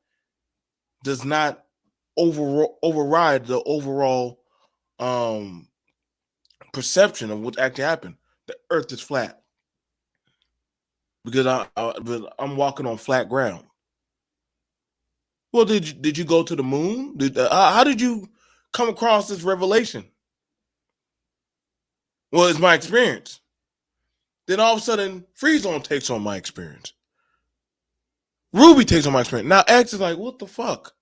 override the overall perception of what actually happened. The Earth is flat because I'm walking on flat ground. Well, did you go to the moon? How did you come across this revelation? Well, it's my experience. Then all of a sudden, Free Zone takes on my experience. Ruby takes on my experience. Now X is like, what the fuck?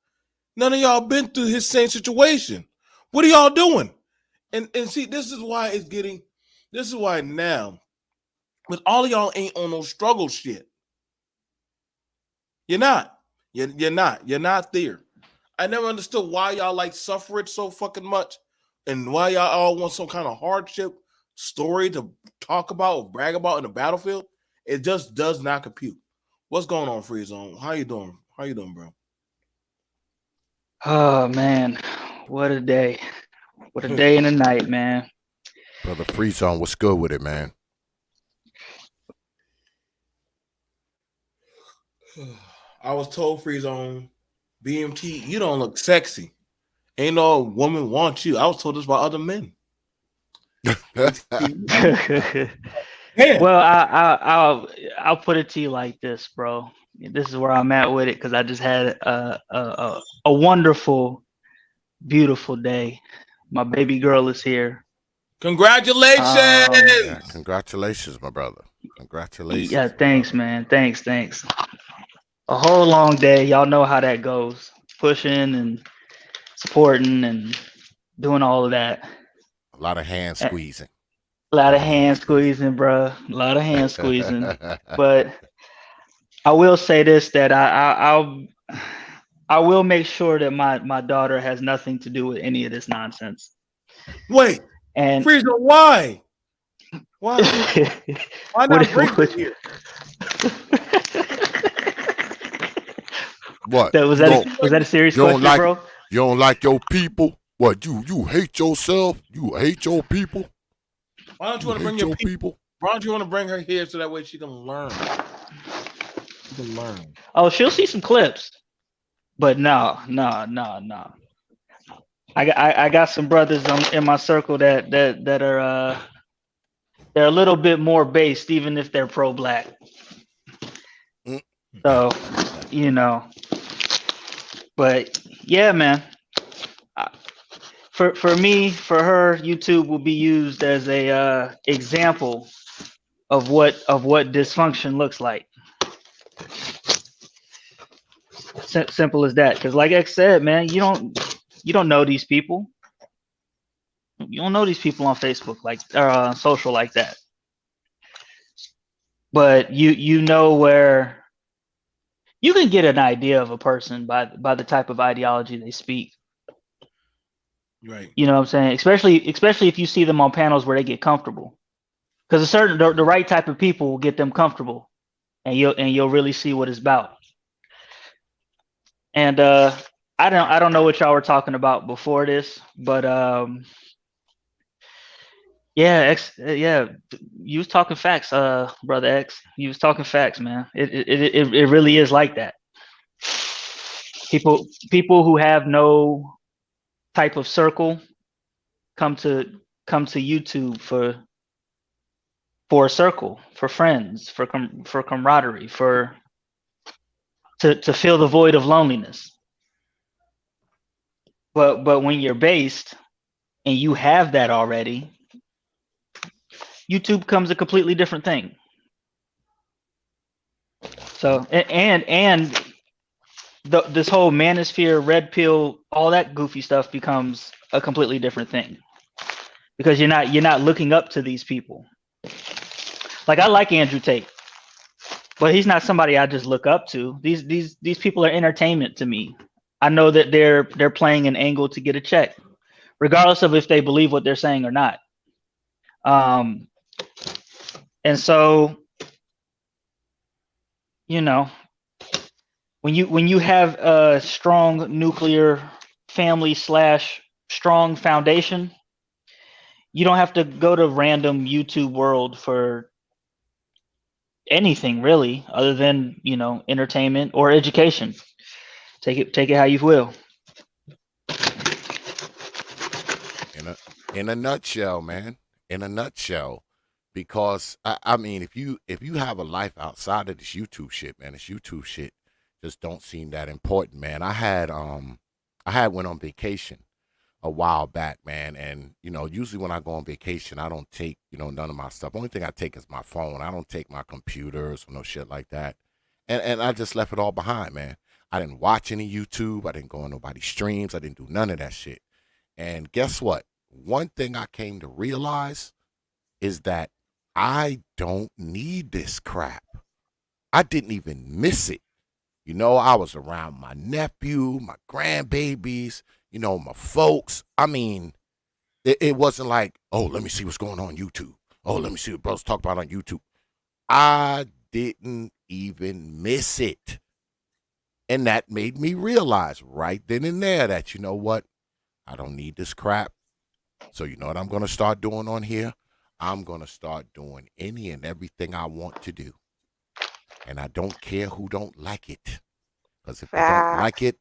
None of y'all been through his same situation. What are y'all doing? And see, this is why now, with all of y'all ain't on no struggle shit. You're not. You're not there. I never understood why y'all like suffer it so fucking much and why y'all all want some kind of hardship story to talk about or brag about in the battlefield. It just does not compute. What's going on, Free Zone? How you doing? How you doing, bro? Oh man, what a day. What a day and a night, man. Brother Free Zone, what's good with it, man? I was told, Free Zone, BMT, you don't look sexy. Ain't no woman want you. I was told this by other men. Damn. Well, I'll put it to you like this, bro. This is where I'm at with it because I just had a wonderful, beautiful day. My baby girl is here. Congratulations. Yeah, congratulations, my brother. Congratulations. Yeah, thanks, man. Thanks. A whole long day. Y'all know how that goes. Pushing and supporting and doing all of that. A lot of hand squeezing. A lot of hand squeezing, bro. A lot of hand squeezing. But I will say this: that I will make sure that my daughter has nothing to do with any of this nonsense. Wait, and Frieza, why? Why? Why What- not bring her what- here? What? was that a serious you don't question, like, bro? You don't like your people? What? You hate yourself? You hate your people? Why don't you want to bring your people? Why don't you want to bring her here so that way she can learn? She can learn. Oh, she'll see some clips, but no. I got some brothers in my circle that are they're a little bit more based, even if they're pro-black. So, but yeah, man. For me, for her, YouTube will be used as a example of what dysfunction looks like. Simple as that. Because, like X said, man, you don't know these people. You don't know these people on Facebook or social like that. But you know where you can get an idea of a person by the type of ideology they speak. Right. You know what I'm saying? Especially if you see them on panels where they get comfortable. Because the right type of people will get them comfortable, and you'll really see what it's about. And I don't know what y'all were talking about before this, but yeah, you was talking facts, brother X. You was talking facts, man. It really is like that. People who have no type of circle come to YouTube for a circle, for friends, for camaraderie, to fill the void of loneliness. But when you're based and you have that already, YouTube becomes a completely different thing. So and this whole manosphere, red pill, all that goofy stuff becomes a completely different thing, because you're not looking up to these people. Like, I like Andrew Tate, but he's not somebody I just look up to. These people are entertainment to me. I know that they're playing an angle to get a check, regardless of if they believe what they're saying or not. And so, when you have a strong nuclear family / strong foundation, you don't have to go to random YouTube world for anything really, other than entertainment or education. Take it how you will. In a nutshell, man. In a nutshell, because I mean, if you have a life outside of this YouTube shit, man, this YouTube shit just don't seem that important, man. I had went on vacation a while back, man, and usually when I go on vacation, I don't take none of my stuff. Only thing I take is my phone. I don't take my computers or no shit like that, and I just left it all behind, man. I didn't watch any YouTube. I didn't go on nobody's streams. I didn't do none of that shit. And guess what? One thing I came to realize is that I don't need this crap. I didn't even miss it. I was around my nephew, my grandbabies, my folks. I mean, it wasn't like, oh, let me see what's going on YouTube. Oh, let me see what brothers talk about on YouTube. I didn't even miss it. And that made me realize right then and there that, you know what? I don't need this crap. So you know what I'm going to start doing on here? I'm going to start doing any and everything I want to do. And I don't care who don't like it. Because if they don't like it,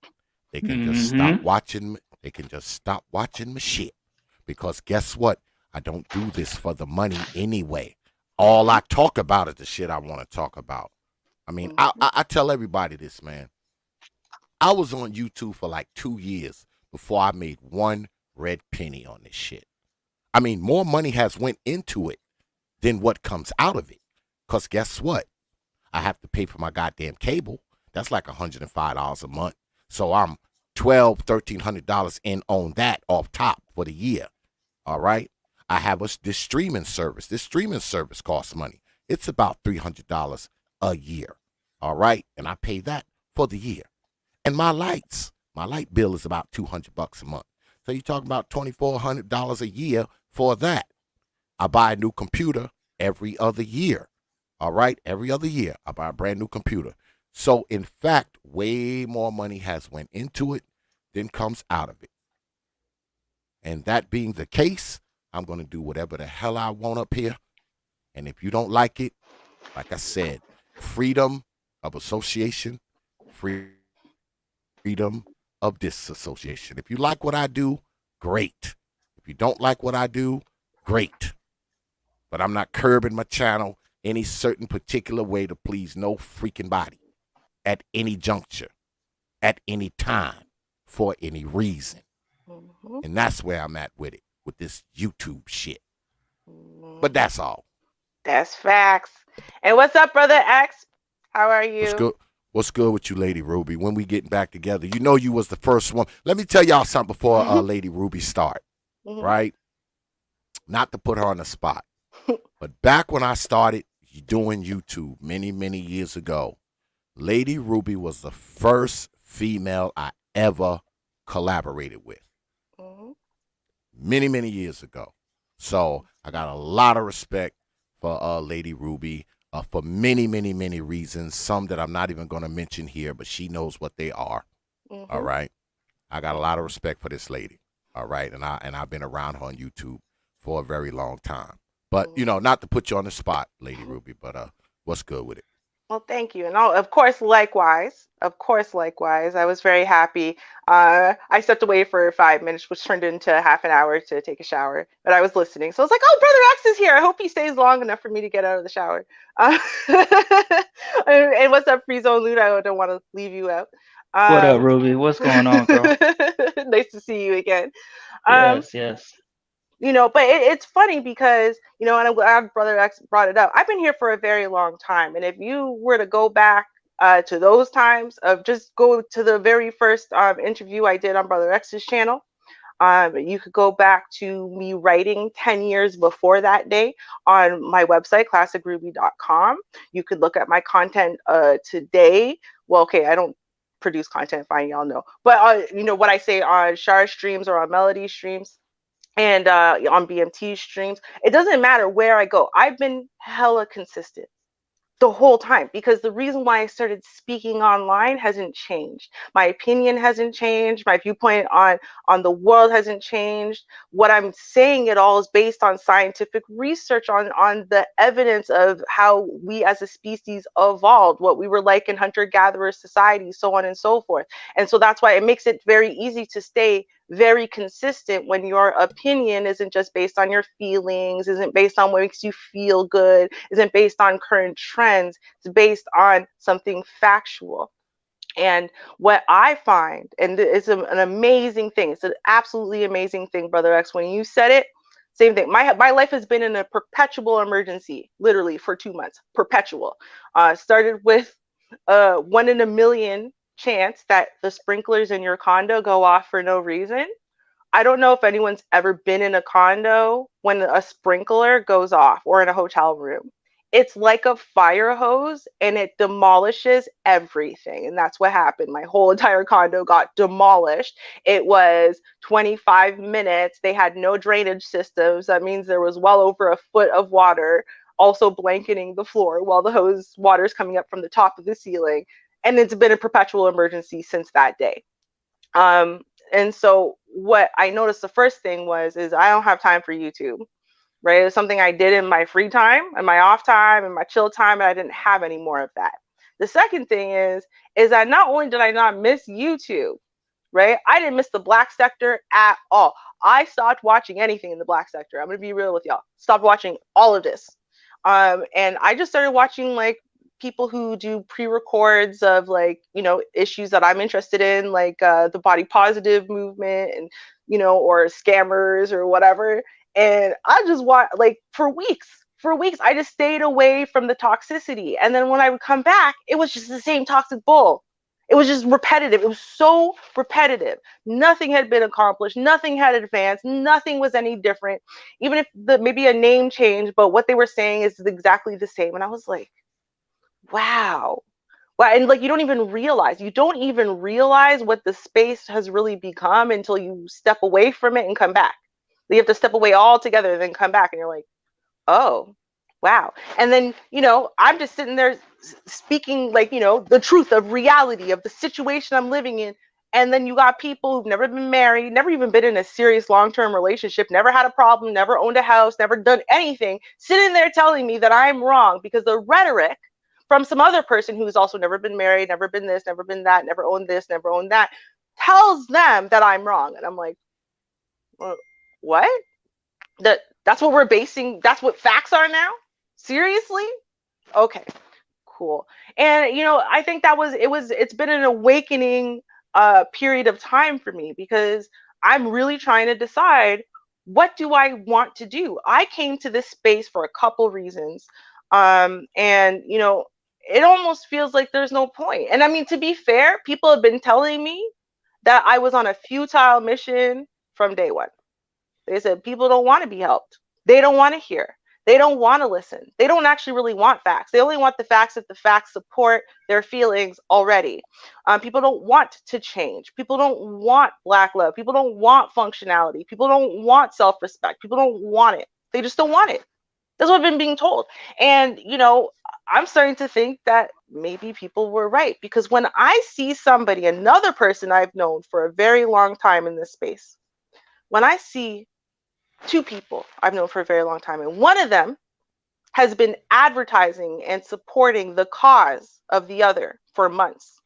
they can just stop watching. They can just stop watching my shit. Because guess what? I don't do this for the money anyway. All I talk about is the shit I want to talk about. I mean, I tell everybody this, man. I was on YouTube for like 2 years before I made one red penny on this shit. I mean, more money has went into it than what comes out of it. Because guess what? I have to pay for my goddamn cable. That's like $105 a month. So I'm $1,300 in on that off top for the year. All right? I have this streaming service. This streaming service costs money. It's about $300 a year. All right? And I pay that for the year. And my light bill is about $200 a month. So you're talking about $2,400 a year for that. I buy a new computer every other year. All right? Every other year, I buy a brand new computer. So, in fact, way more money has went into it than comes out of it. And that being the case, I'm going to do whatever the hell I want up here. And if you don't like it, like I said, freedom of association, freedom of disassociation. If you like what I do, great. If you don't like what I do, great. But I'm not curbing my channel any certain particular way to please no freaking body at any juncture, at any time, for any reason. And that's where I'm at with it, with this YouTube shit. But that's all. That's facts. And what's up, Brother X? How are you? What's good? What's good with you, Lady Ruby? When we getting back together? You know you was the first one. Let me tell y'all something before Lady Ruby start, right? Not to put her on the spot. But back when I started doing YouTube many, many years ago, Lady Ruby was the first female I ever collaborated with. Many, many years ago. So I got a lot of respect for Lady Ruby for many, many, many reasons. Some that I'm not even going to mention here, but she knows what they are. All right. I got a lot of respect for this lady. All right. And I've been around her on YouTube for a very long time. But, you know, not to put you on the spot, Lady Ruby, but what's good with it? Well, thank you. And of course, likewise. Of course, likewise. I was very happy. I stepped away for 5 minutes, which turned into half an hour to take a shower. But I was listening. So I was like, oh, Brother X is here. I hope he stays long enough for me to get out of the shower. And what's up, Free Zone Loot? I don't want to leave you out. What up, Ruby? What's going on, girl? Nice to see you again. Yes. You know, but it's funny because, you know, and I'm glad Brother X brought it up. I've been here for a very long time. And if you were to go back to those times, just go to the very first interview I did on Brother X's channel. You could go back to me writing 10 years before that day on my website, classicruby.com. You could look at my content today. Well, okay, I don't produce content, fine, y'all know. But, you know, what I say on Shar streams or on Melody streams, and on BMT streams, it doesn't matter where I go. I've been hella consistent the whole time because the reason why I started speaking online hasn't changed. My opinion hasn't changed. My viewpoint on the world hasn't changed. What I'm saying it all is based on scientific research on the evidence of how we as a species evolved, what we were like in hunter-gatherer society, so on and so forth. And so that's why it makes it very easy to stay very consistent when your opinion isn't just based on your feelings, isn't based on what makes you feel good, isn't based on current trends. It's based on something factual. And what I find, and it's an amazing thing, it's an absolutely amazing thing, Brother X, when you said it, same thing. My life has been in a perpetual emergency, literally for 2 months, perpetual. Started with 1 in a million chance that the sprinklers in your condo go off for no reason. I don't know if anyone's ever been in a condo when a sprinkler goes off or in a hotel room. It's like a fire hose and it demolishes everything. And that's what happened. My whole entire condo got demolished. It was 25 minutes. They had no drainage systems. That means there was well over a foot of water also blanketing the floor while the hose water is coming up from the top of the ceiling. And it's been a perpetual emergency since that day. And so what I noticed the first thing is I don't have time for YouTube, right? It was something I did in my free time and my off time and my chill time, and I didn't have any more of that. The second thing is that not only did I not miss YouTube, right? I didn't miss the Black sector at all. I stopped watching anything in the Black sector. I'm going to be real with y'all. Stopped watching all of this. And I just started watching like people who do pre-records of like, you know, issues that I'm interested in, like the body positive movement and, you know, or scammers or whatever. And I just watched like for weeks. For weeks, I just stayed away from the toxicity. And then when I would come back, it was just the same toxic bull. It was just repetitive. It was so repetitive. Nothing had been accomplished. Nothing had advanced. Nothing was any different. Even if maybe a name changed, but what they were saying is exactly the same. And I was like, wow. Wow. And like, you don't even realize what the space has really become until you step away from it and come back. You have to step away altogether and then come back. And you're like, oh, wow. And then, you know, I'm just sitting there speaking like, you know, the truth of reality of the situation I'm living in. And then you got people who've never been married, never even been in a serious long-term relationship, never had a problem, never owned a house, never done anything, sitting there telling me that I'm wrong because the rhetoric from some other person who's also never been married, never been this, never been that, never owned this, never owned that, tells them that I'm wrong. And I'm like, well, what? That's what we're basing, that's what facts are now? Seriously? Okay, cool. And you know, I think it's been an awakening period of time for me because I'm really trying to decide, what do I want to do? I came to this space for a couple reasons. And you know, it almost feels like there's no point. And I mean, to be fair, people have been telling me that I was on a futile mission from day one. They said people don't want to be helped. They don't want to hear. They don't want to listen. They don't actually really want facts. They only want the facts if the facts support their feelings already. People don't want to change. People don't want Black love. People don't want functionality. People don't want self-respect. People don't want it. They just don't want it. That's what I've been being told. And, you know, I'm starting to think that maybe people were right. Because when I see somebody, another person I've known for a very long time in this space, when I see two people I've known for a very long time, and one of them has been advertising and supporting the cause of the other for months.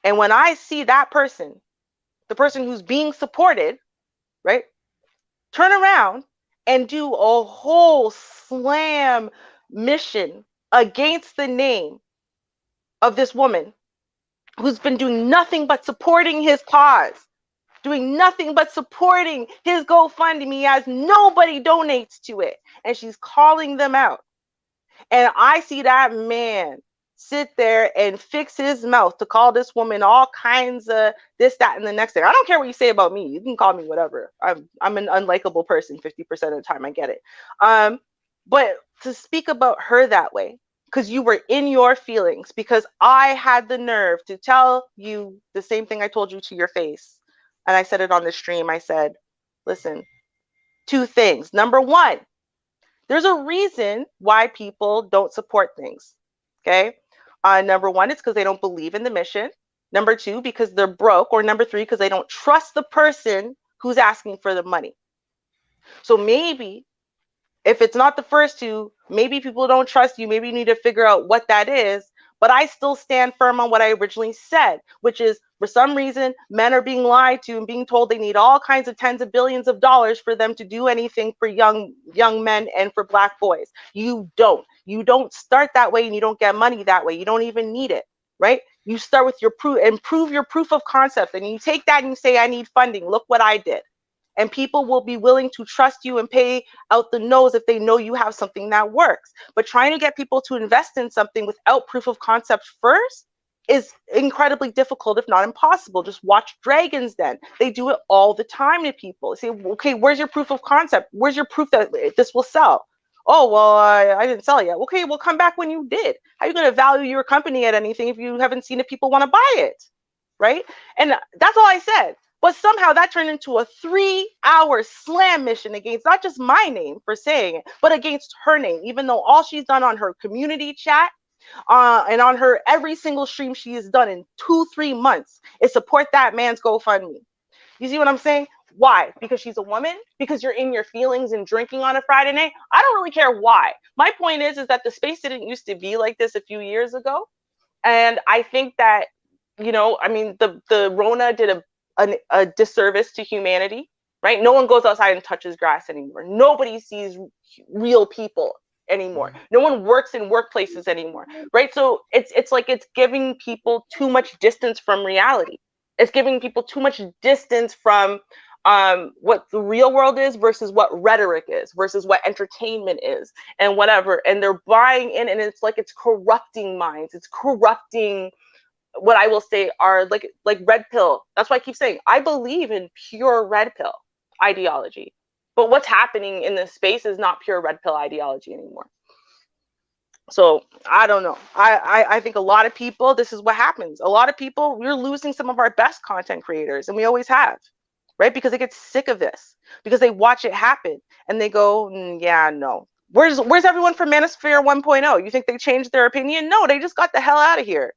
And when I see that person, the person who's being supported, right, turn around and do a whole slam mission against the name of this woman who's been doing nothing but supporting his cause, doing nothing but supporting his GoFundMe as nobody donates to it. And she's calling them out. And I see that man sit there and fix his mouth to call this woman all kinds of this, that, and the next thing. I don't care what you say about me. You can call me whatever. I'm an unlikable person 50% of the time. I get it. But to speak about her that way, because you were in your feelings, because I had the nerve to tell you the same thing I told you to your face. And I said it on the stream. I said, listen, two things. Number one, there's a reason why people don't support things. Okay. Number one, it's because they don't believe in the mission. Number two, because they're broke. Or number three, because they don't trust the person who's asking for the money. So maybe if it's not the first two, maybe people don't trust you. Maybe you need to figure out what that is. But I still stand firm on what I originally said, which is for some reason, men are being lied to and being told they need all kinds of tens of billions of dollars for them to do anything for young men and for Black boys. You don't start that way, and you don't get money that way. You don't even need it, right? You start with your proof and prove your proof of concept. And you take that and you say, I need funding. Look what I did. And people will be willing to trust you and pay out the nose if they know you have something that works. But trying to get people to invest in something without proof of concept first is incredibly difficult, if not impossible. Just watch Dragon's Den. They do it all the time to people. They say, okay, where's your proof of concept? Where's your proof that this will sell? Oh, well, I didn't sell yet. Okay, well, come back when you did. How are you going to value your company at anything if you haven't seen if people want to buy it, right? And that's all I said. But somehow that turned into a 3-hour slam mission against not just my name for saying it, but against her name, even though all she's done on her community chat and on her every single stream she has done in 2-3 months is support that man's GoFundMe. You see what I'm saying? Why? Because she's a woman? Because you're in your feelings and drinking on a Friday night? I don't really care why. My point is that the space didn't used to be like this a few years ago. And I think that, you know, I mean, the Rona did a disservice to humanity, right? No one goes outside and touches grass anymore. Nobody sees real people anymore. No one works in workplaces anymore, right? So it's like it's giving people too much distance from reality. It's giving people too much distance from what the real world is versus what rhetoric is versus what entertainment is and whatever. And they're buying in, and it's like it's corrupting minds. It's corrupting what I will say are like red pill. That's why I keep saying I believe in pure red pill ideology. But what's happening in this space is not pure red pill ideology anymore. So I don't know. I think a lot of people, this is what happens. A lot of people, we're losing some of our best content creators, and we always have, right? Because they get sick of this, because they watch it happen and they go, yeah, no. Where's everyone from Manosphere 1.0? You think they changed their opinion? No, they just got the hell out of here.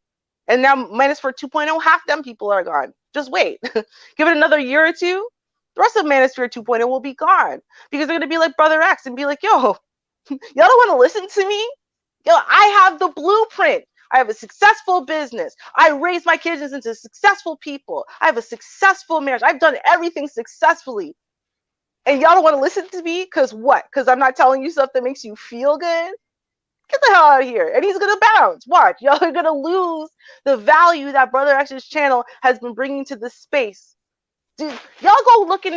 And now Manosphere 2.0, half them people are gone. Just wait. Give it another year or two. The rest of Manosphere 2.0 will be gone because they're going to be like Brother X and be like, yo, y'all don't want to listen to me? Yo, I have the blueprint. I have a successful business. I raised my kids into successful people. I have a successful marriage. I've done everything successfully. And y'all don't want to listen to me? Because what? Because I'm not telling you stuff that makes you feel good? Get the hell out of here. And he's going to bounce. Watch. Y'all are going to lose the value that Brother X's channel has been bringing to this space. Dude, y'all go look in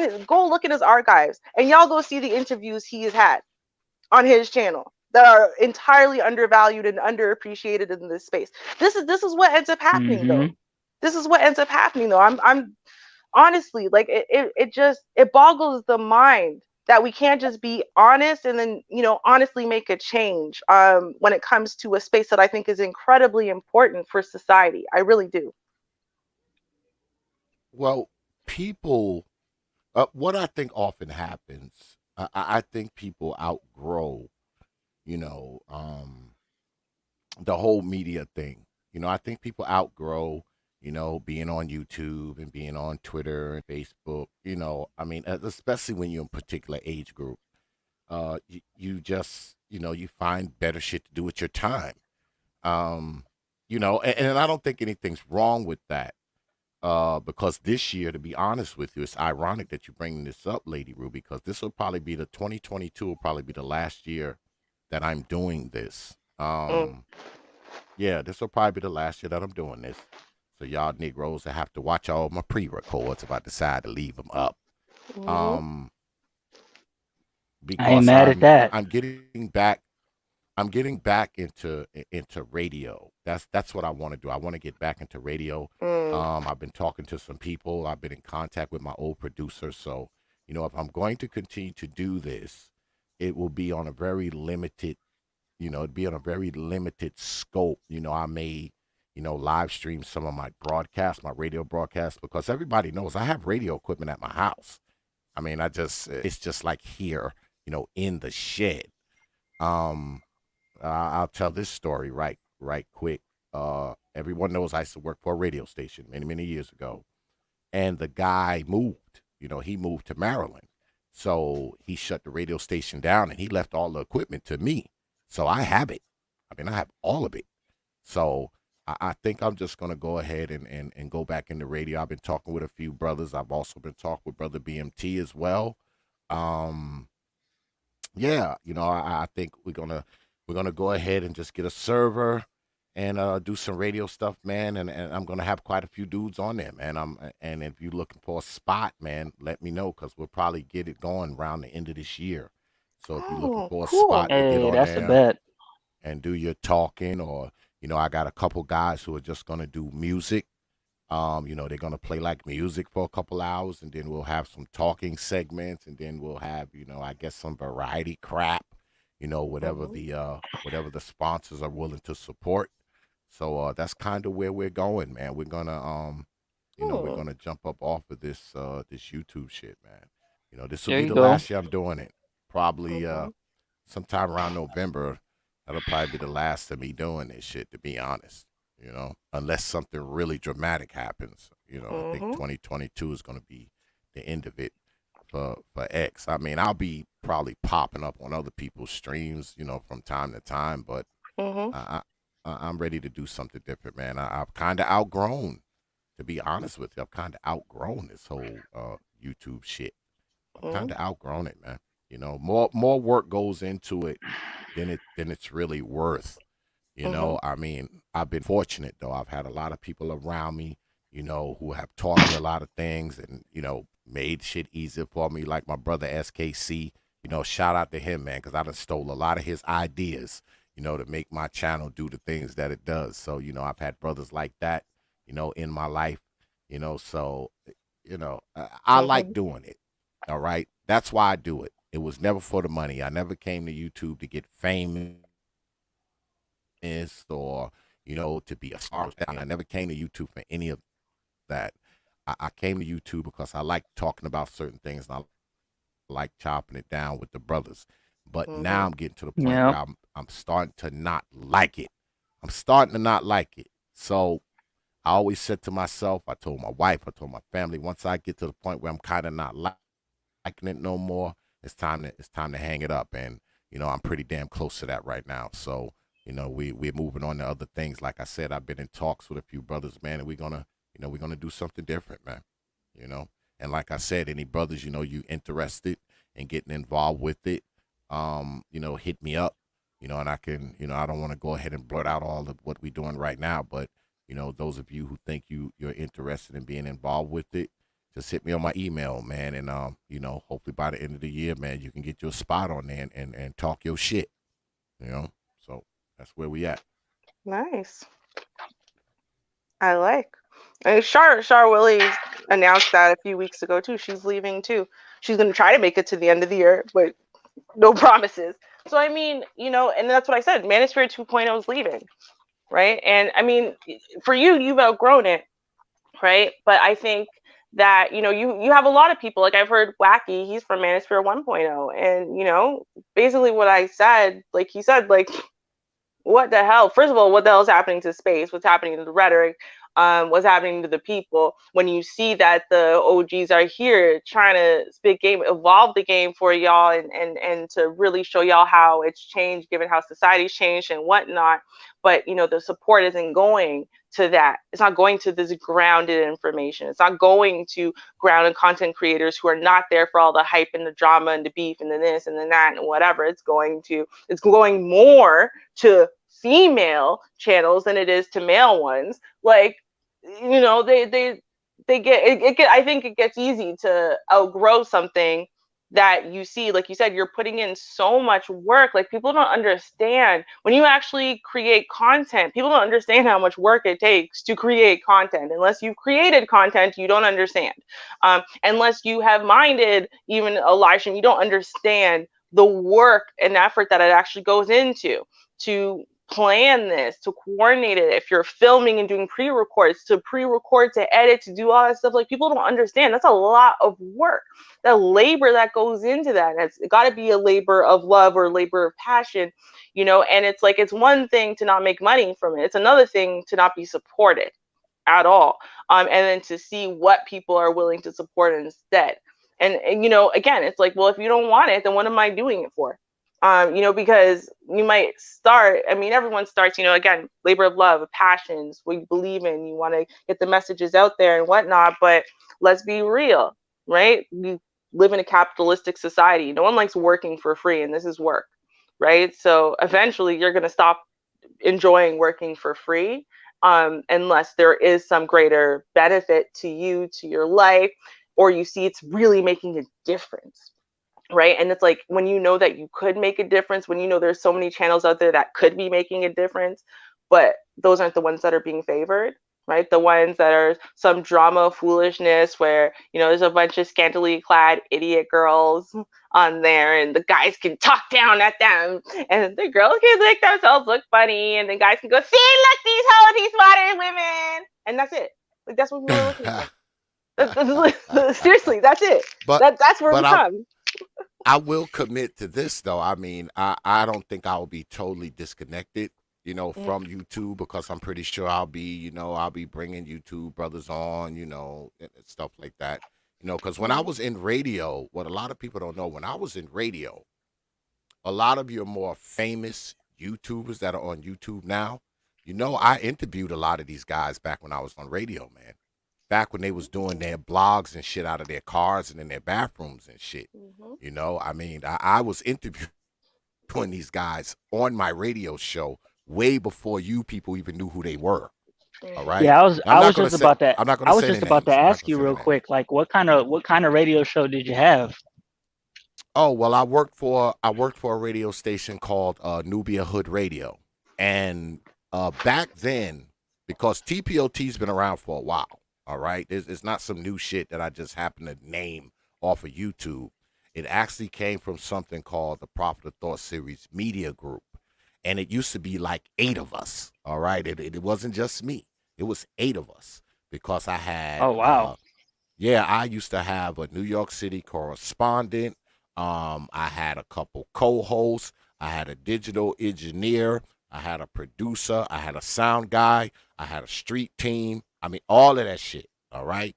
his archives, and y'all go see the interviews he has had on his channel that are entirely undervalued and underappreciated in this space. This is what ends up happening though. This is what ends up happening though. I'm honestly like it boggles the mind that we can't just be honest and then honestly make a change when it comes to a space that I think is incredibly important for society. I really do. Well, people, what I think often happens, I think people outgrow, the whole media thing. I think people outgrow, being on YouTube and being on Twitter and Facebook. I mean, especially when you're in a particular age group, you just, you find better shit to do with your time. And I don't think anything's wrong with that. Because this year, to be honest with you, it's ironic that you're bringing this up, Lady Ruby, because this will probably be 2022 will probably be the last year that I'm doing this. Yeah, this will probably be the last year that I'm doing this. So y'all Negroes will have to watch all my pre-records if I decide to leave them up. Because I ain't mad at that. I'm getting back into radio. That's what I want to do. I want to get back into radio. I've been talking to some people. I've been in contact with my old producer. So, if I'm going to continue to do this, it will be on a very limited, it'd be on a very limited scope. I may, live stream some of my broadcasts, my radio broadcasts, because everybody knows I have radio equipment at my house. I mean, it's just like here, in the shed. I'll tell this story right quick. Everyone knows I used to work for a radio station many, many years ago. And the guy moved, he moved to Maryland. So he shut the radio station down and he left all the equipment to me. So I have it. I mean, I have all of it. So I think I'm just going to go ahead and go back into radio. I've been talking with a few brothers. I've also been talking with Brother BMT as well. Yeah, I think we're gonna go ahead and just get a server and do some radio stuff, man. And I'm gonna have quite a few dudes on there, man. And if you're looking for a spot, man, let me know because we'll probably get it going around the end of this year. So if you're looking for a spot to get on that's there a bet. and do your talking, or I got a couple guys who are just gonna do music. They're gonna play like music for a couple hours, and then we'll have some talking segments, and then we'll have, I guess some variety crap, whatever the sponsors are willing to support. So that's kind of where we're going, man. We're gonna we're gonna jump up off of this YouTube shit, man. This will There be you the go. last year I'm doing it. Probably sometime around November. That'll probably be the last of me doing this shit, to be honest. Unless something really dramatic happens. I think 2022 is going to be the end of it for X. I mean, I'll be probably popping up on other people's streams, from time to time, but I'm ready to do something different, man. I've kind of outgrown, to be honest with you. I've kind of outgrown this whole YouTube shit. I've kind of outgrown it, man. You know, more work goes into it than it's really worth. You know, I mean, I've been fortunate though. I've had a lot of people around me, you know, who have taught me a lot of things and, you know, made shit easier for me, like my brother SKC. You know, shout out to him, man, because I done stole a lot of his ideas, you know, to make my channel do the things that it does. So, you know, I've had brothers like that, you know, in my life, you know, so, you know, I like doing it. All right. That's why I do it. It was never for the money. I never came to YouTube to get famous or, you know, to be a star. I never came to YouTube for any of that. I came to YouTube because I like talking about certain things and I like chopping it down with the brothers. But now I'm getting to the point where I'm starting to not like it. I'm starting to not like it. So I always said to myself, I told my wife, I told my family, once I get to the point where I'm kind of not liking it no more, it's time to hang it up. And, you know, I'm pretty damn close to that right now. So, you know, we're moving on to other things. Like I said, I've been in talks with a few brothers, man, and we're gonna do something different, man. You know, and like I said, any brothers, you know, you interested in getting involved with it, you know, hit me up, you know, and I can, you know, I don't want to go ahead and blurt out all of what we're doing right now, but, you know, those of you who think you're interested in being involved with it, just hit me on my email, man, and you know, hopefully by the end of the year, man, you can get your spot on there and talk your shit, you know. So that's where we at. Nice. I like. And Char Willie announced that a few weeks ago too. She's leaving too. She's gonna try to make it to the end of the year, but no promises. So I mean, you know, and that's what I said. Manosphere 2.0 is leaving, right? And I mean, for you, you've outgrown it, right? But I think that, you know, you have a lot of people. Like I've heard Wacky, he's from Manosphere 1.0, and you know, basically what I said, like he said, like, what the hell? First of all, what the hell is happening to space? What's happening to the rhetoric? What's happening to the people? When you see that the OGs are here trying to spit game, evolve the game for y'all, and to really show y'all how it's changed, given how society's changed and whatnot. But you know, the support isn't going to that. It's not going to this grounded information. It's not going to grounded content creators who are not there for all the hype and the drama and the beef and the this and the that and whatever. It's going more to female channels than it is to male ones. Like, you know, they get it I think it gets easy to outgrow something that you see. Like you said, you're putting in so much work. Like people don't understand when you actually create content. People don't understand how much work it takes to create content. Unless you've created content, you don't understand. Unless you have minded even a live stream, you don't understand the work and effort that it actually goes into to plan this, to coordinate it. If you're filming and doing pre-records, to pre-record, to edit, to do all that stuff, like people don't understand. That's a lot of work. The labor that goes into that. It's got to be a labor of love or labor of passion, you know. And it's like, it's one thing to not make money from it. It's another thing to not be supported at all. And then to see what people are willing to support instead. And you know, again, it's like, well, if you don't want it, then what am I doing it for? You know, because you might start, I mean, everyone starts, you know, again, labor of love, passions, what you believe in, you want to get the messages out there and whatnot, but let's be real, right? We live in a capitalistic society. No one likes working for free, and this is work, right? So eventually you're going to stop enjoying working for free, unless there is some greater benefit to you, to your life, or you see it's really making a difference. Right. And it's like, when you know that you could make a difference, when you know there's so many channels out there that could be making a difference, but those aren't the ones that are being favored, right? The ones that are some drama foolishness where, you know, there's a bunch of scantily clad idiot girls on there and the guys can talk down at them and the girls can make themselves look funny and the guys can go, see, look, these hoes, these modern women. And that's it. Like, that's what we were looking for. Seriously, that's it. That's where we come. I will commit to this though. I mean, I don't think I'll be totally disconnected, you know, from YouTube, because I'm pretty sure I'll be bringing YouTube brothers on, you know, and stuff like that, you know, because when I was in radio, what a lot of people don't know, when I was in radio, a lot of your more famous YouTubers that are on YouTube now, you know, I interviewed a lot of these guys back when I was on radio, man. back when they was doing their blogs and shit out of their cars and in their bathrooms and shit. Mm-hmm. You know, I mean, I was interviewing these guys on my radio show way before you people even knew who they were. All right. Yeah, Now, I was just about that. I'm not I gonna was say just their about to names. I'm not ask gonna you say real their names. quick, like what kind of radio show did you have? Oh well, I worked for a radio station called Nubia Hood Radio, and back then, because TPOT's been around for a while. All right, it's not some new shit that I just happen to name off of YouTube. It actually came from something called the Prophet of Thought Series Media Group, and it used to be like 8 of us. All right, it wasn't just me; it was 8 of us because I had. Oh wow. Yeah, I used to have a New York City correspondent. I had a couple co-hosts. I had a digital engineer. I had a producer. I had a sound guy. I had a street team. I mean, all of that shit. All right.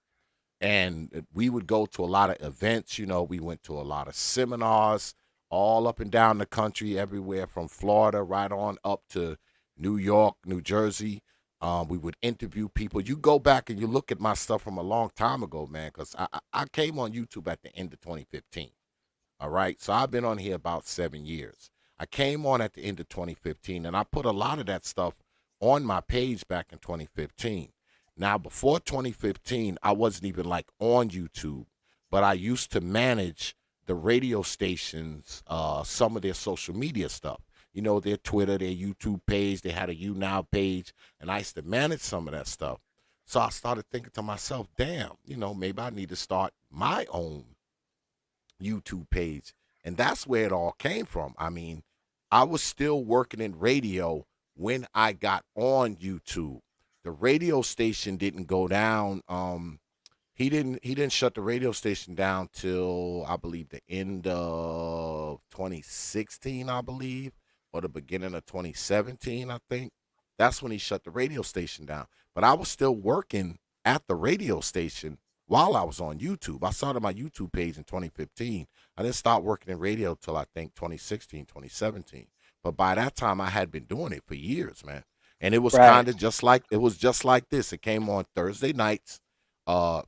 And we would go to a lot of events. You know, we went to a lot of seminars all up and down the country, everywhere from Florida right on up to New York, New Jersey. We would interview people. You go back and you look at my stuff from a long time ago, man, because I came on YouTube at the end of 2015. All right. So I've been on here about 7 years. I came on at the end of 2015, and I put a lot of that stuff on my page back in 2015. Now, before 2015, I wasn't even like on YouTube, but I used to manage the radio stations, some of their social media stuff. You know, their Twitter, their YouTube page, they had a YouNow page, and I used to manage some of that stuff. So I started thinking to myself, damn, you know, maybe I need to start my own YouTube page. And that's where it all came from. I mean, I was still working in radio when I got on YouTube. The radio station didn't go down. He didn't shut the radio station down till I believe the end of 2016, I believe, or the beginning of 2017, I think. That's when he shut the radio station down. But I was still working at the radio station while I was on YouTube. I started my YouTube page in 2015. I didn't start working in radio till I think 2016, 2017. But by that time, I had been doing it for years, man. And it was kind of just like this. It came on Thursday nights, 8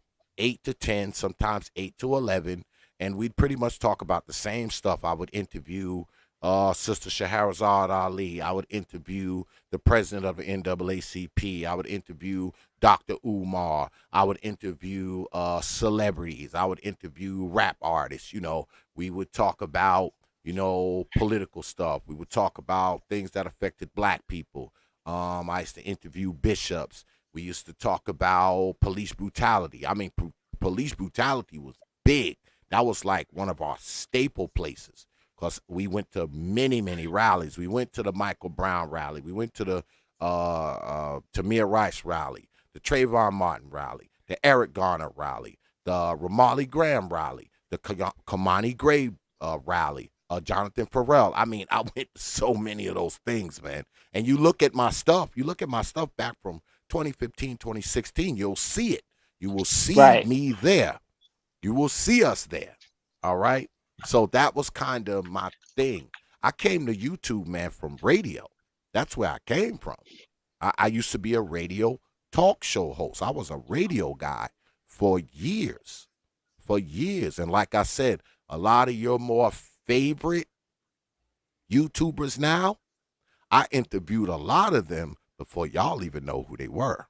to 10, sometimes 8 to 11, and we'd pretty much talk about the same stuff. I would interview Sister Shahrazad Ali. I would interview the president of the NAACP. I would interview Dr. Umar. I would interview celebrities. I would interview rap artists. You know, we would talk about, you know, political stuff. We would talk about things that affected black people. I used to interview bishops. We used to talk about police brutality. I mean, police brutality was big. That was like one of our staple places because we went to many, many rallies. We went to the Michael Brown rally. We went to the Tamir Rice rally, the Trayvon Martin rally, the Eric Garner rally, the Ramali Graham rally, the Kamani Gray rally, Jonathan Farrell. I mean, I went to so many of those things, man. And you look at my stuff, back from 2015, 2016, you'll see it. You will see me there. You will see us there. All right. So that was kind of my thing. I came to YouTube, man, from radio. That's where I came from. I used to be a radio talk show host. I was a radio guy for years. And like I said, a lot of your more favorite YouTubers now, I interviewed a lot of them before y'all even know who they were.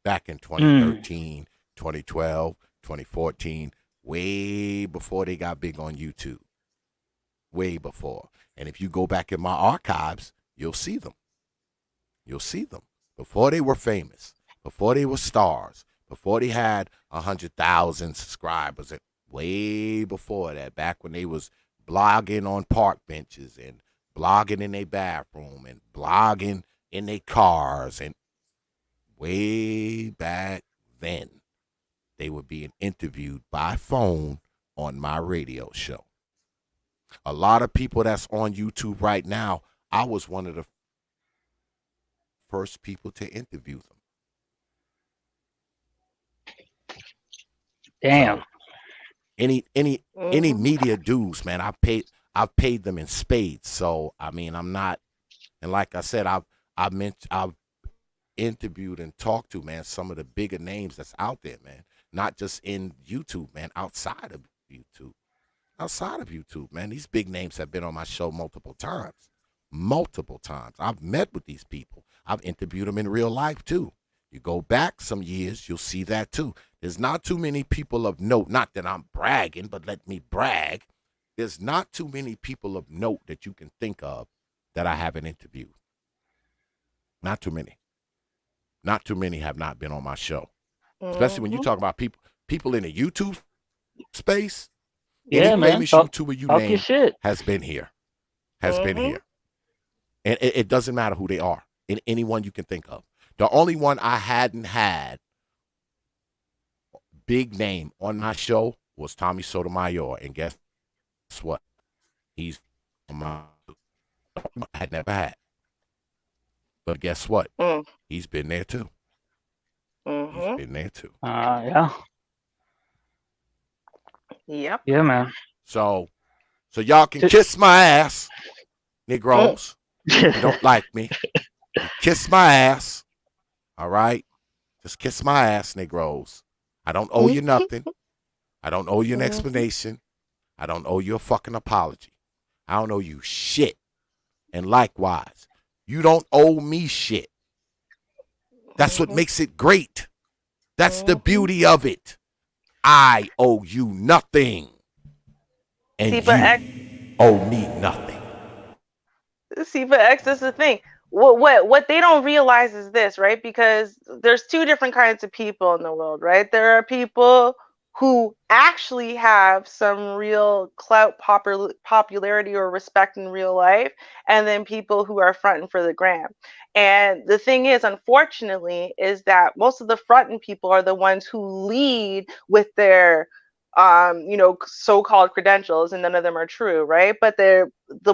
Back in 2013, 2012, 2014, way before they got big on YouTube. Way before. And if you go back in my archives, you'll see them. You'll see them. Before they were famous, before they were stars, before they had 100,000 subscribers, and way before that, back when they was blogging on park benches and blogging in their bathroom and blogging in their cars, and way back then, they were being interviewed by phone on my radio show. A lot of people that's on YouTube right now, I was one of the first people to interview them. Damn. So, any media dues, man, I've paid them in spades. So I mean, I'm not, and like I said, I've interviewed and talked to, man, some of the bigger names that's out there, man. Not just in YouTube, man, outside of YouTube. Outside of YouTube, man. These big names have been on my show multiple times. Multiple times. I've met with these people. I've interviewed them in real life, too. You go back some years, you'll see that, too. There's not too many people of note. Not that I'm bragging, but let me brag. There's not too many people of note that you can think of that I haven't interviewed. Not too many. Not too many have not been on my show. Especially when you talk about people in the YouTube space. Yeah, any man. famous Talk YouTuber you your name shit. has been here. Has been here. And it doesn't matter who they are. Anyone you can think of. The only one I hadn't had big name on my show was Tommy Sotomayor. And guess what? He's on my I had never had. But guess what? He's been there too. He's been there too. Yeah. Yep. Yeah, man. So y'all can kiss my ass, Negroes. You don't like me. You kiss my ass. All right? Just kiss my ass, Negroes. I don't owe you nothing. I don't owe you an explanation. I don't owe you a fucking apology. I don't owe you shit. And likewise, you don't owe me shit. That's what makes it great. That's the beauty of it. I owe you nothing. And you owe me nothing. See, but X, this is the thing. What they don't realize is this, right? Because there's two different kinds of people in the world, right? There are people who actually have some real clout, popularity, or respect in real life, and then people who are fronting for the gram. And the thing is, unfortunately, is that most of the fronting people are the ones who lead with their so-called credentials, and none of them are true, right? But the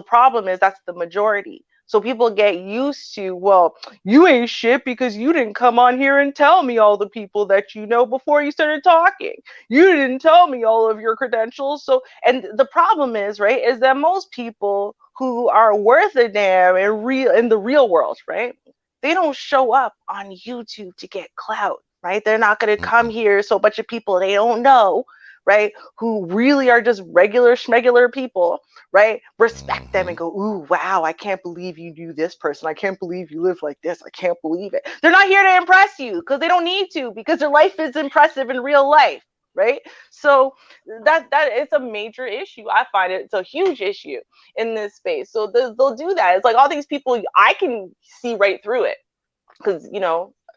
problem is that's the majority. So people get used to, well, you ain't shit because you didn't come on here and tell me all the people that you know before you started talking. You didn't tell me all of your credentials. So, and the problem is, right, is that most people who are worth a damn in the real world, right, they don't show up on YouTube to get clout, right? They're not going to come here so a bunch of people they don't know, right, who really are just regular schmegular people, right, respect them and go, ooh, wow, I can't believe you knew this person. I can't believe you live like this. I can't believe it. They're not here to impress you because they don't need to, because their life is impressive in real life, right? So that it's a major issue. I find it's a huge issue in this space. So they'll do that. It's like all these people, I can see right through it because,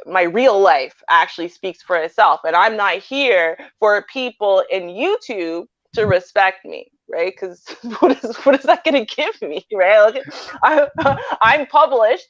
my real life actually speaks for itself, and I'm not here for people in YouTube to respect me, right? Because what is that going to give me, right? Look, I'm published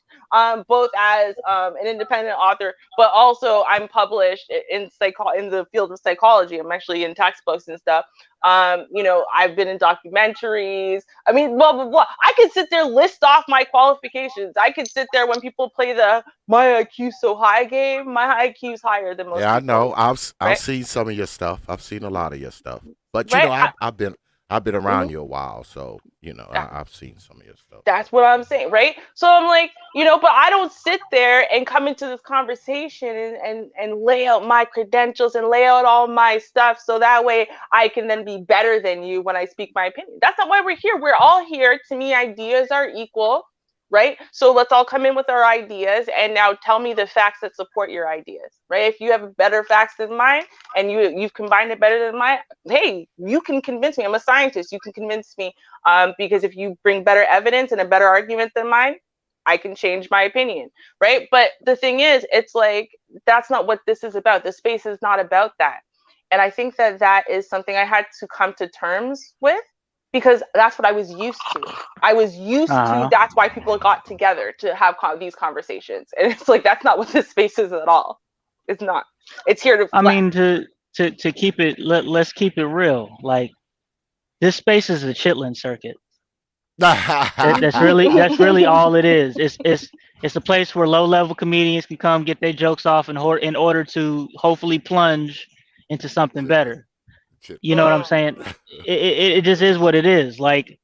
both as an independent author, but also I'm published in the field of psychology. I'm actually in textbooks and stuff. I've been in documentaries. I mean, blah blah blah. I could sit there list off my qualifications. I could sit there when people play the "my IQ so high" game. My IQ is higher than most. Yeah, I know. Right? I've seen some of your stuff. I've seen a lot of your stuff. But Right? I've been around you a while, so I've seen some of your stuff. That's what I'm saying, right? So I'm like, but I don't sit there and come into this conversation and lay out my credentials and lay out all my stuff so that way I can then be better than you when I speak my opinion. That's not why we're here. We're all here. To me, ideas are equal, right? So let's all come in with our ideas and now tell me the facts that support your ideas, right? If you have better facts than mine and you've combined it better than mine, hey, you can convince me. I'm a scientist. You can convince me because if you bring better evidence and a better argument than mine, I can change my opinion, right? But the thing is, it's like, that's not what this is about. This space is not about that. And I think that is something I had to come to terms with, because that's what I was used to. I was used to, that's why people got together to have these conversations. And it's like, that's not what this space is at all. It's not. It's here to. I mean, to keep it, let's keep it real. Like, this space is a chitlin circuit. That's really all it is. It's a place where low-level comedians can come get their jokes off in order to hopefully plunge into something better. You know what I'm saying? It just is what it is. Like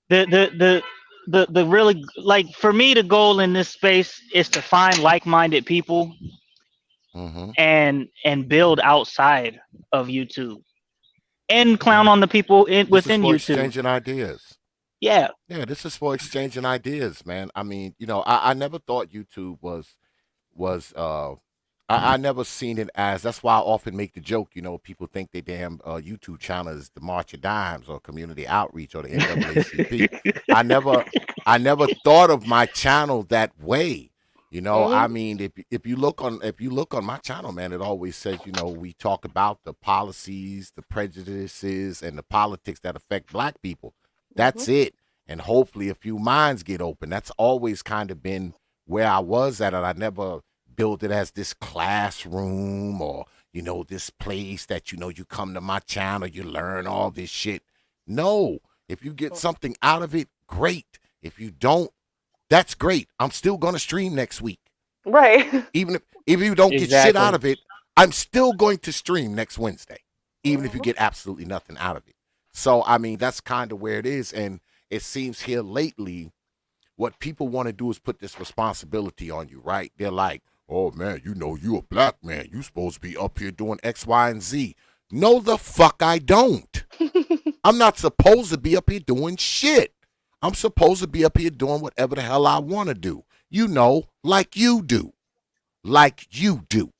the the really, like, for me, the goal in this space is to find like-minded people Mm-hmm. and build outside of YouTube and clown on the people This is within for YouTube. exchanging ideas. Yeah. Yeah, this is for exchanging ideas, man. I mean, I never thought YouTube was I never seen it as. That's why I often make the joke. People think they damn YouTube channel is the March of Dimes or Community Outreach or the NAACP. I never thought of my channel that way. I mean, if you look on my channel, man, it always says, we talk about the policies, the prejudices, and the politics that affect Black people. That's it. And hopefully a few minds get open. That's always kind of been where I was at, and I never built it as this classroom or, this place that, you come to my channel, you learn all this shit. No, if you get something out of it, great. If you don't, that's great. I'm still going to stream next week. Right. Even if you don't get shit out of it, I'm still going to stream next Wednesday, even if you get absolutely nothing out of it. So, I mean, that's kind of where it is. And it seems here lately, what people want to do is put this responsibility on you, right? They're like, oh, man, you a Black man. You supposed to be up here doing X, Y, and Z. No, the fuck I don't. I'm not supposed to be up here doing shit. I'm supposed to be up here doing whatever the hell I want to do. Like you do. Like you do.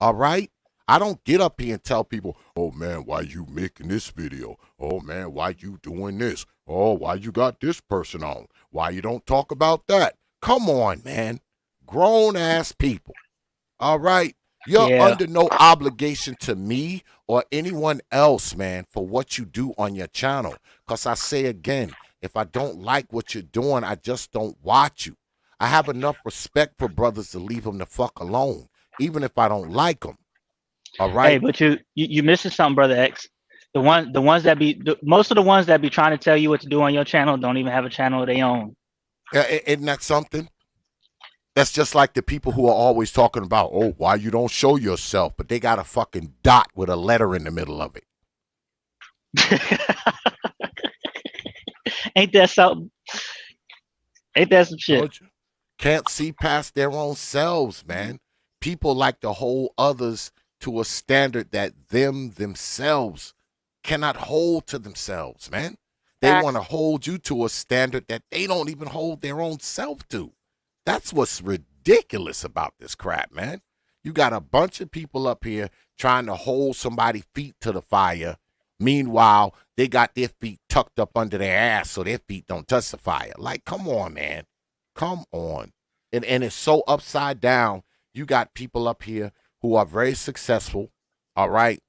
All right? I don't get up here and tell people, oh, man, why you making this video? Oh, man, why you doing this? Oh, why you got this person on? Why you don't talk about that? Come on, man. Grown-ass people. All right? You're under no obligation to me or anyone else, man, for what you do on your channel. Because I say again, if I don't like what you're doing, I just don't watch you. I have enough respect for brothers to leave them the fuck alone, even if I don't like them. All right. Hey, but you missing something, Brother X. Most of the ones that be trying to tell you what to do on your channel don't even have a channel of their own. Isn't that something? That's just like the people who are always talking about, oh, why you don't show yourself, but they got a fucking dot with a letter in the middle of it. Ain't that something? Ain't that some shit? Can't see past their own selves, man. People like to hold others to a standard that themselves cannot hold to themselves, man. They want to hold you to a standard that they don't even hold their own self to. That's what's ridiculous about this crap, man. You got a bunch of people up here trying to hold somebody's feet to the fire. Meanwhile, they got their feet tucked up under their ass so their feet don't touch the fire. Like, come on, man. Come on. And it's so upside down. You got people up here who are very successful, all right?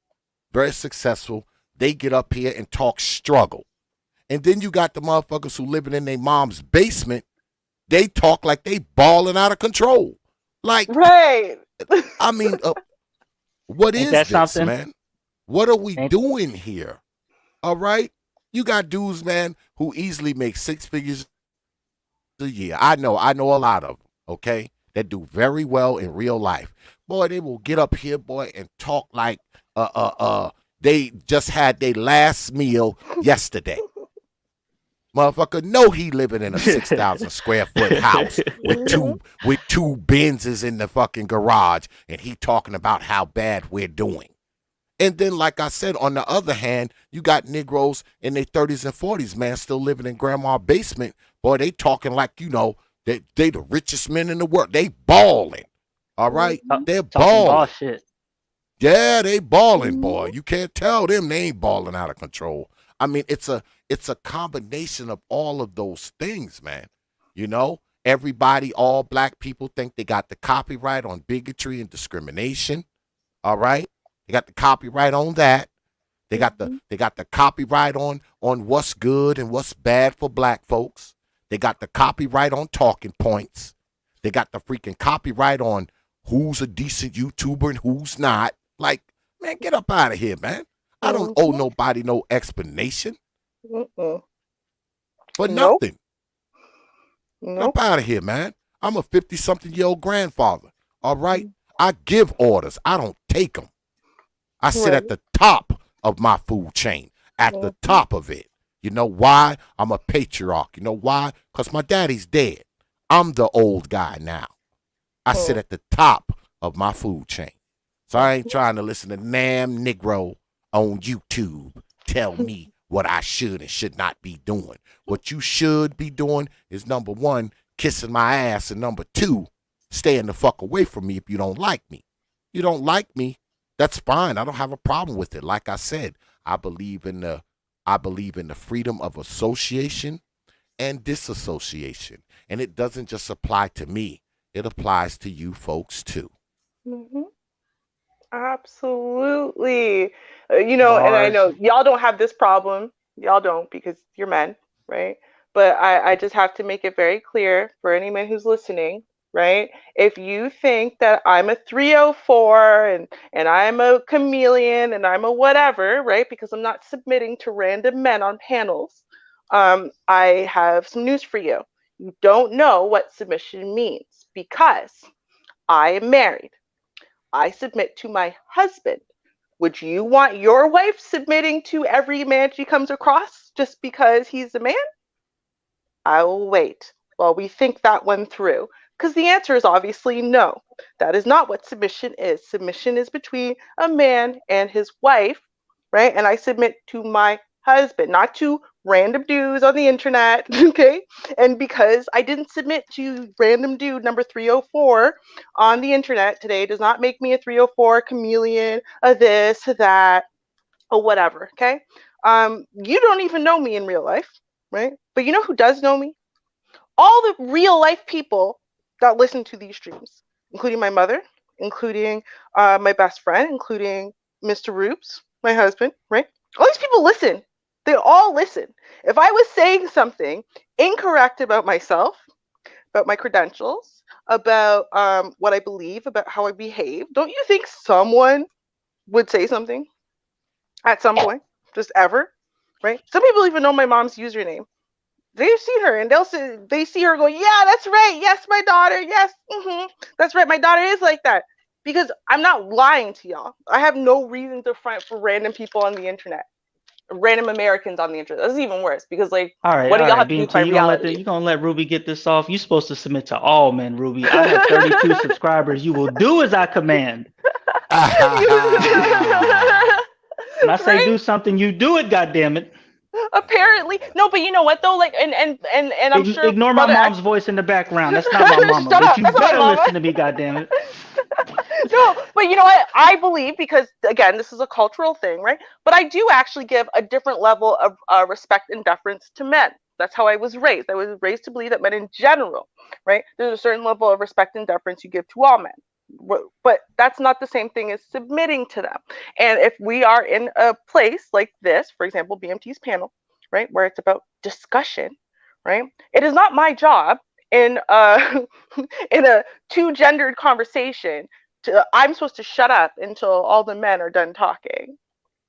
Very successful. They get up here and talk struggle. And then you got the motherfuckers who living in their mom's basement. They talk like they balling out of control. Like, right. I mean, what Ain't is that this, something? man? What are we doing here? All right? You got dudes, man, who easily make 6 figures a year. I know a lot of them, okay, that do very well in real life. Boy, they will get up here, boy, and talk like they just had their last meal yesterday. Motherfucker, know he living in a 6,000 square foot house with two Benzes in the fucking garage, and he talking about how bad we're doing. And then, like I said, on the other hand, you got Negroes in their 30s and 40s, man, still living in grandma's basement. Boy, they talking like, they the richest men in the world. They balling. All right? They're balling. Shit. Yeah, they balling, boy. You can't tell them they ain't balling out of control. I mean, it's a combination of all of those things, man. Everybody, all Black people think they got the copyright on bigotry and discrimination. All right? They got the copyright on that. They got the copyright on what's good and what's bad for Black folks. They got the copyright on talking points. They got the freaking copyright on who's a decent YouTuber and who's not. Like, man, get up out of here, man. I don't owe nobody no explanation for nothing. Get up out of here, man. I'm a 50-something-year-old grandfather. All right? I give orders. I don't take them. I sit at the top of my food chain, at the top of it. You know why? I'm a patriarch. You know why? Because my daddy's dead. I'm the old guy now. I sit at the top of my food chain. So I ain't trying to listen to Nam Negro on YouTube tell me what I should and should not be doing. What you should be doing is, number one, kissing my ass, and number two, staying the fuck away from me if you don't like me. You don't like me, that's fine. I don't have a problem with it. Like I said, I believe in the freedom of association and disassociation. And it doesn't just apply to me. It applies to you folks too. Mm-hmm. Absolutely. And I know y'all don't have this problem. Y'all don't, because you're men, right? But I just have to make it very clear for any man who's listening, right? If you think that I'm a 304 and I'm a chameleon and I'm a whatever, right? Because I'm not submitting to random men on panels, I have some news for you. You don't know what submission means, because I am married. I submit to my husband. Would you want your wife submitting to every man she comes across just because he's a man? I will wait while we think that one through, because the answer is obviously no. That is not what submission is. Submission is between a man and his wife, right? And I submit to my husband, not to random dudes on the internet, okay? And because I didn't submit to random dude number 304 on the internet today does not make me a 304 chameleon, a this, a that, or whatever, okay? You don't even know me in real life, right? But you know who does know me? All the real life people that listen to these streams, including my mother, including my best friend, including Mr. Roops, my husband, right? All these people listen. They all listen. If I was saying something incorrect about myself, about my credentials, about what I believe, about how I behave, don't you think someone would say something at some point, just ever, right? Some people even know my mom's username. They've seen her and they see her go, yeah, that's right. Yes, my daughter. Yes, that's right. My daughter is like that. Because I'm not lying to y'all. I have no reason to front for random people on the internet. Random Americans on the internet. That's even worse, because like, All right, what do all y'all right, have to do with BNT, my you gonna let reality? you gonna let Ruby get this off? You supposed to submit to all men, Ruby. I have 32 subscribers. You will do as I command. When I say Right? do something, you do it. Goddamn it! Apparently, no, but you know what though? Like, and I'm sure Ignore my Brother mom's X. voice in the background. That's not my mama. Shut But up! you That's not better my mama. listen to me. Goddamn it! No, but you know what? I believe, because again, this is a cultural thing, right? But I do actually give a different level of respect and deference to men. That's how I was raised. I was raised to believe that men in general, right? There's a certain level of respect and deference you give to all men. But that's not the same thing as submitting to them. And if we are in a place like this, for example, BMT's panel, right, where it's about discussion, right? It is not my job in in a two-gendered conversation I'm supposed to shut up until all the men are done talking.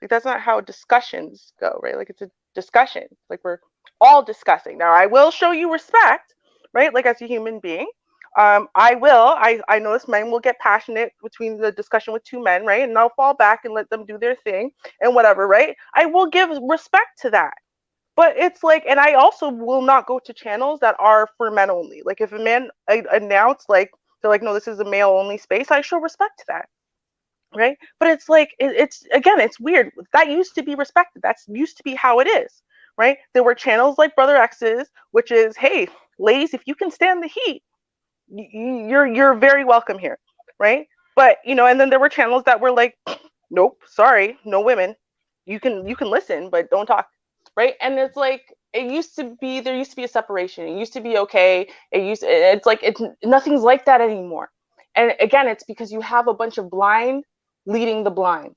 Like, that's not how discussions go, right? Like, it's a discussion. Like, we're all discussing. Now, I will show you respect, right? Like, as a human being. I notice men will get passionate between the discussion with two men, right? And I'll fall back and let them do their thing and whatever, right? I will give respect to that. But it's like, and I also will not go to channels that are for men only. Like, if a man announce, like, they're like, no, this is a male only space, I show respect to that, right? But it's like, it's again, it's weird. That used to be respected. That's used to be how it is, right? There were channels like Brother X's, which is, hey, ladies, if you can stand the heat, you're very welcome here, right? But and then there were channels that were like, nope, sorry, no women. You can listen, but don't talk, right? And it's like, there used to be a separation. It used to be okay. It's like nothing's like that anymore. And again, it's because you have a bunch of blind leading the blind,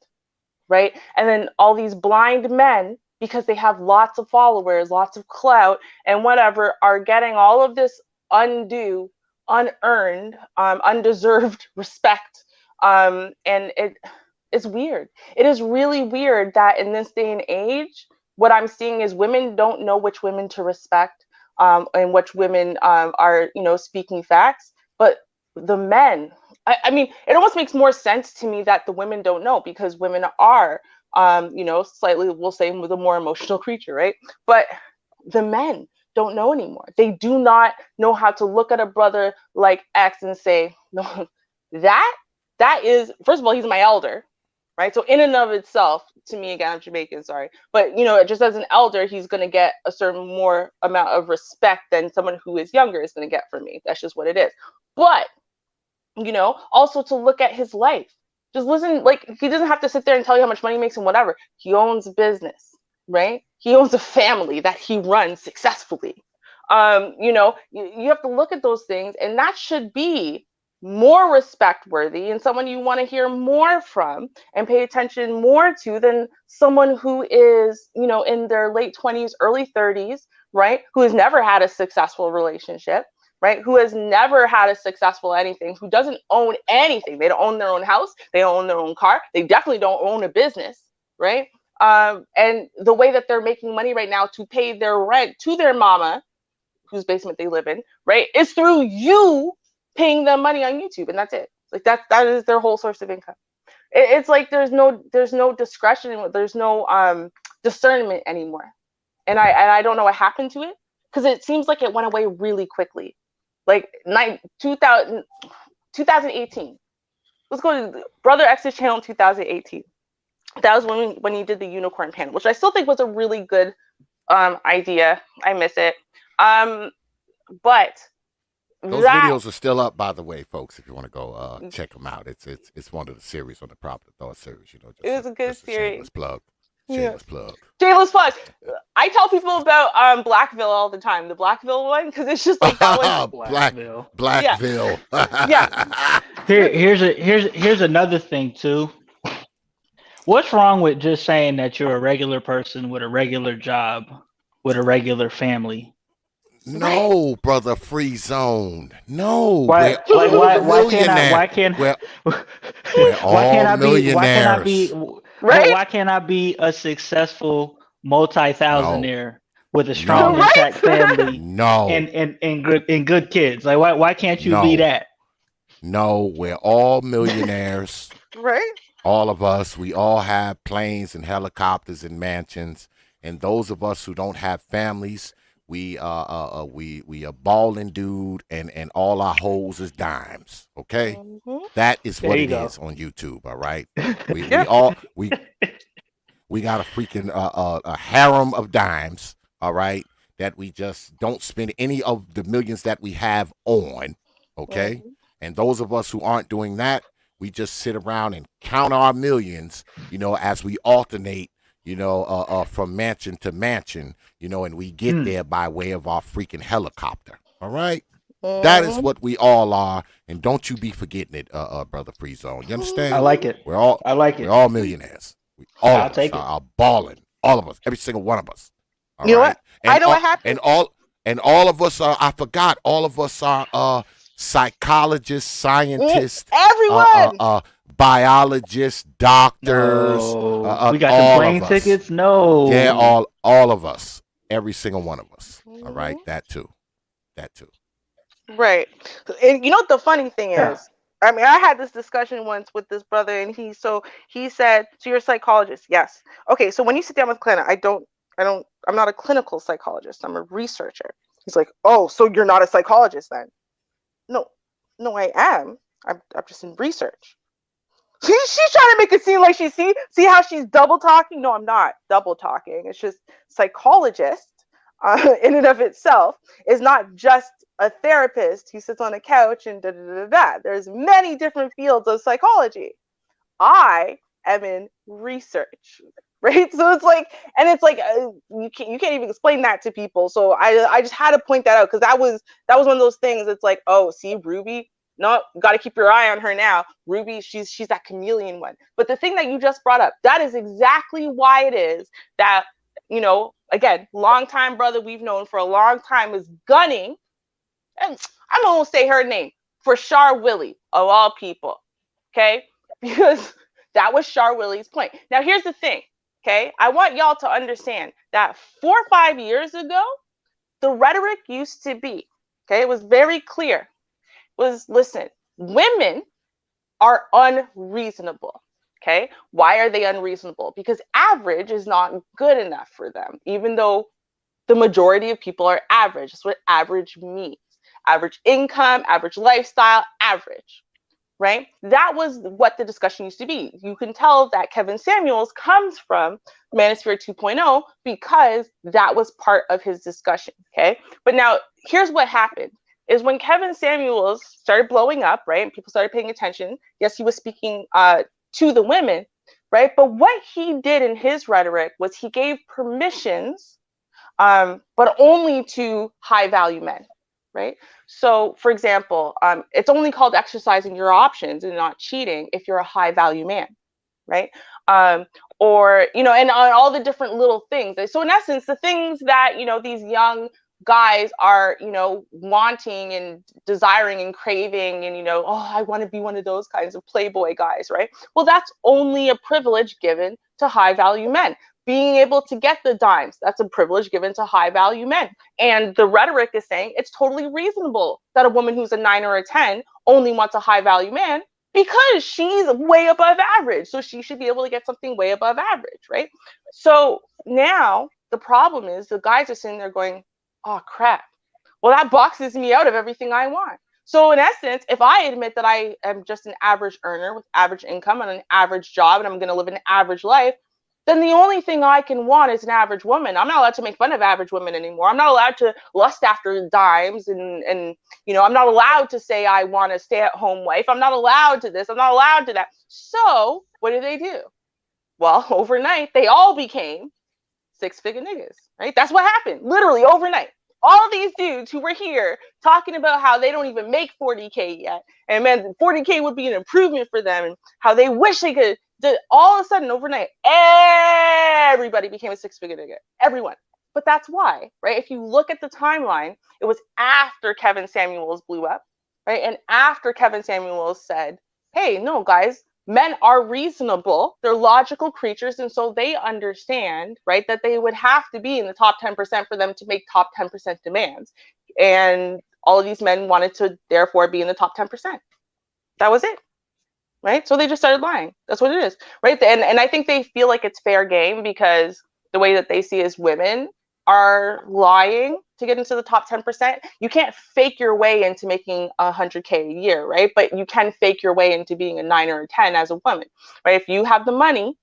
right? And then all these blind men, because they have lots of followers, lots of clout, and whatever, are getting all of this undue, unearned, undeserved respect. And it's weird. It is really weird that in this day and age, what I'm seeing is women don't know which women to respect, and which women are, speaking facts. But the men, I mean, it almost makes more sense to me that the women don't know, because women are You know, slightly, we'll say, with a more emotional creature, right? But the men don't know anymore. They do not know how to look at a brother like X and say, no, that is, first of all, he's my elder, right? So in and of itself, to me, again, I'm Jamaican, sorry, but you know, just as an elder, he's going to get a certain more amount of respect than someone who is younger is going to get from me. That's just what it is. But you know, also to look at his life. Just listen, like, he doesn't have to sit there and tell you how much money he makes and whatever. He owns a business, right? He owns a family that he runs successfully. You know, you have to look at those things, and that should be more respect worthy and someone you want to hear more from and pay attention more to than someone who is, you know, in their late 20s, early 30s, right? Who has never had a successful relationship, right? Who has never had a successful anything, who doesn't own anything. They don't own their own house. They don't own their own car. They definitely don't own a business, right? And the way that they're making money right now to pay their rent to their mama, whose basement they live in, right, is through you paying them money on YouTube, and that's it. Like that is their whole source of income. It's like there's no discretion, there's no discernment anymore, and I don't know what happened to it, because it seems like it went away really quickly. Like 2018. Let's go to Brother X's channel in 2018. That was when he did the unicorn panel, which I still think was a really good idea. I miss it. But those videos are still up, by the way, folks. If you want to go check them out, it's one of the series on the Proper Thought series. You know, it was a good series. Shameless plug. Shameless plug. Shameless plug. I tell people about Blackville all the time, the Blackville one, because it's just like that was Blackville. Yeah. Here's another thing too. What's wrong with just saying that you're a regular person with a regular job, with a regular family? No, brother, free zone. No, why can't I be a successful multi-thousandaire with a strong intact family? No, and good kids. Like why can't you be that? No, we're all millionaires. Right? All of us. We all have planes and helicopters and mansions. And those of us who don't have families, we a balling dude, and all our hoes is dimes. Okay, that is what it is on YouTube. All right, we got a freaking a harem of dimes. All right, that we just don't spend any of the millions that we have on. Okay, and those of us who aren't doing that, we just sit around and count our millions. You know, as we alternate. You know, from mansion to mansion, you know, and we get there by way of our freaking helicopter. All right? That is what we all are. And don't you be forgetting it, Brother Free Zone. You understand? I like it. We're all millionaires. All of us are balling. All of us. Every single one of us. All you right? know what? I know what happened. And all of us are, I forgot, all of us are psychologists, scientists. Everyone! Biologists, doctors. We got the plane tickets. No. Yeah, all of us. Every single one of us. All right, that too. Right. And you know what the funny thing is? I mean, I had this discussion once with this brother, and he said, "So you're a psychologist?" Yes. Okay. So when you sit down with a client, I'm not a clinical psychologist. I'm a researcher. He's like, "Oh, so you're not a psychologist then?" No, I am. I'm just in research. She's trying to make it seem like she see how she's double talking. No, I'm not double talking. It's just psychologist in and of itself is not just a therapist who sits on a couch and da. There's many different fields of psychology. I am in research, right? So it's like you can't even explain that to people. So I just had to point that out, because that was one of those things. It's like, oh, see, Ruby. No, got to keep your eye on her now. Ruby, she's that chameleon one. But the thing that you just brought up, that is exactly why it is that, you know, again, longtime brother we've known for a long time is gunning, and I'm going to say her name, for Char Willie, of all people, okay? Because that was Char Willie's point. Now, here's the thing, okay? I want y'all to understand that 4 or 5 years ago, the rhetoric used to be, okay, it was very clear. Listen, women are unreasonable. Okay. Why are they unreasonable? Because average is not good enough for them, even though the majority of people are average. That's what average means. Average income, average lifestyle, average. Right? That was what the discussion used to be. You can tell that Kevin Samuels comes from Manosphere 2.0 because that was part of his discussion. Okay. But now here's what happened is when Kevin Samuels started blowing up, right? And people started paying attention. Yes, he was speaking to the women, right? But what he did in his rhetoric was he gave permissions, but only to high value men, right? So, for example, it's only called exercising your options and not cheating if you're a high value man, right? Or, you know, and on all the different little things. So, in essence, the things that, you know, these young guys are, you know, wanting and desiring and craving and, you know, oh, I want to be one of those kinds of playboy guys, right? Well, that's only a privilege given to high value men. Being able to get the dimes, that's a privilege given to high value men. And the rhetoric is saying it's totally reasonable that a woman who's a 9 or a 10 only wants a high value man because she's way above average. So she should be able to get something way above average, right? So now the problem is the guys are sitting there going, oh crap. Well, that boxes me out of everything I want. So in essence, if I admit that I am just an average earner with average income and an average job and I'm going to live an average life, then the only thing I can want is an average woman. I'm not allowed to make fun of average women anymore. I'm not allowed to lust after dimes and you know, I'm not allowed to say I want a stay-at-home wife. I'm not allowed to this. I'm not allowed to that. So what do? Well, overnight, they all became six-figure niggas, right? That's what happened, literally overnight. All these dudes who were here talking about how they don't even make 40K yet, and man, 40K would be an improvement for them, and how they wish they could. All of a sudden, overnight, everybody became a six-figure nigga. Everyone. But that's why, right? If you look at the timeline, it was after Kevin Samuels blew up, right? And after Kevin Samuels said, hey, no, guys, men are reasonable. They're logical creatures. And so they understand, right, that they would have to be in the top 10% for them to make top 10% demands. And all of these men wanted to therefore be in the top 10%. That was it. Right? So they just started lying. That's what it is. Right? And I think they feel like it's fair game because the way that they see as women are lying to get into the top 10%. You can't fake your way into making 100K a year, right? But you can fake your way into being a 9 or a 10 as a woman, right? If you have the money,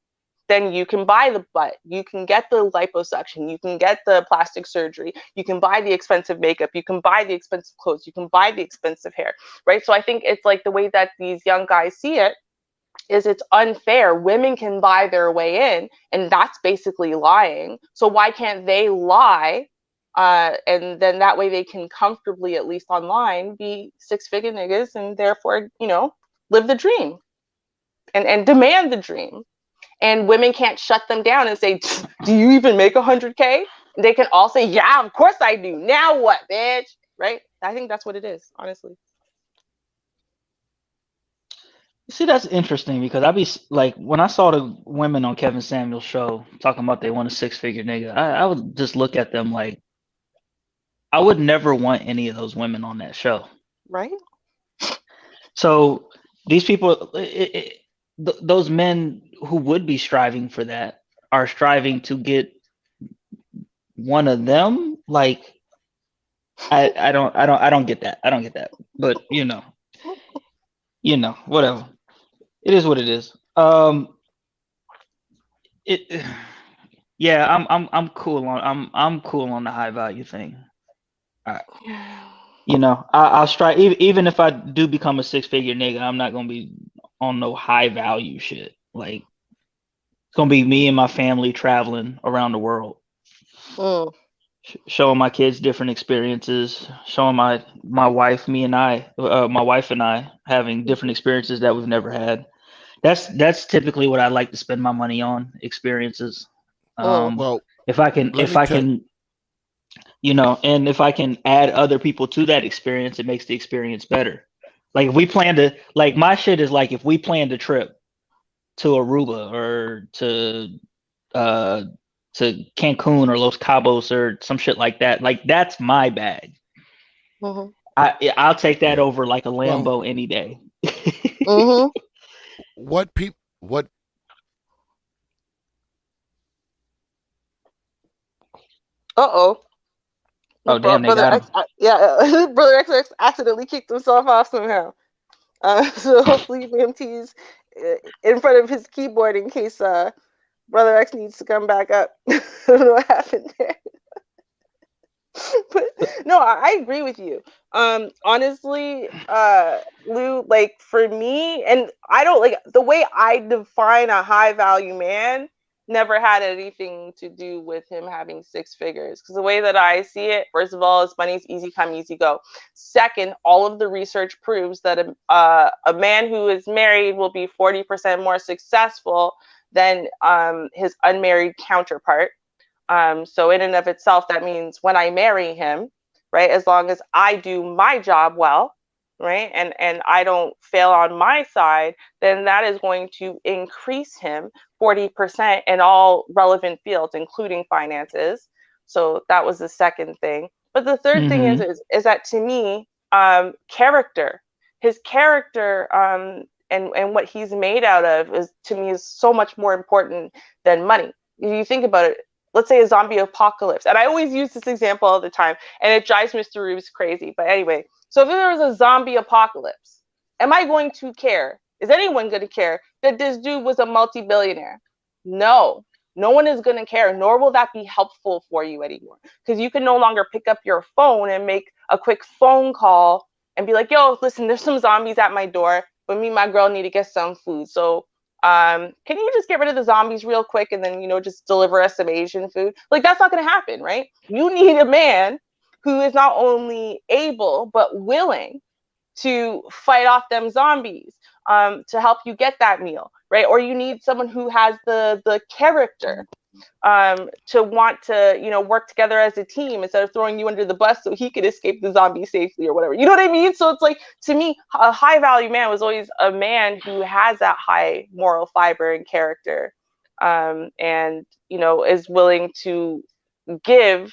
then you can buy the butt, you can get the liposuction, you can get the plastic surgery, you can buy the expensive makeup, you can buy the expensive clothes, you can buy the expensive hair, right? So I think it's like the way that these young guys see it is it's unfair. Women can buy their way in, and that's basically lying. So why can't they lie? And then that way they can comfortably, at least online, be six-figure niggas and therefore, you know, live the dream and demand the dream. And women can't shut them down and say, do you even make 100K? They can all say, yeah, of course I do. Now what, bitch? Right? I think that's what it is, honestly. See, that's interesting because I be like, when I saw the women on Kevin Samuel's show talking about they want a six-figure nigga, I would just look at them like, I would never want any of those women on that show. Right? So these people, those men who would be striving for that are striving to get one of them. Like, I don't get that. I don't get that. But you know, whatever. It is what it is. Yeah, I'm cool on I'm cool on the high value thing. You know, I'll strive even if I do become a six-figure nigga, I'm not gonna be on no high value shit. Like, it's gonna be me and my family traveling around the world, showing my kids different experiences, showing my wife and I having different experiences that we've never had. That's typically what I like to spend my money on, experiences. Well, if I can, you know, and if I can add other people to that experience, it makes the experience better. Like if we plan to, like my shit is like if we planned a trip to Aruba or to Cancun or Los Cabos or some shit like that, like that's my bag. I'll take that over like a Lambo any day. What Uh-oh. Oh damn, they Brother got X, him. yeah, Brother XX accidentally kicked himself off somehow. So hopefully BMT's in front of his keyboard in case Brother X needs to come back up. I don't know what happened there. But no, I agree with you. Honestly, Lou, like for me, and I don't like the way I define a high value man never had anything to do with him having six figures. Because the way that I see it, first of all, is money's easy come, easy go. Second, all of the research proves that a man who is married will be 40% more successful than his unmarried counterpart. So in and of itself, that means when I marry him, right, as long as I do my job well, right, and I don't fail on my side, then that is going to increase him 40% in all relevant fields, including finances. So that was the second thing. But the third thing is that to me, character, his character, and what he's made out of is to me is so much more important than money. If you think about it, let's say a zombie apocalypse. And I always use this example all the time, and it drives Mr. Reeves crazy. But anyway, so if there was a zombie apocalypse, am I going to care? Is anyone going to care that this dude was a multi-billionaire? No. No one is going to care, nor will that be helpful for you anymore. Because you can no longer pick up your phone and make a quick phone call and be like, yo, listen, there's some zombies at my door, but me and my girl need to get some food. So can you just get rid of the zombies real quick and then, just deliver us some Asian food? Like, that's not going to happen, right? You need a man who is not only able, but willing to fight off them zombies, to help you get that meal, right? Or you need someone who has the character to want to, work together as a team instead of throwing you under the bus so he could escape the zombie safely or whatever. You know what I mean? So it's like, to me, a high value man was always a man who has that high moral fiber and character, and, is willing to give,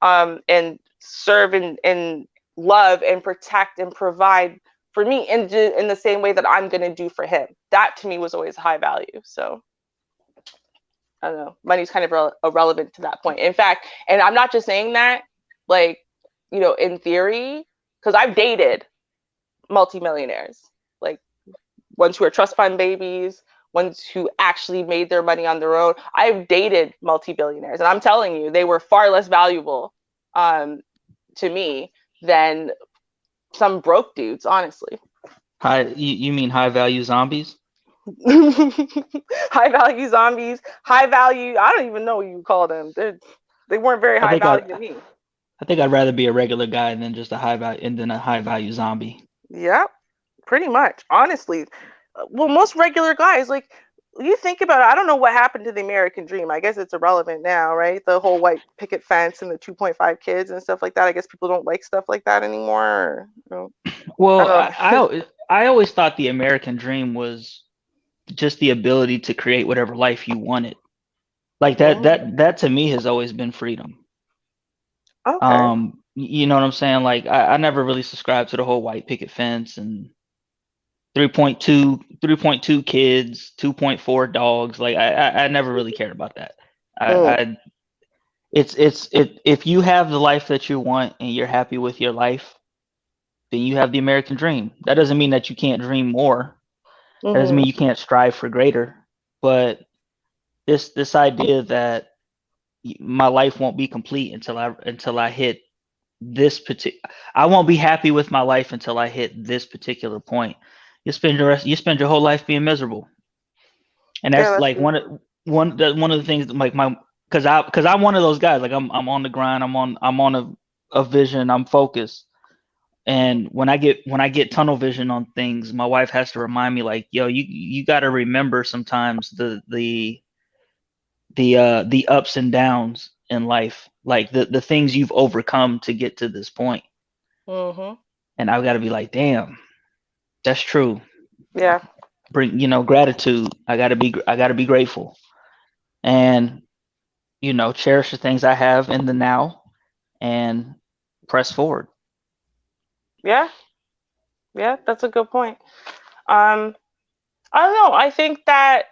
and serve and love and protect and provide for me in the same way that I'm going to do for him. That to me was always high value. So I don't know. Money's kind of irrelevant to that point. In fact, and I'm not just saying that, like, in theory, because I've dated multimillionaires, like ones who are trust fund babies, ones who actually made their money on their own. I've dated multi-billionaires, and I'm telling you, they were far less valuable to me than some broke dudes, honestly. You mean high value zombies? High value zombies, high value, I don't even know what you call them. They weren't very high value to me. I think I'd rather be a regular guy than just a high value zombie. Yep, pretty much, honestly. Well, most regular guys, like, you think about it, I don't know what happened to the American dream. I guess it's irrelevant now, right? The whole white picket fence and the 2.5 kids and stuff like that. I guess people don't like stuff like that anymore. Well, I always thought the American dream was just the ability to create whatever life you wanted. Like that to me has always been freedom. Okay. You know what I'm saying? Like I never really subscribed to the whole white picket fence and 3.2 kids, 2.4 dogs. Like I never really cared about that. If you have the life that you want and you're happy with your life, then you have the American dream. That doesn't mean that you can't dream more. That doesn't mean you can't strive for greater. But this idea that my life won't be complete until I hit this particular. I won't be happy with my life until I hit this particular point. You spend your whole life being miserable, and that's like one of the things like because I'm one of those guys. Like I'm on the grind. I'm on a vision. I'm focused. And when I get tunnel vision on things, my wife has to remind me, like, yo, you got to remember sometimes the ups and downs in life, like the things you've overcome to get to this point. And I've got to be like, damn, that's true. Yeah. Bring, gratitude. I gotta be grateful, and cherish the things I have in the now, and press forward. Yeah, that's a good point. I don't know. I think that,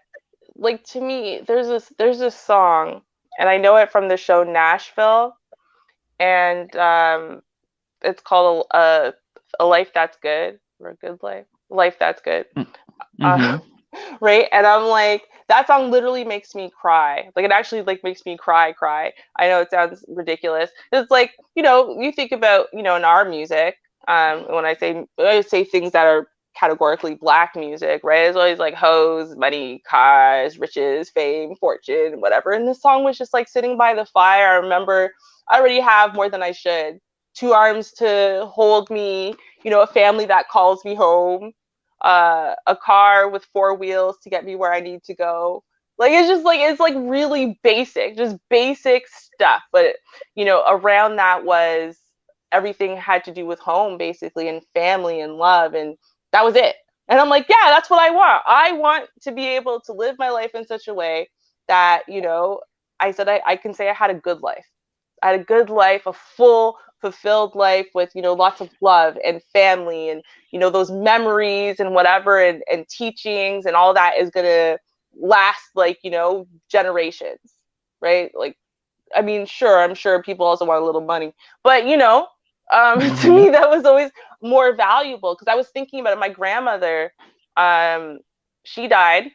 like, to me, there's this song, and I know it from the show Nashville, and it's called a life that's good, or a good life that's good. Right, and I'm like, that song literally makes me cry. Like, it actually like makes me cry. I know it sounds ridiculous. It's like, you think about, in our music, when I say things that are categorically Black music, right? It's always like hoes, money, cars, riches, fame, fortune, whatever. And this song was just like sitting by the fire. I remember I already have more than I should. 2 arms to hold me, a family that calls me home, a car with 4 wheels to get me where I need to go. Like, it's like really basic, just basic stuff. But, around that was everything had to do with home, basically, and family and love. And that was it. And I'm like, yeah, that's what I want. I want to be able to live my life in such a way that, I said I can say I had a good life. I had a good life, a full, fulfilled life with, lots of love and family and, those memories and whatever, and teachings and all that is going to last, like, generations, right? Like, I mean, sure, I'm sure people also want a little money, but, to me, that was always more valuable, because I was thinking about it. My grandmother, she died,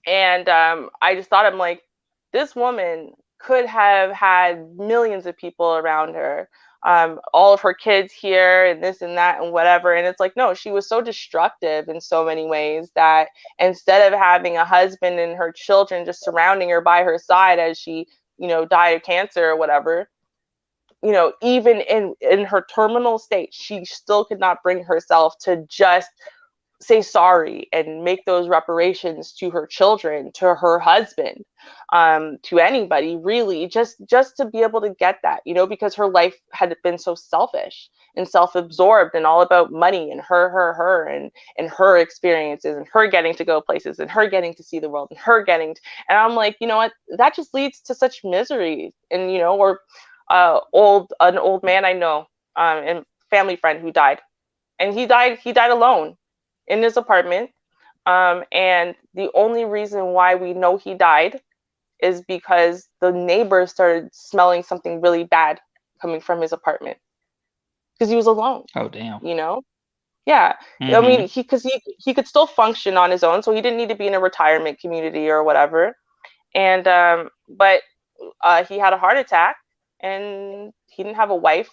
and I just thought, I'm like, this woman could have had millions of people around her, all of her kids here and this and that and whatever. And it's like, no, she was so destructive in so many ways that instead of having a husband and her children just surrounding her by her side as she, died of cancer or whatever, even in her terminal state, she still could not bring herself to just say sorry and make those reparations to her children, to her husband, to anybody, really, just to be able to get that, because her life had been so selfish and self-absorbed and all about money and her and her experiences and her getting to go places and her getting to see the world and her getting and I'm like, you know what, that just leads to such misery. And or an old man I know, and family friend who died, and he died alone in his apartment, and the only reason why we know he died is because the neighbors started smelling something really bad coming from his apartment, because he was alone. Oh, damn. Yeah. I mean, he could still function on his own, so he didn't need to be in a retirement community or whatever. And but he had a heart attack, and he didn't have a wife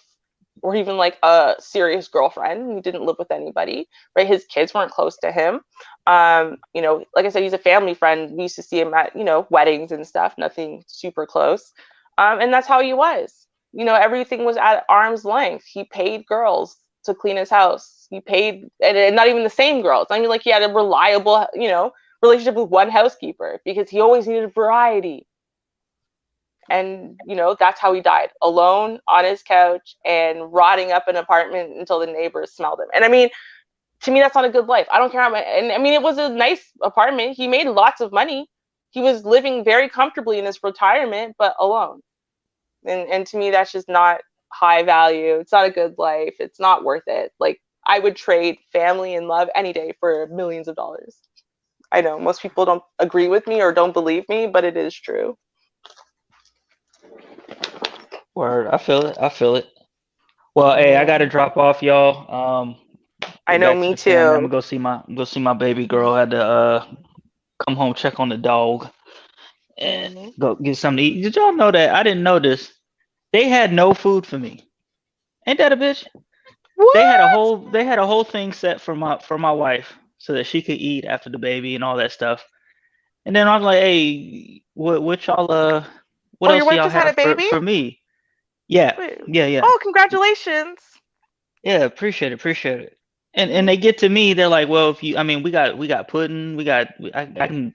or even like a serious girlfriend. He didn't live with anybody, right? His kids weren't close to him. Like I said, he's a family friend. We used to see him at, weddings and stuff, nothing super close. And that's how he was. Everything was at arm's length. He paid girls to clean his house. He paid, and not even the same girls. I mean, like, he had a reliable, relationship with one housekeeper because he always needed variety. And, that's how he died, alone on his couch and rotting up an apartment until the neighbors smelled him. And I mean, to me, that's not a good life. I don't care how much. And I mean, it was a nice apartment. He made lots of money. He was living very comfortably in his retirement, but alone. And to me, that's just not high value. It's not a good life. It's not worth it. Like, I would trade family and love any day for millions of dollars. I know most people don't agree with me or don't believe me, but it is true. Word, I feel it. Well, hey, I gotta drop off, y'all. I know, me too. I'm gonna go see my baby girl. I had to come home, check on the dog, and go get something to eat. Did y'all know that? I didn't know this. They had no food for me. Ain't that a bitch? What? They had a whole thing set for my wife so that she could eat after the baby and all that stuff. And then I was like, hey, what y'all what else your do wife y'all just had have a baby? for me? Yeah. Wait. Yeah. Oh, congratulations. Yeah, appreciate it. And they get to me, they're like, well, we got pudding, I can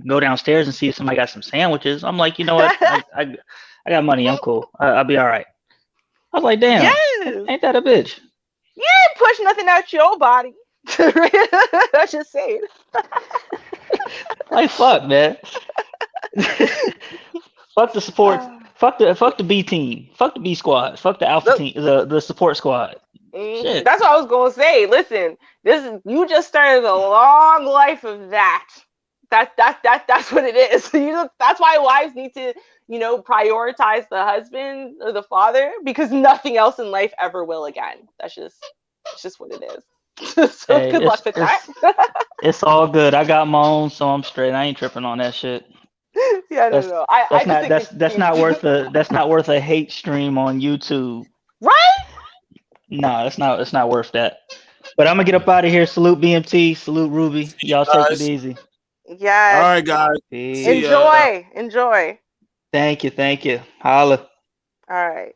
go downstairs and see if somebody got some sandwiches. I'm like, you know what? I got money, I'm cool. I'll be all right. I was like, damn, Yes. ain't that a bitch? You ain't push nothing out your body. That's just saying. Like, fuck, man. Fuck the support. Fuck the B team. Fuck the B squad. Fuck the alpha team. The support squad. Shit. That's what I was gonna say. Listen, you just started a long life of that. That's what it is. That's why wives need to, prioritize the husband or the father, because nothing else in life ever will again. It's just what it is. So Hey, good luck with that. it's all good. I got my own, so I'm straight. I ain't tripping on that shit. Yeah, That's no. I that's just not think that's not worth a hate stream on YouTube. right. No, it's not worth that. But I'm gonna get up out of here. Salute BMT, salute Ruby. Y'all take it Guys. easy. Yes. All right, guys. Peace. See ya. Enjoy. Thank you. Holla. All right.